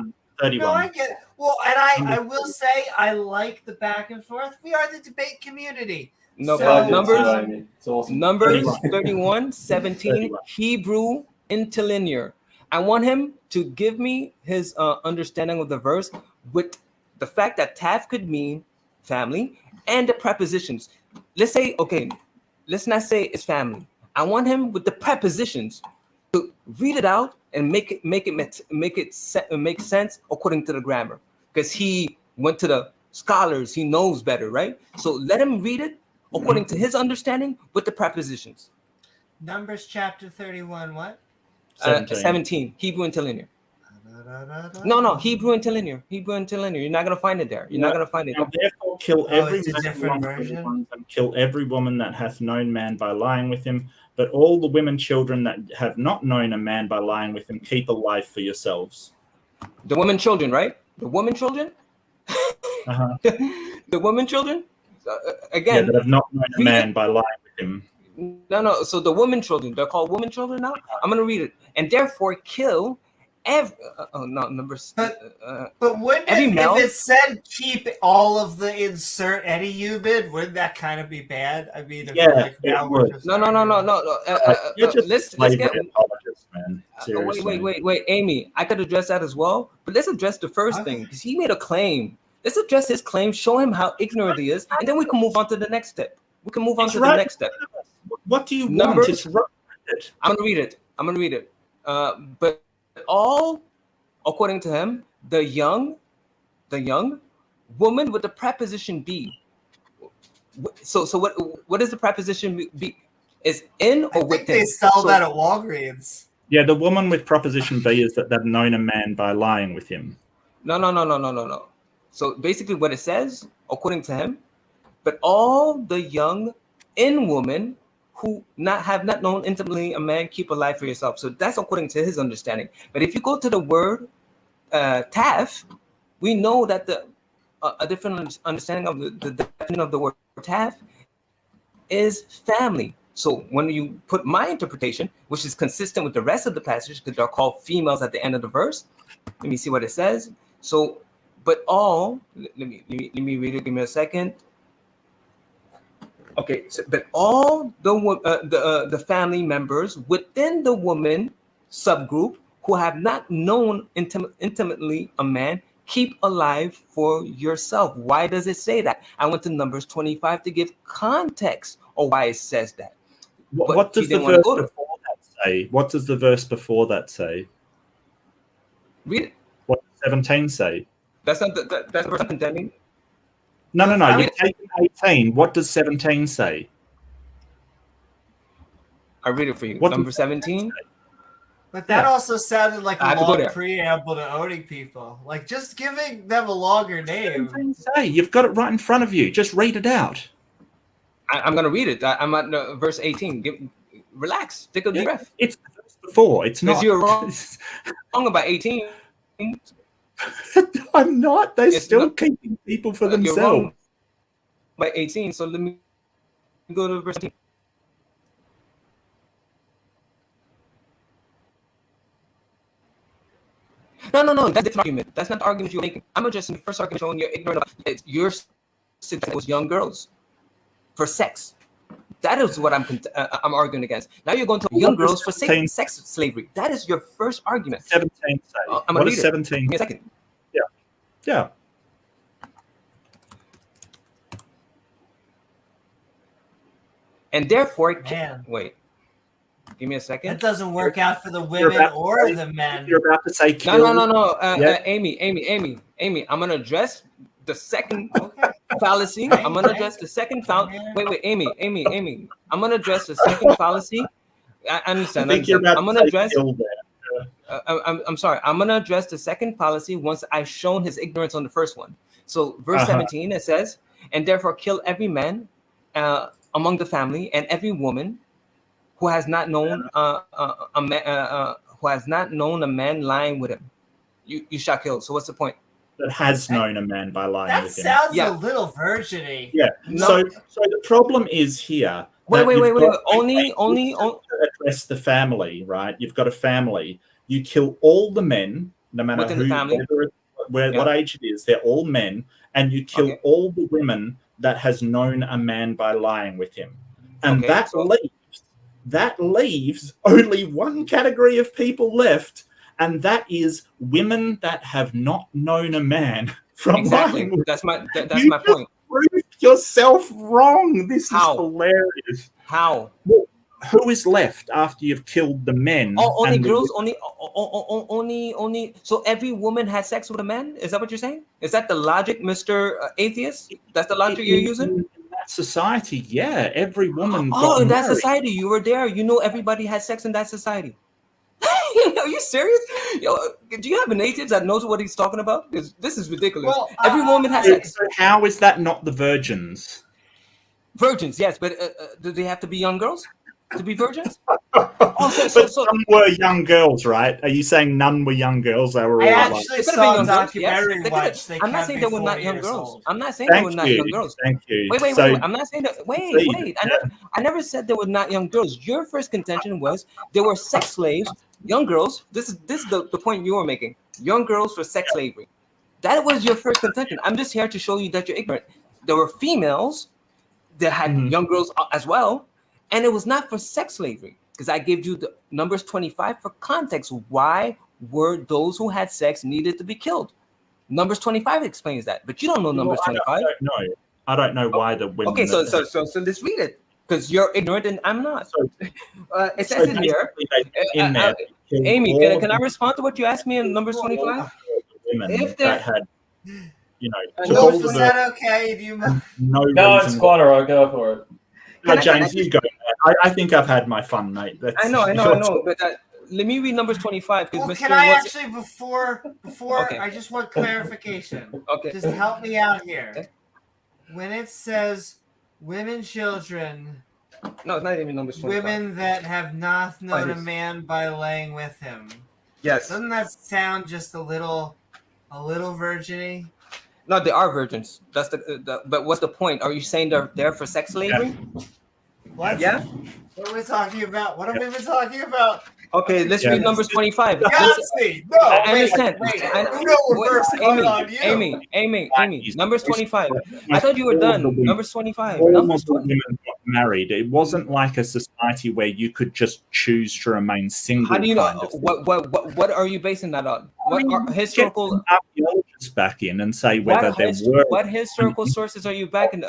31. No, I get it. Well, and I will say I like the back and forth. We are the debate community. No, so, Numbers 31, 17, Hebrew interlinear. I want him to give me his understanding of the verse with the fact that taf could mean family and the prepositions. Let's not say it's family. I want him with the prepositions to read it out and make sense according to the grammar. Because he went to the scholars, he knows better, right? So let him read it according to his understanding with the prepositions. Numbers chapter 31, what? 17, Hebrew interlinear. No, Hebrew interlinear. You're not gonna find it there. You're not gonna find it there. Therefore, kill every man and kill every woman that hath known man by lying with him. But all the women children that have not known a man by lying with him, keep alive for yourselves. The women children, right? The women children. The women children. Again, that have not known a man by lying with him. No. So the women children, they're called women children now. I'm gonna read it. And therefore, kill But wouldn't every male? if it said keep all of the insert any human, wouldn't that kind of be bad? I mean, if Yeah, like it now we're would. just No. You're just a Let's slavery get. apologist, man. Seriously. Wait, Amy. I could address that as well, but let's address the first thing because he made a claim. Let's address his claim, show him how ignorant he is, and then we can move on to the next step. The next step. What do you Numbers? want? It's right. I'm gonna read it. But all, according to him, the young woman with the preposition be. So what is the preposition be? Is in or I with think they him? sell that at Walgreens. Yeah, the woman with proposition B is that they've known a man by lying with him. No. So basically, what it says, according to him, but all the young in women who have not known intimately a man, keep alive for yourself. So that's according to his understanding. But if you go to the word taf, we know that a different understanding of the definition of the word taf is family. So when you put my interpretation, which is consistent with the rest of the passage, because they're called females at the end of the verse. Let me see what it says. So, but all, let me read it. Give me a second. Okay, so, but all the family members within the woman subgroup who have not known intimately a man, keep alive for yourself. Why does it say that? I went to Numbers 25 to give context of why it says that. What does the verse before that say? What does the verse before that say? Read it. What does 17 say? That's not that's the verse I'm condemning. No. You're taking 18. What does 17 say? I read it for you. What Number 17. But that also sounded like I a have to go long there. preamble to owning people. Like just giving them a longer name. 17 say? You've got it right in front of you. Just read it out. I'm going to read it. I'm at verse 18. Relax. Take a deep breath. It's the verse before. It's not. Because you're wrong about 18. I'm not. They're It's still not- keeping people for You're themselves. wrong by 18. So let me go to verse 18. No. That's the argument. That's not the argument you're making. I'm addressing the first argument showing you're ignorant of your suggestion was young girls for sex. That is what I'm arguing against. Now you're going to young girls for sex slavery. That is your first argument. 17 say. What does 17? Give me a second. Yeah. And therefore, Man. wait. Give me a second. That doesn't work out for the women or the men. You're about to say kill. No. Yeah. Amy. I'm gonna address the second Okay. fallacy. I'm gonna address the second fallacy. Wait, Amy. I'm gonna address the second fallacy. I understand. I think you're about I'm to gonna say address. kill there. I'm sorry. I'm gonna address the second fallacy once I've shown his ignorance on the first one. So, verse 17 it says, "And therefore kill every man among the family and every woman who has not known a man lying with him. You shall kill." So, what's the point? That has known a man by lying That with him. sounds Yeah. a little virgin-y. Yeah. No. So the problem is here. Wait. that you've got- Only. to address the family, right? You've got a family. You kill all the men, no matter Within who, the family. what age it is. They're all men, and you kill all the women that has known a man by lying with him, and Okay, that leaves only one category of people left, and that is women that have not known a man from Exactly. lying with. That's my You point. Proved yourself wrong. This How? is hilarious. How? Well, who is left after you've killed the men? Only and the girls. women? Only. So every woman has sex with a man. Is that what you're saying? Is that the logic, Mr. Atheist? That's the logic you're using? In that society, yeah, every woman. Oh, got in that married. society, you were there. You know everybody has sex in that society. Are you serious? Yo, do you have an atheist that knows what he's talking about? This is ridiculous. Well, Every woman has So sex. how is that not the virgins? Virgins, yes, but do they have to be young girls to be virgins? But some were young girls, right? Are you saying none were young girls? They were all I like, actually They could've saw been a young girls, yes. documentary They once. could've- I'm not saying they were not young girls. Old. I'm not saying they were not young girls. Thank you. Wait. So- I'm not saying that. See, Wait. I never said they were not young girls. Your first contention was they were sex slaves young girls. This is the point you were making. Young girls for sex slavery. That was your first contention. I'm just here to show you that you're ignorant. There were females that had young girls as well, and it was not for sex slavery, because I gave you the Numbers 25 for context. Why were those who had sex needed to be killed? Numbers 25 explains that, but you don't know Numbers 25. I don't know why the women. Okay, so let's read it, because you're ignorant and I'm not. It says in here. Amy, can I respond to what you asked me in Numbers 25? If that had, Wolfe, is that okay? Do you mind? No, it's Squatter. I'll go for it. James, you go. I think I've had my fun, mate. I know. But let me read Numbers 25. Well, can I actually, before okay. I just want clarification. Okay. Just help me out here. Okay. When it says women, children. No, it's not even Numbers 25. Women that have not known a man by laying with him. Yes. Doesn't that sound just a little virgin-y? No, they are virgins. That's but what's the point? Are you saying they're there for sex slavery? What? Yeah. What are we talking about? What have we been talking about? Okay, let's read Numbers 25. I understand. Amy. Numbers 25. I thought you were done. Numbers 25. Numbers 25. Women got married. It wasn't like a society where you could just choose to remain single. How do you know? What are you basing that on? What are historical archaeologists back in and say whether there were what historical sources are you backing?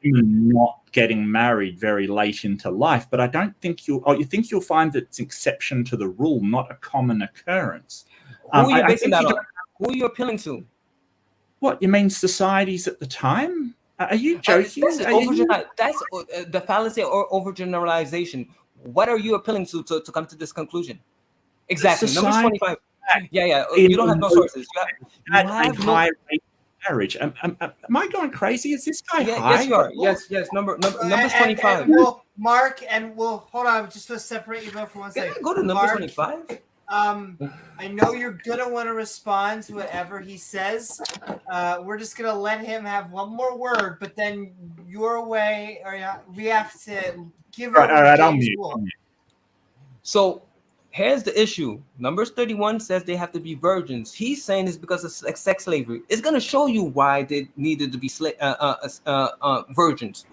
Not getting married very late into life, but I don't think you think you'll find that it's an exception to the rule, not a common occurrence. Who are you basing that on? Who are you appealing to? What, you mean societies at the time? Are you joking? That's the fallacy or overgeneralization. What are you appealing to come to this conclusion? Exactly. Numbers 25. Yeah. You don't have no sources. You have high rate of marriage. Am I going crazy? Is this guy high? Yes, you are. Yes. Numbers 25. Well, Mark, and we'll hold on just to separate you both for 1 second. Go to Numbers 25. I know you're gonna want to respond to whatever he says. We're just gonna let him have one more word, but then your way, or we have to give. All right, I'll mute. So here's the issue. Numbers 31 says they have to be virgins. He's saying it's because of sex slavery. It's gonna show you why they needed to be virgins.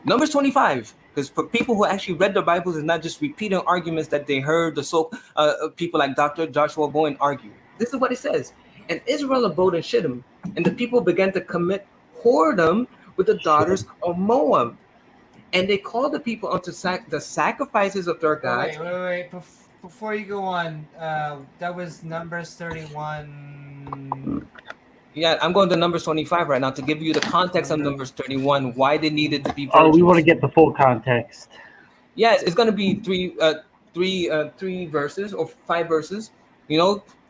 Numbers 25. Because for people who actually read the Bibles, it's not just repeating arguments that they heard the people like Dr. Joshua Bowen argue. This is what it says. And Israel abode in Shittim, and the people began to commit whoredom with the daughters of Moab. And they called the people unto the sacrifices of their gods. Wait. Before you go on, that was Numbers 31. Yeah, I'm going to Numbers 25 right now to give you the context of Numbers 31, why they needed to be virgins. Oh, we want to get the full context. Yes, it's going to be three verses or 5 verses.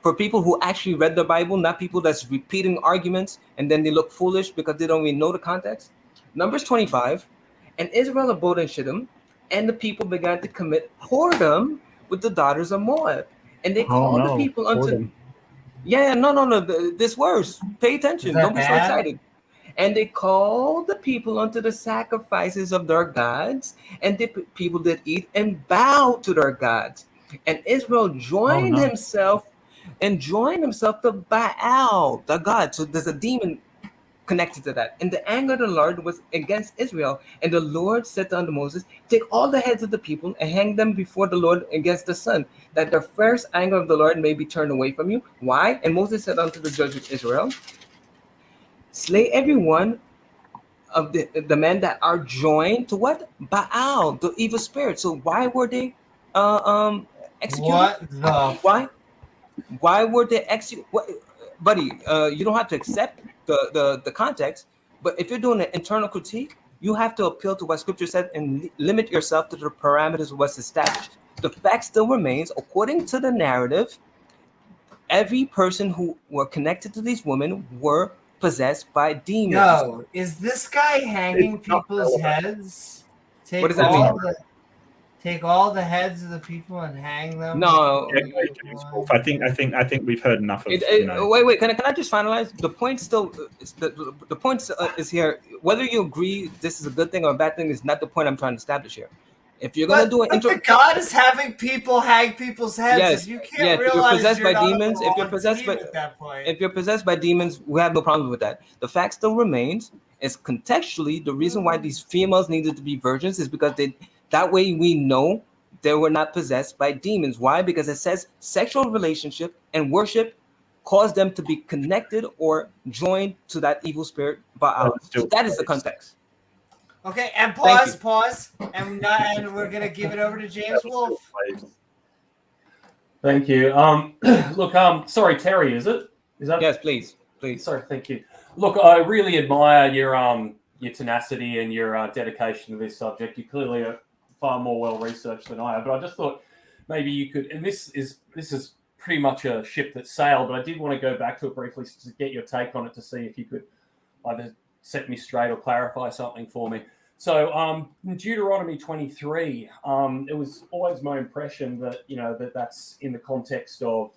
For people who actually read the Bible, not people that's repeating arguments and then they look foolish because they don't even know the context. Numbers 25, and Israel abode in Shittim, and the people began to commit whoredom with the daughters of Moab, and they called the people unto. Whoredom. Yeah, no. This verse. Pay attention. Don't be so excited. And they called the people unto the sacrifices of their gods, and the people did eat and bow to their gods. And Israel joined himself to Baal, the god. So there's a demon connected to that. And the anger of the Lord was against Israel. And the Lord said unto Moses, take all the heads of the people and hang them before the Lord against the sun, that the first anger of the Lord may be turned away from you. Why? And Moses said unto the judges of Israel, slay every one of the men that are joined to what? Baal, the evil spirit. So why were they executed? Why were they executed? Buddy, you don't have to accept the context, but if you're doing an internal critique, you have to appeal to what Scripture said and limit yourself to the parameters of what's established. The fact still remains, according to the narrative, every person who were connected to these women were possessed by demons. No, is this guy hanging people's heads? What does that mean? Take all the heads of the people and hang them. No, I think we've heard enough of. Wait. Can I just finalize? The point still, the point is here. Whether you agree this is a good thing or a bad thing is not the point I'm trying to establish here. If you're gonna do but the God is having people hang people's heads. yes, If you can't yeah, if you're realize possessed you're by not demons, on the if you're wrong possessed team by at that point. if you're possessed by demons, we have no problem with that. The fact still remains is contextually the reason why these females needed to be virgins is because that way we know they were not possessed by demons. Why? Because it says sexual relationship and worship caused them to be connected or joined to that evil spirit Baal. So that is the context. Okay, and Thank you. pause, and we're gonna give it over to James Wolfe. Thank you. Look, sorry, Terry, is it? Is that? Yes, please. Sorry, thank you. Look, I really admire your tenacity and your dedication to this subject. You clearly are far more well researched than I am. But I just thought maybe you could, and this is pretty much a ship that sailed. But I did want to go back to it briefly to get your take on it to see if you could either set me straight or clarify something for me. So in Deuteronomy 23, it was always my impression that that's in the context of,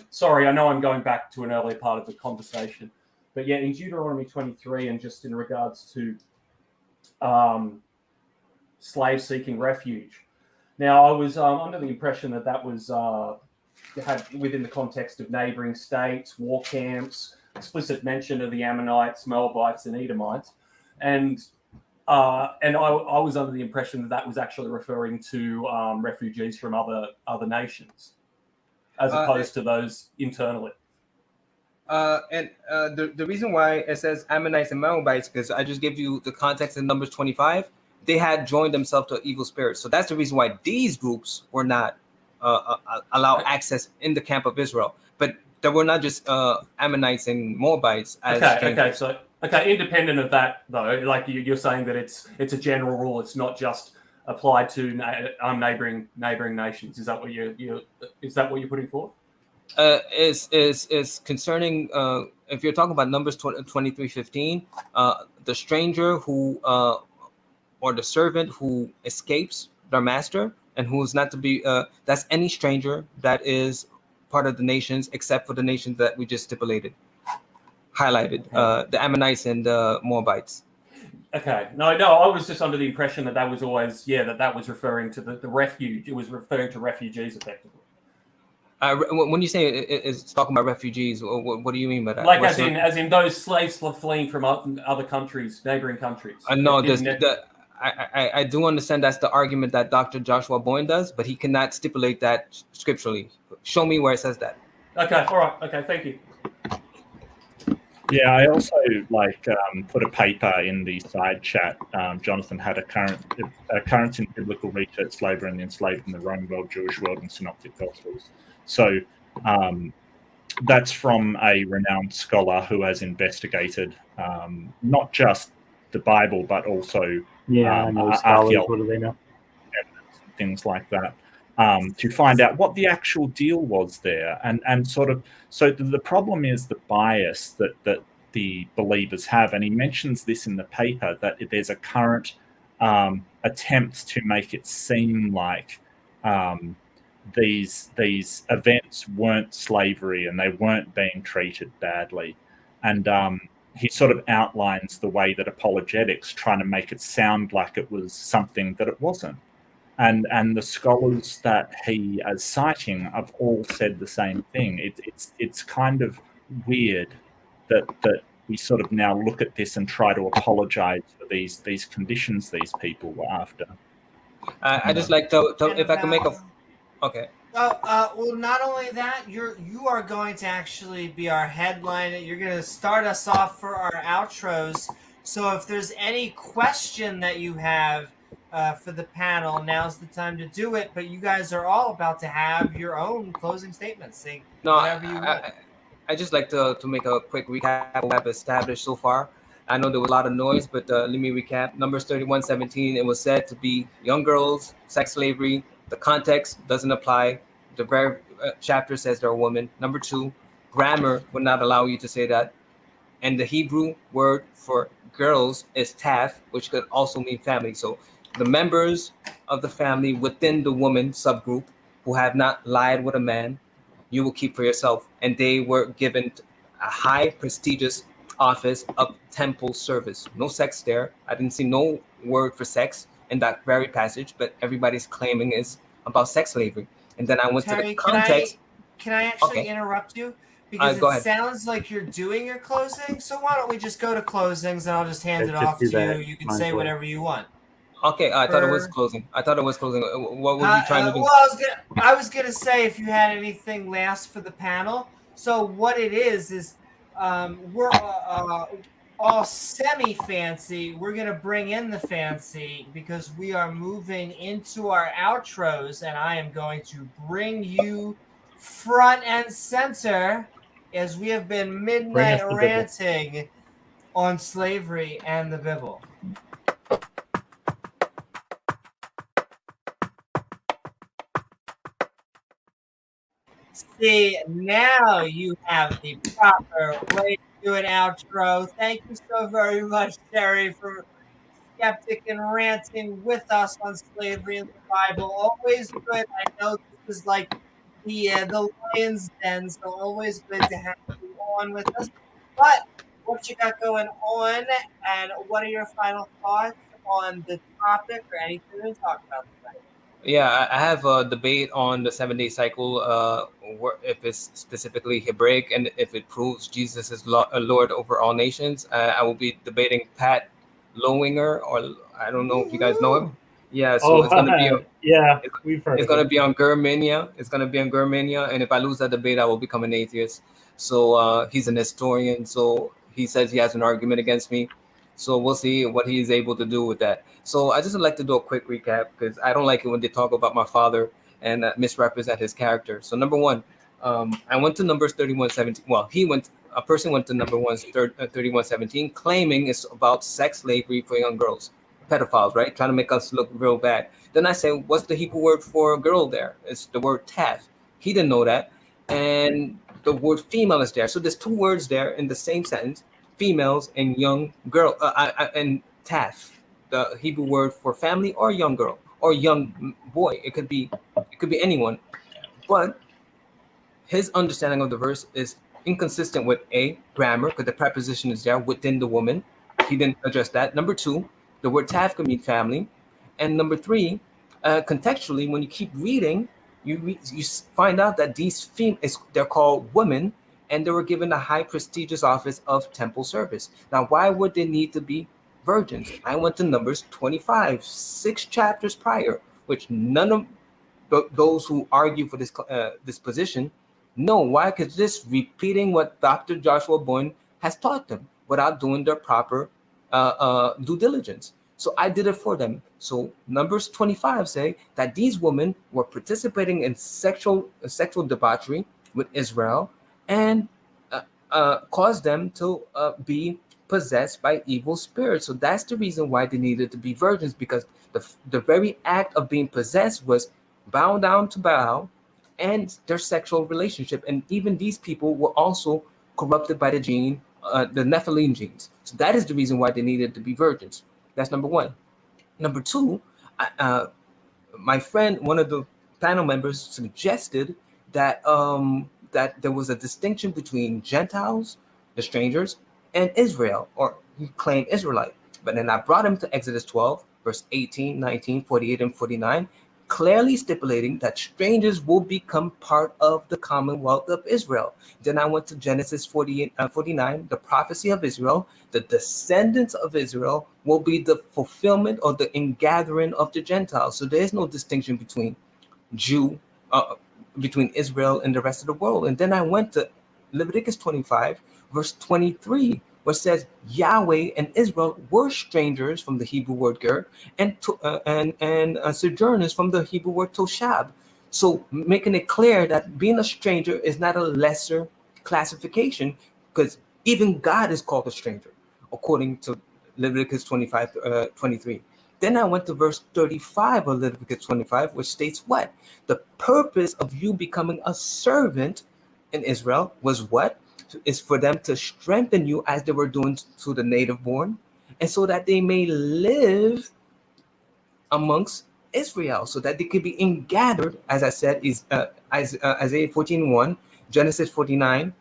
sorry, I know I'm going back to an earlier part of the conversation, but yeah, in Deuteronomy 23 and just in regards to slaves seeking refuge. Now, I was under the impression that was had within the context of neighboring states, war camps, explicit mention of the Ammonites, Moabites, and Edomites, and I was under the impression that was actually referring to refugees from other nations, as opposed to those internally. The reason why it says Ammonites and Moabites, because I just gave you the context in Numbers 25, they had joined themselves to evil spirits. So that's the reason why these groups were not allowed access in the camp of Israel. But there were not just Ammonites and Moabites. Okay, independent of that, though, like you're saying that it's a general rule. It's not just applied to neighboring nations. Is that what you're putting forth? Is concerning if you're talking about Numbers 23:15, the stranger who or the servant who escapes their master and who is not to be that's any stranger that is part of the nations except for the nations that we just highlighted, the Ammonites and the Moabites. Okay, no, I was just under the impression that was always that was referring to the refuge. It was referring to refugees effectively. When you say it's talking about refugees, what do you mean by that? Like as in those slaves fleeing from other countries, neighboring countries. No, I do understand that's the argument that Dr. Joshua Boyne does, but he cannot stipulate that scripturally. Show me where it says that. Okay, all right. Okay, thank you. Yeah, I also put a paper in the side chat. Jonathan had a current in biblical research, slavery and the enslaved in the Roman world, Jewish world, and Synoptic Gospels. So that's from a renowned scholar who has investigated not just the Bible, but also archaeology and things like that. To find out what the actual deal was there, and sort of, so the problem is the bias that the believers have, and he mentions this in the paper, that there's a current attempt to make it seem like these events weren't slavery and they weren't being treated badly, and he sort of outlines the way that apologetics trying to make it sound like it was something that it wasn't. And the scholars that he is citing have all said the same thing. It's kind of weird that we sort of now look at this and try to apologize for these conditions these people were after. I just like to if I can make a okay. Well, not only that, you are going to actually be our headline. You're going to start us off for our outros. So if there's any question that you have for the panel, now's the time to do it. But you guys are all about to have your own closing statements. Say whatever you want. I just like to make a quick recap of what I've established so far. I know there was a lot of noise, but let me recap. Numbers 31:17, it was said to be young girls, sex slavery. The context doesn't apply. The very chapter says they're a woman. Number 2, grammar would not allow you to say that. And the Hebrew word for girls is taf, which could also mean family. So the members of the family within the woman subgroup who have not lied with a man, you will keep for yourself. And they were given a high prestigious office of temple service. No sex there. I didn't see no word for sex. in that very passage, but everybody's claiming is about sex slavery. And then I went to the Terry, context. can I actually Okay. interrupt you? Because Go it ahead. sounds like you're doing your closing. So why don't we just go to closings and I'll just hand it Let's just off do to you. that. You can Might say as well. whatever you want. Okay, I thought it was For- closing. What were you trying to do? Well, I was gonna say if you had anything last for the panel. So what it is we're all semi-fancy. We're gonna bring in the fancy because we are moving into our outros, and I am going to bring you front and center as we have been Bring midnight us the Bible. ranting on slavery and the Bible. See, now you have the proper way to do an outro. Thank you so very much, Terry, for skeptic and ranting with us on slavery and the Bible. Always good. I know this is like the lion's den, so always good to have you on with us. But what you got going on, and what are your final thoughts on the topic or anything to talk about tonight? Yeah, I have a debate on the 7-day cycle, if it's specifically Hebraic and if it proves Jesus is Lord over all nations. I will be debating Pat Lowinger, or I don't know if you guys know him. Yeah, so it's going to be we've heard. It's going to be on Germania. It's going to be on Germania, and if I lose that debate, I will become an atheist. So he's an historian, so he says he has an argument against me. So we'll see what he's able to do with that. So I just would like to do a quick recap because I don't like it when they talk about my father and misrepresent his character. So number one, I went to Numbers 31:17. Well, a person went to Numbers 31:17, claiming it's about sex slavery for young girls, pedophiles, right? Trying to make us look real bad. Then I say, what's the Hebrew word for girl there? It's the word taf. He didn't know that. And the word female is there. So there's two words there in the same sentence, females and young girl, and taf, the Hebrew word for family or young girl or young boy. It could be anyone. But his understanding of the verse is inconsistent with grammar, because the preposition is there within the woman. He didn't address that. Number two, the word taf could mean family. And number three, contextually, when you keep reading, you find out that these they're called women, and they were given the high prestigious office of temple service. Now, why would they need to be virgins? I went to Numbers 25, 6 chapters prior, which none of those who argue for this position know. Why? Because just repeating what Dr. Joshua Boyne has taught them without doing their proper due diligence. So I did it for them. So Numbers 25 say that these women were participating in sexual debauchery with Israel and caused them to be possessed by evil spirits. So that's the reason why they needed to be virgins, because the very act of being possessed was bow down to Baal and their sexual relationship. And even these people were also corrupted by the Nephilim genes. So that is the reason why they needed to be virgins. That's number one. Number two, my friend, one of the panel members, suggested that that there was a distinction between Gentiles, the strangers, and Israel, or he claimed Israelite. But then I brought him to Exodus 12, verse 18, 19, 48, and 49, clearly stipulating that strangers will become part of the commonwealth of Israel. Then I went to Genesis 49, the prophecy of Israel. The descendants of Israel will be the fulfillment or the ingathering of the Gentiles. So there is no distinction between between Israel and the rest of the world. And then I went to Leviticus 25, verse 23, where it says Yahweh and Israel were strangers, from the Hebrew word ger, and sojourners, from the Hebrew word toshab. So making it clear that being a stranger is not a lesser classification, because even God is called a stranger, according to Leviticus 25, 23. Then I went to verse 35 of Leviticus 25, which states what? The purpose of you becoming a servant in Israel was what? Is for them to strengthen you as they were doing to the native born, and so that they may live amongst Israel, so that they could be ingathered, as I said, is Isaiah 14:1, Genesis 49,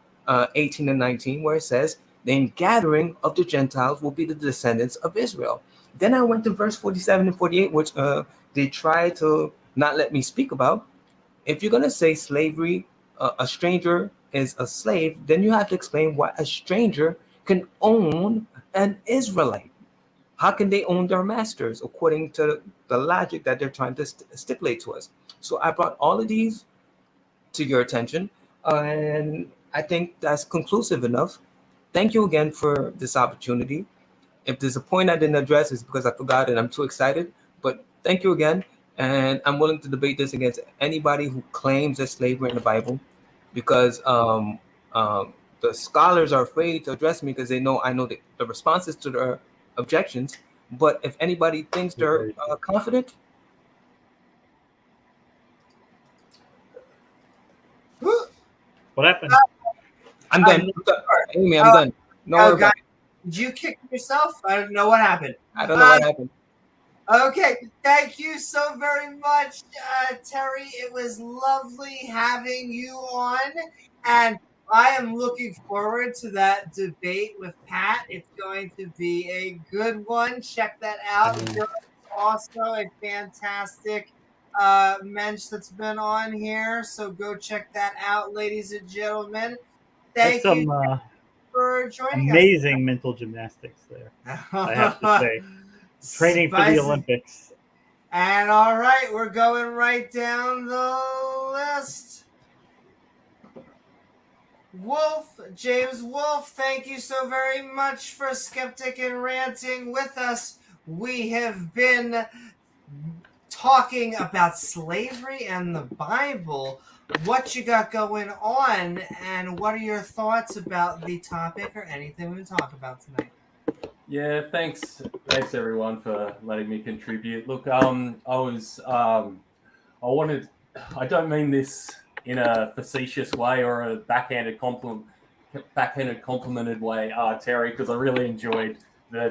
18 and 19, where it says the ingathering of the Gentiles will be the descendants of Israel. Then I went to verse 47 and 48, which they try to not let me speak about. If you're going to say slavery, a stranger is a slave, then you have to explain why a stranger can own an Israelite. How can they own their masters according to the logic that they're trying to stipulate to us? So I brought all of these to your attention, and I think that's conclusive enough. Thank you again for this opportunity. If there's a point I didn't address, it's because I forgot and I'm too excited. But thank you again, and I'm willing to debate this against anybody who claims there's slavery in the Bible, because the scholars are afraid to address me because they know I know the responses to their objections. But if anybody thinks they're confident, What happened? I'm done. Amy, I'm done. No Oh, more. guys, did you kick yourself? I don't know what happened. I don't know what happened. Okay, thank you so very much, Terry. It was lovely having you on, and I am looking forward to that debate with Pat. It's going to be a good one. Check that out. There's also a fantastic mensch that's been on here, so go check that out, ladies and gentlemen. Thank you for joining us. Amazing mental gymnastics there, I have to say. Training for the Olympics. And all right, we're going right down the list. Wolfe, James Wolfe, thank you so very much for Skeptic and Ranting with us. We have been talking about slavery and the Bible. What you got going on, and what are your thoughts about the topic or anything we talk about tonight? Yeah, thanks everyone for letting me contribute. Look, I don't mean this in a facetious way or a backhanded complimented way, Terry, because I really enjoyed I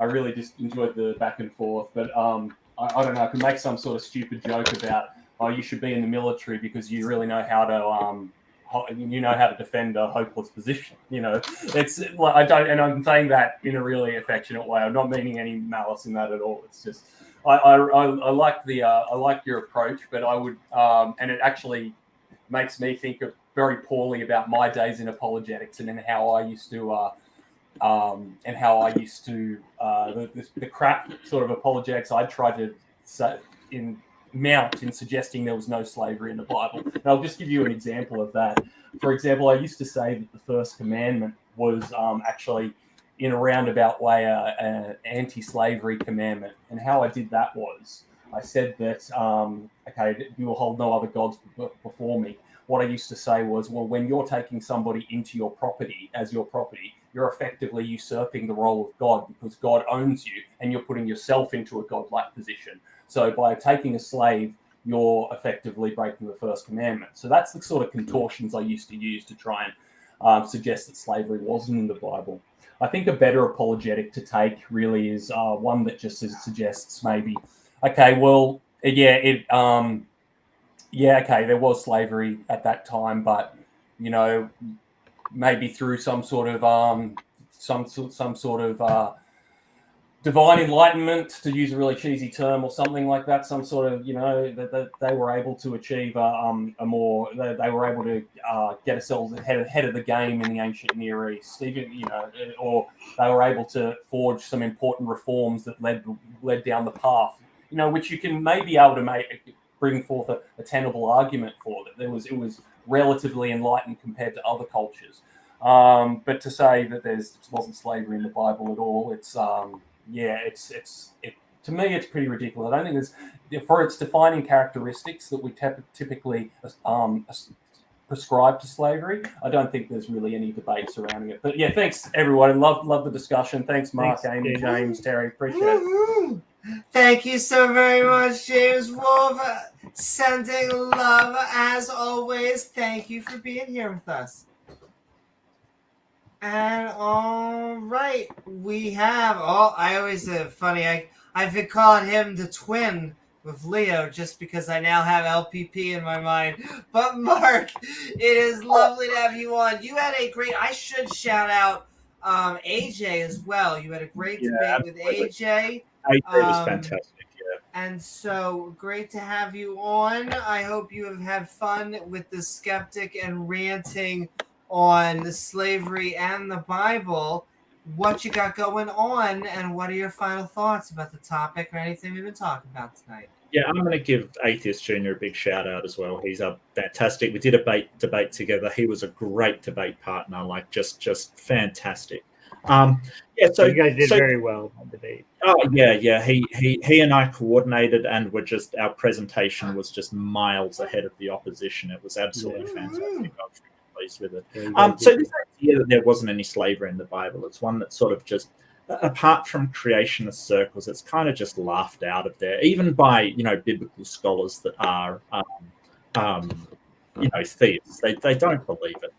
really just enjoyed the back and forth. But I don't know, I could make some sort of stupid joke about, oh, you should be in the military because you really know how to defend a hopeless position. You know, it's like and I'm saying that in a really affectionate way. I'm not meaning any malice in that at all. It's just I like your approach, but I would and it actually makes me think very poorly about my days in apologetics and how I used to the crap sort of apologetics I tried to say in suggesting there was no slavery in the Bible. And I'll just give you an example of that. For example, I used to say that the first commandment was actually in a roundabout way an anti-slavery commandment. And how I did that was I said that, you will hold no other gods before me. What I used to say was, well, when you're taking somebody into your property as your property, you're effectively usurping the role of God because God owns you and you're putting yourself into a godlike position. So by taking a slave, you're effectively breaking the first commandment. So that's the sort of contortions I used to use to try and suggest that slavery wasn't in the Bible. I think a better apologetic to take really is one that just suggests maybe, there was slavery at that time, but you know, maybe through some sort of divine enlightenment, to use a really cheesy term or something like that, some sort of, that they were able to achieve they were able to get themselves ahead of the game in the ancient Near East, even, or they were able to forge some important reforms that led down the path, which you can maybe able to bring forth a tenable argument for, that it was relatively enlightened compared to other cultures. But to say that there wasn't slavery in the Bible at all, it's to me, it's pretty ridiculous. I don't think there's, for its defining characteristics that we typically prescribe to slavery, I don't think there's really any debate surrounding it. But yeah, thanks everyone. Love the discussion. Thanks, Mark, Amy, James, Terry. Appreciate it. Thank you so very much, James Wolfe. Sending love as always. Thank you for being here with us. And all right, we have. I always funny. I've been calling him the twin with Leo just because I now have LPP in my mind. But Mark, it is lovely to have you on. You had a great, I should shout out AJ as well. You had a great debate with AJ. AJ was fantastic, yeah. And so great to have you on. I hope you have had fun with the skeptic and ranting on the slavery and the Bible. What you got going on, and what are your final thoughts about the topic or anything we've been talking about tonight? Yeah, I'm going to give Atheist Jr. a big shout out as well. He's a fantastic. We did a debate together. He was a great debate partner, like just fantastic. Yeah, so you guys did very well on debate. Oh yeah. He and I coordinated, and our presentation was just miles ahead of the opposition. It was absolutely fantastic. I was really pleased with it. So this idea that there wasn't any slavery in the Bible, it's one that sort of just, apart from creationist circles, it's kind of just laughed out of there, even by biblical scholars that are theists. They don't believe it.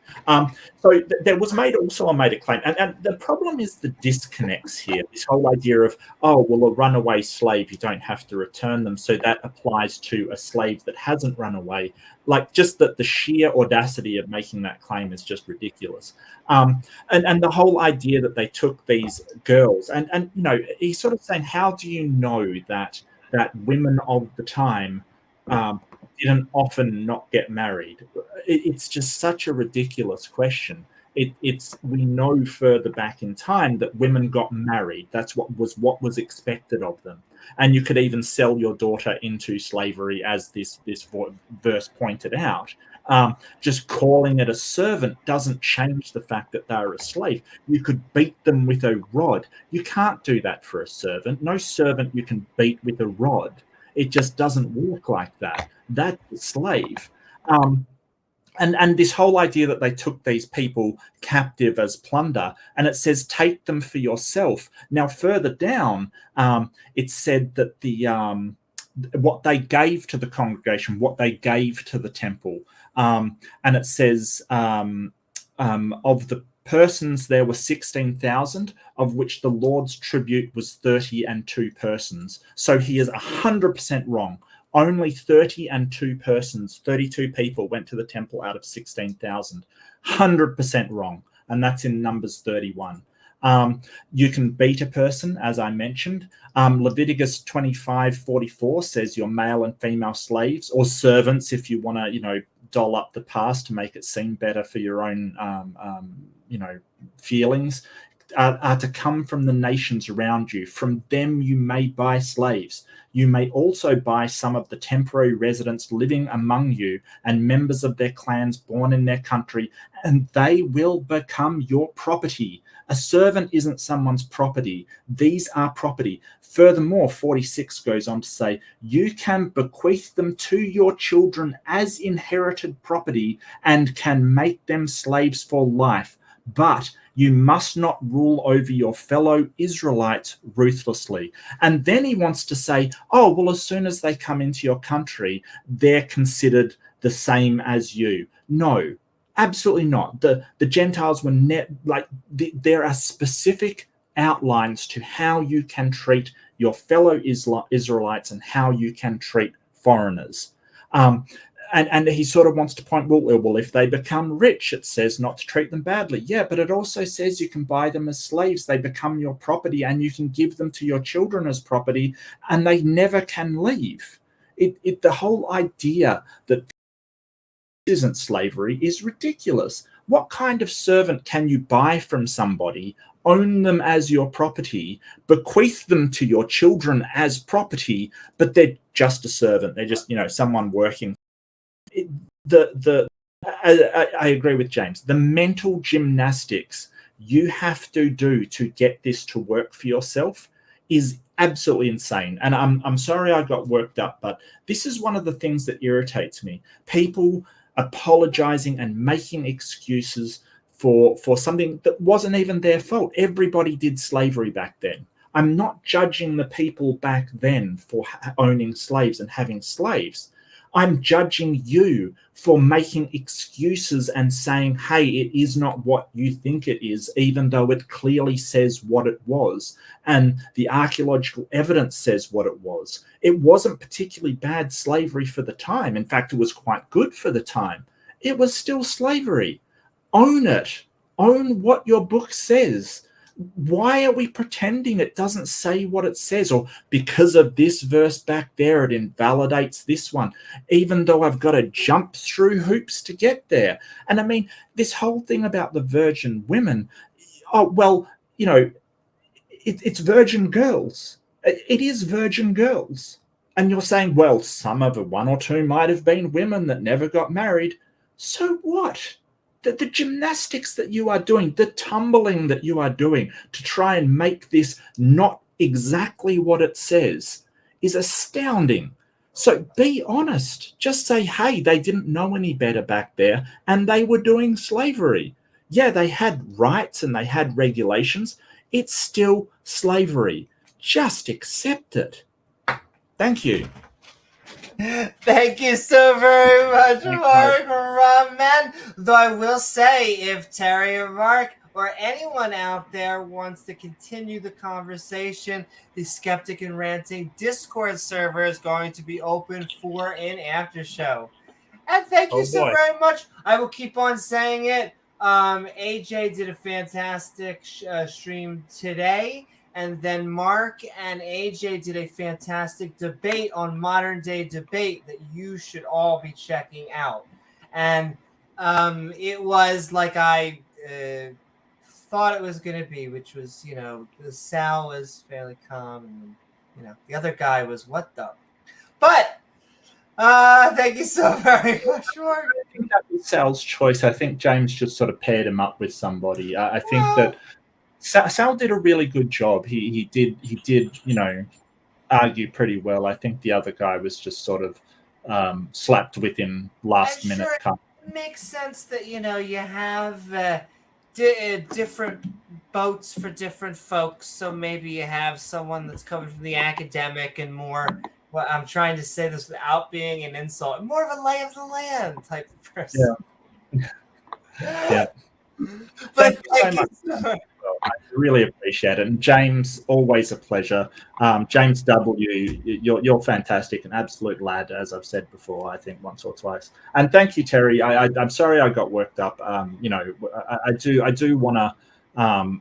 So there was made a claim, and the problem is the disconnects here. This whole idea of, oh, well, a runaway slave, you don't have to return them, so that applies to a slave that hasn't run away. Like, just the sheer audacity of making that claim is just ridiculous. And the whole idea that they took these girls, and he's sort of saying, how do you know that women of the time didn't often not get married? It's just such a ridiculous question. We know further back in time that women got married. That's what was expected of them. And you could even sell your daughter into slavery, as this verse pointed out. Just calling it a servant doesn't change the fact that they're a slave. You could beat them with a rod. You can't do that for a servant. No servant you can beat with a rod. It just doesn't work like that. That's a slave. And this whole idea that they took these people captive as plunder, and it says, take them for yourself. Now, further down, it said that what they gave to the congregation, what they gave to the temple, and it says of the persons there were 16,000, of which the Lord's tribute was 32 persons. So he is 100% wrong. Only 32 persons, 32 people went to the temple out of 16,000. 100% wrong. And that's in Numbers 31. You can beat a person, as I mentioned. Leviticus 25:44 says your male and female slaves, or servants, if you want to, doll up the past to make it seem better for your own, feelings, are to come from the nations around you. From them you may buy slaves. You may also buy some of the temporary residents living among you and members of their clans born in their country, and they will become your property. A servant isn't someone's property. These are property. Furthermore, 46 goes on to say, you can bequeath them to your children as inherited property and can make them slaves for life. But you must not rule over your fellow Israelites ruthlessly. And then he wants to say, oh, well, as soon as they come into your country, they're considered the same as you. No, absolutely not. The Gentiles were there are specific outlines to how you can treat your fellow Israelites and how you can treat foreigners. And he sort of wants to point, well, if they become rich, it says not to treat them badly. Yeah, but it also says you can buy them as slaves. They become your property, and you can give them to your children as property, and they never can leave. The whole idea that this isn't slavery is ridiculous. What kind of servant can you buy from somebody, own them as your property, bequeath them to your children as property, but they're just a servant? They're just, someone working. I agree with James. The mental gymnastics you have to do to get this to work for yourself is absolutely insane. And I'm sorry I got worked up, but this is one of the things that irritates me. People apologizing and making excuses for something that wasn't even their fault. Everybody did slavery back then. I'm not judging the people back then for owning slaves and having slaves. I'm judging you for making excuses and saying, hey, it is not what you think it is, even though it clearly says what it was. And the archaeological evidence says what it was. It wasn't particularly bad slavery for the time. In fact, it was quite good for the time. It was still slavery. Own it. Own what your book says. Why are we pretending it doesn't say what it says? Or because of this verse back there, it invalidates this one, even though I've got to jump through hoops to get there. And I mean, this whole thing about the virgin women, oh, well, you know, it's virgin girls. It is virgin girls. And you're saying, well, some of the one or two might have been women that never got married. So what? The gymnastics that you are doing, the tumbling that you are doing to try and make this not exactly what it says is astounding. So be honest. Just say, hey, they didn't know any better back there and they were doing slavery. Yeah, they had rights and they had regulations. It's still slavery. Just accept it. Thank you. Thank you so very much, Mark Rahman. Though I will say, if Terry or Mark or anyone out there wants to continue the conversation, the Skeptic and Ranting Discord server is going to be open for an after show. And thank you so very much. I will keep on saying it. AJ did a fantastic stream today. And then Mark and AJ did a fantastic debate on modern day debate that you should all be checking out. And it was like I thought it was going to be, which was, you know, the Sal was fairly calm. And, you know, the other guy was, what the? But thank you so very much, Mark. I think that was Sal's choice. I think James just sort of paired him up with somebody. I think that Sal did a really good job. He did, you know, argue pretty well. I think the other guy was just sort of slapped with him last minute. Sure, it makes sense that, you know, you have different boats for different folks. So maybe you have someone that's coming from the academic and more, well, I'm trying to say this without being an insult, more of a lay of the land type of person. Yeah. But thank you so much. I really appreciate it. And James, always a pleasure. James W., you're fantastic, an absolute lad, as I've said before, I think once or twice. And thank you, Terry. I'm sorry I got worked up. You know, I do want to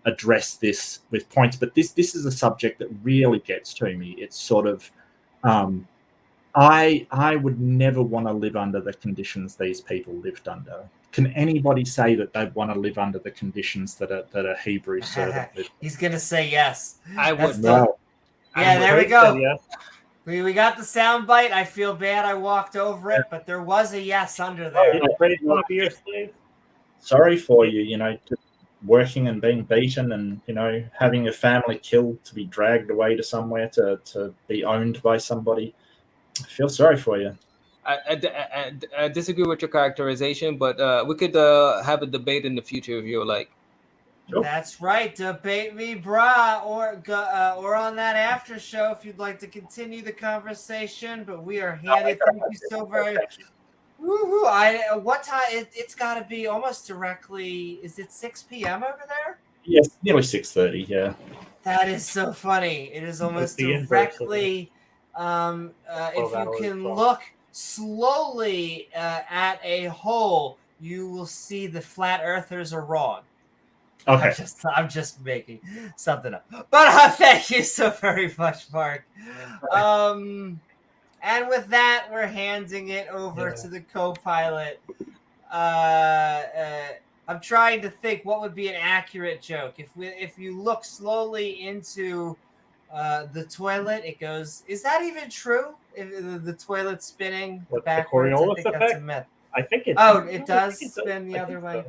address this with points, but this is a subject that really gets to me. It's sort of, I would never want to live under the conditions these people lived under. Can anybody say that they want to live under the conditions that a Hebrew servant lived? He's gonna say yes. I would. No. Yeah, there we go. Yes. We got the sound bite. I feel bad I walked over it, but there was a yes under there. You afraid to be your slave? Sorry for you, you know, just working and being beaten and, you know, having your family killed to be dragged away to somewhere to be owned by somebody. I feel sorry for you. I disagree with your characterization, but we could have a debate in the future if you like. Sure. That's right. Debate me, brah, or on that after show if you'd like to continue the conversation. But we are handed. Thank you so very much. Woohoo! What time? It's got to be almost directly. Is it 6 p.m. over there? Yes, nearly 6:30. Yeah. That is so funny. It is almost directly. If you can look slowly at a hole, you will see the flat earthers are wrong. Okay. I'm just making something up. But thank you so very much, Mark. And with that, we're handing it over to the co-pilot. I'm trying to think what would be an accurate joke. If you look slowly into the toilet, it goes. Is that even true? If the toilet spinning backwards, I think that's a myth. I think it. Oh, it does spin the other way.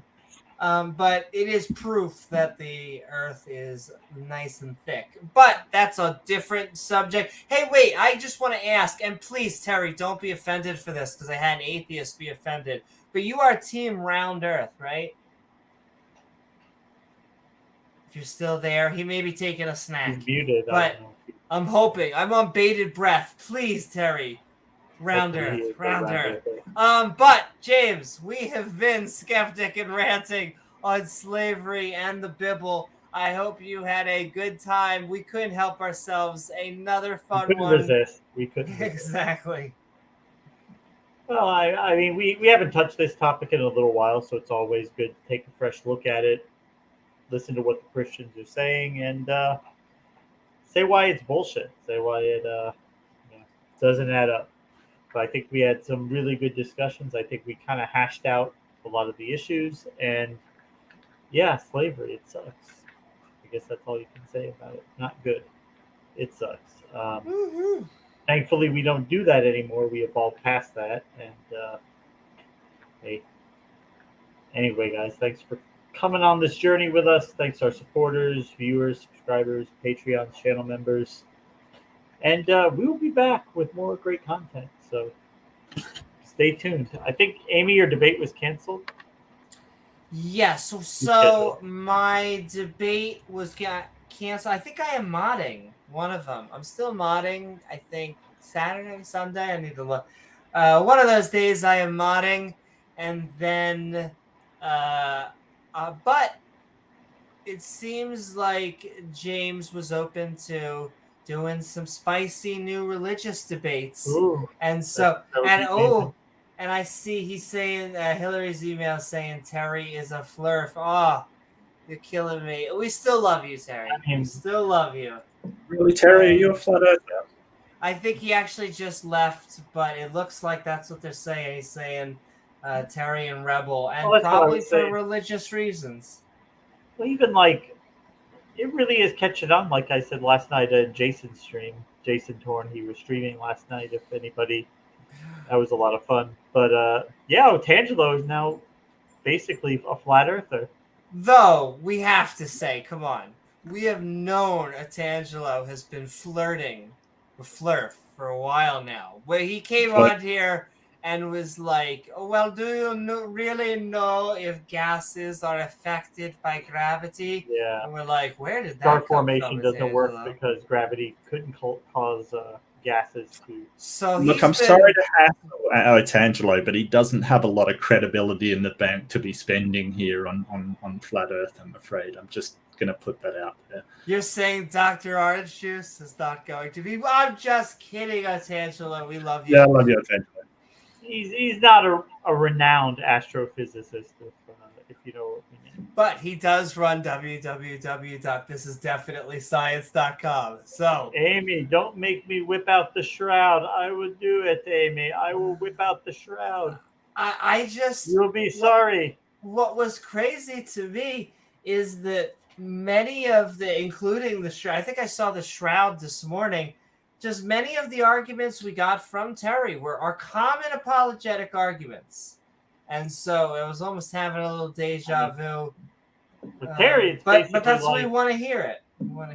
But it is proof that the Earth is nice and thick. But that's a different subject. Hey, wait, I just want to ask, and please, Terry, don't be offended for this, because I had an atheist be offended. But you are Team Round Earth, right? If you're still there, he may be taking a snack. He's muted. But I'm hoping. I'm on bated breath. Please, Terry. Round Hopefully he Earth, is a round round Earth. earther. But James, we have been skeptic and ranting on slavery and the Bible. I hope you had a good time. We couldn't help ourselves. Another We fun couldn't one. resist. We couldn't resist. Exactly. Well, I mean, we haven't touched this topic in a little while, so it's always good to take a fresh look at it, listen to what the Christians are saying, and say why it's bullshit. Say why it doesn't add up. But I think we had some really good discussions. I think we kind of hashed out a lot of the issues, and yeah, slavery, it sucks. I guess that's all you can say about it. Not good. It sucks. Thankfully, we don't do that anymore. We evolved past that. And hey, anyway, guys, thanks for coming on this journey with us. Thanks to our supporters, viewers, subscribers, Patreon channel members. And we will be back with more great content. So stay tuned. I think, Amy, your debate was canceled. Yes. So my debate was canceled. I think I am modding one of them. I'm still modding. I think Saturday, Sunday. I need to look. One of those days I am modding, and then, but it seems like James was open to doing some spicy new religious debates. Ooh, and so that would be and I see he's saying Hillary's email saying Terry is a flurf. Oh, you're killing me. We still love you, Terry. We still love you. Really, Terry, are you a flat earther? I think he actually just left, but it looks like that's what they're saying. He's saying Terry and Rebel, and Well, that's what I probably was for saying. religious reasons. Well, even like, it really is catching on. Like I said last night at Jason's stream, Jason Torn, he was streaming last night. If anybody, that was a lot of fun. But yeah, Otangelo is now basically a flat earther. Though we have to say, come on, we have known Otangelo has been flirting with Flurf for a while now. Where he came on here and was like, "Oh, well, do you really know if gases are affected by gravity?" Yeah. And we're like, "Where did that Star come formation from, doesn't work Otangelo?" because gravity couldn't cause gases to. So Look, I'm sorry to hassle Otangelo, but he doesn't have a lot of credibility in the bank to be spending here on flat Earth, I'm afraid. I'm just going to put that out there. You're saying Dr. Orange Juice is not going to be... I'm just kidding, Otangelo. We love you. Yeah, I love you, Otangelo. He's not a renowned astrophysicist, if you know what we mean. But he does run www.thisisdefinitelyscience.com. So, Amy, don't make me whip out the shroud. I would do it, Amy. I will whip out the shroud. I just... You'll be sorry. What was crazy to me is that many of the, including the shroud, I think I saw the shroud this morning, just many of the arguments we got from Terry were our common apologetic arguments. And so it was almost having a little deja vu. With Terry, it's but basically that's like, what we want to hear it.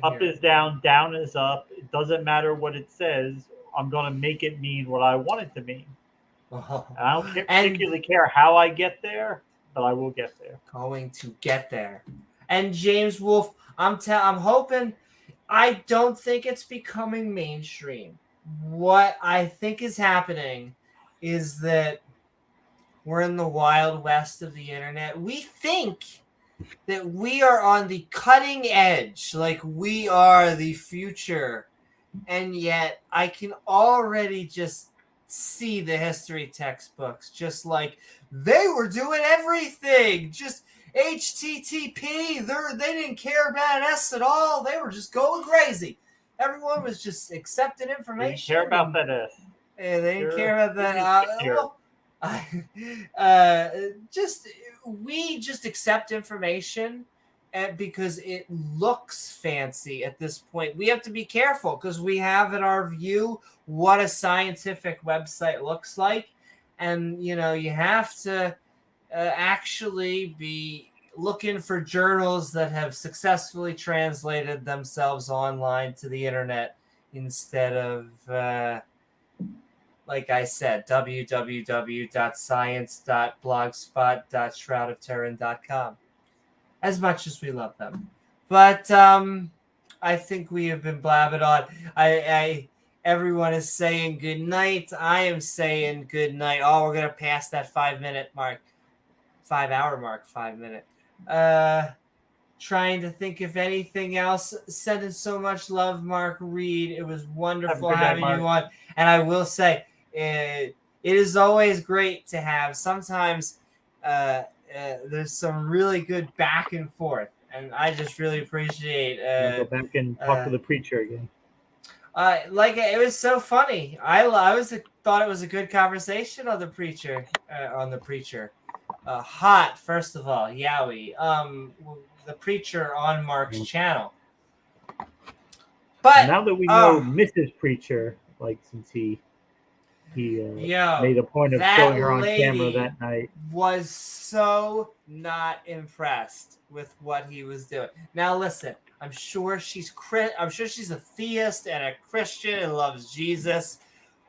Up is down, down is up. It doesn't matter what it says. I'm going to make it mean what I want it to mean. Oh. And I don't particularly care how I get there, but I will get there. Going to get there. And James Wolfe, I'm hoping. I don't think it's becoming mainstream. What I think is happening is that we're in the wild west of the internet. We think that we are on the cutting edge, like we are the future. And yet I can already just see the history textbooks, just like they were doing everything. Just HTTP, they didn't care about us at all. They were just going crazy. Everyone was just accepting information. They didn't care about that S. Yeah, they didn't care about that. We just accept information because it looks fancy at this point. We have to be careful because we have in our view what a scientific website looks like. And, you have to actually be looking for journals that have successfully translated themselves online to the internet instead of, like I said, www.science.blogspot.shroudofturin.com. As much as we love them. But I think we have been blabbing on. Everyone is saying good night. I am saying good night. Oh, we're gonna pass that 5-minute mark, 5-hour mark, 5-minute. Trying to think if anything else. Sending so much love, Mark Reid. It was wonderful having you on. And I will say, it is always great to have. Sometimes there's some really good back and forth, and I just really appreciate. Go back and talk to the preacher again. Like it was so funny. I thought it was a good conversation on the preacher. Hot, first of all, Yowie. The preacher on Mark's channel. But now that we know Mrs. Preacher, like since he made a point of showing her on camera that night, was so not impressed with what he was doing. Now listen, I'm sure she's a theist and a Christian and loves Jesus,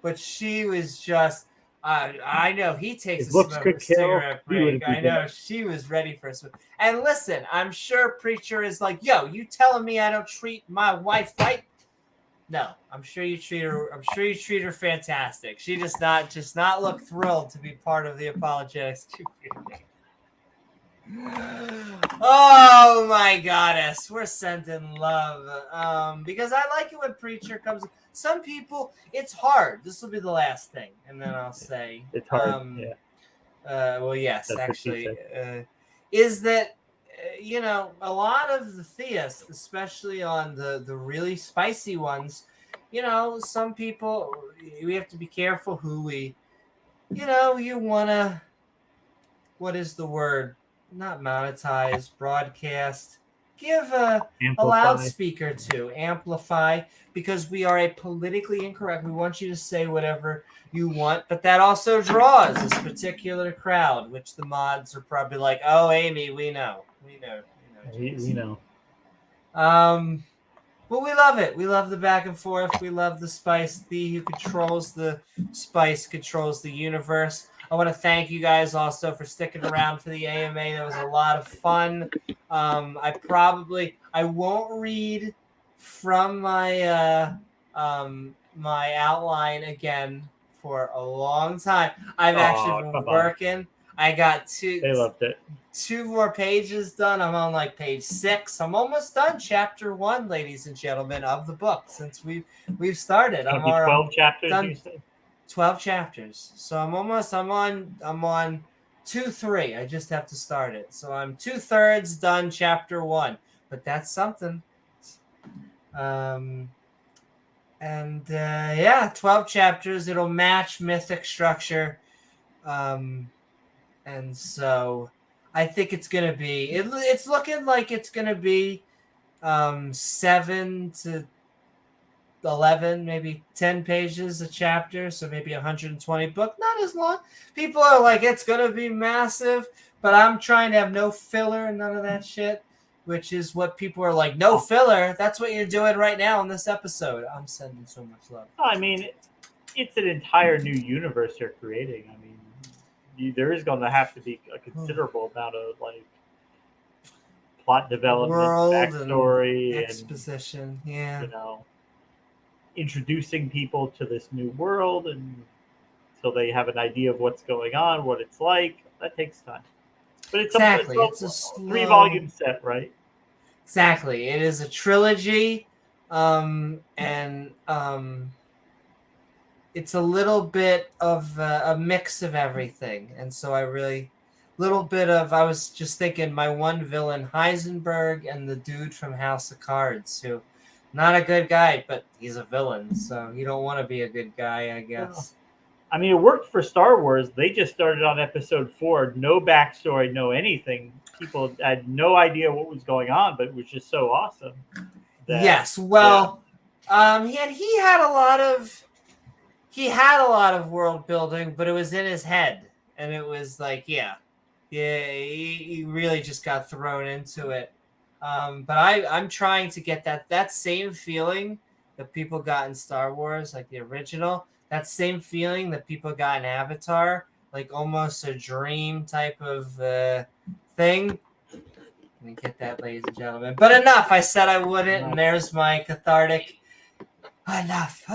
but she was just. I know he takes a cigarette break. I know she was ready for a swim. And listen, I'm sure preacher is like, yo, you telling me I don't treat my wife right? No, I'm sure you treat her fantastic. She does not look thrilled to be part of the apologetics community. Oh my goddess, we're sending love. Because I like it when preacher comes. Some people, it's hard. This will be the last thing, and then I'll say it's hard. Well, yes, that's actually, is that a lot of the theists, especially on the really spicy ones, some people we have to be careful who we, you wanna, what is the word? Not monetize, broadcast. Give a loudspeaker to amplify, because we are a politically incorrect. We want you to say whatever you want, but that also draws this particular crowd, which the mods are probably like, "Oh, Amy, we know. But we love it. We love the back and forth. We love the spice. The who controls the spice controls the universe. I want to thank you guys also for sticking around for the AMA. That was a lot of fun. I won't read from my my outline again for a long time. I've actually been working. I got two more pages done. I'm on like page 6. I'm almost done chapter 1, ladies and gentlemen, of the book since we've started. I'm on 12 chapters. Done, you said? 12 chapters. So I'm on 2-3. I just have to start it. So I'm 2/3 done chapter 1. But that's something. 12 chapters. It'll match mythic structure. And so I think it's gonna be it's looking like it's gonna be 7 to 11, maybe 10 pages a chapter, so maybe 120 book, not as long. People are like, it's gonna be massive, but I'm trying to have no filler and none of that shit, which is what people are like, no filler. That's what you're doing right now in this episode. I'm sending so much love. I mean, it's an entire new universe you're creating. I mean, there is going to have to be a considerable amount of like plot development, world backstory, and exposition. Introducing people to this new world, and so they have an idea of what's going on, what it's like. That takes time, but it's a slow 3-volume set, right? Exactly. It is a trilogy, it's a little bit of a mix of everything. And so I was just thinking my one villain, Heisenberg, and the dude from House of Cards, who not a good guy, but he's a villain. So you don't want to be a good guy, I guess. I mean, it worked for Star Wars. They just started on episode 4. No backstory, no anything. People had no idea what was going on, but it was just so awesome. Yes. Well, he had a lot of world building, but it was in his head, and it was like, he really just got thrown into it. But I'm trying to get that same feeling that people got in Star Wars, like the original, that same feeling that people got in Avatar, like almost a dream type of thing. Let me get that, ladies and gentlemen. But enough. I said I wouldn't, and there's my cathartic. Enough.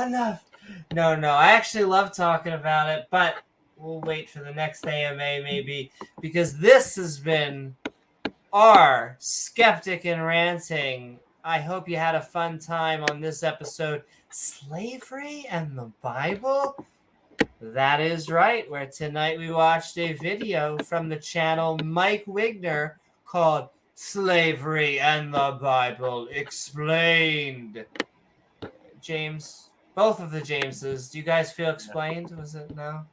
No. I actually love talking about it, but we'll wait for the next AMA maybe, because this has been our Skeptic and Ranting. I hope you had a fun time on this episode. Slavery and the Bible? That is right, where tonight we watched a video from the channel Mike Wigner called Slavery and the Bible Explained. James, both of the Jameses, do you guys feel explained? Was it no?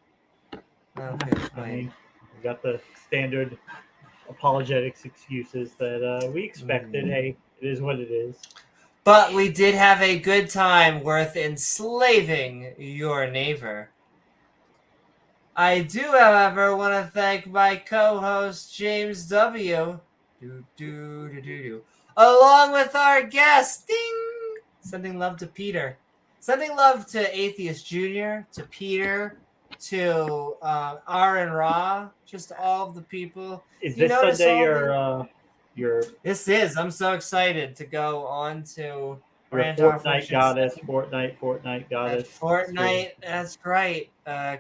I don't feel explained. We got the standard apologetics excuses that we expected. Hey, it is what it is. But we did have a good time worth enslaving your neighbor. I do, however, want to thank my co-host James W. Along with our guest, ding, sending love to Peter, sending love to Atheist Jr., to Peter, to R and Ra, just all of the people. Is this Sunday your? This is. I'm so excited to go on to Fortnite goddess, Fortnite goddess. Fortnite, that's right.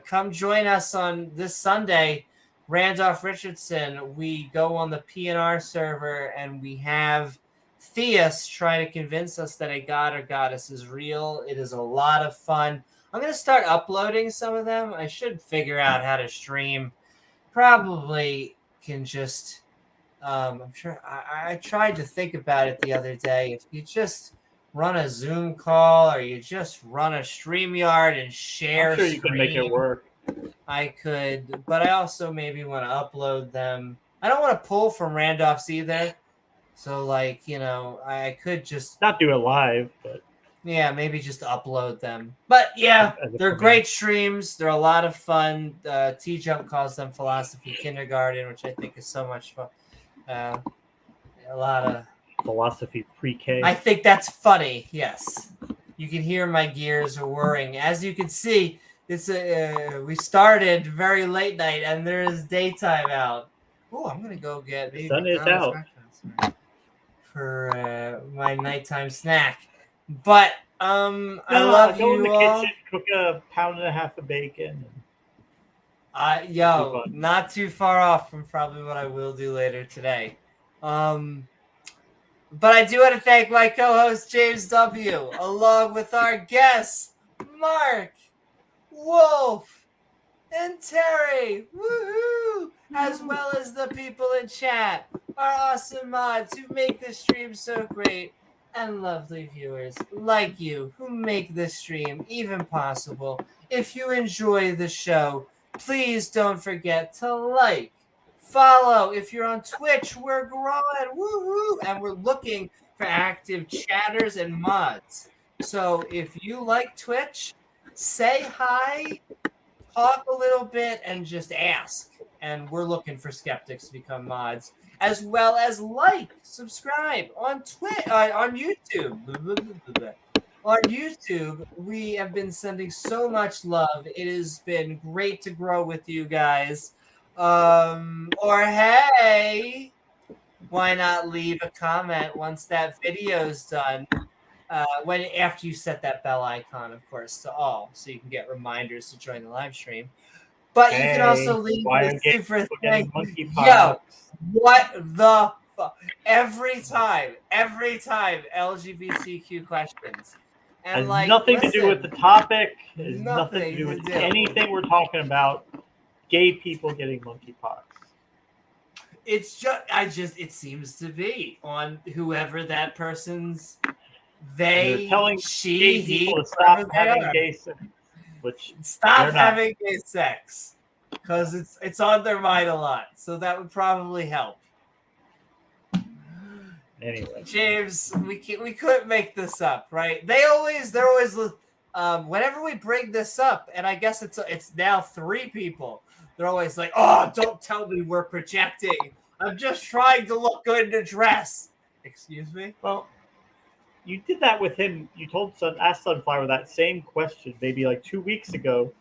Come join us on this Sunday. Randolph Richardson, we go on the PNR server and we have theists trying to convince us that a god or goddess is real. It is a lot of fun. I'm going to start uploading some of them. I should figure out how to stream. Probably can just, I'm sure, I tried to think about it the other day. If you just run a Zoom call or you just run a StreamYard and share I'm sure you can make it work. I could, but I also maybe want to upload them. I don't want to pull from Randolph's either. So, like, you know, I could just not do it live, but yeah, maybe just upload them. But yeah, they're great streams. They're a lot of fun. T-Jump calls them philosophy kindergarten, which I think is so much fun. A lot of philosophy pre-K. I think that's funny. Yes, you can hear my gears whirring. As you can see, it's we started very late night, and there is daytime out. Oh, I'm gonna go get the sun is out for my nighttime snack. But I love go you in the all. kitchen, cook a pound and a half of bacon. Not too far off from probably what I will do later today. But I do want to thank my co-host James W. along with our guests Mark, Wolfe, and Terry. Woohoo! As well as the people in chat, our awesome mods who make this stream so great, and lovely viewers like you who make this stream even possible. If you enjoy the show, please don't forget to like, follow. If you're on Twitch, we're growing, woohoo, and we're looking for active chatters and mods. So if you like Twitch, say hi, talk a little bit, and just ask. And we're looking for skeptics to become mods, as well as like, subscribe on on YouTube. On YouTube, we have been sending so much love. It has been great to grow with you guys. Or hey, why not leave a comment once that video's done? After you set that bell icon, of course, to all, so you can get reminders to join the live stream. But you can also leave a super thing. Yo, what the fuck? Every time, LGBTQ questions. And has nothing to do with the topic. Has nothing to do with anything we're talking about. Gay people getting monkeypox. It's just, it seems to be on whoever that person's. They, telling she, he, to stop having gay sex. Stop having gay sex, because it's on their mind a lot. So that would probably help. Anyway, James, we couldn't make this up, right? They're always whenever we bring this up, and I guess it's now 3 people. They're always like, "Oh, don't tell me we're projecting. I'm just trying to look good in a dress." Excuse me? Well, you did that with him. You asked Sunflower that same question maybe like 2 weeks ago,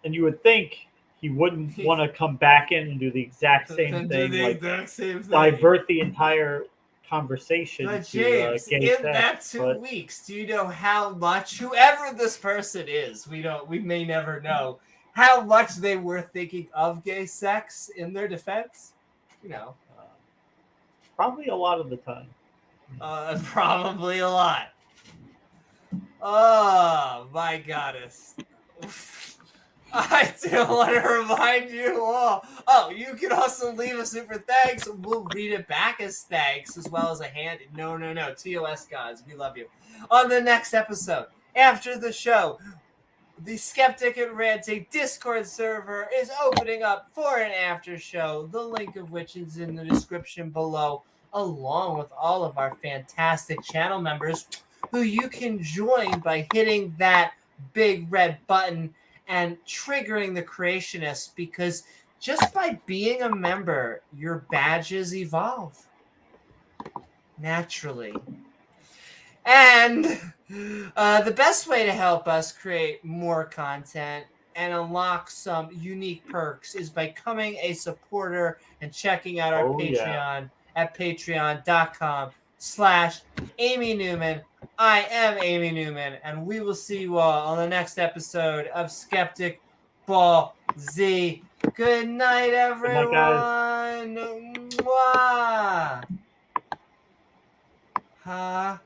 and you would think he wouldn't want to come back in and do the exact same thing, divert the entire conversation. But to, James, gay in sex, that 2 but weeks, do you know how much, whoever this person is, we may never know, how much they were thinking of gay sex in their defense? You know. probably a lot of the time. Probably a lot. Oh, my goddess. I do want to remind you all. Oh, you can also leave a super thanks. We'll read it back as thanks as well as a hand. No. TOS gods, we love you. On the next episode, after the show, the Skeptic and Ranting Discord server is opening up for an after show, the link of which is in the description below, along with all of our fantastic channel members who you can join by hitting that big red button and triggering the creationists, because just by being a member, your badges evolve naturally. And the best way to help us create more content and unlock some unique perks is by becoming a supporter and checking out our Patreon at patreon.com/Amy Newman. I am Amy Newman, and we will see you all on the next episode of Skeptic Ball Z. Good night, everyone. Good night, Mwah. Ha.